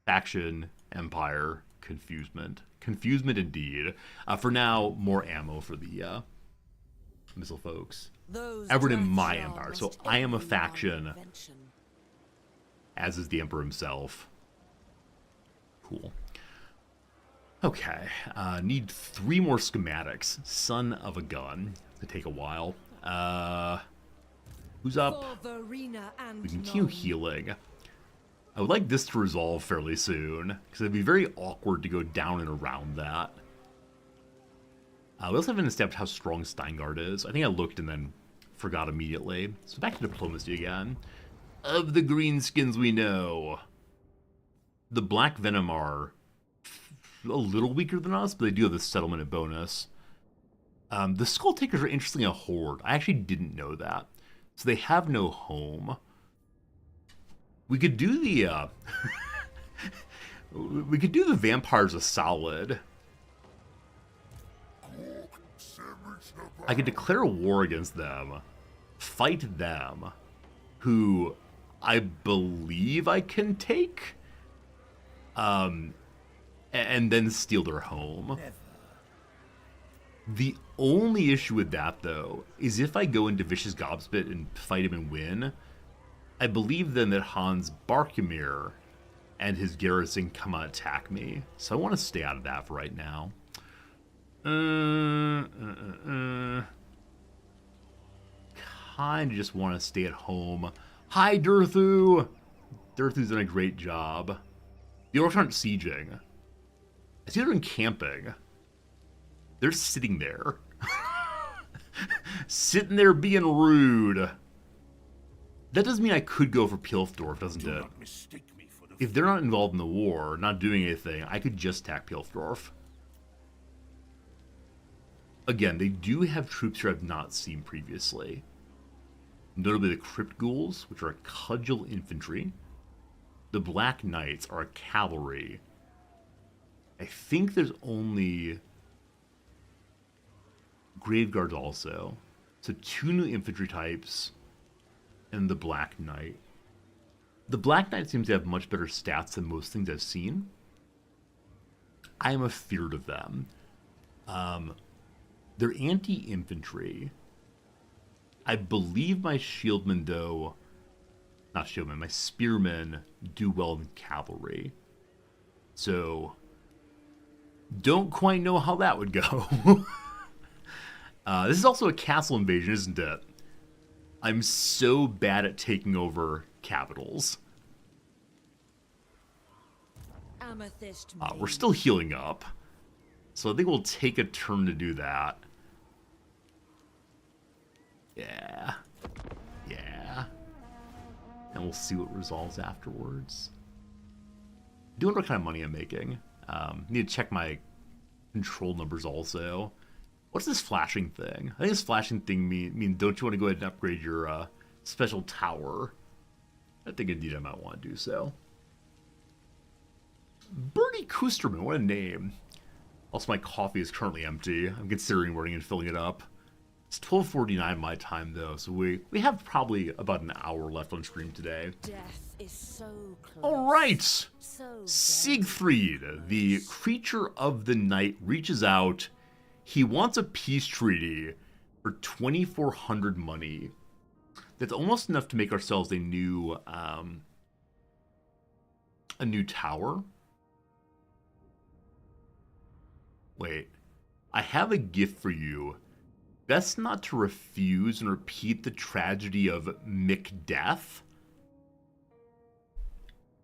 Faction, Empire, confusement. Confusement indeed. For now, more ammo for the missile folks. Everyone in my empire. So I am a faction, as is the Emperor himself. Cool. Okay. Need 3 more schematics. Son of a gun. It's gonna take a while. Who's up? We continue healing. I would like this to resolve fairly soon, because it'd be very awkward to go down and around that. We also haven't established how strong Steingard is. I think I looked and then forgot immediately. So back to diplomacy again. Of the greenskins we know, the Black Venom are a little weaker than us, but they do have the settlement bonus. The Skull Takers are interestingly a horde. I actually didn't know that. So they have no home. We could do the we could do the vampires a solid. I could declare a war against them, fight them, who I believe I can take, and then steal their home. The only issue with that, though, is if I go into Vicious Gobspit and fight him and win, I believe then that Hans Barkemir and his garrison come and attack me. So I want to stay out of that for right now. Kind of just want to stay at home. Hi, Durthu! Durthu's done a great job. The orcs aren't sieging. I see they're encamping. They're sitting there. Sitting there being rude. That doesn't mean I could go for Pilfdorf, doesn't it? If they're not involved in the war, not doing anything, I could just attack Pilfdorf. Again, they do have troops here I've not seen previously. Notably the Crypt Ghouls, which are a cudgel infantry. The Black Knights are a cavalry. I think there's only Graveguards also. So 2 new infantry types and the Black Knight. The Black Knight seems to have much better stats than most things I've seen. I am afeared of them. They're anti-infantry. I believe my shieldmen, though... Not shieldmen, my spearmen do well in cavalry. So... Don't quite know how that would go. This is also a castle invasion, isn't it? I'm so bad at taking over capitals. Amethyst We're still healing up. So I think we'll take a turn to do that. Yeah. Yeah. And we'll see what resolves afterwards. I do wonder what kind of money I'm making. Need to check my control numbers also. What's this flashing thing? I think this flashing thing mean don't you want to go ahead and upgrade your special tower? I think indeed I might want to do so. Bernie Kusterman, what a name. Also, my coffee is currently empty. I'm considering running and filling it up. It's 12:49 my time, though, so we have probably about an hour left on stream today. Death is so close. All right! So Siegfried, the creature of the night, reaches out. He wants a peace treaty for 2,400 money. That's almost enough to make ourselves a new tower. Wait, I have a gift for you. Best not to refuse and repeat the tragedy of Macbeth.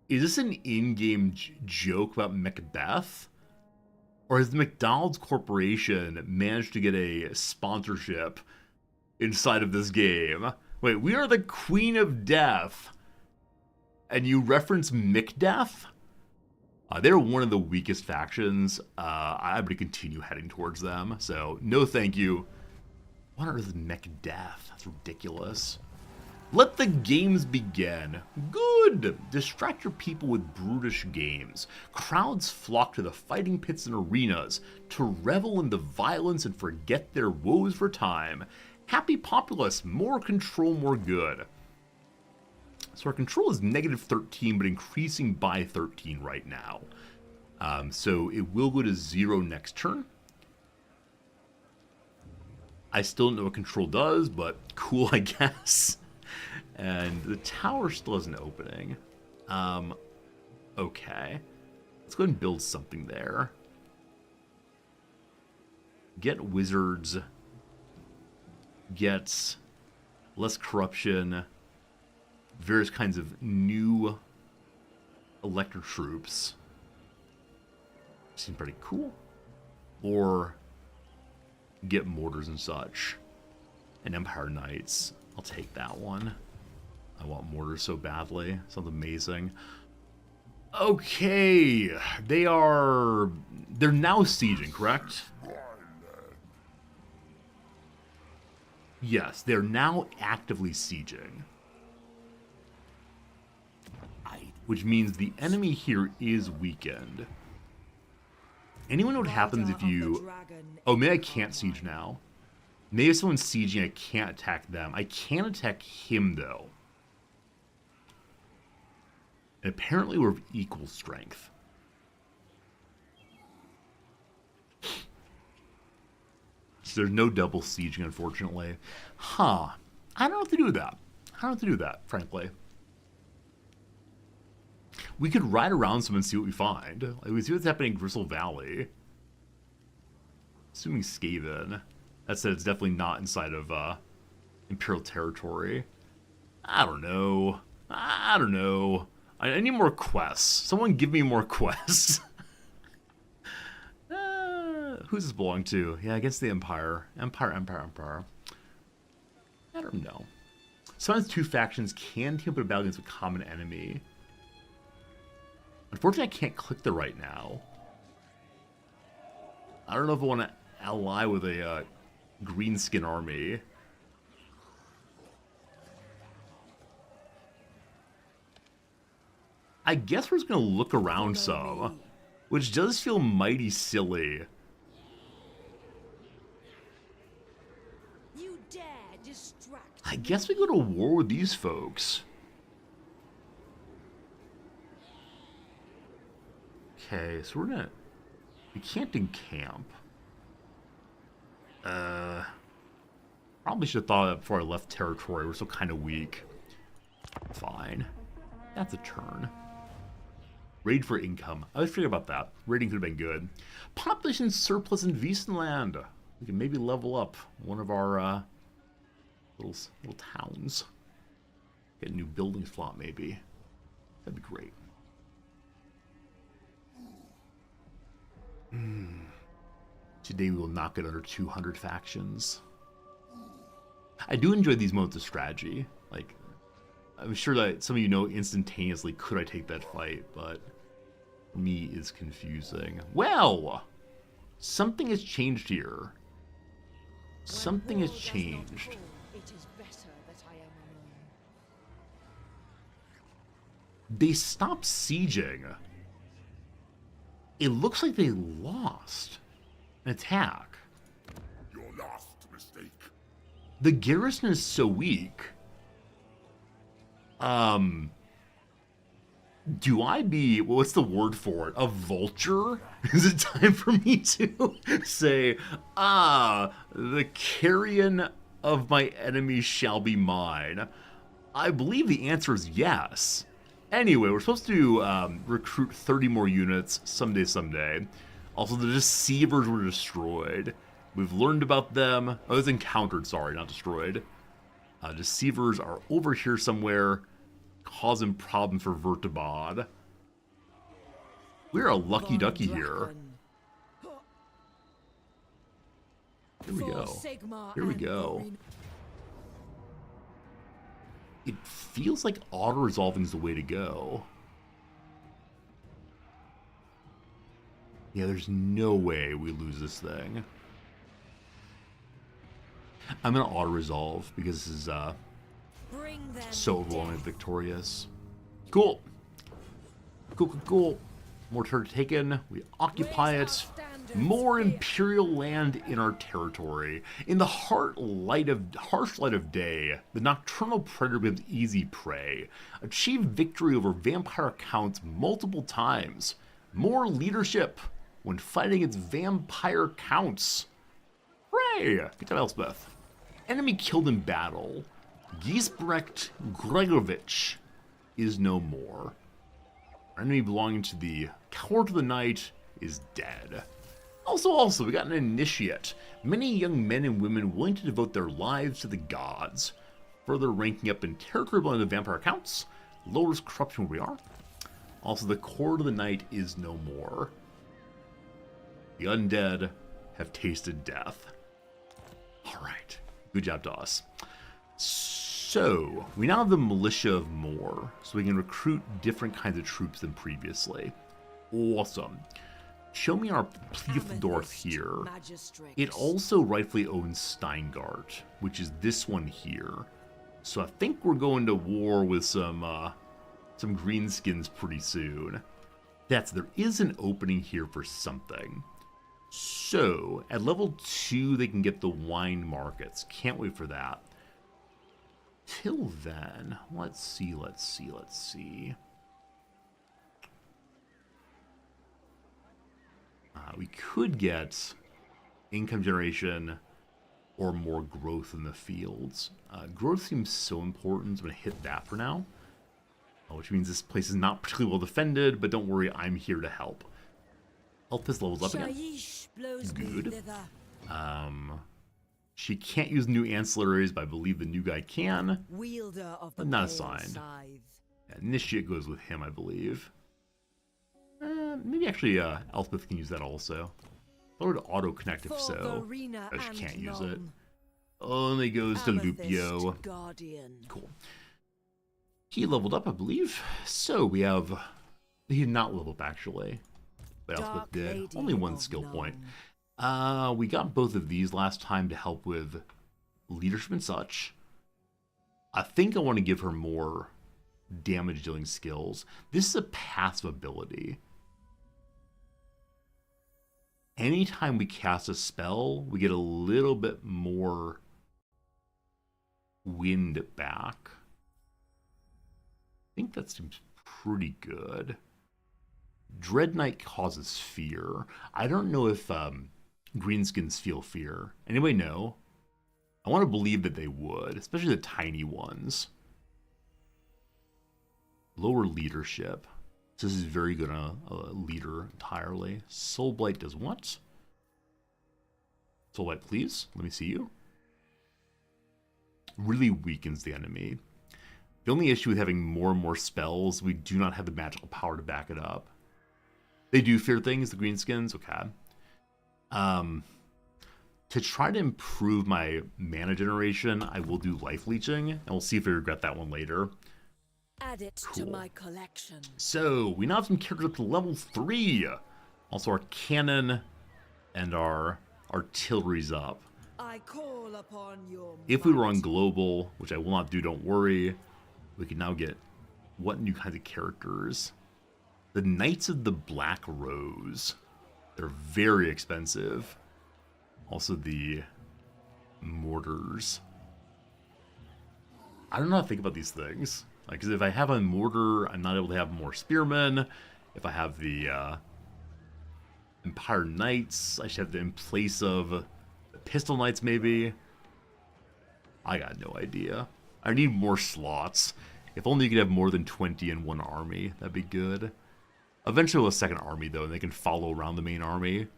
Is this an in-game joke about Macbeth? Or has the McDonald's Corporation managed to get a sponsorship inside of this game? Wait, we are the Queen of Death. And you reference Macbeth? They're one of the weakest factions. I'm going to continue heading towards them. So, no thank you. What on earth is Macbeth? That's ridiculous. Let the games begin. Good! Distract your people with brutish games. Crowds flock to the fighting pits and arenas to revel in the violence and forget their woes for time. Happy populace, more control, more good. So our control is negative 13, but increasing by 13 right now. So it will go to 0 next turn. I still don't know what control does, but cool, I guess. And the tower still has an opening. Okay. Let's go ahead and build something there. Get wizards. Get less corruption. Various kinds of new elector troops. Seem pretty cool. Or get mortars and such. And Empire Knights. I'll take that one. I want mortars so badly. Sounds amazing. Okay. They're now sieging, correct? Yes, they're now actively sieging. Which means the enemy here is weakened. Anyone know what happens if you... Oh, maybe I can't siege now. Maybe if someone's sieging, I can't attack them. I can attack him, though. And apparently we're of equal strength. So there's no double sieging, unfortunately. Huh. I don't know what to do with that. I don't know what to do with that, frankly. We could ride around some and see what we find. Like, we see what's happening in Gristle Valley. Assuming Skaven. That said, it's definitely not inside of Imperial territory. I don't know. I don't know. I need more quests. Someone give me more quests. Who's this belong to? Yeah, against the Empire. Empire. I don't know. Sometimes two factions can team up in a battle against a common enemy. Unfortunately, I can't click the right now. I don't know if I want to ally with a greenskin army. I guess we're just going to look around some, which does feel mighty silly. You dare distract I guess we go to war with these folks. Okay, so we're gonna... We can't encamp. Probably should have thought of that before I left territory. We're still kind of weak. Fine. That's a turn. Raid for income. I was forgetting about that. Raiding could have been good. Population surplus in Wiesenland. We can maybe level up one of our little towns. Get a new building slot, maybe. That'd be great. Today we will not get under 200 factions. I do enjoy these modes of strategy. Like, I'm sure that some of you know instantaneously, could I take that fight? But for me, it's confusing. Well, something has changed here. Something has changed. It is better that I am alone. They stopped sieging. It looks like they lost an attack. Your last mistake. The garrison is so weak. Do I be, what's the word for it? A vulture? Is it time for me to say, the carrion of my enemy shall be mine? I believe the answer is yes. Anyway, we're supposed to recruit 30 more units someday. Also, the deceivers were destroyed. We've learned about them. Oh, it's encountered, sorry, not destroyed. Deceivers are over here somewhere, causing problems for Vertibod. We're a lucky ducky here. Here we go. Here we go. It feels like auto-resolving is the way to go. Yeah, there's no way we lose this thing. I'm gonna auto-resolve because this is so overwhelmingly victorious. Cool. Cool. More territory taken. We occupy it. More Imperial land in our territory. In the harsh light of day, the nocturnal predator becomes easy prey. Achieve victory over vampire counts multiple times. More leadership when fighting its vampire counts. Hooray! Good job, Elspeth. Enemy killed in battle. Giesbrecht Gregovich is no more. Our enemy belonging to the Court of the Night is dead. Also, we got an initiate. Many young men and women willing to devote their lives to the gods. Further ranking up in territory belonging to vampire counts. Lowers corruption where we are. Also, the Court of the Night is no more. The undead have tasted death. Alright. Good job to us. So, we now have the Militia of More, so we can recruit different kinds of troops than previously. Awesome. Show me our Pleifdorf here. It also rightfully owns Steingart, which is this one here. So I think we're going to war with some greenskins pretty soon. There is an opening here for something. So, at level 2, they can get the wine markets. Can't wait for that. Till then, let's see. We could get income generation or more growth in the fields. Growth seems so important, so I'm going to hit that for now. Which means this place is not particularly well defended, but don't worry, I'm here to help. Elspeth levels up again. Good. She can't use new ancillaries, but I believe the new guy can. But not assigned. Yeah, Initiate goes with him, I believe. Maybe actually Elspeth can use that also. Or to auto-connect if so. But she can't use it. Only goes to Lupio. Cool. He leveled up, I believe. So we have... He did not level up, actually. But Elspeth did. Only one skill point. We got both of these last time to help with leadership and such. I think I want to give her more damage dealing skills. This is a passive ability. Anytime we cast a spell, we get a little bit more wind back. I think that seems pretty good. Dread Knight causes fear. I don't know if greenskins feel fear. Anybody know? I want to believe that they would, especially the tiny ones. Lower leadership. So this is very good on a leader entirely. Soulblight does what? Soulblight, please. Let me see you. Really weakens the enemy. The only issue with having more and more spells, we do not have the magical power to back it up. They do fear things, the greenskins. Okay. To try to improve my mana generation, I will do life leeching, and we'll see if I regret that one later. Add it to my collection. So, we now have some characters up to level 3. Also, our cannon and our artillery's up. I call upon your If we were on global, which I will not do, don't worry, we can now get what new kinds of characters? The Knights of the Black Rose. They're very expensive. Also the mortars. I don't know how to think about these things. Like, 'cause if I have a mortar, I'm not able to have more spearmen. If I have the Empire Knights, I should have them in place of the Pistol Knights, maybe. I got no idea. I need more slots. If only you could have more than 20 in one army, that'd be good. Eventually we'll have a second army, though, and they can follow around the main army.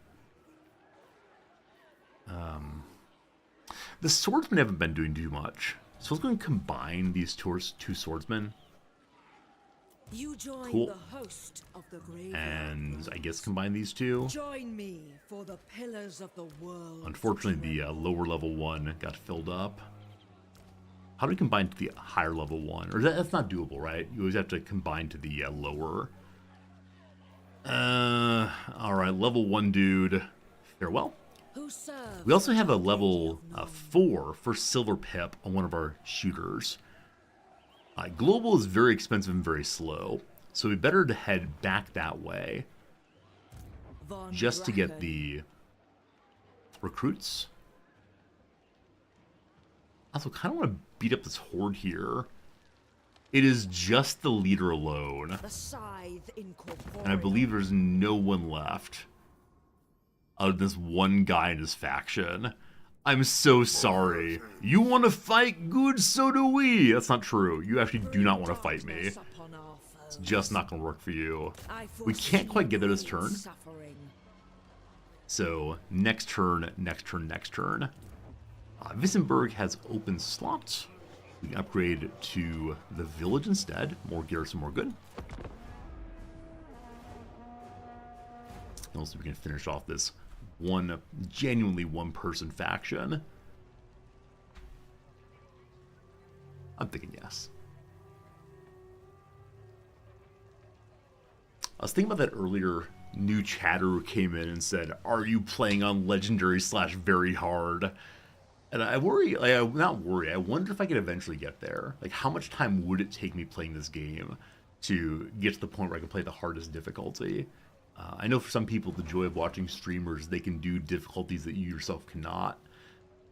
The swordsmen haven't been doing too much. So let's go and combine these two swordsmen. You join Cool. the host of the graveyard. And I guess combine these two. Join me for the pillars of the world. Unfortunately, the lower level one got filled up. How do we combine to the higher level one? Or that's not doable, right? You always have to combine to the lower. Alright, level 1 dude. Farewell. Who serves We also have a level 4 for Silver Pip on one of our shooters. Global is very expensive and very slow, so we better to head back that way Von just to get Draken? the recruits. Also, kind of want to beat up this horde here. It is just the leader alone, The Scythe Incorporeal. and I believe there's no one left other than this one guy in his faction. I'm so sorry. You want to fight? Good, so do we. That's not true. You actually do not want to fight me. Darkness upon our foes. It's just not going to work for you. I We can't quite get there this foresee turn. suffering. So, next turn, next turn, next turn. Wissenberg has open slots. We can upgrade to the village instead. More garrison, more good. And also we can finish off this genuinely one-person faction. I'm thinking yes. I was thinking about that earlier. New chatter who came in and said, "Are you playing on legendary / very hard?" And I worry, not worry, I wonder if I could eventually get there. Like, how much time would it take me playing this game to get to the point where I can play the hardest difficulty? I know for some people, the joy of watching streamers, they can do difficulties that you yourself cannot.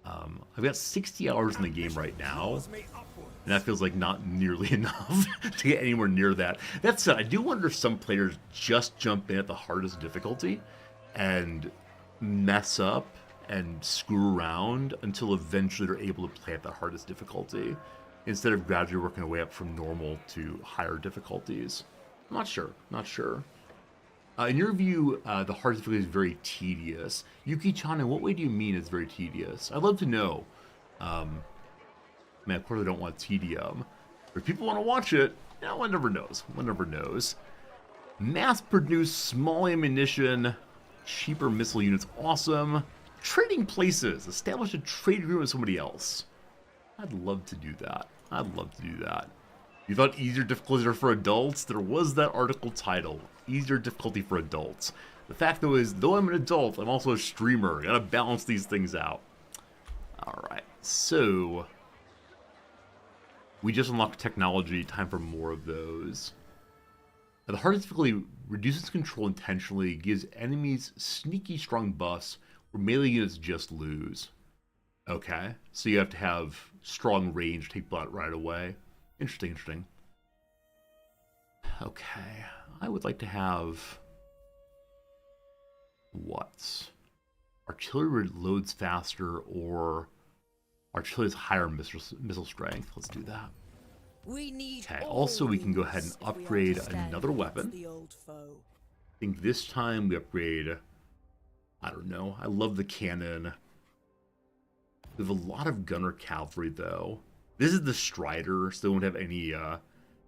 I've got 60 hours in the game right now, and that feels like not nearly enough to get anywhere near that. That said, I do wonder if some players just jump in at the hardest difficulty and mess up and screw around until eventually they're able to play at the hardest difficulty instead of gradually working their way up from normal to higher difficulties. I'm not sure. Not sure. In your view, the hardest difficulty is very tedious. Yuki-chan, in what way do you mean it's very tedious? I'd love to know. Man, of course I don't want tedium. But if people want to watch it, yeah, one never knows. One never knows. Mass-produced small ammunition, cheaper missile units, awesome. Trading places. Establish a trade agreement with somebody else. I'd love to do that. I'd love to do that. You thought easier difficulties are for adults? There was that article title. Easier difficulty for adults. The fact though is, though I'm an adult, I'm also a streamer. Gotta balance these things out. Alright, so we just unlocked technology. Time for more of those. Now, the hardest difficulty reduces control intentionally, gives enemies sneaky strong buffs, where melee units just lose. Okay, so you have to have strong range to take blood right away. Interesting, interesting. Okay, I would like to have what? Artillery loads faster, or artillery has higher missile strength. Let's do that. We need Okay, also we can go ahead and all these if we are to upgrade stand another against weapon. the old foe. I think this time we upgrade, I don't know, I love the cannon. We have a lot of gunner cavalry though. This is the Strider, so they won't have any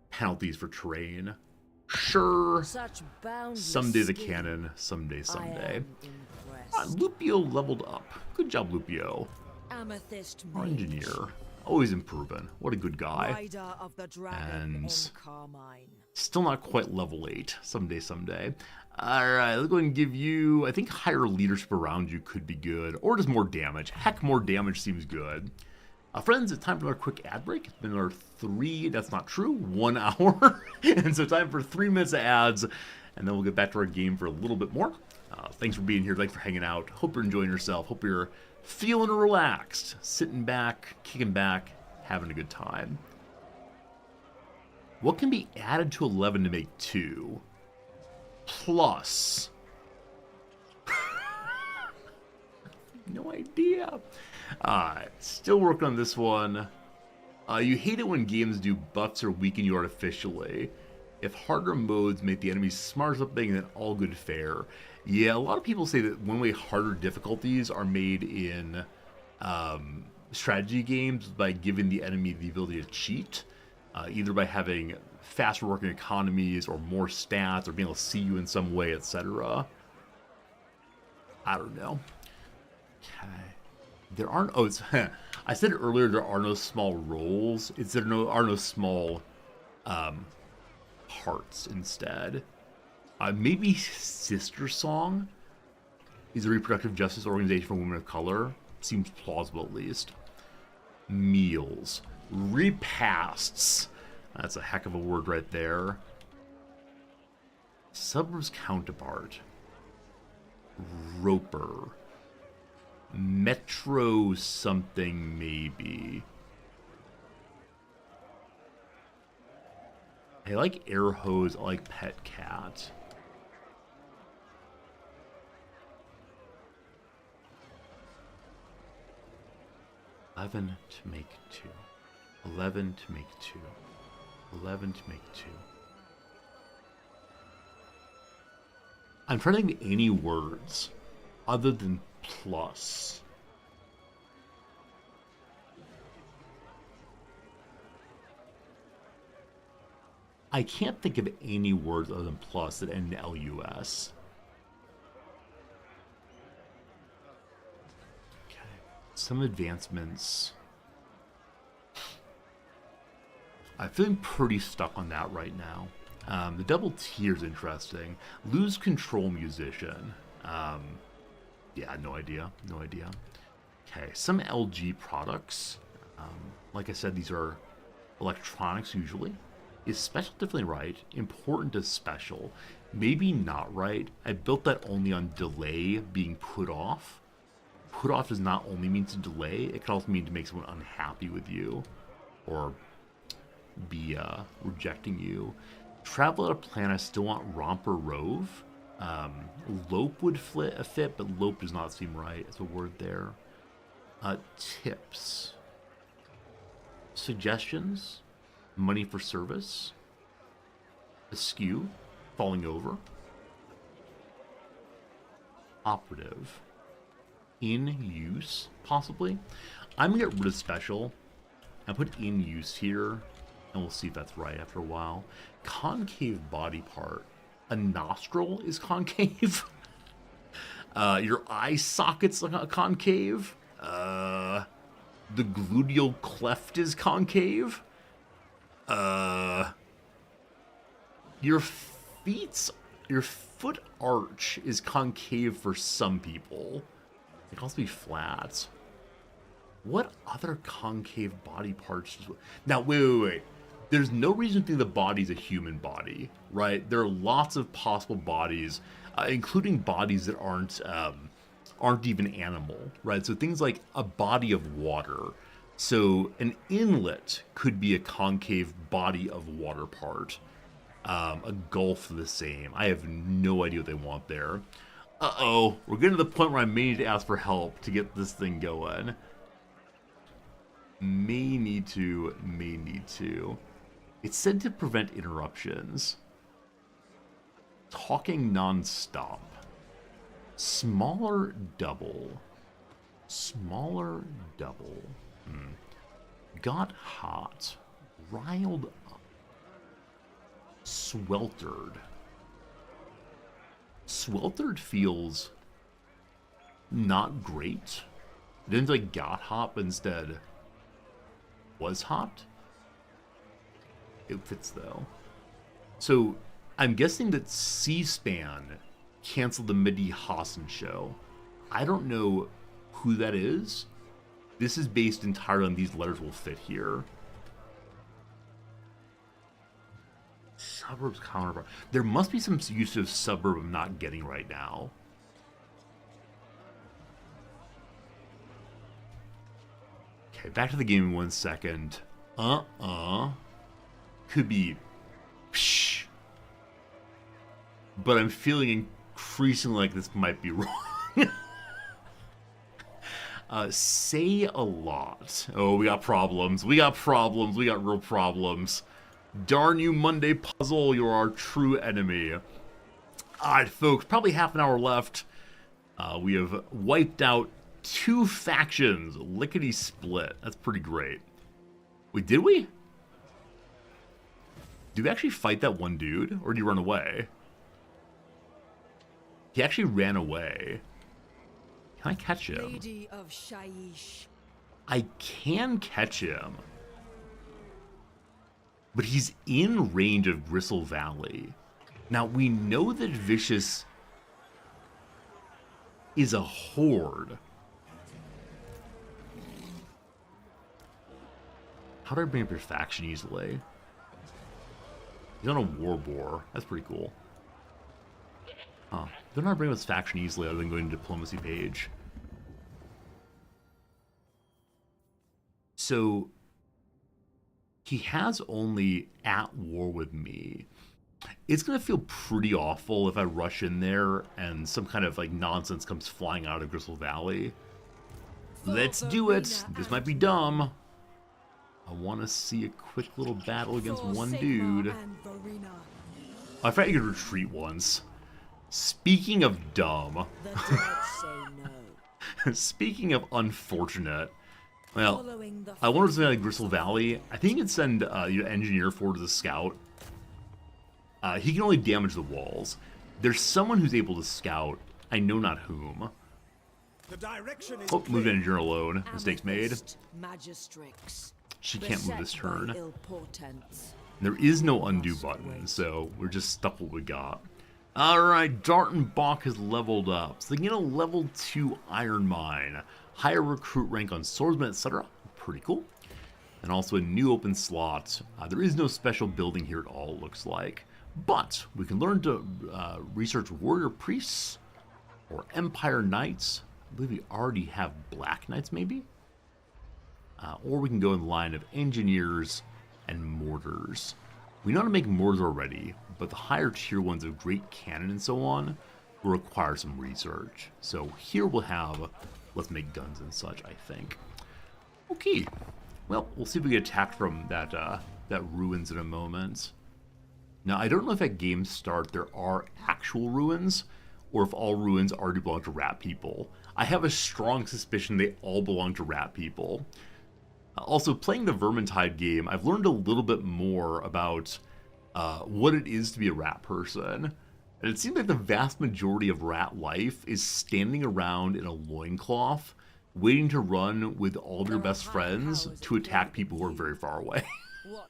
penalties for terrain. Sure, Such boundless someday the skill. cannon, someday. I am impressed. Lupio leveled up. Good job, Lupio. Amethyst Our mage, engineer, always improving. What a good guy. rider of the dragon And in Carmine. still not quite level 8. Someday. Alright, let's go ahead and give you, I think higher leadership around you could be good. Or just more damage. Heck, more damage seems good. Friends, it's time for another quick ad break. It's been another 1 hour. And so time for 3 minutes of ads. And then we'll get back to our game for a little bit more. Thanks for being here. Thanks for hanging out. Hope you're enjoying yourself. Hope you're feeling relaxed. Sitting back, kicking back, having a good time. What can be added to 11 to make 2? Plus. No idea. Still working on this one. You hate it when games do buffs or weaken you artificially. If harder modes make the enemies smart or something, then all good fare. Yeah, a lot of people say that one way harder difficulties are made in strategy games by giving the enemy the ability to cheat. Either by having faster working economies or more stats or being able to see you in some way, etc. I don't know. Okay. There aren't... Oh, it's... I said earlier there are no small roles. There are no small parts instead. Maybe Sister Song is a reproductive justice organization for women of color. Seems plausible at least. Meals. Repasts. That's a heck of a word right there. Suburbs counterpart. Roper. Metro something maybe. I like air hose, I like pet cat. $11 to make 2. 11 to make 2. 11 to make 2. I'm trying to think of any words other than plus. I can't think of any words other than plus that end in LUS. Okay. Some advancements. I'm feeling pretty stuck on that right now. The double tier is interesting. Lose control musician. Yeah, no idea. No idea. Okay, some LG products. Like I said, these are electronics usually. Is special definitely right? Important is special. Maybe not right. I built that only on delay being put off. Put off does not only mean to delay, it can also mean to make someone unhappy with you. Or be rejecting you. Travel out of plan, I still want romp or rove. Lope would fit, but lope does not seem right as a word there. Tips. Suggestions. Money for service. Askew. Falling over. Operative. In use, possibly. I'm going to get rid of special. I put in use here, and we'll see if that's right after a while. Concave body part. A nostril is concave. Your eye socket's concave. The gluteal cleft is concave. Your foot arch is concave for some people. It can also be flat. What other concave body parts? Now, wait. There's no reason to think the body's a human body, right? There are lots of possible bodies, including bodies that aren't even animal, right? So things like a body of water. So an inlet could be a concave body of water part. A gulf the same. I have no idea what they want there. Uh-oh. We're getting to the point where I may need to ask for help to get this thing going. May need to. It's said to prevent interruptions. Talking non-stop. Smaller double. Smaller double. Got hot. Riled up. Sweltered. Sweltered feels not great. It didn't like got hot, but instead was hot. It fits though. So I'm guessing that C-SPAN canceled the Mehdi Hassan show. I don't know who that is. This is based entirely on these letters will fit here. Suburbs counterpart. There must be some use of suburb I'm not getting right now. Okay, back to the game in 1 second. Could be psh. But I'm feeling increasingly like this might be wrong. Say a lot. Oh, we got problems. We got real problems. Darn you, Monday Puzzle, you're our true enemy. Alright, folks, probably half an hour left. We have wiped out 2 factions. Lickety split. That's pretty great. Wait, did we? Did we actually fight that one dude? Or did he run away? He actually ran away. Can I catch him? Lady of Shaiish. I can catch him. But he's in range of Gristle Valley. Now, we know that Vicious is a horde. How do I bring up your faction easily? He's on a war boar. That's pretty cool. Huh. Don't know how to bring up his faction easily other than going to diplomacy page. So he has only at war with me. It's going to feel pretty awful if I rush in there and some kind of like nonsense comes flying out of Gristle Valley. Let's do it. This might be dumb. I want to see a quick little battle against one dude. Oh, I forgot you could retreat once. Speaking of dumb. The dead say no. Speaking of unfortunate. Well, I wonder if something like Gristle Valley. I think you can send your engineer forward to the scout. He can only damage the walls. There's someone who's able to scout. I know not whom. The direction is Move engineer alone. Mistakes made. Magistrix. She can't move this Beset by turn. ill portents. There is no undo button, so we're just stuck what we got. Alright, Dartenbach has leveled up. So they get a level 2 Iron Mine. Higher recruit rank on swordsman, etc. Pretty cool. And also a new open slot. There is no special building here at all, it looks like. But we can learn to research warrior priests or empire knights. I believe we already have black knights, maybe? Or we can go in the line of engineers and mortars. We know how to make mortars already, but the higher tier ones of great cannon and so on will require some research. So here we'll have, let's make guns and such, I think. Okay, well, we'll see if we get attacked from that ruins in a moment. Now, I don't know if at game start there are actual ruins, or if all ruins already belong to rat people. I have a strong suspicion they all belong to rat people. Also, playing the Vermintide game, I've learned a little bit more about what it is to be a rat person. And it seems like the vast majority of rat life is standing around in a loincloth, waiting to run with all of your best friends to attack people who are very far away.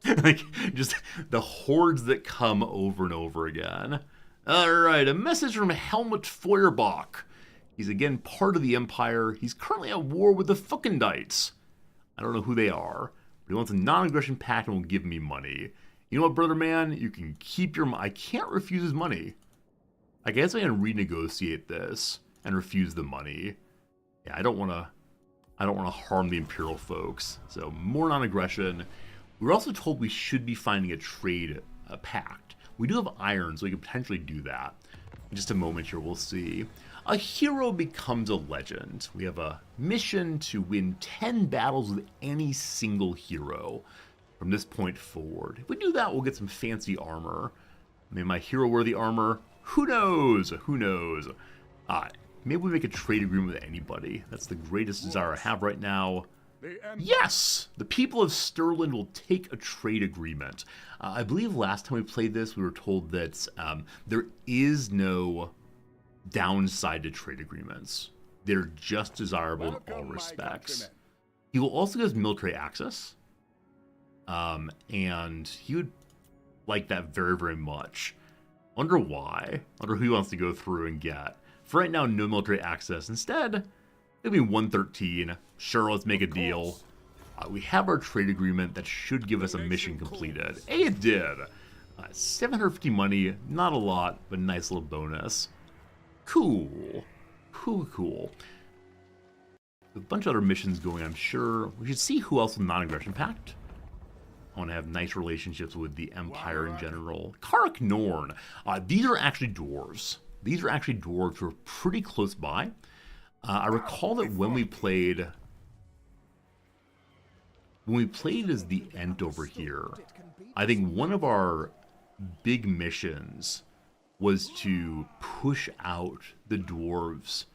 Like, just the hordes that come over and over again. Alright, a message from Helmut Feuerbach. He's again part of the Empire. He's currently at war with the Fuckendites. I don't know who they are, but he wants a non-aggression pact and will give me money. You know what, brother man? You can keep your money. I can't refuse his money. I guess I can renegotiate this and refuse the money. Yeah, I don't want to harm the Imperial folks. So more non-aggression. We were also told we should be finding a trade pact. We do have iron, so we could potentially do that. In just a moment here, we'll see. A hero becomes a legend. We have a mission to win 10 battles with any single hero from this point forward. If we do that, we'll get some fancy armor. I mean, my hero-worthy armor, who knows? Who knows? Maybe we make a trade agreement with anybody. That's the greatest desire I have right now. Yes! The people of Stirland will take a trade agreement. I believe last time we played this, we were told that there is no downside to trade agreements. They're just desirable in all respects. He will also give us military access. And he would like that very, very much. Wonder why. Wonder who he wants to go through and get. For right now, no military access. Instead, it'll be 113. Sure, let's make a deal. We have our trade agreement that should give us a mission completed. Hey, it did. 750 money, not a lot, but a nice little bonus. Cool. Cool. A bunch of other missions going, I'm sure. We should see who else with non-aggression pact. I want to have nice relationships with the Empire in general. Karak Norn. These are actually dwarves. These are actually dwarves who are pretty close by. I recall that when we played as the Ent over here, I think one of our big missions was to push out the dwarves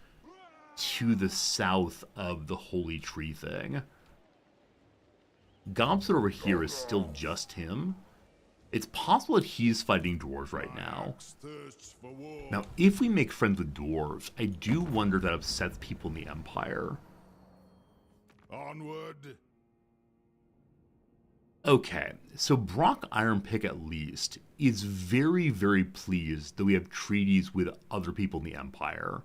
to the south of the Holy Tree thing. Gobson over here is still just him. It's possible that he's fighting dwarves right now. Now, if we make friends with dwarves, I do wonder if that upsets people in the Empire. Onward. Okay, so Brock Ironpick at least is very, very pleased that we have treaties with other people in the Empire.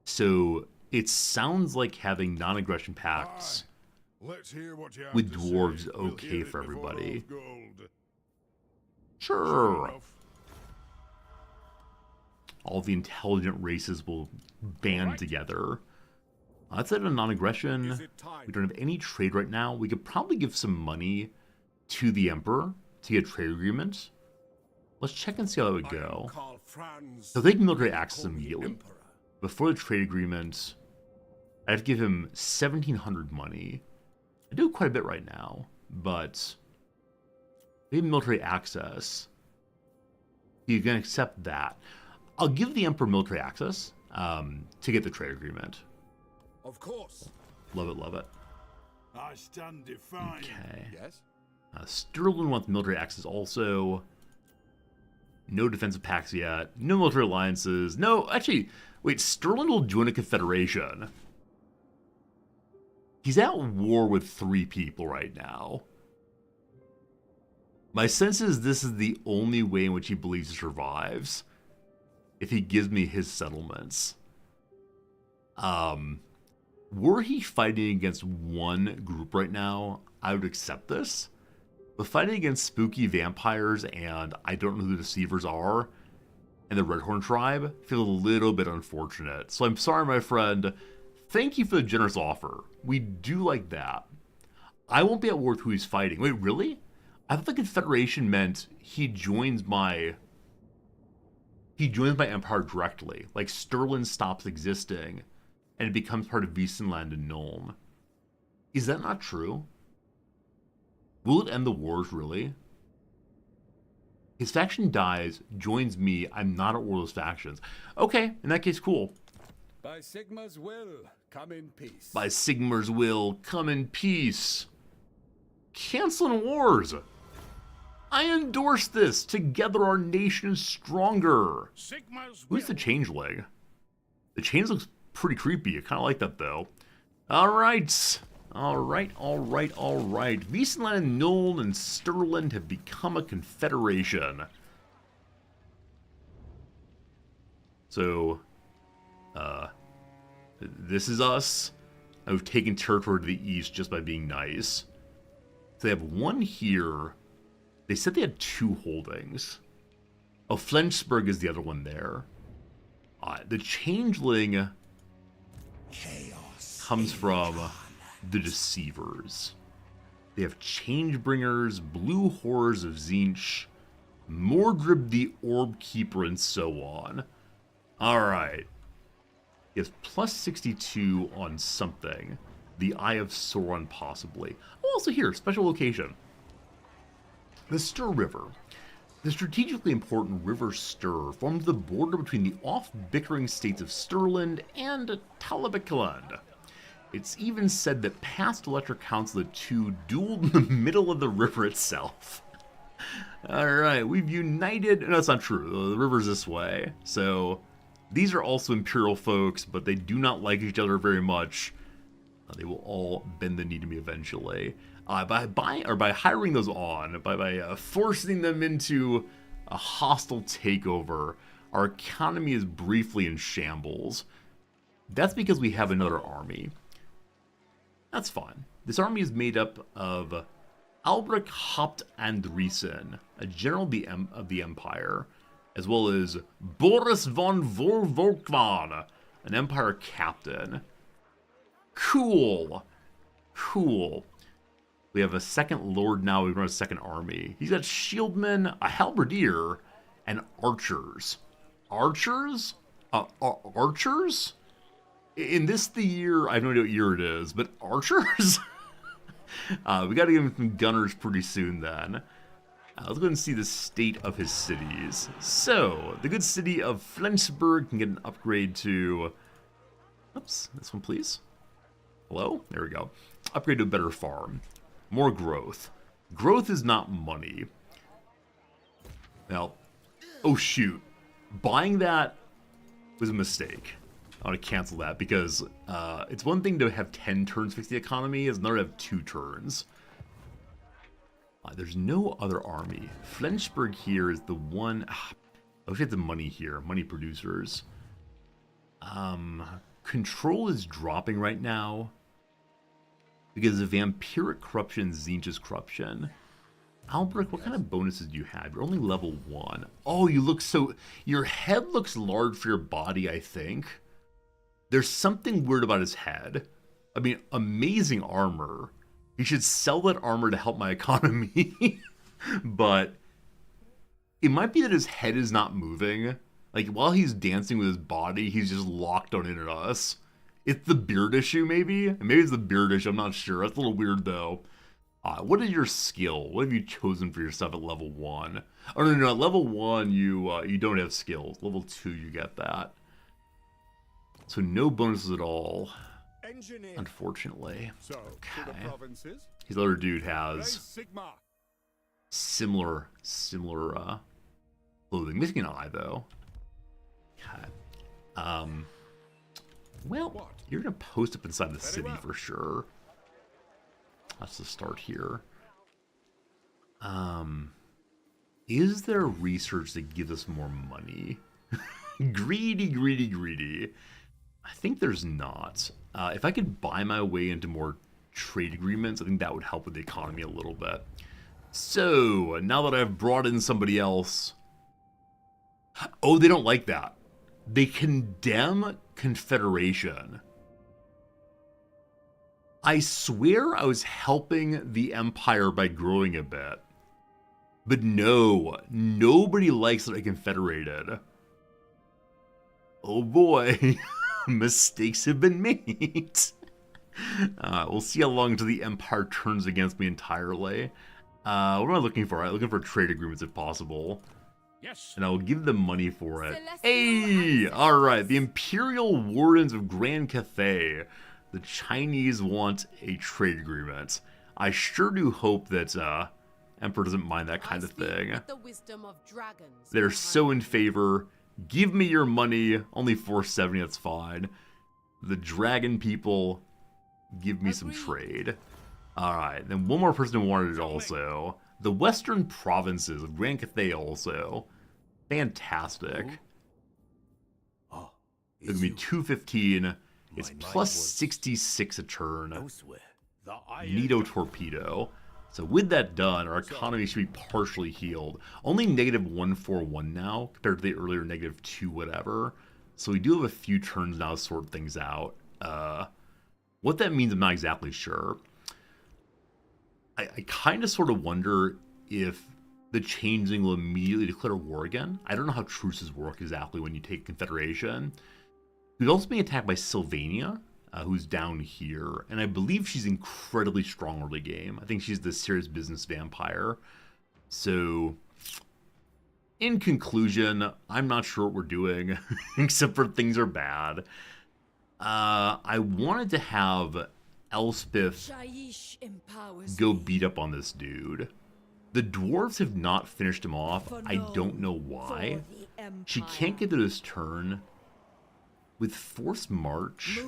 So it sounds like having non-aggression pacts with dwarves okay for everybody. Sure. All the intelligent races will band together. Let's add a non-aggression. We don't have any trade right now. We could probably give some money to the Emperor to get a trade agreement. Let's check and see how that would go. So they can military access immediately. Before the trade agreement, I have to give him 1,700 money. I do quite a bit right now, but we have military access. You can accept that. I'll give the Emperor military access to get the trade agreement. Of course. Love it, love it. I stand defiant. Okay. Yes. Stirland wants military access also. No defensive pacts yet. No military alliances. No, actually, wait, Stirland will join a confederation. He's at war with 3 people right now. My sense is this is the only way in which he believes he survives. If he gives me his settlements. Were he fighting against one group right now, I would accept this. But fighting against spooky vampires and I don't know who the deceivers are, and the Redhorn tribe, feels a little bit unfortunate. So I'm sorry, my friend. Thank you for the generous offer. We do like that. I won't be at war with who he's fighting. Wait, really? I thought the Confederation meant he joins my empire directly. Like Stirland stops existing and it becomes part of Wiesenland and Nuln. Is that not true? Will it end the wars, really? His faction dies, joins me, I'm not at war with those factions. Okay, in that case, cool. By Sigma's will, come in peace. By Sigmar's will, come in peace. Canceling wars. I endorse this. Together our nation is stronger. Who's the changeling? The change looks pretty creepy. I kind of like that, though. Alright. Wiesenland and Nuln and Stirland have become a confederation. So, this is us. I've taken territory to the east just by being nice. So they have one here. They said they had 2 holdings. Oh, Flensburg is the other one there. The changeling comes from the Deceivers. They have Changebringers, Blue Horrors of Zinch, Mordred the Orb Keeper, and so on. Alright. He has plus 62 on something. The Eye of Sauron, possibly. Oh, also here, special location. The Stir River. The strategically important River Stir forms the border between the oft-bickering states of Stirland and Talabakiland. It's even said that past Elector Counts of the two dueled in the middle of the river itself. Alright, we've united... No, that's not true. The river's this way. So, these are also Imperial folks, but they do not like each other very much. They will all bend the knee to me eventually. By hiring those on, by forcing them into a hostile takeover, our economy is briefly in shambles. That's because we have another army. That's fine. This army is made up of Albrecht Haupt Andriessen, a general of the Empire, as well as Boris von Vorvolkvan, an Empire captain. Cool. Cool. We have a second lord now. We run a second army. He's got shieldmen, a halberdier, and archers. Archers? Archers? In the year, I have no idea what year it is, but archers? We got to give him some gunners pretty soon then. Let's go and see the state of his cities. So, the good city of Flensburg can get an upgrade to... Oops, this one please. Hello? There we go. Upgrade to a better farm. More growth. Growth is not money. Now, oh shoot. Buying that was a mistake. I want to cancel that because it's one thing to have 10 turns fix the economy, it's another to have 2 turns. There's no other army. Flensburg here is the one... I wish I had the money here. Money producers. Control is dropping right now because of Vampiric Corruption, Zinch's Corruption. Albrecht, what kind of bonuses do you have? You're only level 1. Oh, you look so... Your head looks large for your body, I think. There's something weird about his head. I mean, amazing armor. He should sell that armor to help my economy. But it might be that his head is not moving. Like, while he's dancing with his body, he's just locked on in at us. It's the beard issue, maybe? Maybe it's the beard issue, I'm not sure. That's a little weird, though. What is your skill? What have you chosen for yourself at level 1? Oh, no, at level 1, you don't have skills. Level 2, you get that. So no bonuses at all. Engineer. Unfortunately. So, okay. to the provinces. His other dude has Sigma. similar clothing. Missing an eye though. Okay. Well, What? you're gonna post up inside the Very city well. for sure. That's the start here. Is there research that gives us more money? Greedy, greedy, greedy. I think there's not. If I could buy my way into more trade agreements, I think that would help with the economy a little bit. So, now that I've brought in somebody else... Oh, they don't like that. They condemn Confederation. I swear I was helping the Empire by growing a bit. But no, nobody likes that I confederated. Oh boy, mistakes have been made. We'll see how long until the Empire turns against me entirely. What am I looking for? I'm looking for trade agreements if possible. Yes. And I'll give them money for it. Celestial Hey! access. Alright, the Imperial Wardens of Grand Cathay. The Chinese want a trade agreement. I sure do hope that Emperor doesn't mind that kind of thing. The wisdom of dragons. They're so in favor. Give me your money. Only 470, that's fine. The dragon people, give me some trade. Alright, then one more person who wanted it also. The Western Provinces of Grand Cathay also. Fantastic. Oh, It's gonna be 215. It's My plus mind was 66 a turn. elsewhere. The Nito Torpedo. So with that done, our economy should be partially healed. Only negative 141 now, compared to the earlier negative 2 whatever. So we do have a few turns now to sort things out. What that means, I'm not exactly sure. I kind of sort of wonder if the changeling will immediately declare war again. I don't know how truces work exactly when you take Confederation. We've also been attacked by Sylvania, who's down here, and I believe she's incredibly strong early game. I think she's the serious business vampire. So, in conclusion, I'm not sure what we're doing, except for things are bad. I wanted to have Elspeth go beat up on this dude. The dwarves have not finished him off. I don't know why. She can't get to this turn. With Forced March,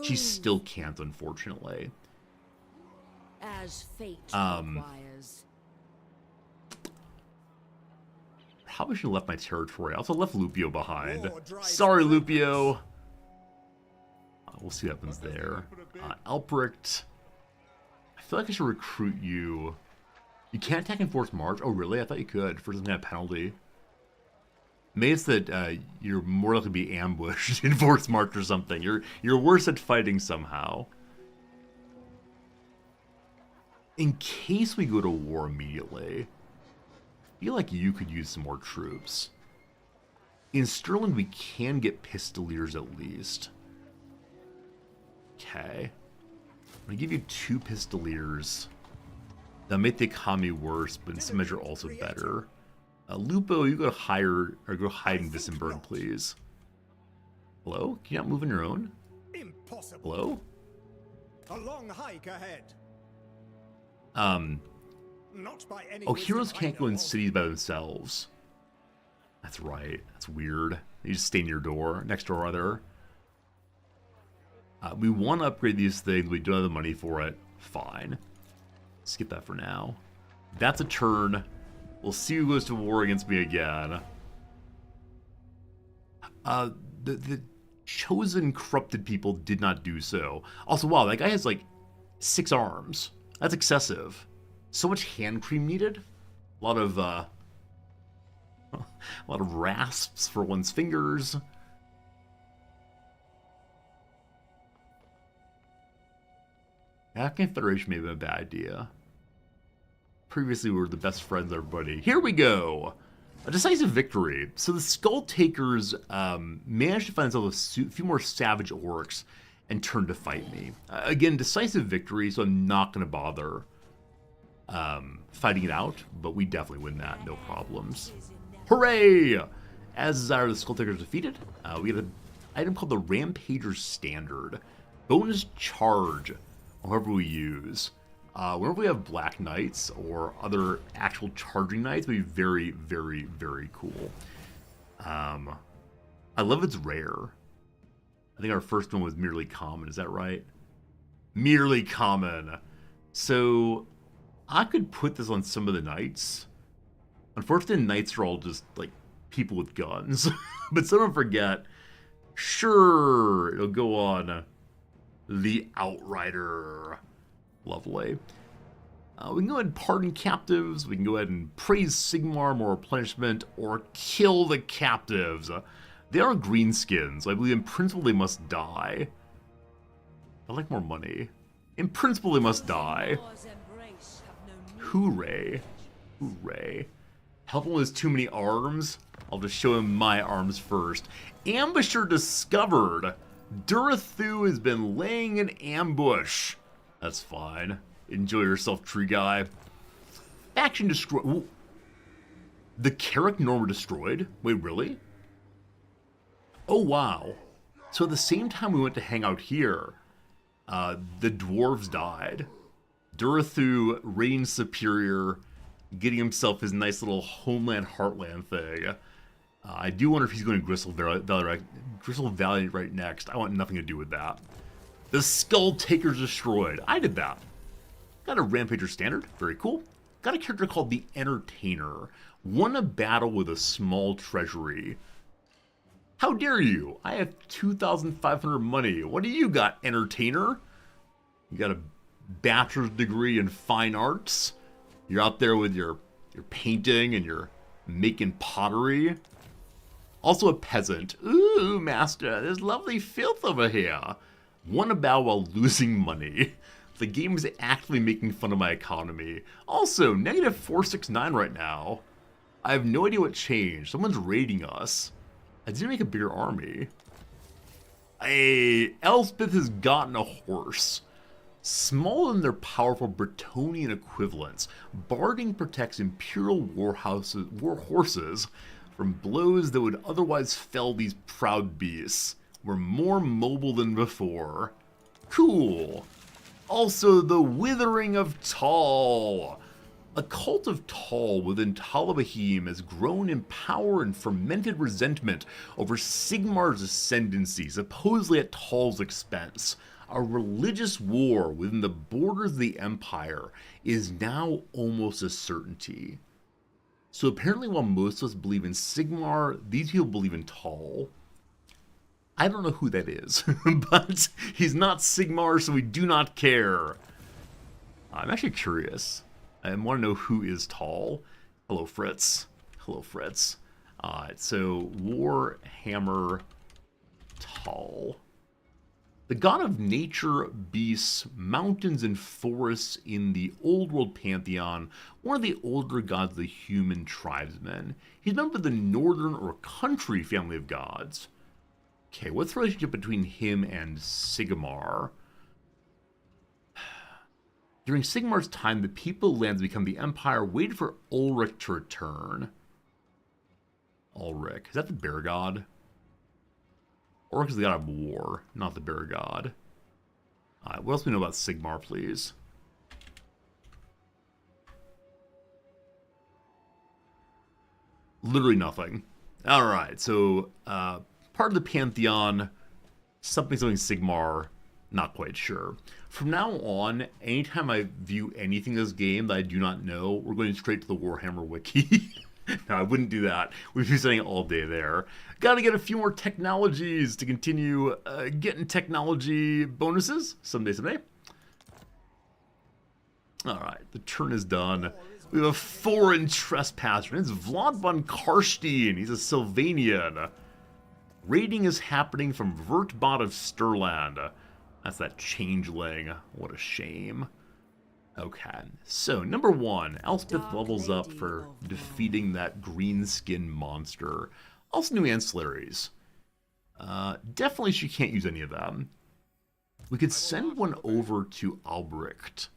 she still can't, unfortunately. As fate requires. Probably should have left my territory. I also left Lupio behind. Sorry, Lupio. We'll see what happens there. Alprecht. I feel like I should recruit you. You can't attack in Forced March? Oh, really? I thought you could for some kind of penalty. Maybe it's that you're more likely to be ambushed in Forced March or something. You're worse at fighting somehow. In case we go to war immediately, I feel like you could use some more troops. In Sterling, we can get Pistoliers at least. Okay. I'm going to give you 2 Pistoliers. That'll make the economy worse, but in some measure also better. Lupo, you go hire or go hide in Vissenburg, please. Hello? Can you not move on your own? Impossible. Hello? A long hike ahead. Not by any Oh, wisdom heroes I can't go in know of. cities by themselves. That's right. That's weird. You just stay in your door, next door, rather. We want to upgrade these things. We don't have the money for it. Fine. Skip that for now. That's a turn. We'll see who goes to war against me again. The chosen corrupted people did not do so. Also, wow, that guy has like 6 arms. That's excessive. So much hand cream needed. A lot of rasps for one's fingers. That Confederation may have been a bad idea. Previously, we were the best friends, everybody. Here we go! A decisive victory. So the Skull Takers managed to find themselves a few more savage orcs and turned to fight me. Again, decisive victory, so I'm not going to bother fighting it out, but we definitely win that, no problems. Hooray! As are the Skull Takers defeated, we have an item called the Rampager's Standard. Bonus charge, however we use. Whenever we have Black Knights or other actual charging knights, would be very, very, very cool. I love it's rare. I think our first one was merely common, is that right? Merely common. So, I could put this on some of the knights. Unfortunately, knights are all just, like, people with guns. But someone forget, sure, it'll go on the Outrider. Lovely. We can go ahead and pardon captives. We can go ahead and praise Sigmar, more replenishment, or kill the captives. They are greenskins. I believe in principle they must die. I like more money. In principle they must die. Hooray. Hooray. Help him with too many arms. I'll just show him my arms first. Ambusher discovered. Durathu has been laying an ambush. That's fine. Enjoy yourself, tree guy. Faction destroyed. Ooh. The Carrick Norm were destroyed? Wait, really? Oh, wow. So at the same time we went to hang out here, the dwarves died. Durathu reigned superior, getting himself his nice little homeland heartland thing. I do wonder if he's going to Gristle Valley right next. I want nothing to do with that. The Skull Takers destroyed. I did that. Got a Rampager Standard. Very cool. Got a character called the Entertainer. Won a battle with a small treasury. How dare you? I have 2,500 money. What do you got, Entertainer? You got a bachelor's degree in fine arts. You're out there with your painting and you're making pottery. Also a peasant. Ooh, master, there's lovely filth over here. Won a battle while losing money. The game is actively making fun of my economy. Also, negative 469 right now. I have no idea what changed. Someone's raiding us. I didn't make a bigger army. Hey, Elspeth has gotten a horse. Smaller than their powerful Bretonnian equivalents, Barding protects Imperial war horses from blows that would otherwise fell these proud beasts. We're more mobile than before. Cool. Also, the Withering of Tal. A cult of Tal within Talabahim has grown in power and fermented resentment over Sigmar's ascendancy, supposedly at Tal's expense. A religious war within the borders of the Empire is now almost a certainty. So apparently while most of us believe in Sigmar, these people believe in Tal. I don't know who that is, but he's not Sigmar, so we do not care. I'm actually curious. I want to know who is Tal. Hello, Fritz. Hello, Fritz. So Warhammer Tal. The god of nature, beasts, mountains, and forests in the Old World pantheon, one of the older gods of the human tribesmen. He's a member of the Northern or Country family of gods. Okay, what's the relationship between him and Sigmar? During Sigmar's time, the people of lands become the Empire, waited for Ulrich to return. Ulrich, is that the bear god? Ulrich is the god of war, not the bear god. Alright, what else do we know about Sigmar, please? Literally nothing. Alright, so, part of the pantheon, something Sigmar, not quite sure. From now on, anytime I view anything in this game that I do not know, we're going straight to the Warhammer wiki. No, I wouldn't do that. We'd be spending all day there. Gotta get a few more technologies to continue getting technology bonuses. Someday. Alright, the turn is done. We have a foreign trespasser. It's Vlad von Karstein. He's a Sylvanian. Raiding is happening from Vertbot of Sturland. That's that changeling. What a shame. Okay, so number 1, Elspeth levels up for defeating that green skin monster. Also new ancillaries. Definitely she can't use any of them. We could send one over to Albrecht.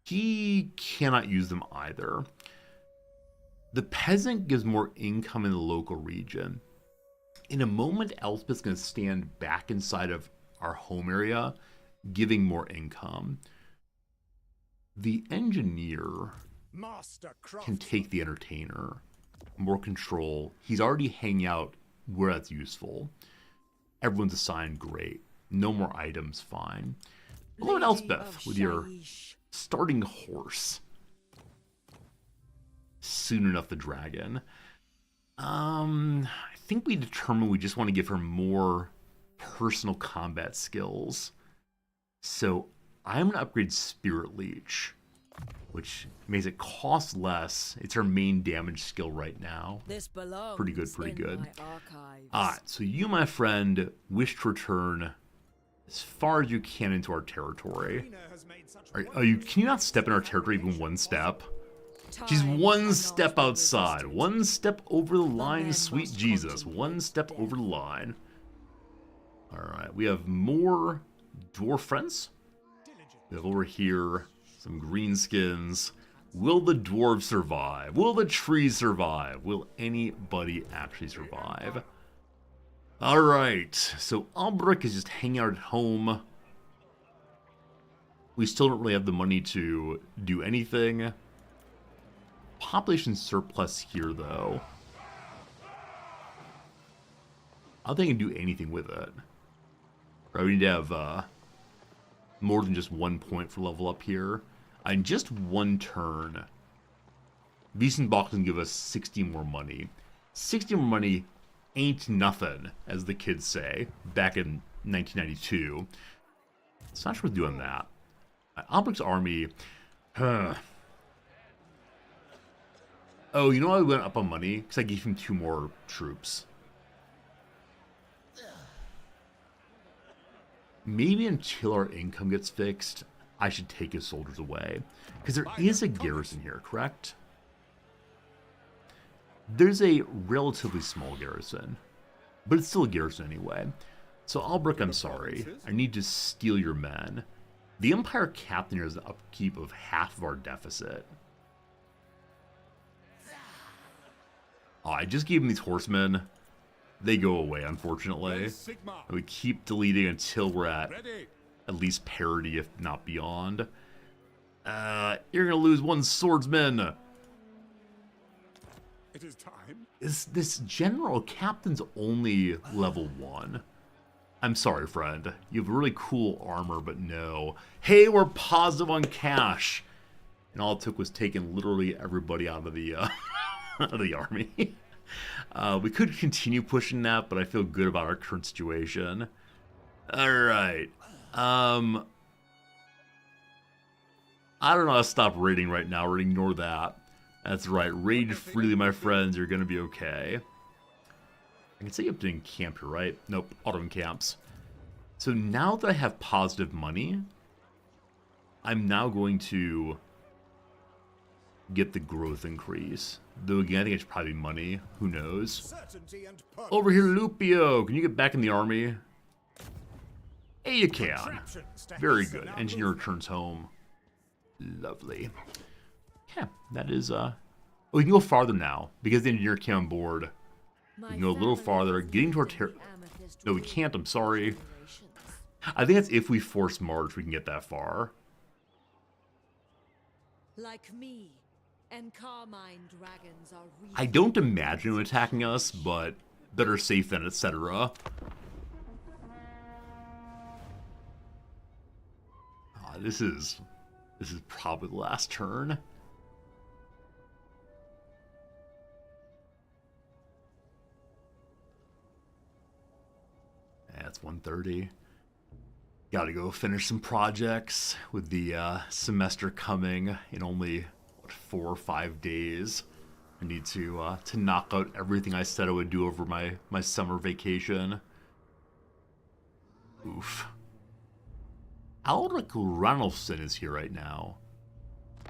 He cannot use them either. The peasant gives more income in the local region. In a moment, Elspeth's going to stand back inside of our home area, giving more income. The engineer can take the entertainer. More control. He's already hanging out where that's useful. Everyone's assigned, great. No more items, fine. Hello, Elspeth, with your starting horse. Soon enough, the dragon. I think we determined we just want to give her more personal combat skills. So I'm going to upgrade Spirit Leech, which makes it cost less. It's her main damage skill right now. This belongs pretty good. in my archives. Alright, so you, my friend, wish to return as far as you can into our territory. Can you not step in our territory even one step? She's one step outside. One step over the line, sweet Jesus. One step over the line. Alright, we have more dwarf friends. We have over here some greenskins. Will the dwarves survive? Will the trees survive? Will anybody actually survive? Alright, so Albrecht is just hanging out at home. We still don't really have the money to do anything. Population surplus here, though. I don't think I can do anything with it. Right, we need to have more than just 1 point for level up here. In just one turn, Wiesenbach can give us 60 more money. 60 more money ain't nothing, as the kids say, back in 1992. It's not sure we're doing that. Albrecht's army... Oh, you know why we went up on money? Because I gave him 2 more troops. Maybe until our income gets fixed, I should take his soldiers away. Because there is a garrison here, correct? There's a relatively small garrison, but it's still a garrison anyway. So Albrecht, I'm sorry. I need to steal your men. The Empire captain here has an upkeep of half of our deficit. Oh, I just gave him these horsemen. They go away, unfortunately. We keep deleting until we're at least parity, if not beyond. You're gonna lose one swordsman. It is time. This general captain's only level 1. I'm sorry, friend. You have really cool armor, but no. Hey, we're positive on cash. And all it took was taking literally everybody out of the out of the army. We could continue pushing that, but I feel good about our current situation. All right. I don't know how to stop raiding right now, or ignore that. That's right. Raid freely, my friends. You're going to be okay. I can say you have to encamp here, right? Nope. Auto encamps. So now that I have positive money, I'm now going to get the growth increase. Though again, I think it's probably money. Who knows? Over here, Lupio. Can you get back in the army? Hey, you can. Very good. Engineer returns home. Lovely. Yeah, that is, Oh, we can go farther now, because the engineer came on board. We can go a little farther, getting to our No, we can't, I'm sorry. I think that's if we force march, we can get that far. Like me, and Carmine dragons are I don't imagine him attacking us, but better safe than etc. This is probably the last turn. That's 1:30. Gotta go finish some projects with the semester coming in only, what, 4 or 5 days. I need to knock out everything I said I would do over my summer vacation. Oof. Alric Ranulfson is here right now.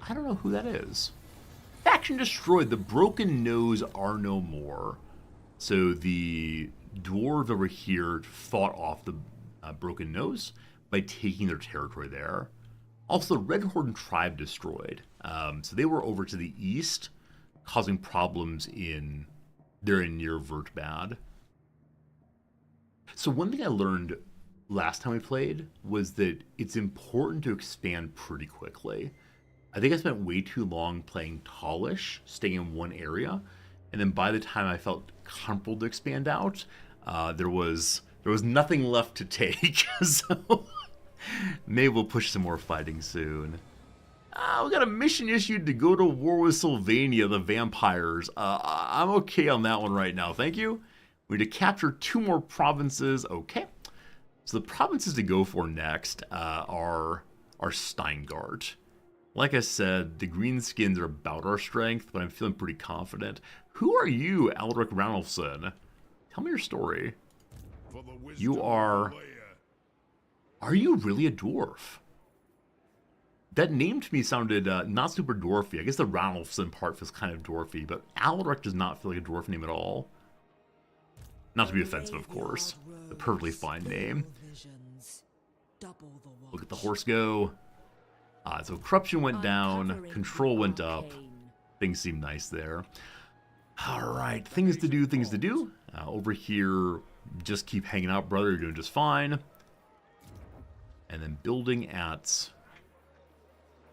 I don't know who that is. Faction destroyed. The Broken Nose are no more. So the dwarves over here fought off the Broken Nose by taking their territory there. Also, the Red Horde tribe destroyed. So they were over to the east, causing problems in... They're in near Vertbad. So one thing I learned last time we played was that it's important to expand pretty quickly. I think I spent way too long playing tallish, staying in one area, and then by the time I felt comfortable to expand out, there was nothing left to take. So maybe we'll push some more fighting soon. We got a mission issued to go to war with Sylvania, the vampires. I'm okay on that one right now, thank you. We need to capture 2 more provinces. Okay. So the provinces to go for next are Steingart. Like I said, the greenskins are about our strength, but I'm feeling pretty confident. Who are you, Alric Ranulfson? Tell me your story. You are... Are you really a dwarf? That name to me sounded not super dwarfy. I guess the Ranulfson part feels kind of dwarfy, but Alric does not feel like a dwarf name at all. Not to be offensive, of course. A perfectly fine name. Look at the horse go. So corruption went down, control went up. Things seem nice there. Alright, things to do. Over here, just keep hanging out, brother. You're doing just fine. And then building at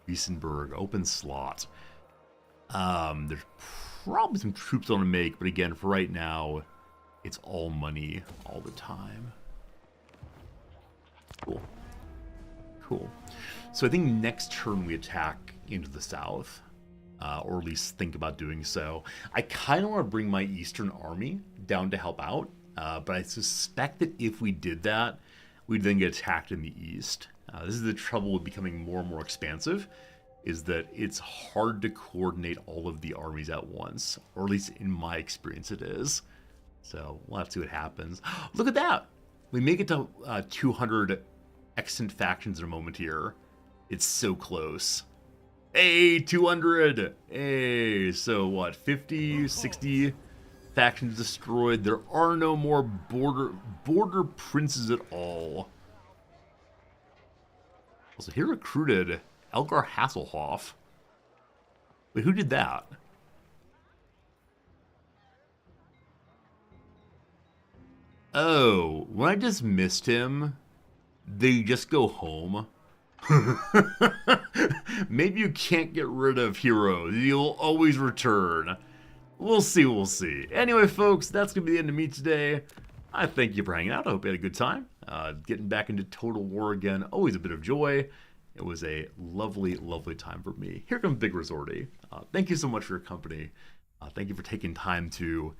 Wiesenberg, open slot. There's probably some troops I want to make, but again, for right now, it's all money all the time. Cool. So I think next turn we attack into the south, or at least think about doing so. I kind of want to bring my eastern army down to help out, but I suspect that if we did that, we'd then get attacked in the east. This is the trouble with becoming more and more expansive, is that it's hard to coordinate all of the armies at once, or at least in my experience it is. So we'll have to see what happens. Look at that! We make it to 200 extant factions in a moment here. It's so close. Hey, 200! Hey, so what, 50, 60 factions destroyed. There are no more border princes at all. Also, he recruited Elgar Hasselhoff. Wait, who did that? Oh, when I just missed him, they just go home. Maybe you can't get rid of heroes. You'll always return. We'll see, we'll see. Anyway, folks, that's going to be the end of me today. I thank you for hanging out. I hope you had a good time. Getting back into Total War again, always a bit of joy. It was a lovely, lovely time for me. Here comes Big Resorty. Thank you so much for your company. Thank you for taking time to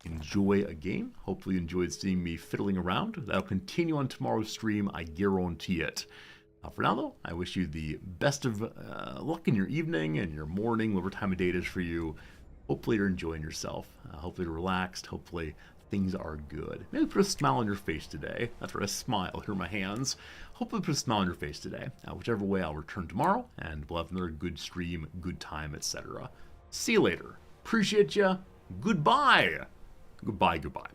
enjoy a game. Hopefully you enjoyed seeing me fiddling around. That'll continue on tomorrow's stream, I guarantee it. For now, though, I wish you the best of luck in your evening and your morning, whatever time of day it is for you. Hopefully you're enjoying yourself. Hopefully you're relaxed. Hopefully things are good. Maybe put a smile on your face today. That's right, a smile. Here are my hands. Hopefully put a smile on your face today. Whichever way, I'll return tomorrow, and we'll have another good stream, good time, etc. See you later. Appreciate ya. Goodbye. Goodbye, goodbye.